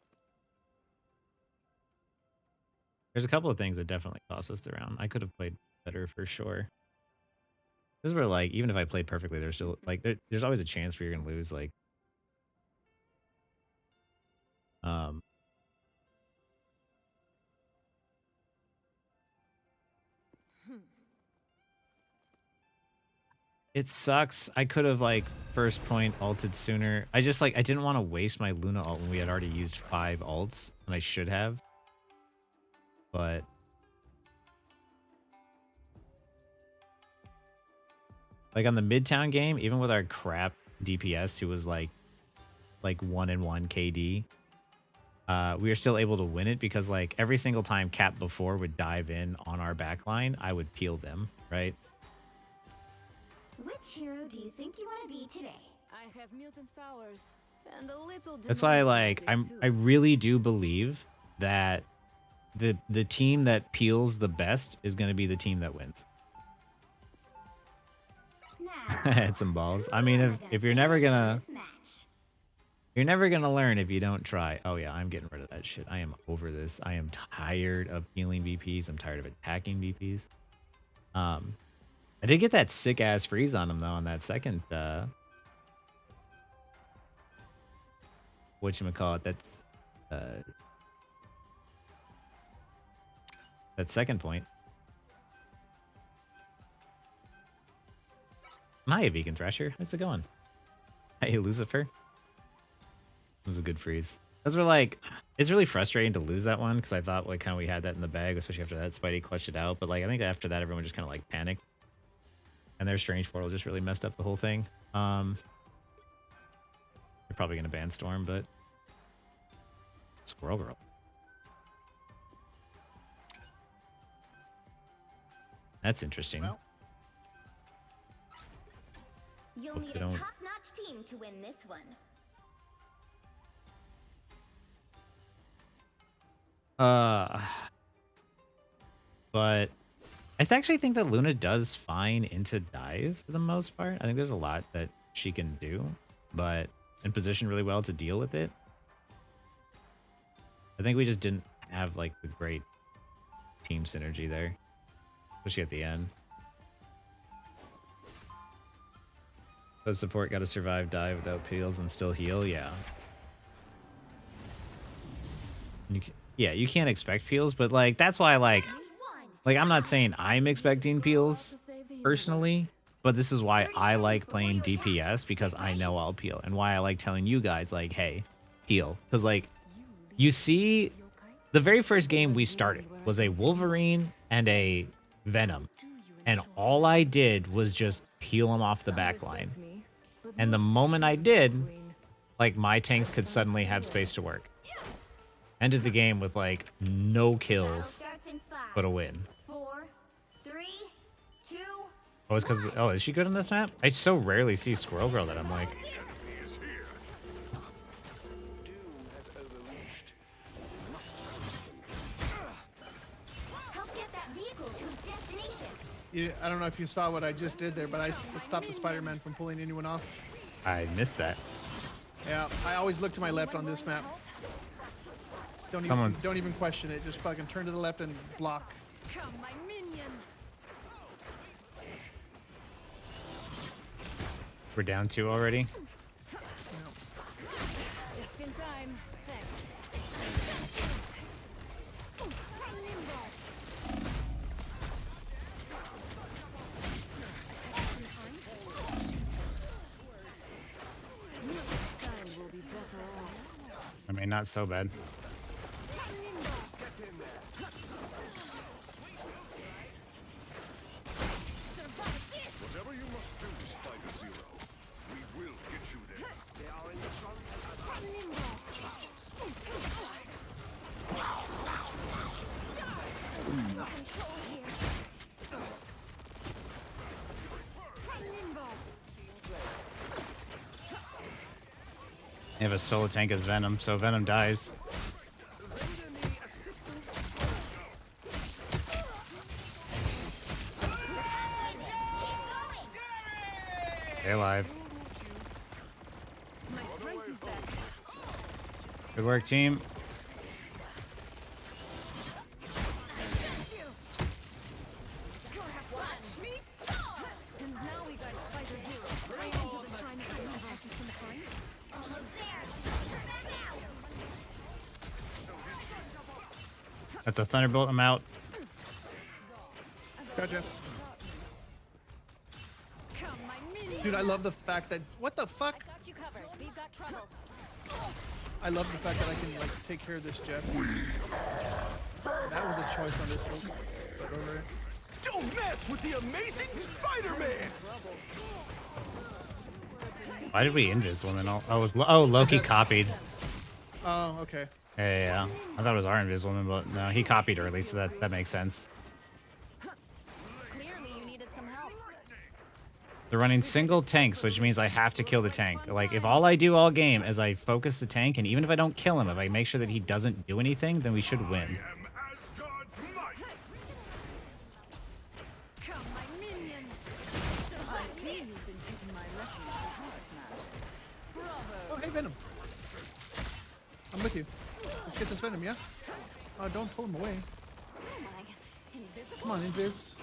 There's a couple of things that definitely cost us the round. I could have played better for sure. This is where, like, even if I played perfectly, there's still, like, there's always a chance where you're going to lose, like, It sucks. I could have like first point ulted sooner. I just like I didn't want to waste my Luna ult when we had already used 5 ults, and I should have. But like on the Midtown game, even with our crap DPS who was like 1-1 KD, we were still able to win it because like every single time Cap before would dive in on our backline, I would peel them, right? Which hero do you think you want to be today? I have mutant powers and a little. That's why like I really do believe that the team that peels the best is going to be the team that wins. I had some balls. I mean, if you're never gonna learn if you don't try. Oh yeah, I'm getting rid of that shit. I am over this. I am tired of peeling VPs. I'm tired of attacking VPs. I did get that sick ass freeze on him though on that second whatchamacallit, that's that second point. Hi, Vegan Thrasher. How's it going? Hey, Lucifer. It was a good freeze. Those were like, it's really frustrating to lose that one because I thought like kind of we had that in the bag, especially after that Spidey clutched it out. But like I think after that everyone just kind of like panicked, and their strange portal just really messed up the whole thing. They're probably gonna ban Storm, but Squirrel Girl. That's interesting. Well, you'll need a top-notch team to win this one. But I actually think that Luna does fine into dive for the most part. I think there's a lot that she can do, but in position really well to deal with it. I think we just didn't have like the great team synergy there, especially at the end. But support got to survive dive without peels and still heal. Yeah. You can't expect peels, but like that's why like I'm not saying I'm expecting peels personally, but this is why I like playing DPS because I know I'll peel, and why I like telling you guys like, hey, peel, because like you see, the very first game we started was a Wolverine and a Venom, and all I did was just peel them off the back line, and the moment I did, like my tanks could suddenly have space to work. Ended the game with like no kills, but a win. 4, 3, 2. Oh, it's because is she good on this map? I so rarely see Squirrel Girl that I'm like. Help get that vehicle to its destination. Yeah, I don't know if you saw what I just did there, but I stopped the Spider-Man from pulling anyone off. I missed that. Yeah, I always look to my left on this map. Don't even question it. Just fucking turn to the left and block. Come, my minion. We're down 2 already. Just in time. Thanks. I mean, not so bad. Whatever you must do, Spider-Zero, we will get you there. They are in the front. They have a solo tank as Venom, so Venom dies. Stay alive. My strength is back. Good work, team. Watch me soar! And now we got Spider-Zero straight into the shrine of Imposter from the front. Almost there. Turn back now. That's a Thunderbolt. I'm out. Gotcha. Come, my Dude, I love the fact that what the fuck? I got you covered. We've got trouble. I love the fact that I can like take care of this Jeff. That was a choice on this one. But over it. Don't mess with the amazing Spider-Man! Why did we invis woman? Oh, Loki copied. Oh, okay. Yeah. I thought it was our invis woman, but no, he copied early, so that makes sense. Clearly, you needed some help. They're running single tanks, which means I have to kill the tank. Like, if all I do all game is I focus the tank, and even if I don't kill him, if I make sure that he doesn't do anything, then we should win. Come, my minion. I see you've been taking my lessons to heart, Matt. Oh, hey, Venom. I'm with you. Let's get this Venom, yeah? Don't pull him away. Am I invisible? Come on, Invis.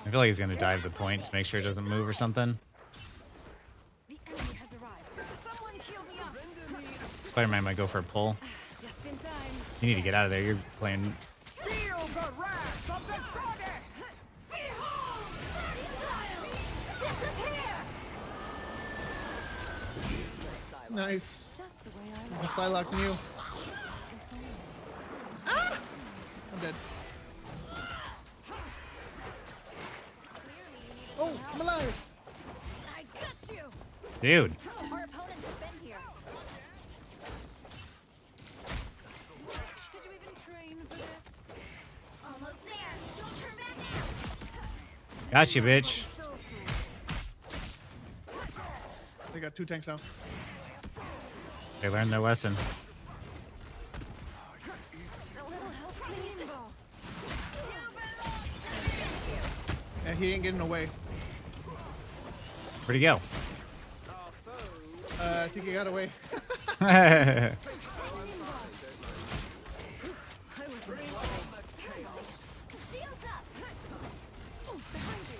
I feel like he's gonna dive the point to make sure it doesn't move or something. The enemy has arrived. Someone heal me up. Spider-Man might go for a pull. Just in time. You need to get out of there. You're playing. Feel the wrath of the goddess! Disappear! Nice. Just the way I The Psylocke knew. Ah! I'm dead. Oh, I'm alive. I got you. Dude. Our opponents have been here. Did you even train for this? Almost there. Don't turn back now. Got you, bitch. They got 2 tanks now. They learned their lesson. A little help, please. Yeah, he ain't getting away. Where'd he go? I think he got away. I was Shields up. Oh, behind you.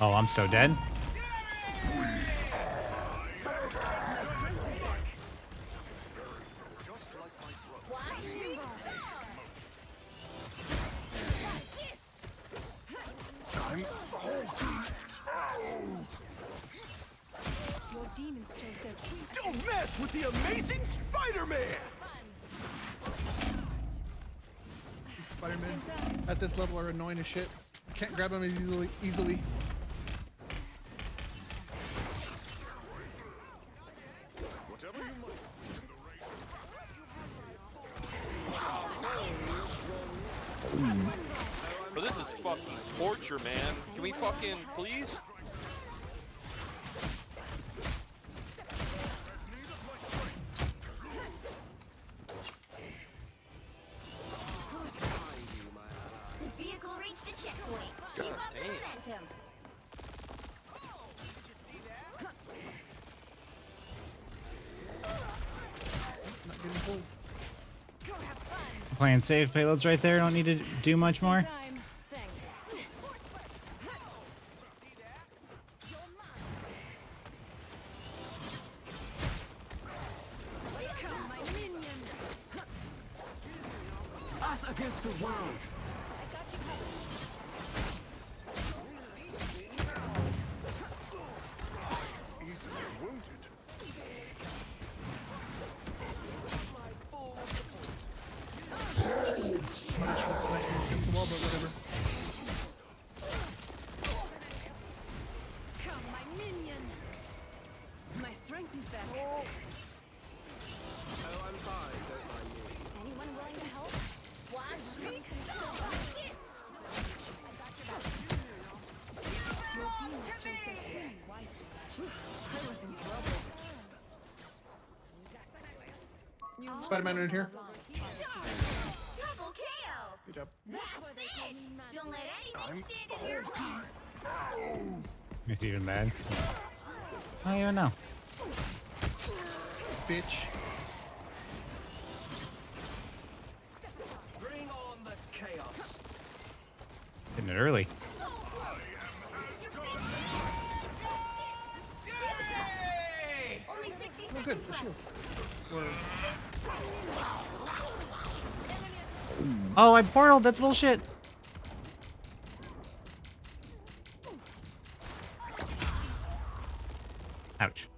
Oh, I'm so dead. Your demons chose their queen. Don't mess with the amazing Spider-Man! These Spider-Man at this level are annoying as shit. Can't grab them as easily. Bro, this is fucking torture, man. Can we fucking please? The vehicle reached a checkpoint. Keep up the momentum. Not getting pulled. Go have fun. Playing safe payloads right there. Don't need to do much more. Time. Thanks. Come, my minion. Us against the world! I got you covered. Easily wounded. Smack him against the wall, but whatever. Come, my minion. My strength is back. Oh, I'm fine, don't mind me. Anyone willing to help? Watch me go. Yes. I got your back. Your demons chose their queen wisely. I was in trouble. Spider-Man in here. Double KO. Good job. That's it. Don't let anything stand in your way. He's even mad. I don't even know. Bitch. Bring on the chaos! Hitting it early. Yay! Only 6 Oh, good. The shield. Or... Oh, I portaled. That's bullshit. Ouch.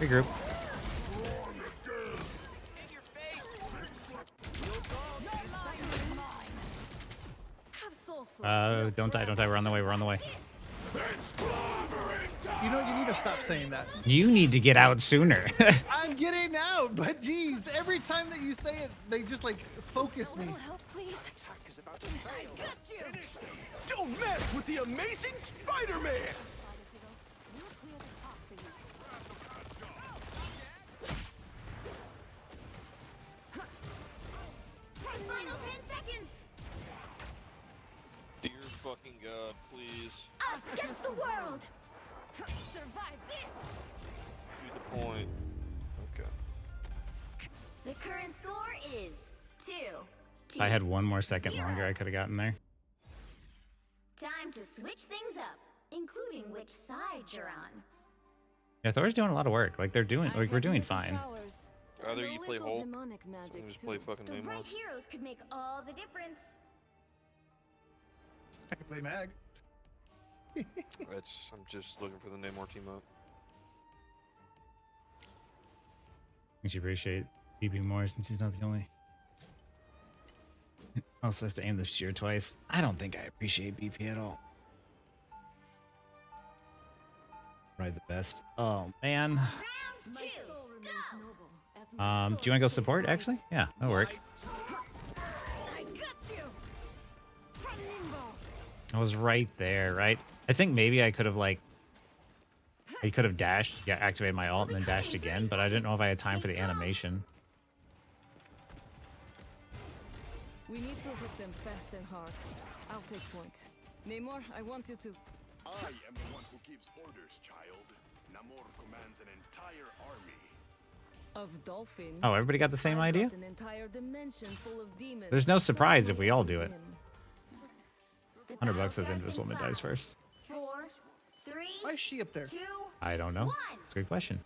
Regroup. Don't die, don't die. We're on the way, we're on the way. You know, you need to stop saying that. You need to get out sooner. I'm getting out, but geez, every time that you say it, they just like focus me. Help, please. I got you. Don't mess with the amazing Spider-Man! Final 10 seconds. Dear fucking God, please. Us against the world. Survive this. To the point. Okay. The current score is 2. If I had 1 more second longer, I could have gotten there. Time to switch things up, including which side you're on. Yeah, Thor's doing a lot of work. Like they're doing, like we're doing fine. Rather you play Hulk, and just play fucking The Namor. right heroes could make all the difference. I can play Mag. I'm just looking for the Namor team up. I should appreciate BP more since he's not the only. Also has to aim the spear twice. I don't think I appreciate BP at all. Probably the best. Oh man. Round 2. My soul remains noble, as Do my you want to sword go still support? fights. Actually, yeah, that'll work. I got you. From limbo. I was right there, right? I think maybe I could have like, I could have dashed, yeah, activated my ult and then dashed again, but I didn't know if I had time for the animation. We need to hit them fast and hard. I'll take point. Namor, I want you to... I am the one who gives orders, child. Namor commands an entire army. Of dolphins. Oh, everybody got the same I've idea? got an entire dimension full of demons. There's no surprise if we all do from it. him. $100 says Invis Woman dies first. 4, 3, Why is she up there? 2. I don't know. It's a good question.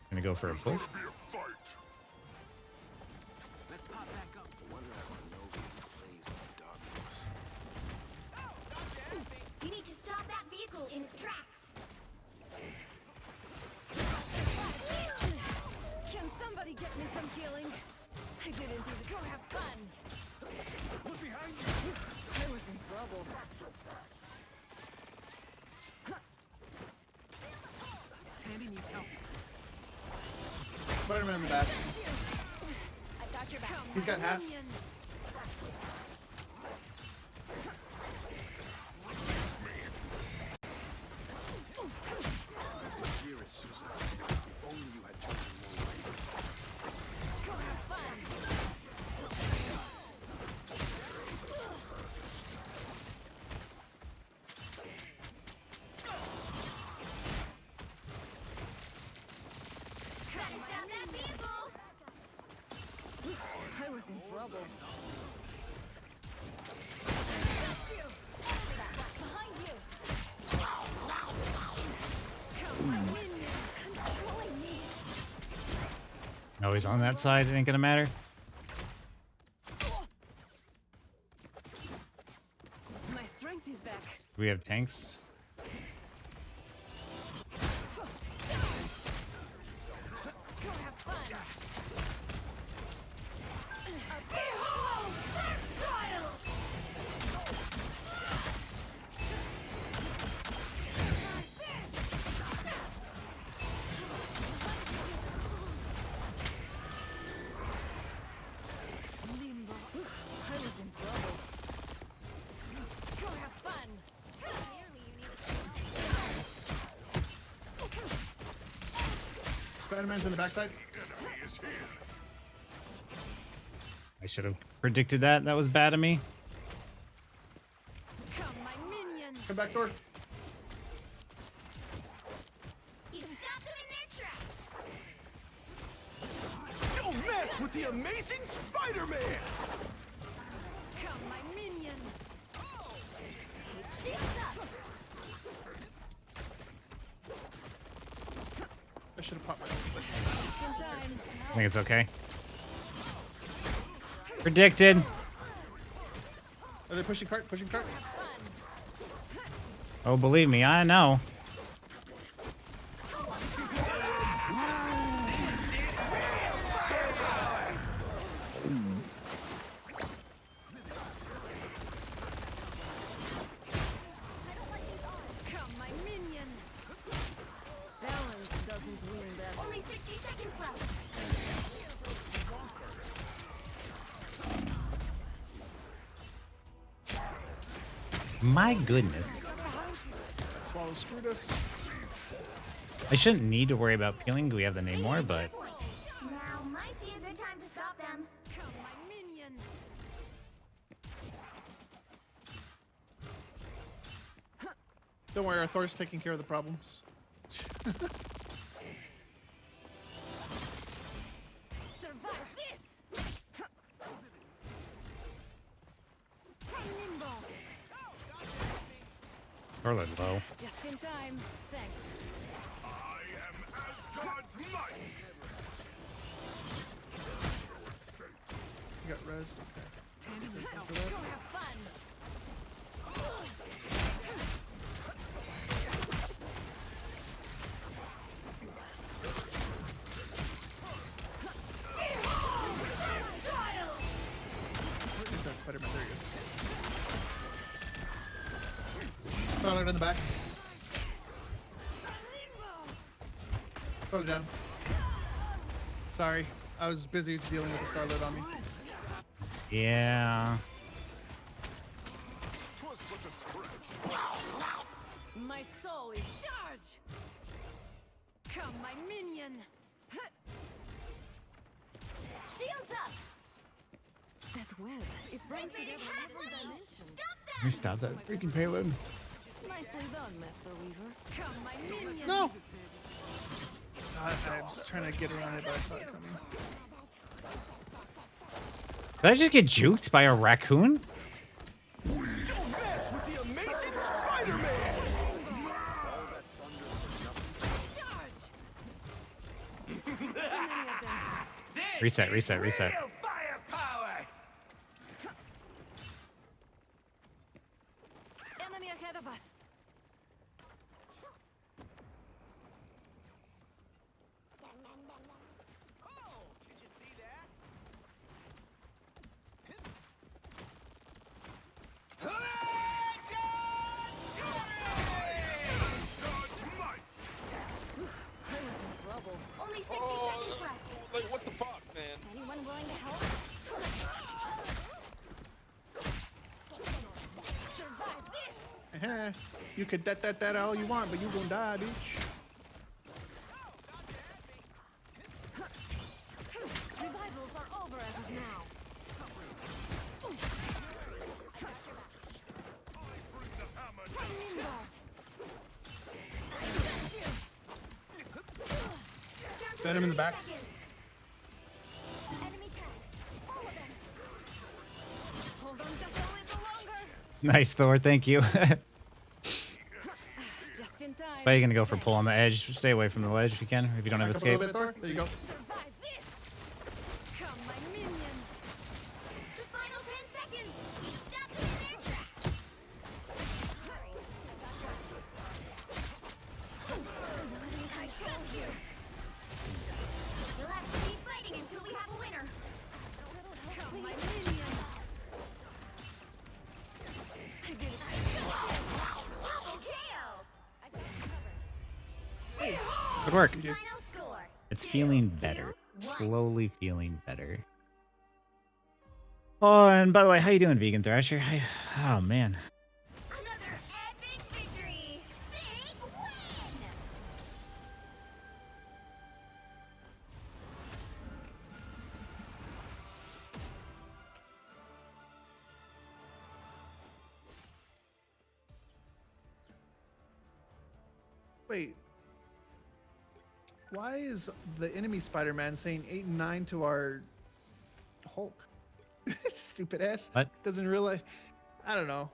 Gonna go for a push. Let's pop back up. Wonder if I know who plays in the dark force. You need to stop that vehicle in its tracks. Can somebody get me some healing? I didn't even go have fun. Look behind you. I was in trouble. Tandy needs help. Spider-Man in the back. I got your back. He's got half. Dearest Susan, if only you had chosen more wisely. Go have fun. Gotta stop that vehicle. I was in trouble. Got you. Behind you. Come on, minion. Controlling me. No, he's on that side. It ain't gonna matter. My strength is back. We have tanks. Go have fun. Behold that child! Limbo. I was in trouble. Go have fun. Spider-Man's in the backside. I should have predicted that. That was bad of me. Come, my minion. Come back, Thor. You stopped them in their tracks. Don't mess with the amazing Spider-Man! Come, my minion. Shields up. should have popped my ult, but I think it's okay. Predicted. are they pushing cart? Pushing cart? Oh, believe me, I know. Come, my minion. Balance doesn't win them. Only 60 seconds left. My goodness. Swallow screwed us. I shouldn't need to worry about peeling. We have the name more, but Now might be a good time to stop them. Come, my minion. Don't worry, our Thor's taking care of the problems. Survive this. From limbo. Charlotte low. Just in time. Thanks. I am Asgard's might. You got rezzed. Okay. Go have fun. Where's that Spider-Man? There he is. Starlight in the back. Starlight down. Sorry, I was busy dealing with the Starlight on me. Yeah. My soul is charged. Come, my minion. Shields up. That web, it brings Made it together halfway. every dimension. Stop Let them. me stop that freaking payload. Nicely done, Master Weaver. Come, my minion. No! I was trying to get around it, but I saw it coming. Did I just get juked by a raccoon? Don't mess with the amazing Spider-Man. Charge. Too many of them. Reset, reset, reset. Real firepower. Enemy ahead of us. Oh, did you see that? I was in trouble. Only 60 seconds left. Like, what the fuck, man? Anyone willing to help? Survive this. You could that all you want, but you gonna die, bitch. Revivals are over as of now. Got him in the back. Enemy tag. All of them. Hold on just a little longer. Nice, Thor. Thank you. Just in time. Why are you gonna go for pull on the edge? Stay away from the ledge if you can, if you don't have Back up a little escape. bit, Thor. There you go. Survive this. Come, my minion. The final 10 seconds. Stop them in their tracks. I got you. You'll have to keep fighting until we have a winner. Come, my minion. I did it. Double KO. I got you covered. Good work. Final score. It's feeling better. Slowly feeling better. Oh, and by the way, how you doing, Vegan Thrasher? Oh man. Another epic victory. Big win. Wait. Why is the enemy Spider-Man saying 8 and 9 to our Hulk? Stupid ass. What? Doesn't realize. I don't know.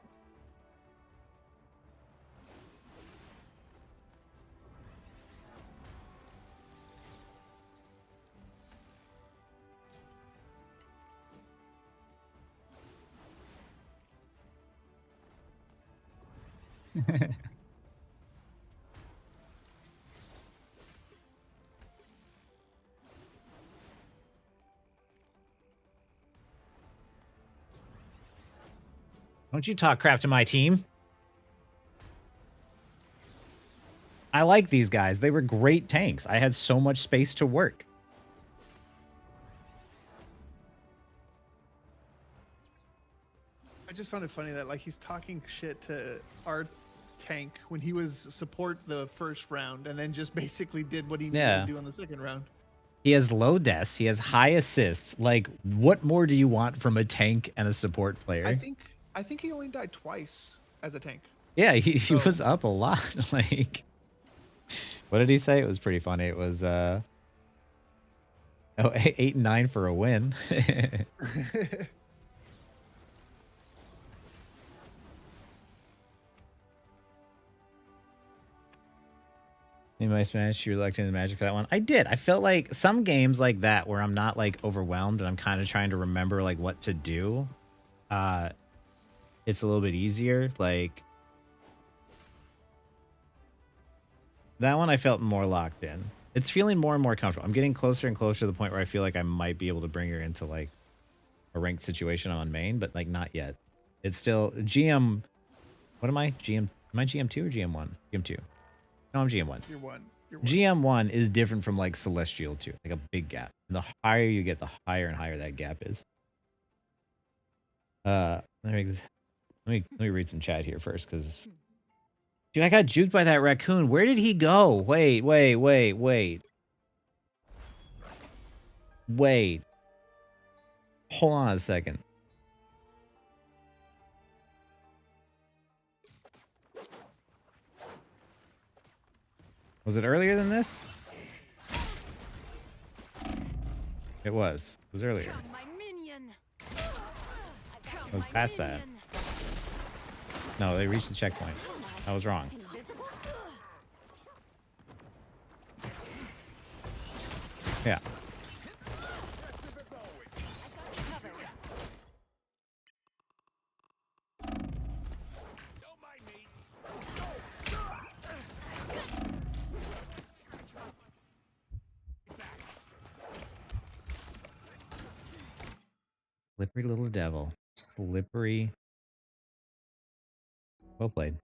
Don't you talk crap to my team. I like these guys. They were great tanks. I had so much space to work. I just found it funny that like he's talking shit to our tank when he was support the first round and then just basically did what he needed Yeah. to do in the second round. He has low deaths. He has high assists. Like, what more do you want from a tank and a support player? I think he only died twice as a tank. Yeah, he So- was up a lot. Like, what did he say? It was pretty funny. It was, 8 and 9 for a win. In my Smash, you elected the Magic for that one. I did. I felt like some games like that where I'm not like overwhelmed and I'm kind of trying to remember like what to do. It's a little bit easier. Like that one I felt more locked in. It's feeling more and more comfortable. I'm getting closer and closer to the point where I feel like I might be able to bring her into like a ranked situation on main, but like not yet. It's still GM. What am I? GM. Am I GM2 or GM1? GM2. No, I'm GM1. You're one. GM1 is different from like Celestial 2, like a big gap. And the higher you get, the higher and higher that gap is. Let me read some chat here first, because dude, I got juked by that raccoon. Where did he go? Wait. Hold on a second. Was it earlier than this? It was. It was earlier. It was past that. No, they reached the checkpoint. I was wrong. Yeah. Slippery little devil. Slippery. Well played.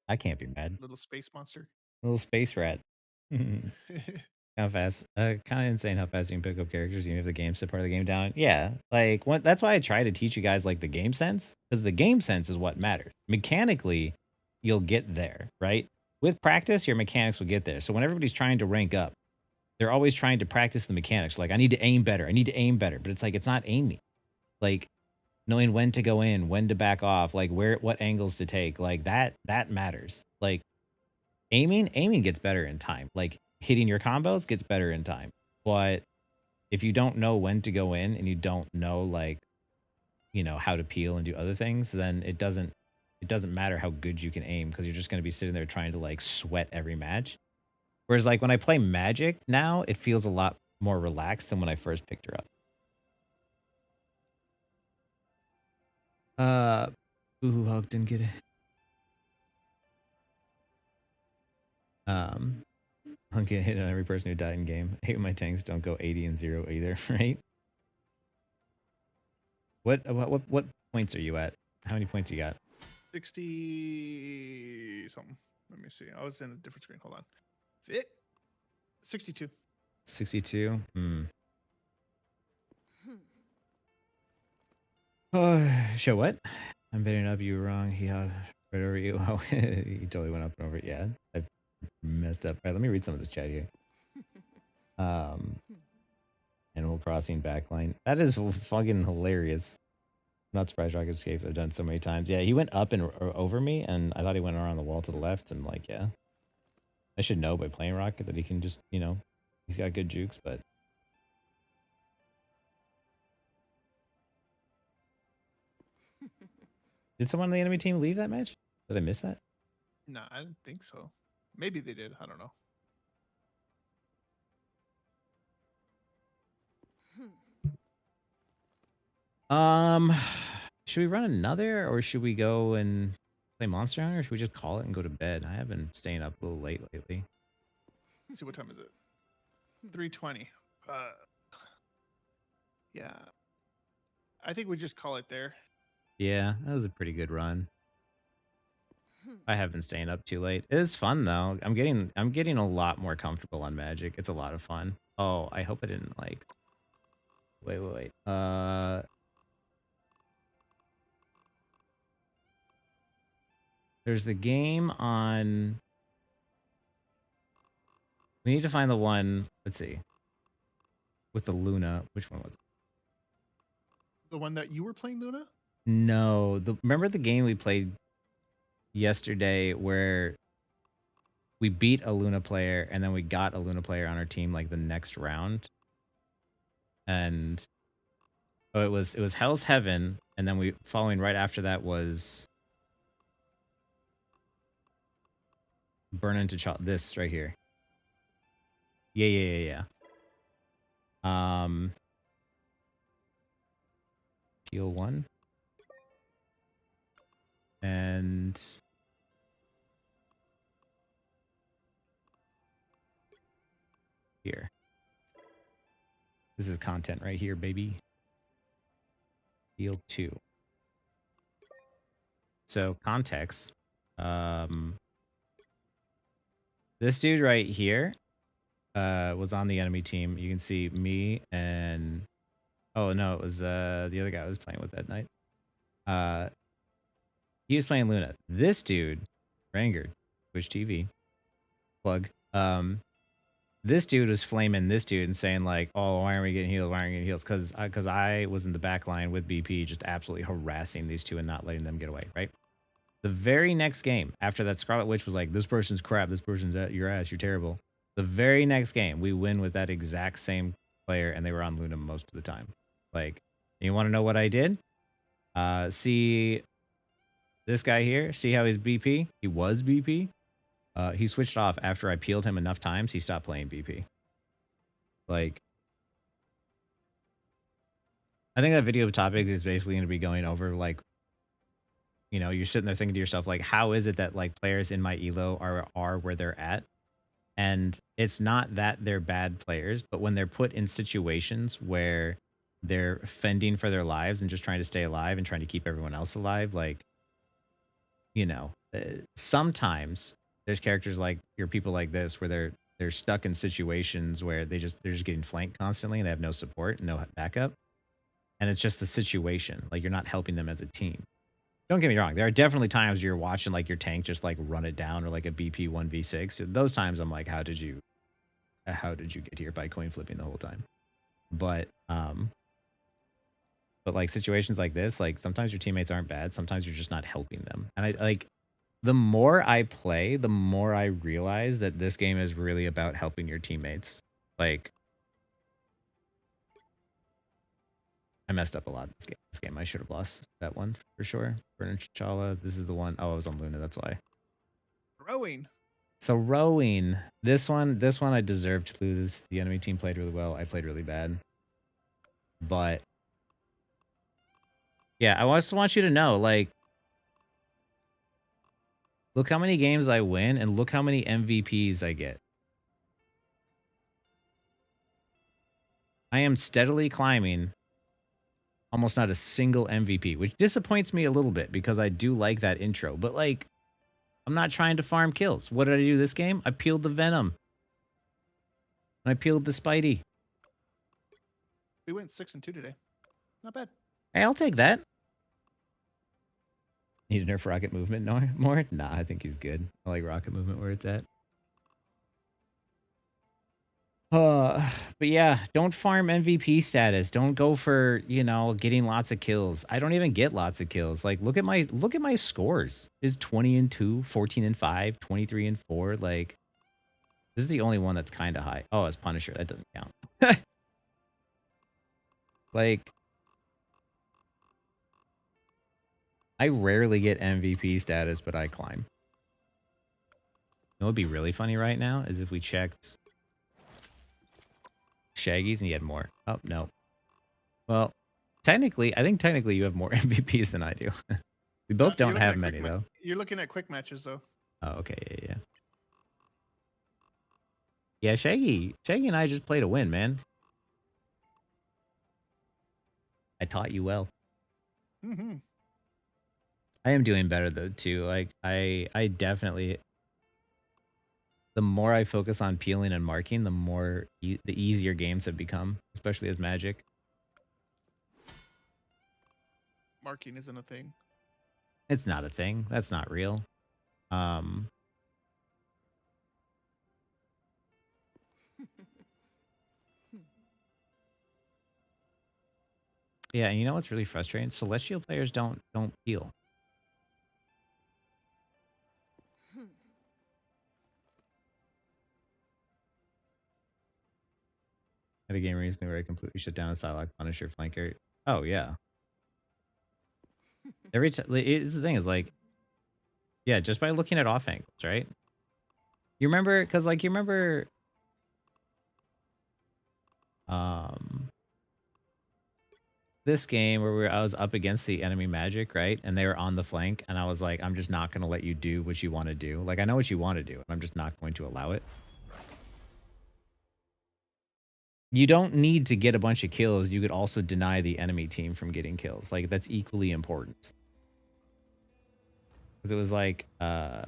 I can't be mad. Little space monster. Little space rat. How fast? Kind of insane how fast you can pick up characters even if the game set part of the game down. Yeah, like that's why I try to teach you guys like the game sense, because the game sense is what matters. Mechanically, you'll get there, right? With practice, your mechanics will get there. So when everybody's trying to rank up, they're always trying to practice the mechanics. Like, I need to aim better. I need to aim better. But it's like, it's not aiming. Like, knowing when to go in, when to back off, like what angles to take, like that matters. Like aiming gets better in time. Like hitting your combos gets better in time. But if you don't know when to go in and you don't know, like, you know, how to peel and do other things, then it doesn't matter how good you can aim, because you're just going to be sitting there trying to like sweat every match. Whereas like when I play Magic now, it feels a lot more relaxed than when I first picked her up. Boo Hawk didn't get it. I'll get hit on every person who died in game. I hate when my tanks don't go 80 and 0 either, right? What points are you at? How many points you got? 60 something. Let me see. I was in a different screen. Hold on. 62. 62? Oh, show what? I'm betting up. You were wrong. He had right over you. Oh, he totally went up and over it. Yeah, I messed up. All right, let me read some of this chat here. Animal Crossing backline. That is fucking hilarious. I'm not surprised Rocket Escape I've done so many times. Yeah, he went up and over me, and I thought he went around the wall to the left, and like, yeah. I should know by playing Rocket that he can just, you know, he's got good jukes, but did someone on the enemy team leave that match? Did I miss that? No, I didn't think so. Maybe they did. I don't know. Should we run another, or should we go and Play Monster Hunter, or should we just call it and go to bed? I have been staying up a little late lately. Let's see, what time is it? 3:20. Yeah. I think we just call it there. Yeah, that was a pretty good run. I have been staying up too late. It is fun though. I'm getting a lot more comfortable on Magic. It's a lot of fun. Oh, I hope I didn't like. Wait. There's the game on. We need to find the one. Let's see. With the Luna, which one was it? The one that you were playing, Luna? No, remember the game we played yesterday where we beat a Luna player and then we got a Luna player on our team like the next round, and it was Hell's Heaven, and then we following right after that was Burn into this right here. Yeah. Peel 1. And here. This is content right here, baby. Field 2. So context. This dude right here was on the enemy team. You can see me and oh no, it was the other guy I was playing with that night. He was playing Luna. This dude, Rangard, Twitch TV, plug. This dude was flaming this dude and saying like, "Oh, why aren't we getting healed? Why aren't we getting heals?" Because I was in the back line with BP, just absolutely harassing these two and not letting them get away. Right. The very next game after that, Scarlet Witch was like, "This person's crap. This person's at your ass. You're terrible." The very next game, we win with that exact same player, and they were on Luna most of the time. Like, you want to know what I did? See this guy here? See how he's BP? He was BP. He switched off after I peeled him enough times. He stopped playing BP. Like, I think that video of topics is basically going to be going over, like, you know, you're sitting there thinking to yourself, like, how is it that, like, players in my elo are where they're at? And it's not that they're bad players, but when they're put in situations where they're fending for their lives and just trying to stay alive and trying to keep everyone else alive, like, you know, sometimes there's characters like your people like this where they're stuck in situations where they're just getting flanked constantly and they have no support and no backup. And it's just the situation. Like, you're not helping them as a team. Don't get me wrong. There are definitely times you're watching like your tank just like run it down, or like a BP 1v6. Those times I'm like, how did you get here by coin flipping the whole time? But like situations like this, like sometimes your teammates aren't bad. Sometimes you're just not helping them. And I like, the more I play, the more I realize that this game is really about helping your teammates. Like, I messed up a lot this game. I should have lost that one for sure. Burn T'Challa. This is the one. Oh, I was on Luna. That's why. Rowing. So rowing. This one I deserved to lose. The enemy team played really well. I played really bad. But yeah, I just want you to know, like, look how many games I win and look how many MVPs I get. I am steadily climbing. Almost not a single MVP, which disappoints me a little bit because I do like that intro. But, like, I'm not trying to farm kills. What did I do this game? I peeled the Venom. And I peeled the Spidey. We went 6-2 today. Not bad. Hey, I'll take that. Need to nerf rocket movement more? Nah, I think he's good. I like rocket movement where it's at. But yeah, don't farm MVP status. Don't go for, you know, getting lots of kills. I don't even get lots of kills. Like, look at my scores. Is 20-2, 14-5, 23-4. Like, this is the only one that's kind of high. Oh, it's Punisher. That doesn't count. Like, I rarely get MVP status, but I climb. You know what would be really funny right now is if we checked Shaggy's and he had more. Oh, no. Well, I think technically you have more MVPs than I do. We both You're don't looking have at many though. You're looking at quick matches though. Oh, okay, yeah. Yeah, Shaggy and I just played a win, man. I taught you well. Mm-hmm. I am doing better though too. Like I definitely, the more I focus on peeling and marking, the more the easier games have become, especially as Magic. Marking isn't a thing. It's not a thing. That's not real. Yeah, and you know what's really frustrating? Celestial players don't peel. Had a game recently where I completely shut down a Psylocke Punisher flanker. Oh yeah. Every time, it's the thing is like, yeah, just by looking at off angles, right? You remember, because like you remember, this game where I was up against the enemy Magic, right? And they were on the flank, and I was like, I'm just not going to let you do what you want to do. Like, I know what you want to do, and I'm just not going to allow it. You don't need to get a bunch of kills. You could also deny the enemy team from getting kills. Like, that's equally important. Because it was like, when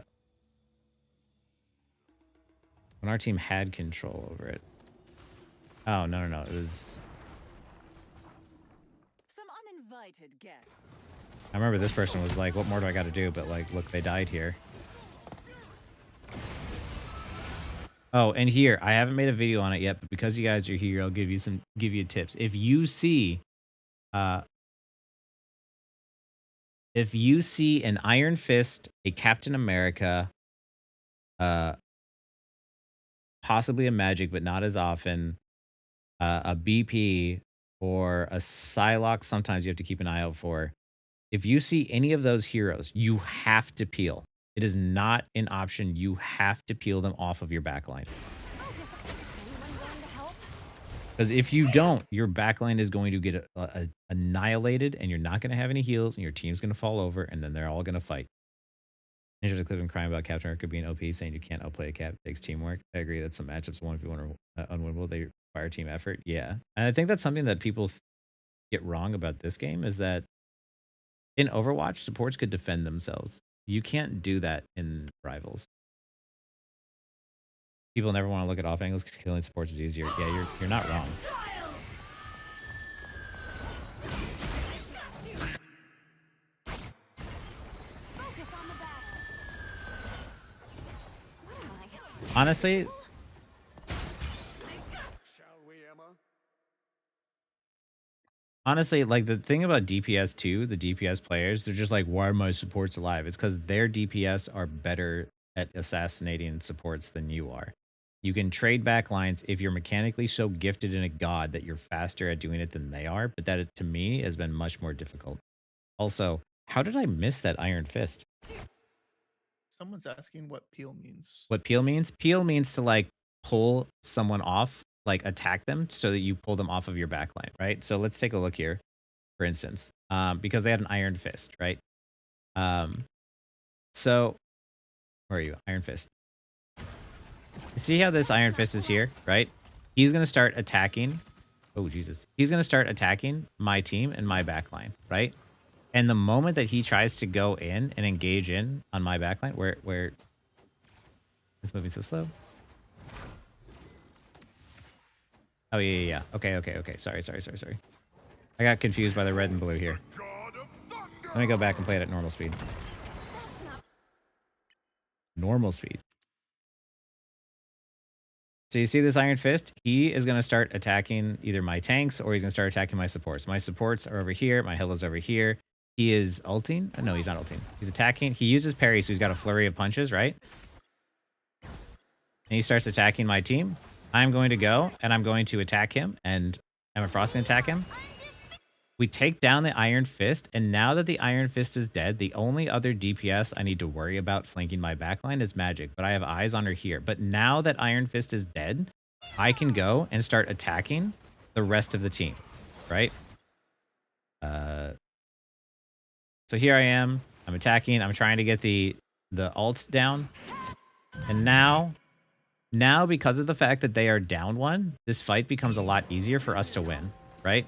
our team had control over it. Oh, no. It was... Some uninvited guests. I remember this person was like, what more do I got to do? But like, look, they died here. Oh, and here, I haven't made a video on it yet, but because you guys are here, I'll give you tips. If you see an Iron Fist, a Captain America, possibly a Magic, but not as often, a BP, or a Psylocke, sometimes you have to keep an eye out for. If you see any of those heroes, you have to peel. It is not an option. You have to peel them off of your backline. Because if you don't, your backline is going to get annihilated, and you're not going to have any heals, and your team's going to fall over, and then they're all going to fight. There's a clip in crying about Captain America being OP, saying you can't outplay a cap. It takes teamwork. I agree that some matchups, 1v1 are unwinnable. They require team effort. Yeah. And I think that's something that people get wrong about this game, is that in Overwatch, supports could defend themselves. You can't do that in Rivals. People never want to look at off angles because killing supports is easier. Yeah, you're not wrong. Honestly, like the thing about DPS too, the DPS players, they're just like, why are my supports alive? It's because their DPS are better at assassinating supports than you are. You can trade back lines if you're mechanically so gifted in a god that you're faster at doing it than they are, but that to me has been much more difficult. Also, how did I miss that Iron Fist? Someone's asking what peel means. What peel means? Peel means to like pull someone off, like attack them so that you pull them off of your backline, right? So let's take a look here, for instance, because they had an Iron Fist, right? So where are you? Iron Fist. See how this Iron Fist is here, right? He's going to start attacking. Oh, Jesus. He's going to start attacking my team and my backline, right? And the moment that he tries to go in and engage in on my backline, where it's moving so slow. Oh, yeah. Okay. Sorry. I got confused by the red and blue here. Let me go back and play it at normal speed. Normal speed. So you see this Iron Fist? He is going to start attacking either my tanks or he's going to start attacking my supports. My supports are over here. My Hella's over here. He is ulting. Oh, no, he's not ulting. He's attacking. He uses parry, so he's got a flurry of punches, right? And he starts attacking my team. I'm going to go, and I'm going to attack him, and Emma Frost can attack him. We take down the Iron Fist, and now that the Iron Fist is dead, the only other DPS I need to worry about flanking my backline is Magic, but I have eyes on her here. But now that Iron Fist is dead, I can go and start attacking the rest of the team, right? So here I am. I'm attacking. I'm trying to get the ults down. And now because of the fact that they are down one, this fight becomes a lot easier for us to win, right?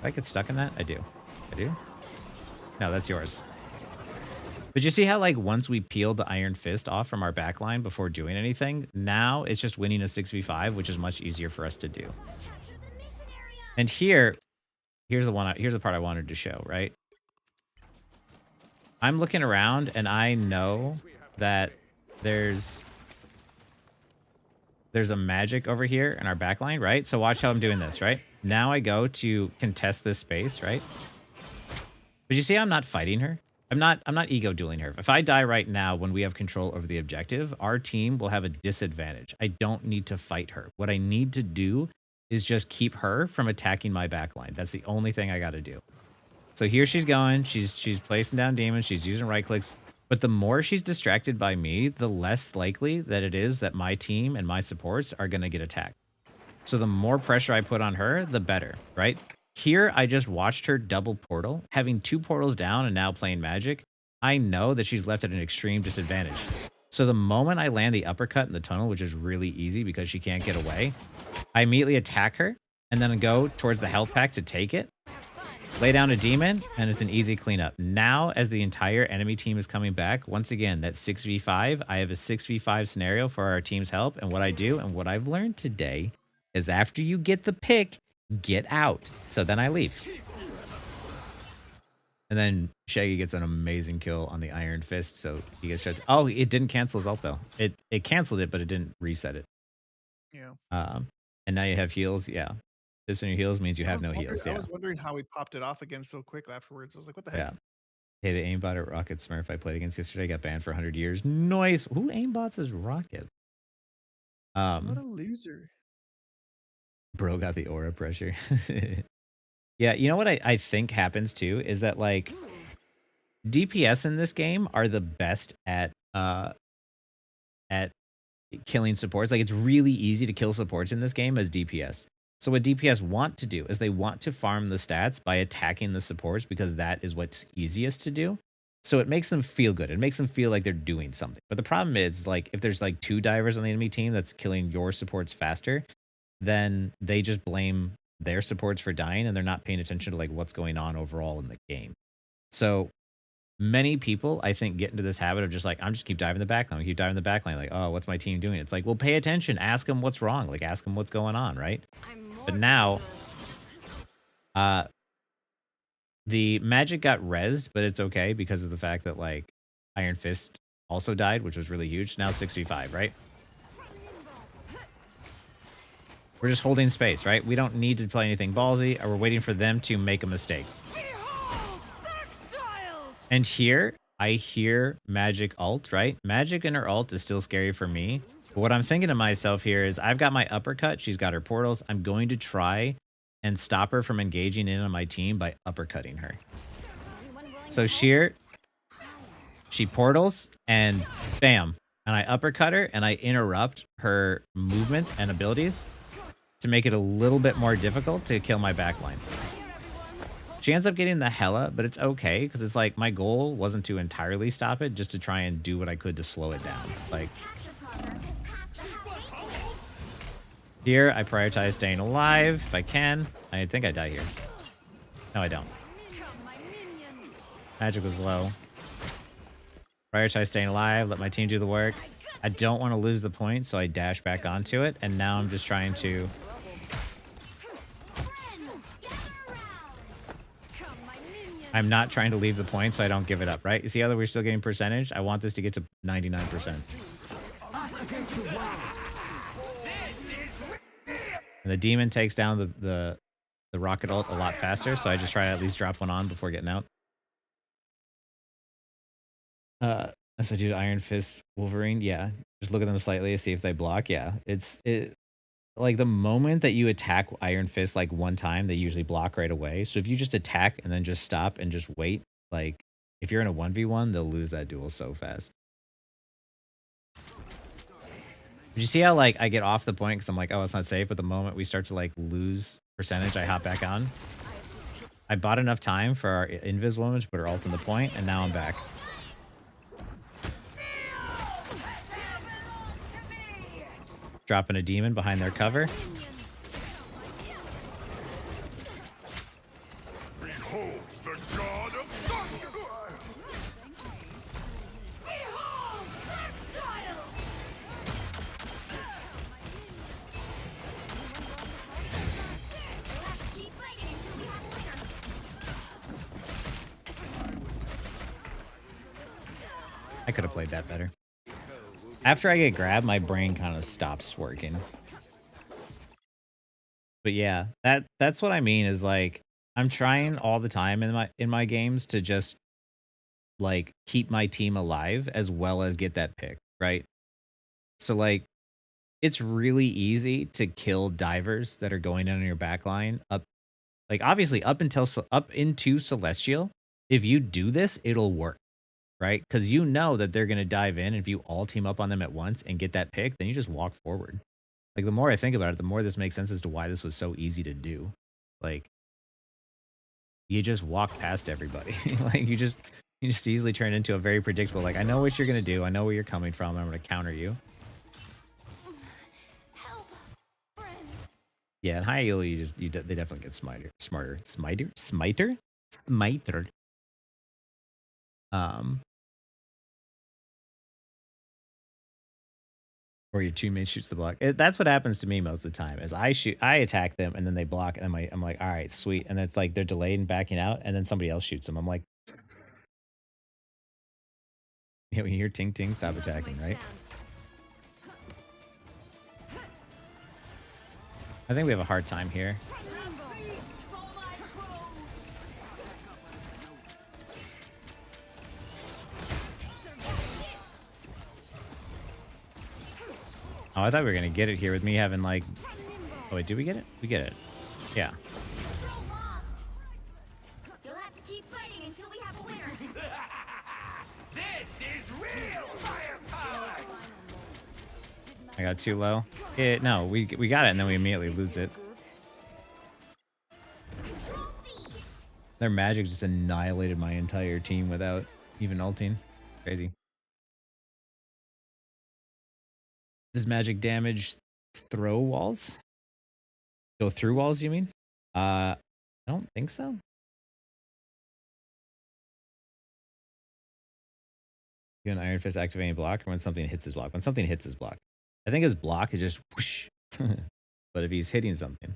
Do I get stuck in that? I do. I do? No, that's yours. But you see how, like, once we peeled the Iron Fist off from our backline before doing anything, now it's just winning a 6v5, which is much easier for us to do. And here's the part I wanted to show, right? I'm looking around and I know that there's a magic over here in our backline, right? So watch how I'm doing this, right? Now I go to contest this space, right? But you see I'm not fighting her? I'm not ego dueling her. If I die right now when we have control over the objective, our team will have a disadvantage. I don't need to fight her. What I need to do is just keep her from attacking my backline. That's the only thing I got to do. So here she's going. She's placing down demons. She's using right clicks. But the more she's distracted by me, the less likely that it is that my team and my supports are going to get attacked. So the more pressure I put on her, the better, right? Here, I just watched her double portal, having 2 portals down and now playing magic. I know that she's left at an extreme disadvantage. So the moment I land the uppercut in the tunnel, which is really easy because she can't get away, I immediately attack her and then go towards the health pack to take it, lay down a demon, and it's an easy cleanup. Now, as the entire enemy team is coming back, once again, that 6v5, I have a 6v5 scenario for our team's help. And what I do and what I've learned today is after you get the pick, get out. So then I leave. And then Shaggy gets an amazing kill on the Iron Fist, so he gets shut. Oh, it didn't cancel his ult though. It canceled it, but it didn't reset it. Yeah. And now you have heals. Yeah. This on your heals means you have no heals. I Yeah. was wondering how he popped it off again so quick afterwards. I was like, what the heck? Yeah. Hey, the aimbot at Rocket Smurf I played against yesterday got banned for 100 years. Nice. Who aimbots as Rocket? What a loser. Bro got the aura pressure. Yeah, you know what I think happens too is that like DPS in this game are the best at killing supports. Like it's really easy to kill supports in this game as DPS. So what DPS want to do is they want to farm the stats by attacking the supports because that is what's easiest to do. So it makes them feel good. It makes them feel like they're doing something. But the problem is like if there's like 2 divers on the enemy team that's killing your supports faster, then they just blame their supports for dying and they're not paying attention to like what's going on overall in the game. So many people, I think, get into this habit of just like, I'm just keep diving the backline, keep diving the backline. Like, oh, what's my team doing? It's like, well, pay attention. Ask them what's wrong. Like, ask them what's going on, right? But now, the magic got rezzed, but it's okay because of the fact that like Iron Fist also died, which was really huge. Now 6v5, right? We're just holding space, right? We don't need to play anything ballsy, or we're waiting for them to make a mistake. And here, I hear Magic ult, right? Magic and her ult is still scary for me. But what I'm thinking to myself here is I've got my uppercut. She's got her portals. I'm going to try and stop her from engaging in on my team by uppercutting her. So she portals, and bam. And I uppercut her, and I interrupt her movement and abilities to make it a little bit more difficult to kill my backline. She ends up getting the Hella, but it's okay, because it's like my goal wasn't to entirely stop it, just to try and do what I could to slow it down. Like, here, I prioritize staying alive if I can. I think I die here. No, I don't. Magic was low. Prioritize staying alive, let my team do the work. I don't want to lose the point, so I dash back onto it, and now I'm just trying to... I'm not trying to leave the point so I don't give it up, right? You see how we're still getting percentage? I want this to get to 99%. And the demon takes down the rocket ult a lot faster, so I just try to at least drop one on before getting out. That's what I do to Iron Fist Wolverine. Yeah, just look at them slightly to see if they block. Yeah, it like the moment that you attack Iron Fist like one time, they usually block right away. So if you just attack and then just stop and just wait, like if you're in a 1v1, they'll lose that duel so fast. Did you see how like I get off the point because I'm like, oh, it's not safe, but the moment we start to like lose percentage, I hop back on. I bought enough time for our invis woman to put her ult in the point, and now I'm back. Dropping a demon behind their cover. Beholds the god of thunder! Keep fighting until we have a winner. I could have played that better. After I get grabbed, my brain kind of stops working. But yeah, that's what I mean is like I'm trying all the time in my games to just like keep my team alive as well as get that pick, right? So like it's really easy to kill divers that are going in on your backline up like obviously up into Celestial. If you do this, it'll work, right? Because you know that they're gonna dive in. And if you all team up on them at once and get that pick, then you just walk forward. Like the more I think about it, the more this makes sense as to why this was so easy to do. Like you just walk past everybody. Like you just easily turn into a very predictable, like I know what you're gonna do, I know where you're coming from, I'm gonna counter you. Help, friends. Yeah, and high elo they definitely get smarter. Smiter. Or your teammate shoots the block. That's what happens to me most of the time. Is I attack them and then they block, and I'm like, all right, sweet. And it's like they're delayed and backing out, and then somebody else shoots them. I'm like, yeah, when you hear ting ting, stop attacking, right? I think we have a hard time here. Oh, I thought we were gonna get it here with me having like. Oh wait, did we get it? We get it. Yeah. You'll have to keep fighting until we have a winner. This is real firepower! I got too low. No, we got it, and then we immediately lose it. Their magic just annihilated my entire team without even ulting. Crazy. Does magic damage throw walls? Go through walls, you mean? I don't think so. You an Iron Fist activating block, or when something hits his block? When something hits his block. I think his block is just whoosh. But if he's hitting something.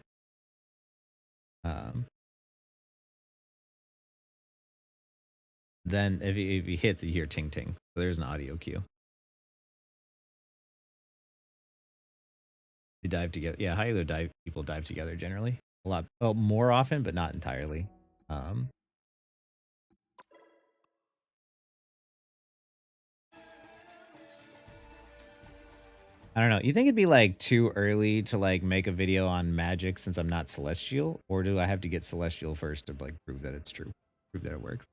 Then if he hits, you hear ting ting. So there's an audio cue. They dive together. Yeah, high elo people dive together generally. A lot, well, more often, but not entirely. I don't know. You think it'd be like too early to like make a video on magic since I'm not Celestial, or do I have to get Celestial first to like prove that it's true, prove that it works?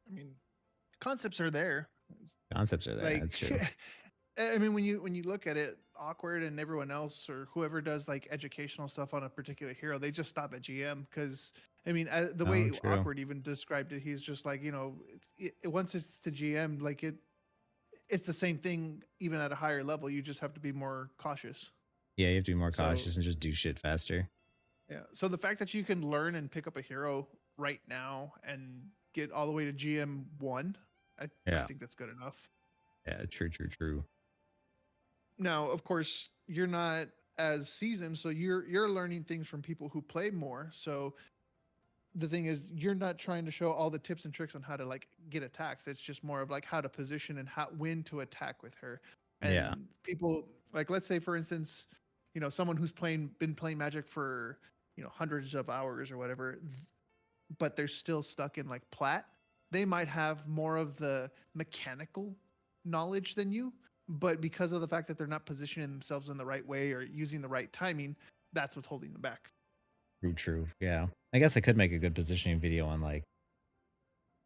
I mean, concepts are there. Concepts are there. Like, That's true. I mean, when you look at it, Awkward and everyone else or whoever does like educational stuff on a particular hero, they just stop at GM because I mean, the way true. Awkward even described it, he's just like, you know, once it's to GM, like it's the same thing even at a higher level. You just have to be more cautious. Yeah, you have to be more cautious and just do shit faster. Yeah. So the fact that you can learn and pick up a hero right now and get all the way to GM 1, I think that's good enough. Yeah, true. Now, of course, you're not as seasoned, so you're learning things from people who play more. So the thing is, you're not trying to show all the tips and tricks on how to like get attacks. It's just more of like how to position and when to attack with her. And people like, let's say for instance, you know, someone who's been playing Magic for, you know, hundreds of hours or whatever, but they're still stuck in like plat. They might have more of the mechanical knowledge than you, but because of the fact that they're not positioning themselves in the right way or using the right timing, that's what's holding them back. True. Yeah. I guess I could make a good positioning video on like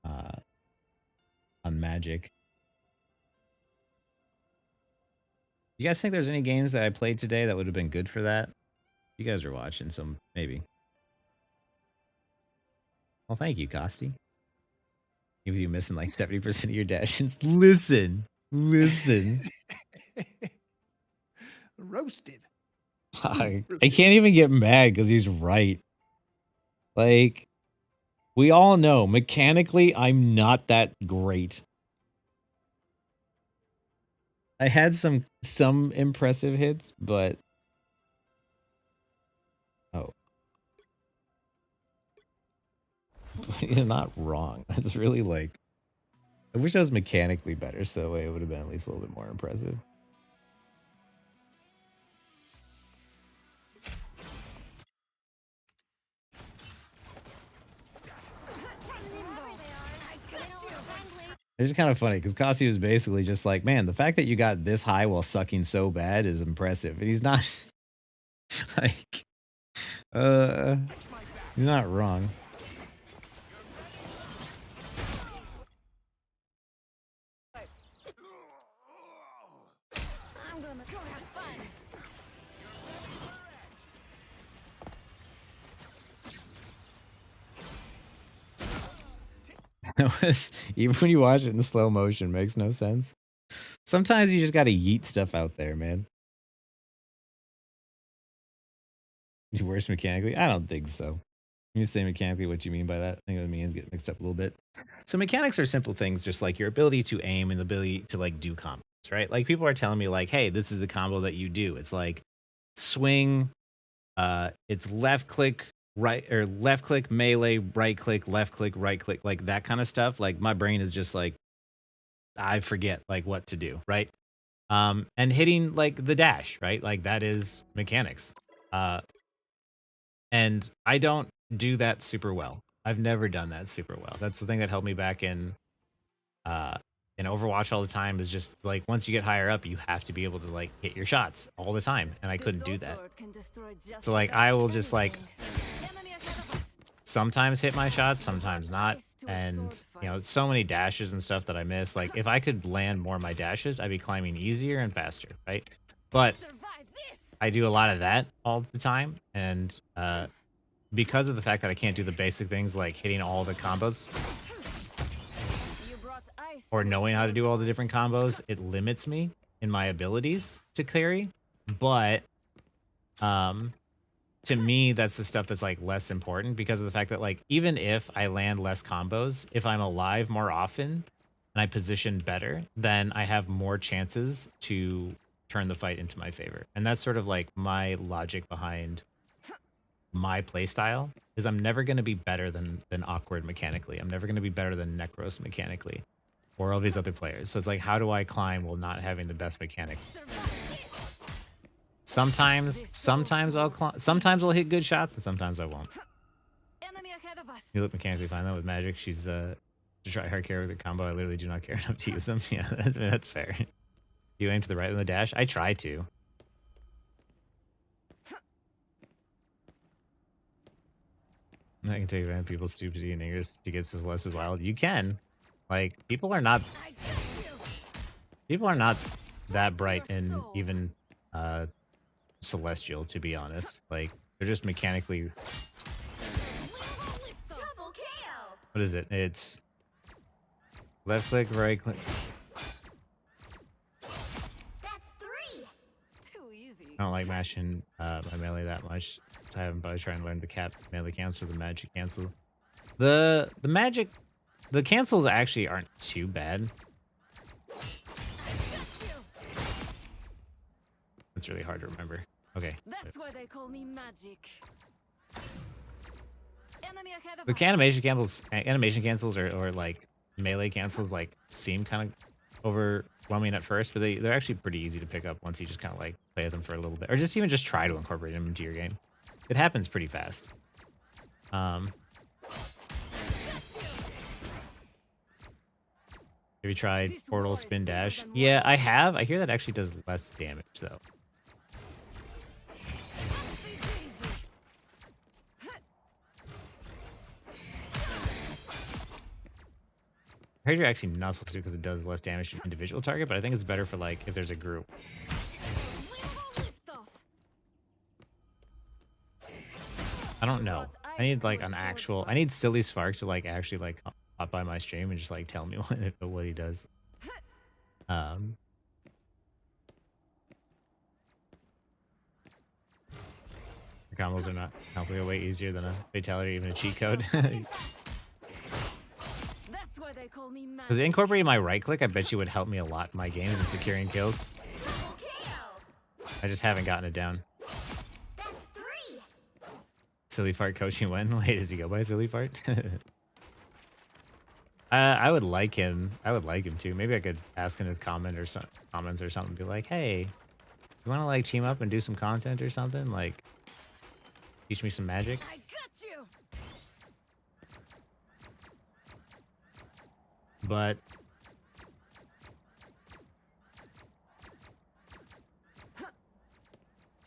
on Magic. You guys think there's any games that I played today that would have been good for that? You guys are watching, so maybe. Well, thank you, Costi. Even you missing like 70% of your dashes. Listen. Roasted. I can't even get mad because he's right. Like, we all know mechanically I'm not that great. I had some impressive hits, but oh. You're not wrong. That's really like, I wish I was mechanically better, so it would have been at least a little bit more impressive. It's just kind of funny because Kasi was basically just like, man, the fact that you got this high while sucking so bad is impressive. And he's not like, he's not wrong. I'm gonna go have fun. It was, even when you watch it in slow motion, makes no sense. Sometimes you just gotta yeet stuff out there, man. You worse mechanically? I don't think so. You say mechanically, what you mean by that? I think the means get mixed up a little bit. So mechanics are simple things, just like your ability to aim and the ability to like do combos, right? Like people are telling me like, hey, this is the combo that you do. It's like swing, it's left click, right, or left click, melee, right click, like that kind of stuff. Like my brain is just like, I forget like what to do, right? And hitting like the dash, right? Like that is mechanics. And I don't do that super well. I've never done that super well. That's the thing that helped me back in Overwatch all the time, is just like once you get higher up, you have to be able to like hit your shots all the time, and I couldn't do that. So like I will just like sometimes hit my shots, sometimes not, and you know, so many dashes and stuff that I miss. Like if I could land more of my dashes, I'd be climbing easier and faster, right? But I do a lot of that all the time, and because of the fact that I can't do the basic things like hitting all the combos or knowing how to do all the different combos, it limits me in my abilities to carry. But to me, that's the stuff that's like less important, because of the fact that like even if I land less combos, if I'm alive more often and I position better, then I have more chances to turn the fight into my favor. And that's sort of like my logic behind my playstyle, is I'm never going to be better than Awkward mechanically. I'm never going to be better than Necros mechanically, or all these other players. So it's like, how do I climb while not having the best mechanics? Sometimes I'll hit good shots, and sometimes I won't. You look mechanically fine though with Magic. She's to try hard care with the combo. I literally do not care enough to use them. Yeah, that's fair. You aim to the right with the dash? I try to. I can take advantage of people's stupidity and ignorance to get less wild. You can. Like, people are not that bright and even celestial, to be honest. Like, they're just mechanically. What is it? It's left click, right click. That's 3. Too easy. I don't like mashing my melee that much. So I haven't bothered trying to learn the melee cancel or the magic cancel. The cancels actually aren't too bad. It's really hard to remember. Okay. That's why they call me magic. Enemy ahead of The us. animation cancels or like melee cancels like seem kind of overwhelming at first, but they're actually pretty easy to pick up once you just kind of like play with them for a little bit, or just even just try to incorporate them into your game. It happens pretty fast. Have you tried Portal Spin Dash? Yeah, I have. I hear that actually does less damage though. I heard you're actually not supposed to do it because it does less damage to an individual target, but I think it's better for like if there's a group. I don't know. I need like an actual. I need Silly Spark to like actually like hop by my stream and just like tell me what he does. The combos are not probably way easier than a fatality, even a cheat code. That's why they call me Because incorporating my right click, I bet you would help me a lot in my games and securing kills. I just haven't gotten it down. That's 3. Silly Fart coaching when? Wait, does he go by Silly Fart? I would like him. I would like him too. Maybe I could ask in his comments or something. Be like, hey, you want to like team up and do some content or something? Like, teach me some magic. I got you. But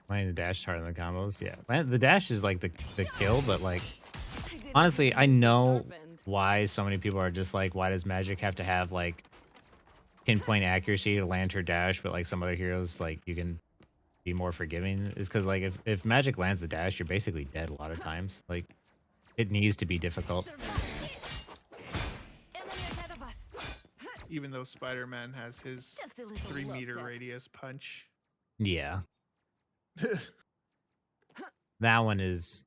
landing the dash hard in the combos, yeah. The dash is like the kill, but like honestly, I know why so many people are just like, why does magic have to have like pinpoint accuracy to land her dash, but like some other heroes like you can be more forgiving? Is because like if magic lands the dash, you're basically dead a lot of times. Like it needs to be difficult. Even though Spider-Man has his 3-meter radius punch. Yeah. That one is.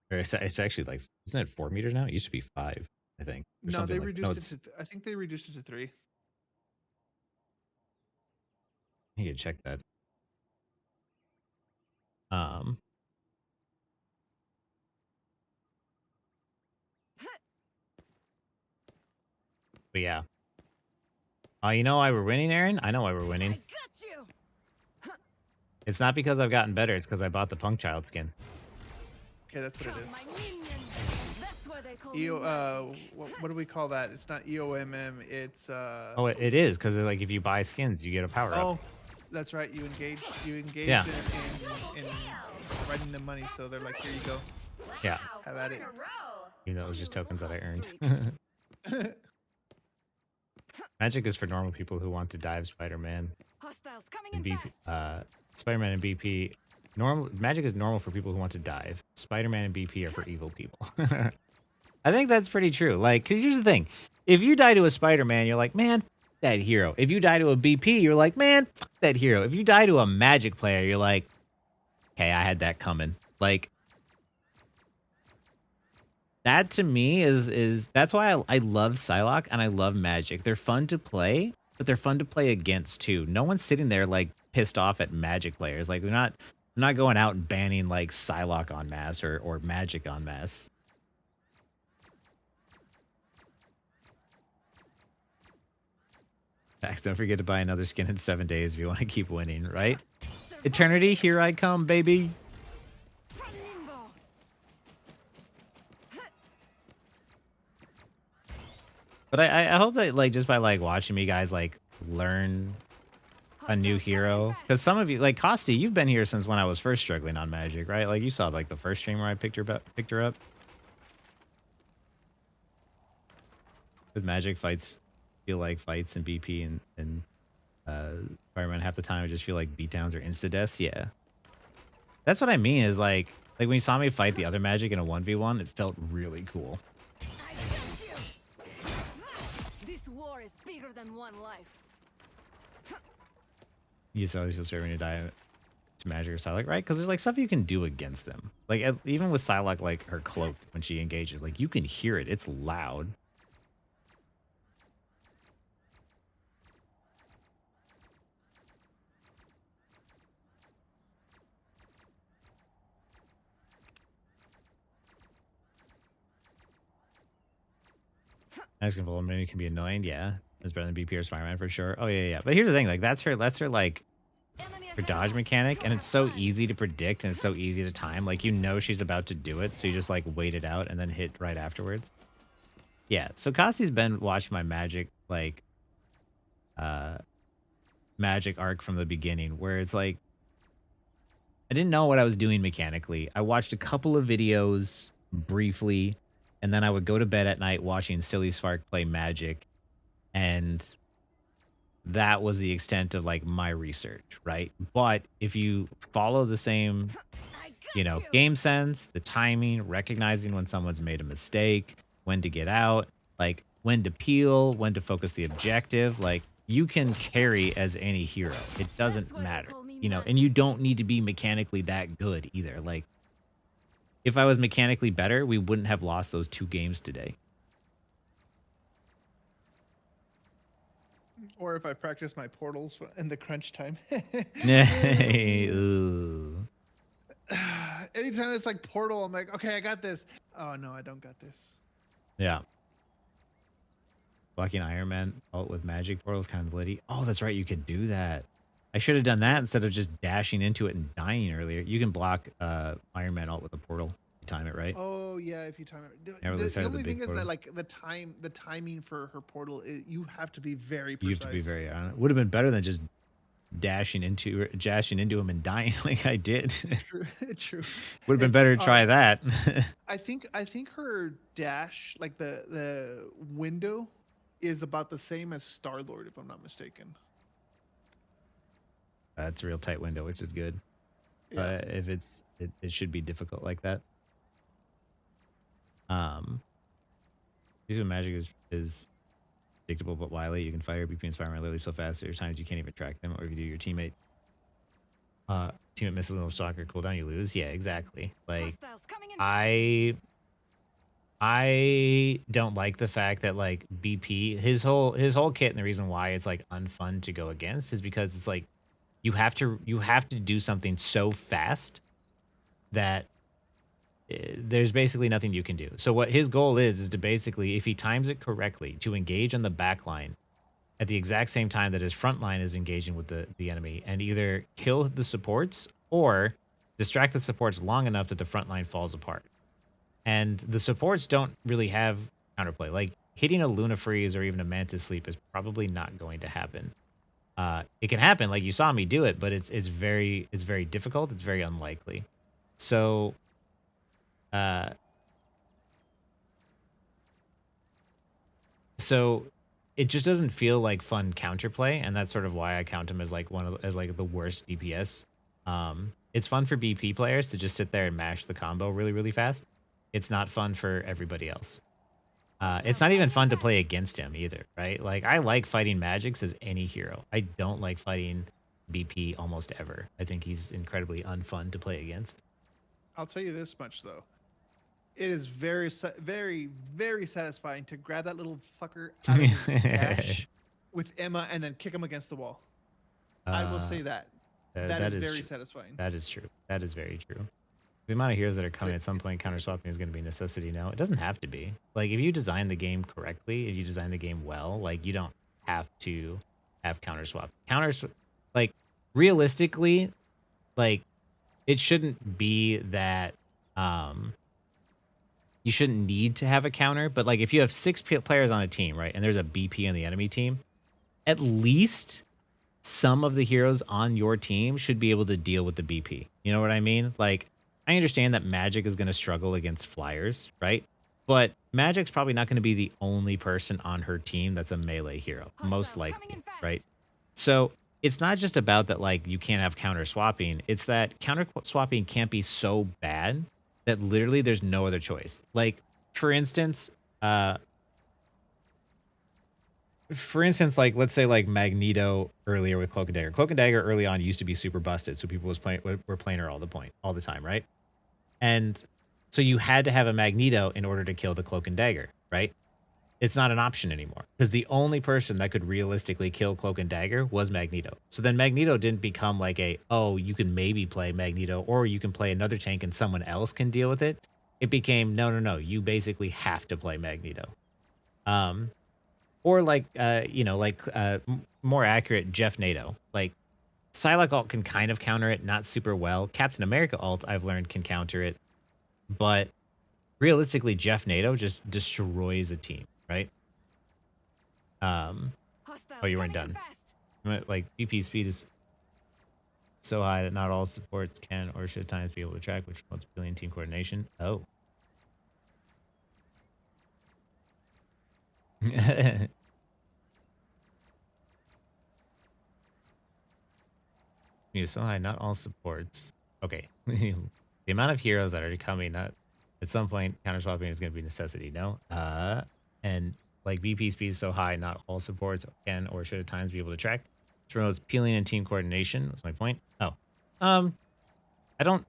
Or it's actually like, isn't it 4 meters now? It used to be 5, I think. Or No, they like, reduced it to. I think they reduced it to 3. I need to check that. But yeah. You know why we're winning, Aaron? I know why we're winning. I got you. It's not because I've gotten better. It's because I bought the Punk Child skin. Okay, that's what it is. That's why they call What do we call that? It's not EOMM. It's Oh, it is because like if you buy skins, you get a power up. Oh, that's right. You engage. Yeah. in writing them money. So they're like, here you go. Yeah. Have at it. Even though it was just tokens that I earned. Magic is for normal people who want to dive Spider-Man. Hostiles coming And in BP, fast. Spider-Man and BP. Magic is normal for people who want to dive. Spider-Man and BP are for evil people. I think that's pretty true. Like, because here's the thing. If you die to a Spider-Man, you're like, man, that hero. If you die to a BP, you're like, man, fuck that hero. If you die to a Magic player, you're like, okay, I had that coming. Like, that to me is that's why I love Psylocke and I love Magic. They're fun to play, but they're fun to play against too. No one's sitting there like pissed off at Magic players. Like they're not going out and banning like Psylocke en masse or Magic en masse. Max, don't forget to buy another skin in 7 days if you want to keep winning, right? Eternity, here I come, baby. But I hope that like just by like watching me guys like learn a new hero, because some of you like Costi, you've been here since when I was first struggling on Magic, right? Like you saw like the first stream where I picked her up. With Magic, fights feel like fights, and BP and Spider-Man half the time I just feel like beatdowns or insta deaths. Yeah, that's what I mean. Is like when you saw me fight the other Magic in a 1v1, it felt really cool. This war is bigger than one life. You just always feel serving to die to Magic or Psylocke, right? Because there's like stuff you can do against them. Like even with Psylocke, like her cloak when she engages, like you can hear it. It's loud. Magic involvement can be annoying, yeah. It's better than BP or Spider-Man for sure. Oh yeah. But here's the thing, like that's her like her dodge mechanic, and it's so easy to predict and it's so easy to time. Like you know she's about to do it, so you just like wait it out and then hit right afterwards. Yeah, so Costi's been watching my Magic like Magic arc from the beginning, where it's like I didn't know what I was doing mechanically. I watched a couple of videos briefly, and then I would go to bed at night watching Silly Spark play Magic, and that was the extent of like my research, right? But if you follow the same you know, game sense, the timing, recognizing when someone's made a mistake, when to get out, like when to peel, when to focus the objective. Like you can carry as any hero. It doesn't matter, you know, and you don't need to be mechanically that good either. Like if I was mechanically better, we wouldn't have lost those 2 games today. Or if I practice my portals in the crunch time. Ooh. Anytime it's like portal, I'm like, okay, I got this. Oh no, I don't got this. Yeah. Blocking Iron Man ult with magic portals kind of litty. Oh, that's right. You could do that. I should have done that instead of just dashing into it and dying earlier. You can block Iron Man ult with a portal. You time it right. Oh yeah, if you time it. The only thing is that like the timing for her portal, you have to be very precise. You have to be very on it. Would have been better than just dashing into him and dying like I did. True, true. Would have been better to try that. I think her dash, like the window, is about the same as Star-Lord, if I'm not mistaken. That's a real tight window, which is good. Yeah. If it should be difficult like that. Using magic is predictable but wily. You can fire BP and Spider-Man literally so fast there are times you can't even track them, or if you do, your teammate misses a little stalker cooldown, you lose. Yeah, exactly. Like I don't like the fact that like BP his whole kit, and the reason why it's like unfun to go against is because it's like you have to do something so fast that there's basically nothing you can do. So what his goal is to basically, if he times it correctly, to engage on the back line at the exact same time that his front line is engaging with the enemy, and either kill the supports or distract the supports long enough that the front line falls apart. And the supports don't really have counterplay. Like hitting a Luna Freeze or even a Mantis Sleep is probably not going to happen. It can happen, like you saw me do it, but it's very difficult. It's very unlikely. So it just doesn't feel like fun counterplay, and that's sort of why I count him as like the worst DPS. It's fun for BP players to just sit there and mash the combo really fast. It's not fun for everybody else. It's not even fun to play against him either, right? Like I like fighting Magix as any hero. I don't like fighting BP almost ever. I think he's incredibly unfun to play against. I'll tell you this much though. It is very satisfying to grab that little fucker out of his dash with Emma and then kick him against the wall. I will say that. That is very satisfying. That is true. That is very true. The amount of heroes that are coming at some point, counter swapping is going to be a necessity now. It doesn't have to be. Like if you design the game correctly, if you design the game well, like you don't have to have counter swap. Like realistically, like it shouldn't be that you shouldn't need to have a counter, but like if you have 6 players on a team, right, and there's a BP on the enemy team, at least some of the heroes on your team should be able to deal with the BP. You know what I mean? Like I understand that Magic is going to struggle against flyers, right? But Magic's probably not going to be the only person on her team that's a melee hero, most likely, right? So it's not just about that, like you can't have counter swapping. It's that counter swapping can't be so bad that literally there's no other choice. Like, for instance, like let's say like Magneto earlier with Cloak and Dagger. Cloak and Dagger early on used to be super busted, so people were playing her all the time, right? And so you had to have a Magneto in order to kill the Cloak and Dagger, right? It's not an option anymore because the only person that could realistically kill Cloak and Dagger was Magneto. So then Magneto didn't become like you can maybe play Magneto or you can play another tank and someone else can deal with it. It became, no, you basically have to play Magneto. Or more accurate, Jeff NATO. Like Psylocke ult can kind of counter it, not super well. Captain America ult, I've learned, can counter it. But realistically, Jeff NATO just destroys a team, right? Oh, you weren't done. Like BP speed is so high that not all supports can or should at times be able to track, which promotes brilliant team coordination. Oh. So high, not all supports. Okay. The amount of heroes that are coming, that at some point counter swapping is going to be a necessity, no? And like BP speed is so high, not all supports can or should at times be able to track. Which promotes peeling and team coordination. That's my point. Oh, I don't.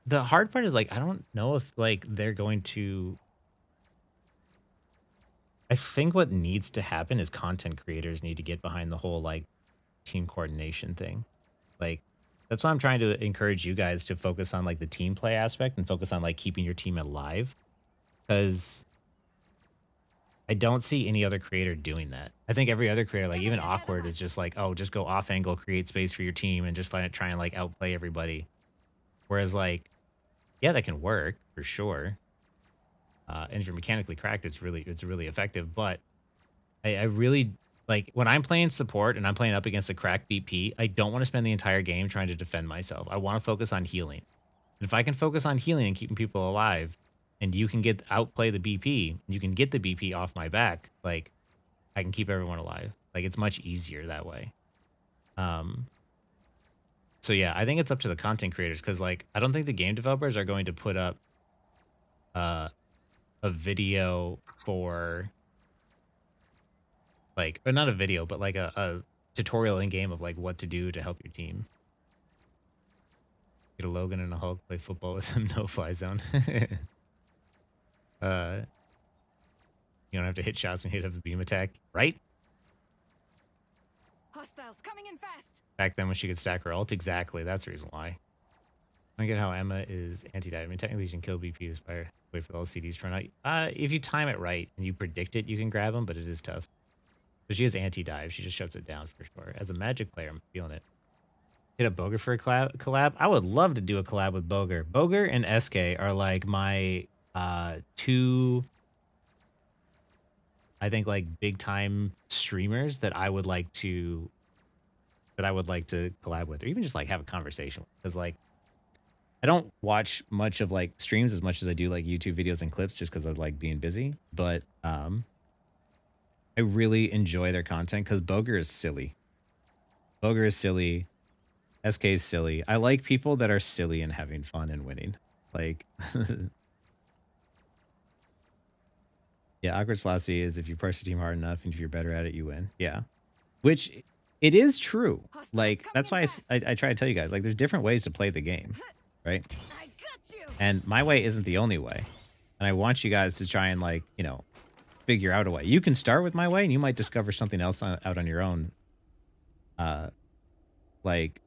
The hard part is like I don't know if like they're going to. I think what needs to happen is content creators need to get behind the whole like team coordination thing. Like that's why I'm trying to encourage you guys to focus on like the team play aspect and focus on like keeping your team alive, because I don't see any other creator doing that. I think every other creator, like even Awkward, is just like, oh, just go off angle, create space for your team, and just like try and like outplay everybody. Whereas like, yeah, that can work for sure. And if you're mechanically cracked, it's really effective. But I really like when I'm playing support and I'm playing up against a cracked BP, I don't want to spend the entire game trying to defend myself. I want to focus on healing. And if I can focus on healing and keeping people alive, and you can outplay the BP, you can get the BP off my back, like I can keep everyone alive. Like it's much easier that way. So yeah, I think it's up to the content creators, because like I don't think the game developers are going to put up a video for like, or not a video, but like a tutorial in game of like what to do to help your team. Get a Logan and a Hulk, play football with him, no fly zone. You don't have to hit shots when you hit a beam attack, right? Hostiles coming in fast. Back then when she could stack her ult, exactly. That's the reason why. I get how Emma is anti-dive. I mean, technically you can kill BP with fire. Wait for all the CDs to run out. If you time it right and you predict it, you can grab them, but it is tough. But she has anti-dive. She just shuts it down for sure. As a Magic player, I'm feeling it. Hit up Boger for a collab. I would love to do a collab with Boger. Boger and SK are like my two, I think, like big time streamers that I would like to collab with, or even just like have a conversation with. Because like I don't watch much of like streams as much as I do like YouTube videos and clips, just because I like being busy. But I really enjoy their content because Boger is silly. Boger is silly. SK is silly. I like people that are silly and having fun and winning. Like yeah, awkward philosophy is if you press your team hard enough and if you're better at it, you win. Yeah. Which it is true. Like, that's why I try to tell you guys, like, there's different ways to play the game, right? And my way isn't the only way. And I want you guys to try and, like, you know, figure out a way. You can start with my way and you might discover something else out on your own. Like,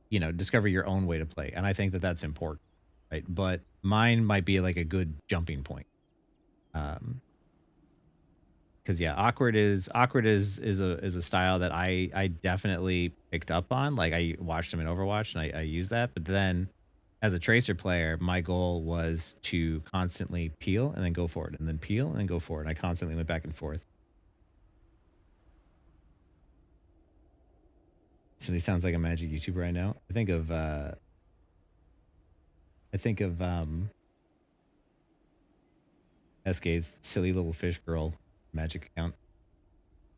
you know, discover your own way to play. And I think that that's important, right? But mine might be like a good jumping point. Because yeah, awkward is a style that I definitely picked up on. Like I watched him in Overwatch and I use that. But then as a tracer player, my goal was to constantly peel and then go forward and then peel and then go forward. And I constantly went back and forth. So he sounds like a Magic YouTuber right now. I think of SK's silly little fish girl Magic account.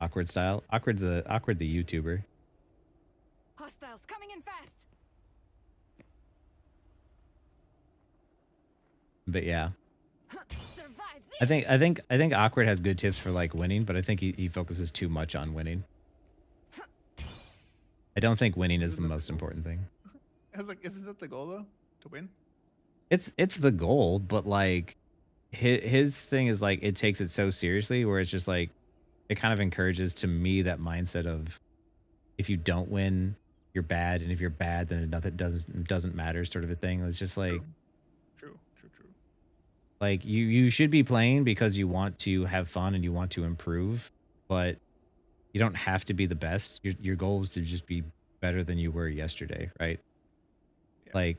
Awkward style. Awkward the YouTuber. Hostiles coming in fast. But yeah. I think Awkward has good tips for like winning, but I think he focuses too much on winning. I don't think winning is the most important thing. Isn't that the goal though? To win? It's the goal, but like his thing is like it takes it so seriously where it's just like it kind of encourages to me that mindset of if you don't win, you're bad, and if you're bad, then nothing doesn't matter sort of a thing. It's just like True. like you should be playing because you want to have fun and you want to improve, but you don't have to be the best. Your goal is to just be better than you were yesterday, right? Yeah. Like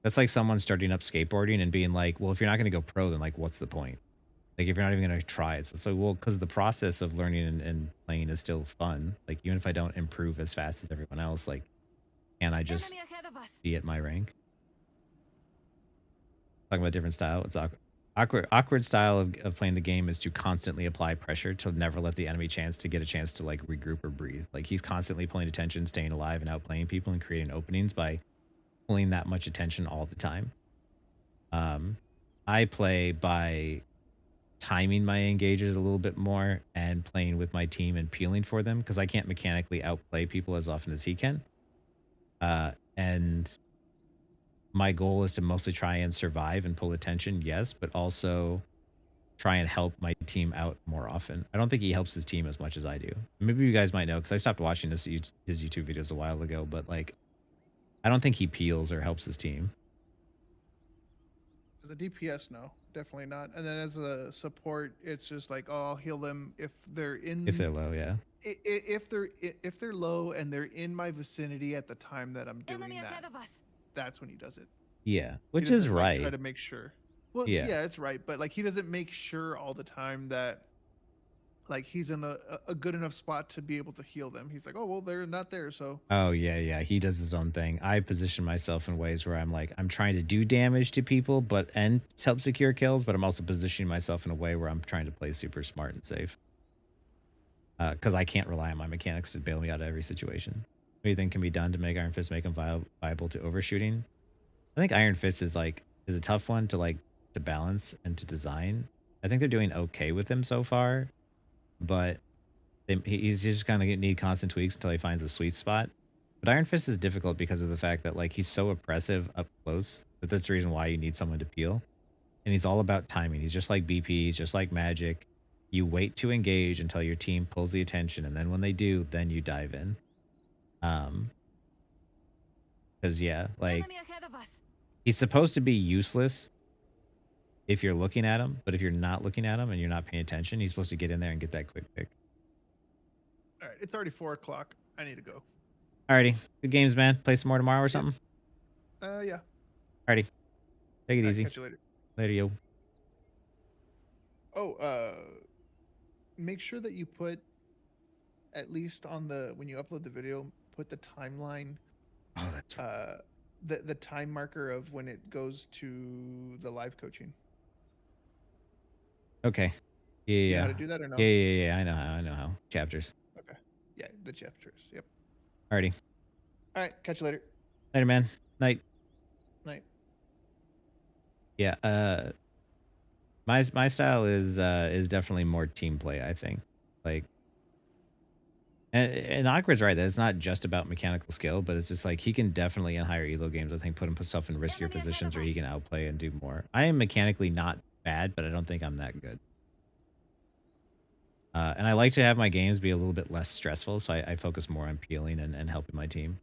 that's like someone starting up skateboarding and being like, well, if you're not going to go pro, then like what's the point? Like if you're not even going to try it. So it's like, well, because the process of learning and playing is still fun. Like even if I don't improve as fast as everyone else, like can I just be at my rank? Talking about different style. It's awkward style of playing the game is to constantly apply pressure to never let the enemy get a chance to like regroup or breathe. Like he's constantly pulling attention, staying alive and outplaying people and creating openings by pulling that much attention all the time. I play by timing my engages a little bit more and playing with my team and peeling for them because I can't mechanically outplay people as often as he can. And my goal is to mostly try and survive and pull attention, yes, but also try and help my team out more often. I don't think he helps his team as much as I do. Maybe you guys might know because I stopped watching his YouTube videos a while ago, but like, I don't think he peels or helps his team. The DPS, no, definitely not. And then as a support, it's just like, oh, I'll heal them if they're in. If they're low, yeah. If they're low and they're in my vicinity at the time that I'm doing that, that's when he does it. Yeah, He which doesn't, is like, right. try to make sure. Well, Yeah. yeah, it's right, but like he doesn't make sure all the time that like he's in a good enough spot to be able to heal them. He's like, oh well, they're not there, so. Oh yeah. He does his own thing. I position myself in ways where I'm like, I'm trying to do damage to people, and help secure kills, but I'm also positioning myself in a way where I'm trying to play super smart and safe. Because I can't rely on my mechanics to bail me out of every situation. What do you think can be done to make Iron Fist make him viable to overshooting? I think Iron Fist is a tough one to balance and to design. I think they're doing okay with him so far, but he's just kind of need constant tweaks until he finds the sweet spot. But Iron Fist is difficult because of the fact that like he's so oppressive up close that that's the reason why you need someone to peel. And he's all about timing. He's just like BP, he's just like Magic. You wait to engage until your team pulls the attention, and then when they do, then you dive in. Because yeah, like he's supposed to be useless if you're looking at him, but if you're not looking at him and you're not paying attention, he's supposed to get in there and get that quick pick. All right, it's already 4 o'clock. I need to go. Alrighty, good games, man. Play some more tomorrow or something. Yeah. Alrighty, take it easy. Catch you later. Later, yo. Oh, make sure that you put at least on when you upload the video, put the timeline. Oh, that's right. The time marker of when it goes to the live coaching. Okay. Yeah. You know how to do that or no? Yeah. I know how. Chapters. Okay. Yeah, the chapters. Yep. Alrighty. All right. Catch you later. Later, man. Night. Night. Yeah. My style is definitely more team play, I think. Like, and Awkward's right that it's not just about mechanical skill, but it's just like he can definitely in higher elo games, I think, put himself in riskier positions where he can outplay and do more. I am mechanically not bad, but I don't think I'm that good. And I like to have my games be a little bit less stressful, so I focus more on peeling and helping my team.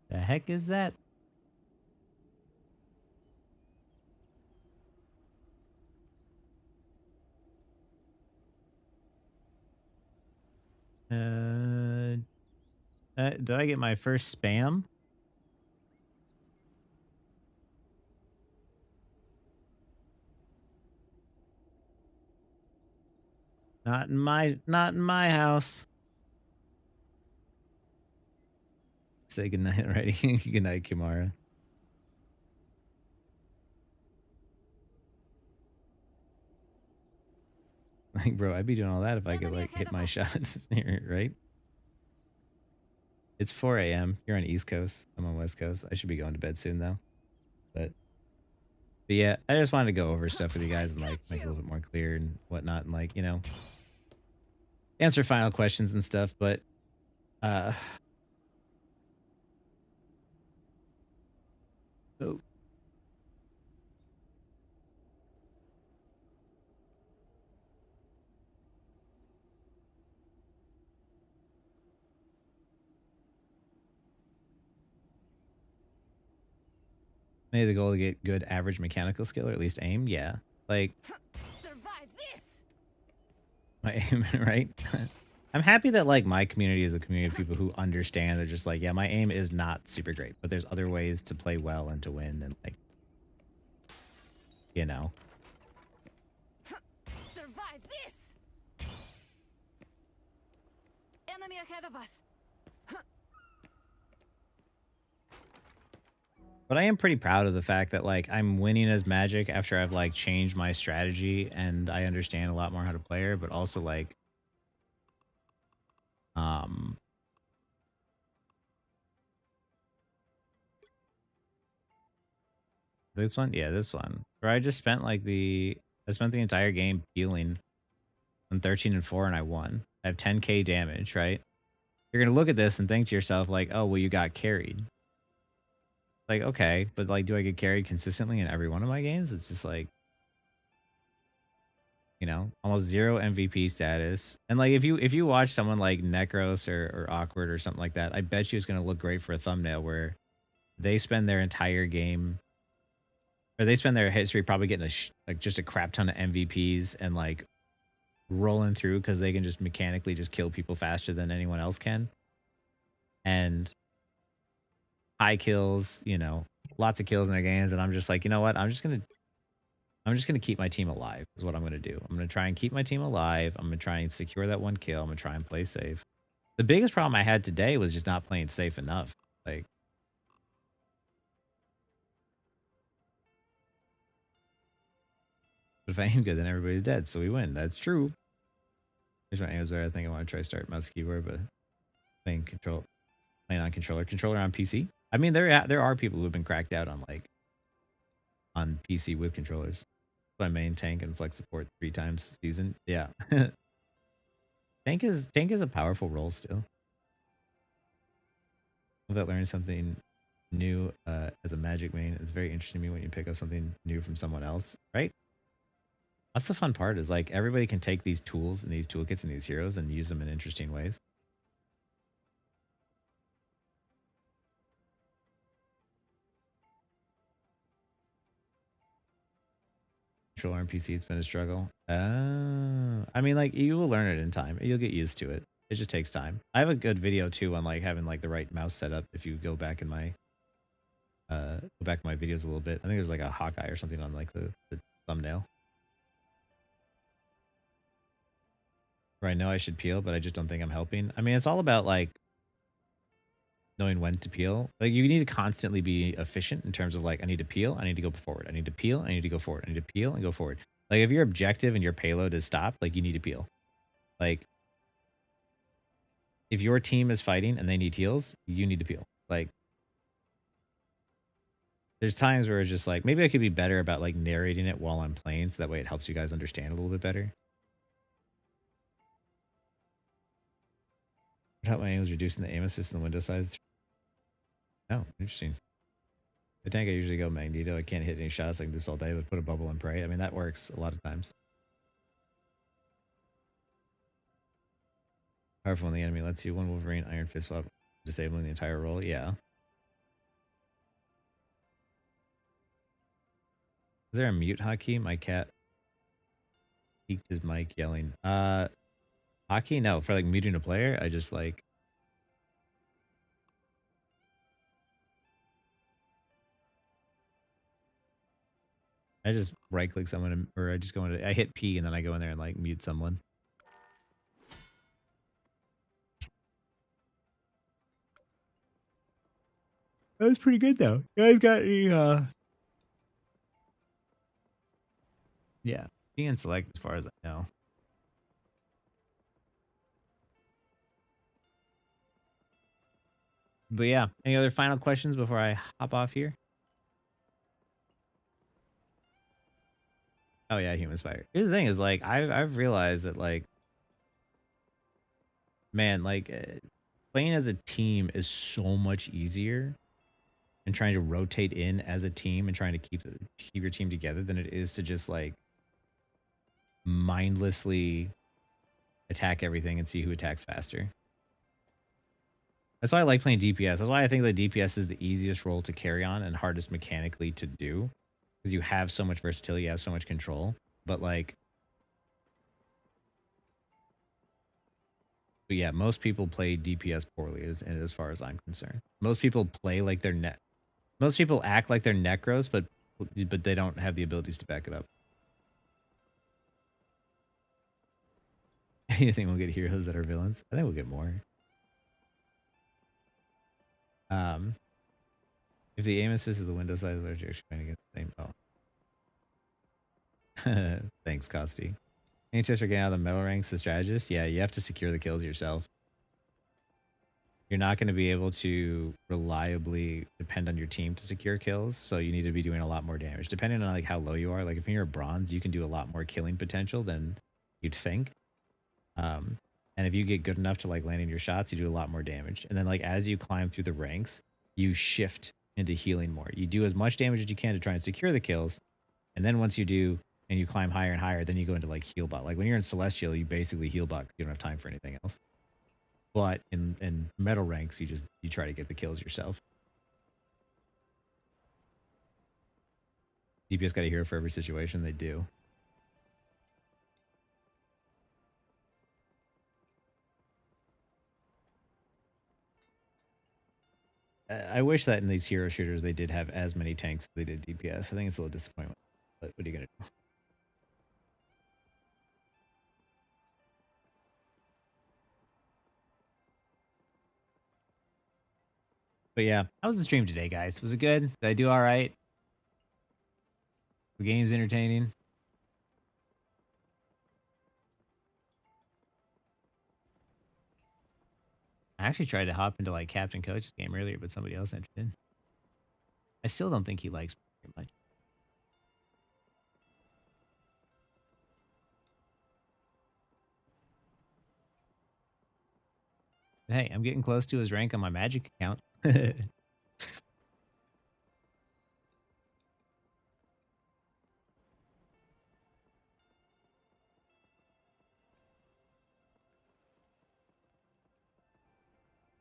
The heck is that? Did I get my first spam? Not in my house. Say goodnight already. Good night, Kimara. Like, bro, I'd be doing all that if I could like hit my shots, right? It's 4 a.m. You're on East Coast. I'm on West Coast. I should be going to bed soon though. But yeah, I just wanted to go over stuff with you guys and like make it a little bit more clear and whatnot, and like, you know, answer final questions and stuff. But so maybe the goal to get good average mechanical skill or at least aim. Yeah, like Survive this. my aim, right? I'm happy that like my community is a community of people who understand. They're just like, yeah, my aim is not super great, but there's other ways to play well and to win, and like, you know. Survive this. Enemy ahead of us. But I am pretty proud of the fact that like I'm winning as Magic after I've like changed my strategy and I understand a lot more how to play her, but also like um this one, yeah, this one. Where I just spent like I spent the entire game healing on 13 and 4 and I won. I have 10k damage, right? You're gonna look at this and think to yourself, like, oh well you got carried. Like, okay, but like do I get carried consistently in every one of my games? It's just like, you know, almost 0 MVP status. And like if you watch someone like Necros or Awkward or something like that, I bet you it's gonna look great for a thumbnail where they spend their entire game or they spend their history probably getting like just a crap ton of MVPs and like rolling through because they can just mechanically just kill people faster than anyone else can. And high kills, you know, lots of kills in their games. And I'm just like, you know what? I'm just gonna keep my team alive is what I'm gonna do. I'm gonna try and keep my team alive. I'm gonna try and secure that one kill. I'm gonna try and play safe. The biggest problem I had today was just not playing safe enough. Like, but if I aim good, then everybody's dead, so we win. That's true. Here's my aims where I think I want to try start mouse keyboard, but playing on controller on PC. I mean, there are people who have been cracked out on like on PC with controllers. My main tank and flex support 3 times season. Yeah, tank is a powerful role still. Without learning something new as a Magic main, it's very interesting to me when you pick up something new from someone else, right? That's the fun part is like everybody can take these tools and these toolkits and these heroes and use them in interesting ways. Controller on PC, it's been a struggle. I mean, like you will learn it in time. You'll get used to it. It just takes time. I have a good video too on like having like the right mouse setup. If you go back in my videos a little bit, I think there's like a Hawkeye or something on like the thumbnail. Where I know I should peel, but I just don't think I'm helping. I mean, it's all about like knowing when to peel. Like you need to constantly be efficient in terms of like, I need to peel, I need to go forward. I need to peel, I need to go forward. I need to peel and go forward. Like if your objective and your payload is stopped, like you need to peel. Like if your team is fighting and they need heals, you need to peel. Like there's times where it's just like, maybe I could be better about like narrating it while I'm playing. So that way it helps you guys understand a little bit better. How my aim was reducing the aim assist in the window size. Oh, interesting. The tank I usually go Magneto. I can't hit any shots. I can do this all day, but put a bubble and pray. I mean, that works a lot of times. Powerful when the enemy lets you one Wolverine Iron Fist swap, disabling the entire roll. Yeah. Is there a mute hotkey? My cat peeked his mic yelling. Hotkey? No, for like muting a player, I just like I just right click someone or I just go into I hit P and then I go in there and like mute someone. That was pretty good though. You guys got any yeah, P and select as far as I know. But yeah, any other final questions before I hop off here? Oh yeah, human spider. Here's the thing: is like I've realized that like, man, like playing as a team is so much easier, and trying to rotate in as a team and trying to keep your team together than it is to just like mindlessly attack everything and see who attacks faster. That's why I like playing DPS. That's why I think that DPS is the easiest role to carry on and hardest mechanically to do. Because you have so much versatility, you have so much control. But like... But yeah, most people play DPS poorly as far as I'm concerned. Most people play like they're Most people act like they're Necros, but they don't have the abilities to back it up. You think we'll get heroes that are villains? I think we'll get more. If the aim assist is the window side of the large, you're trying to get the same. Oh. Thanks, Costi. Any tips for getting out of the metal ranks as strategist? Yeah, you have to secure the kills yourself. You're not going to be able to reliably depend on your team to secure kills, so you need to be doing a lot more damage. Depending on like how low you are, like if you're a bronze, you can do a lot more killing potential than you'd think. And if you get good enough to like landing your shots, you do a lot more damage. And then like as you climb through the ranks, you shift into healing more. You do as much damage as you can to try and secure the kills, and then once you do and you climb higher and higher, then you go into like heal bot. Like when you're in Celestial, you basically heal bot. You don't have time for anything else. But in metal ranks, you try to get the kills yourself. DPS got a hero for every situation. They do. I wish that in these hero shooters they did have as many tanks as they did DPS. I think it's a little disappointing. But what are you gonna do? But yeah, how was the stream today, guys? Was it good? Did I do all right? The game's entertaining. I actually tried to hop into like Captain Coach's game earlier, but somebody else entered in. I still don't think he likes me very much. Hey, I'm getting close to his rank on my Magic account.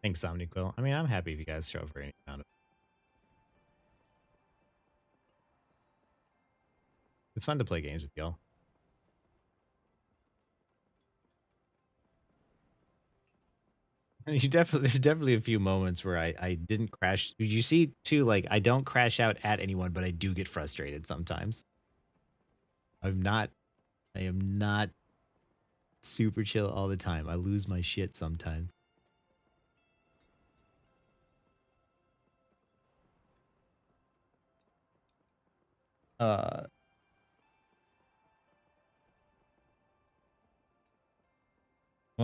Thanks, Somniquill. I mean, I'm happy if you guys show up for any amount of. It's fun to play games with y'all. There's definitely a few moments where I didn't crash. You see, too, like I don't crash out at anyone, but I do get frustrated sometimes. I am not super chill all the time. I lose my shit sometimes. Well,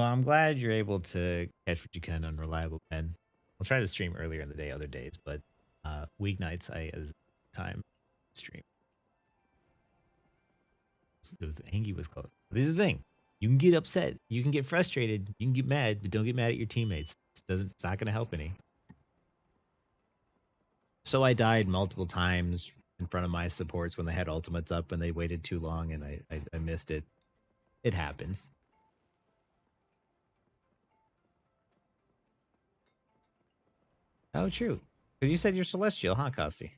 I'm glad you're able to catch what you can on Reliable Pen. I'll try to stream earlier in the day, other days, but weeknights I as time stream. So the Angie was close. This is the thing. You can get upset. You can get frustrated. You can get mad, but don't get mad at your teammates. It's not going to help any. So I died multiple times in front of my supports when they had ultimates up and they waited too long and I missed it. It happens. Oh, true. Because you said you're Celestial, huh, Costi?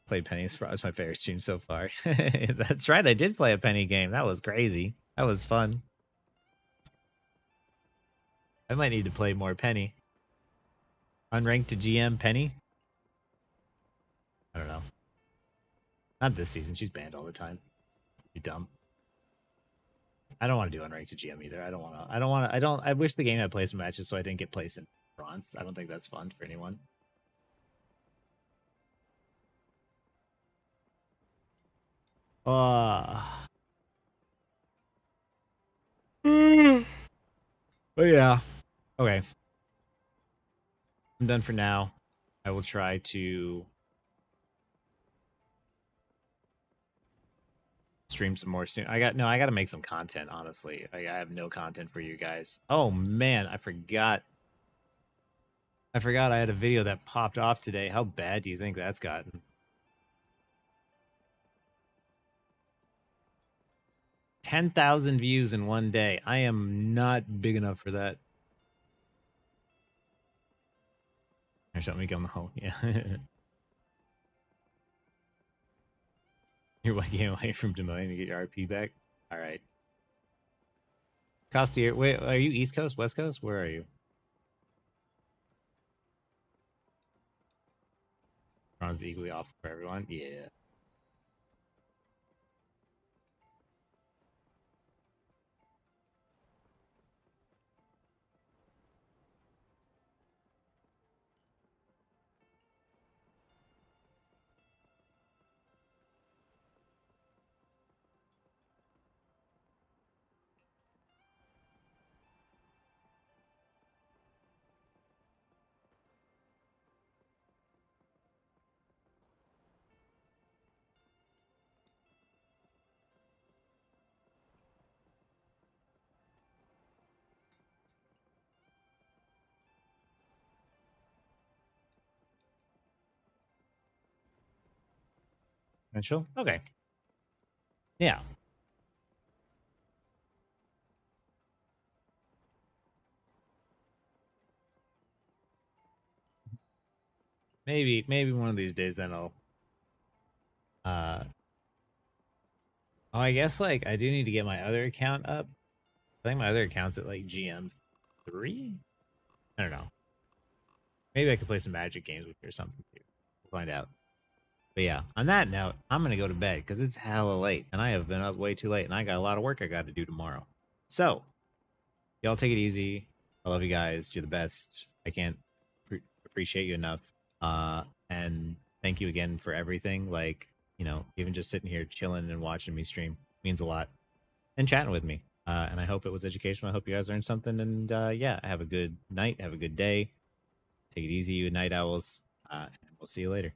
Played Penny Sprout. Was my favorite stream so far. That's right. I did play a Penny game. That was crazy. That was fun. I might need to play more Penny. Unranked to GM Penny? I don't know. Not this season. She's banned all the time. You dumb. I don't want to do unranked to GM either. I wish the game had placement matches so I didn't get placed in bronze. I don't think that's fun for anyone. But yeah. Okay. I'm done for now. I will try to stream some more soon. I got to make some content, honestly. I have no content for you guys. Oh man, I forgot I had a video that popped off today. How bad do you think that's gotten? 10,000 views in one day. I am not big enough for that. Or let me go home. Yeah. You're one game away from Des Moines to get your RP back. All right. Costier, wait, are you East Coast, West Coast? Where are you? Bronze equally off for everyone. Yeah. Mitchell? Okay. Yeah. Maybe one of these days then I'll oh, I guess like I do need to get my other account up. I think my other account's at like GM3. I don't know. Maybe I could play some Magic games with you or something too. We'll find out. But yeah, on that note, I'm gonna go to bed because it's hella late, and I have been up way too late, and I got a lot of work I got to do tomorrow. So, y'all take it easy. I love you guys. You're the best. I can't appreciate you enough. And thank you again for everything. Like, you know, even just sitting here chilling and watching me stream means a lot, and chatting with me. And I hope it was educational. I hope you guys learned something. And yeah, have a good night. Have a good day. Take it easy, you night owls. And we'll see you later.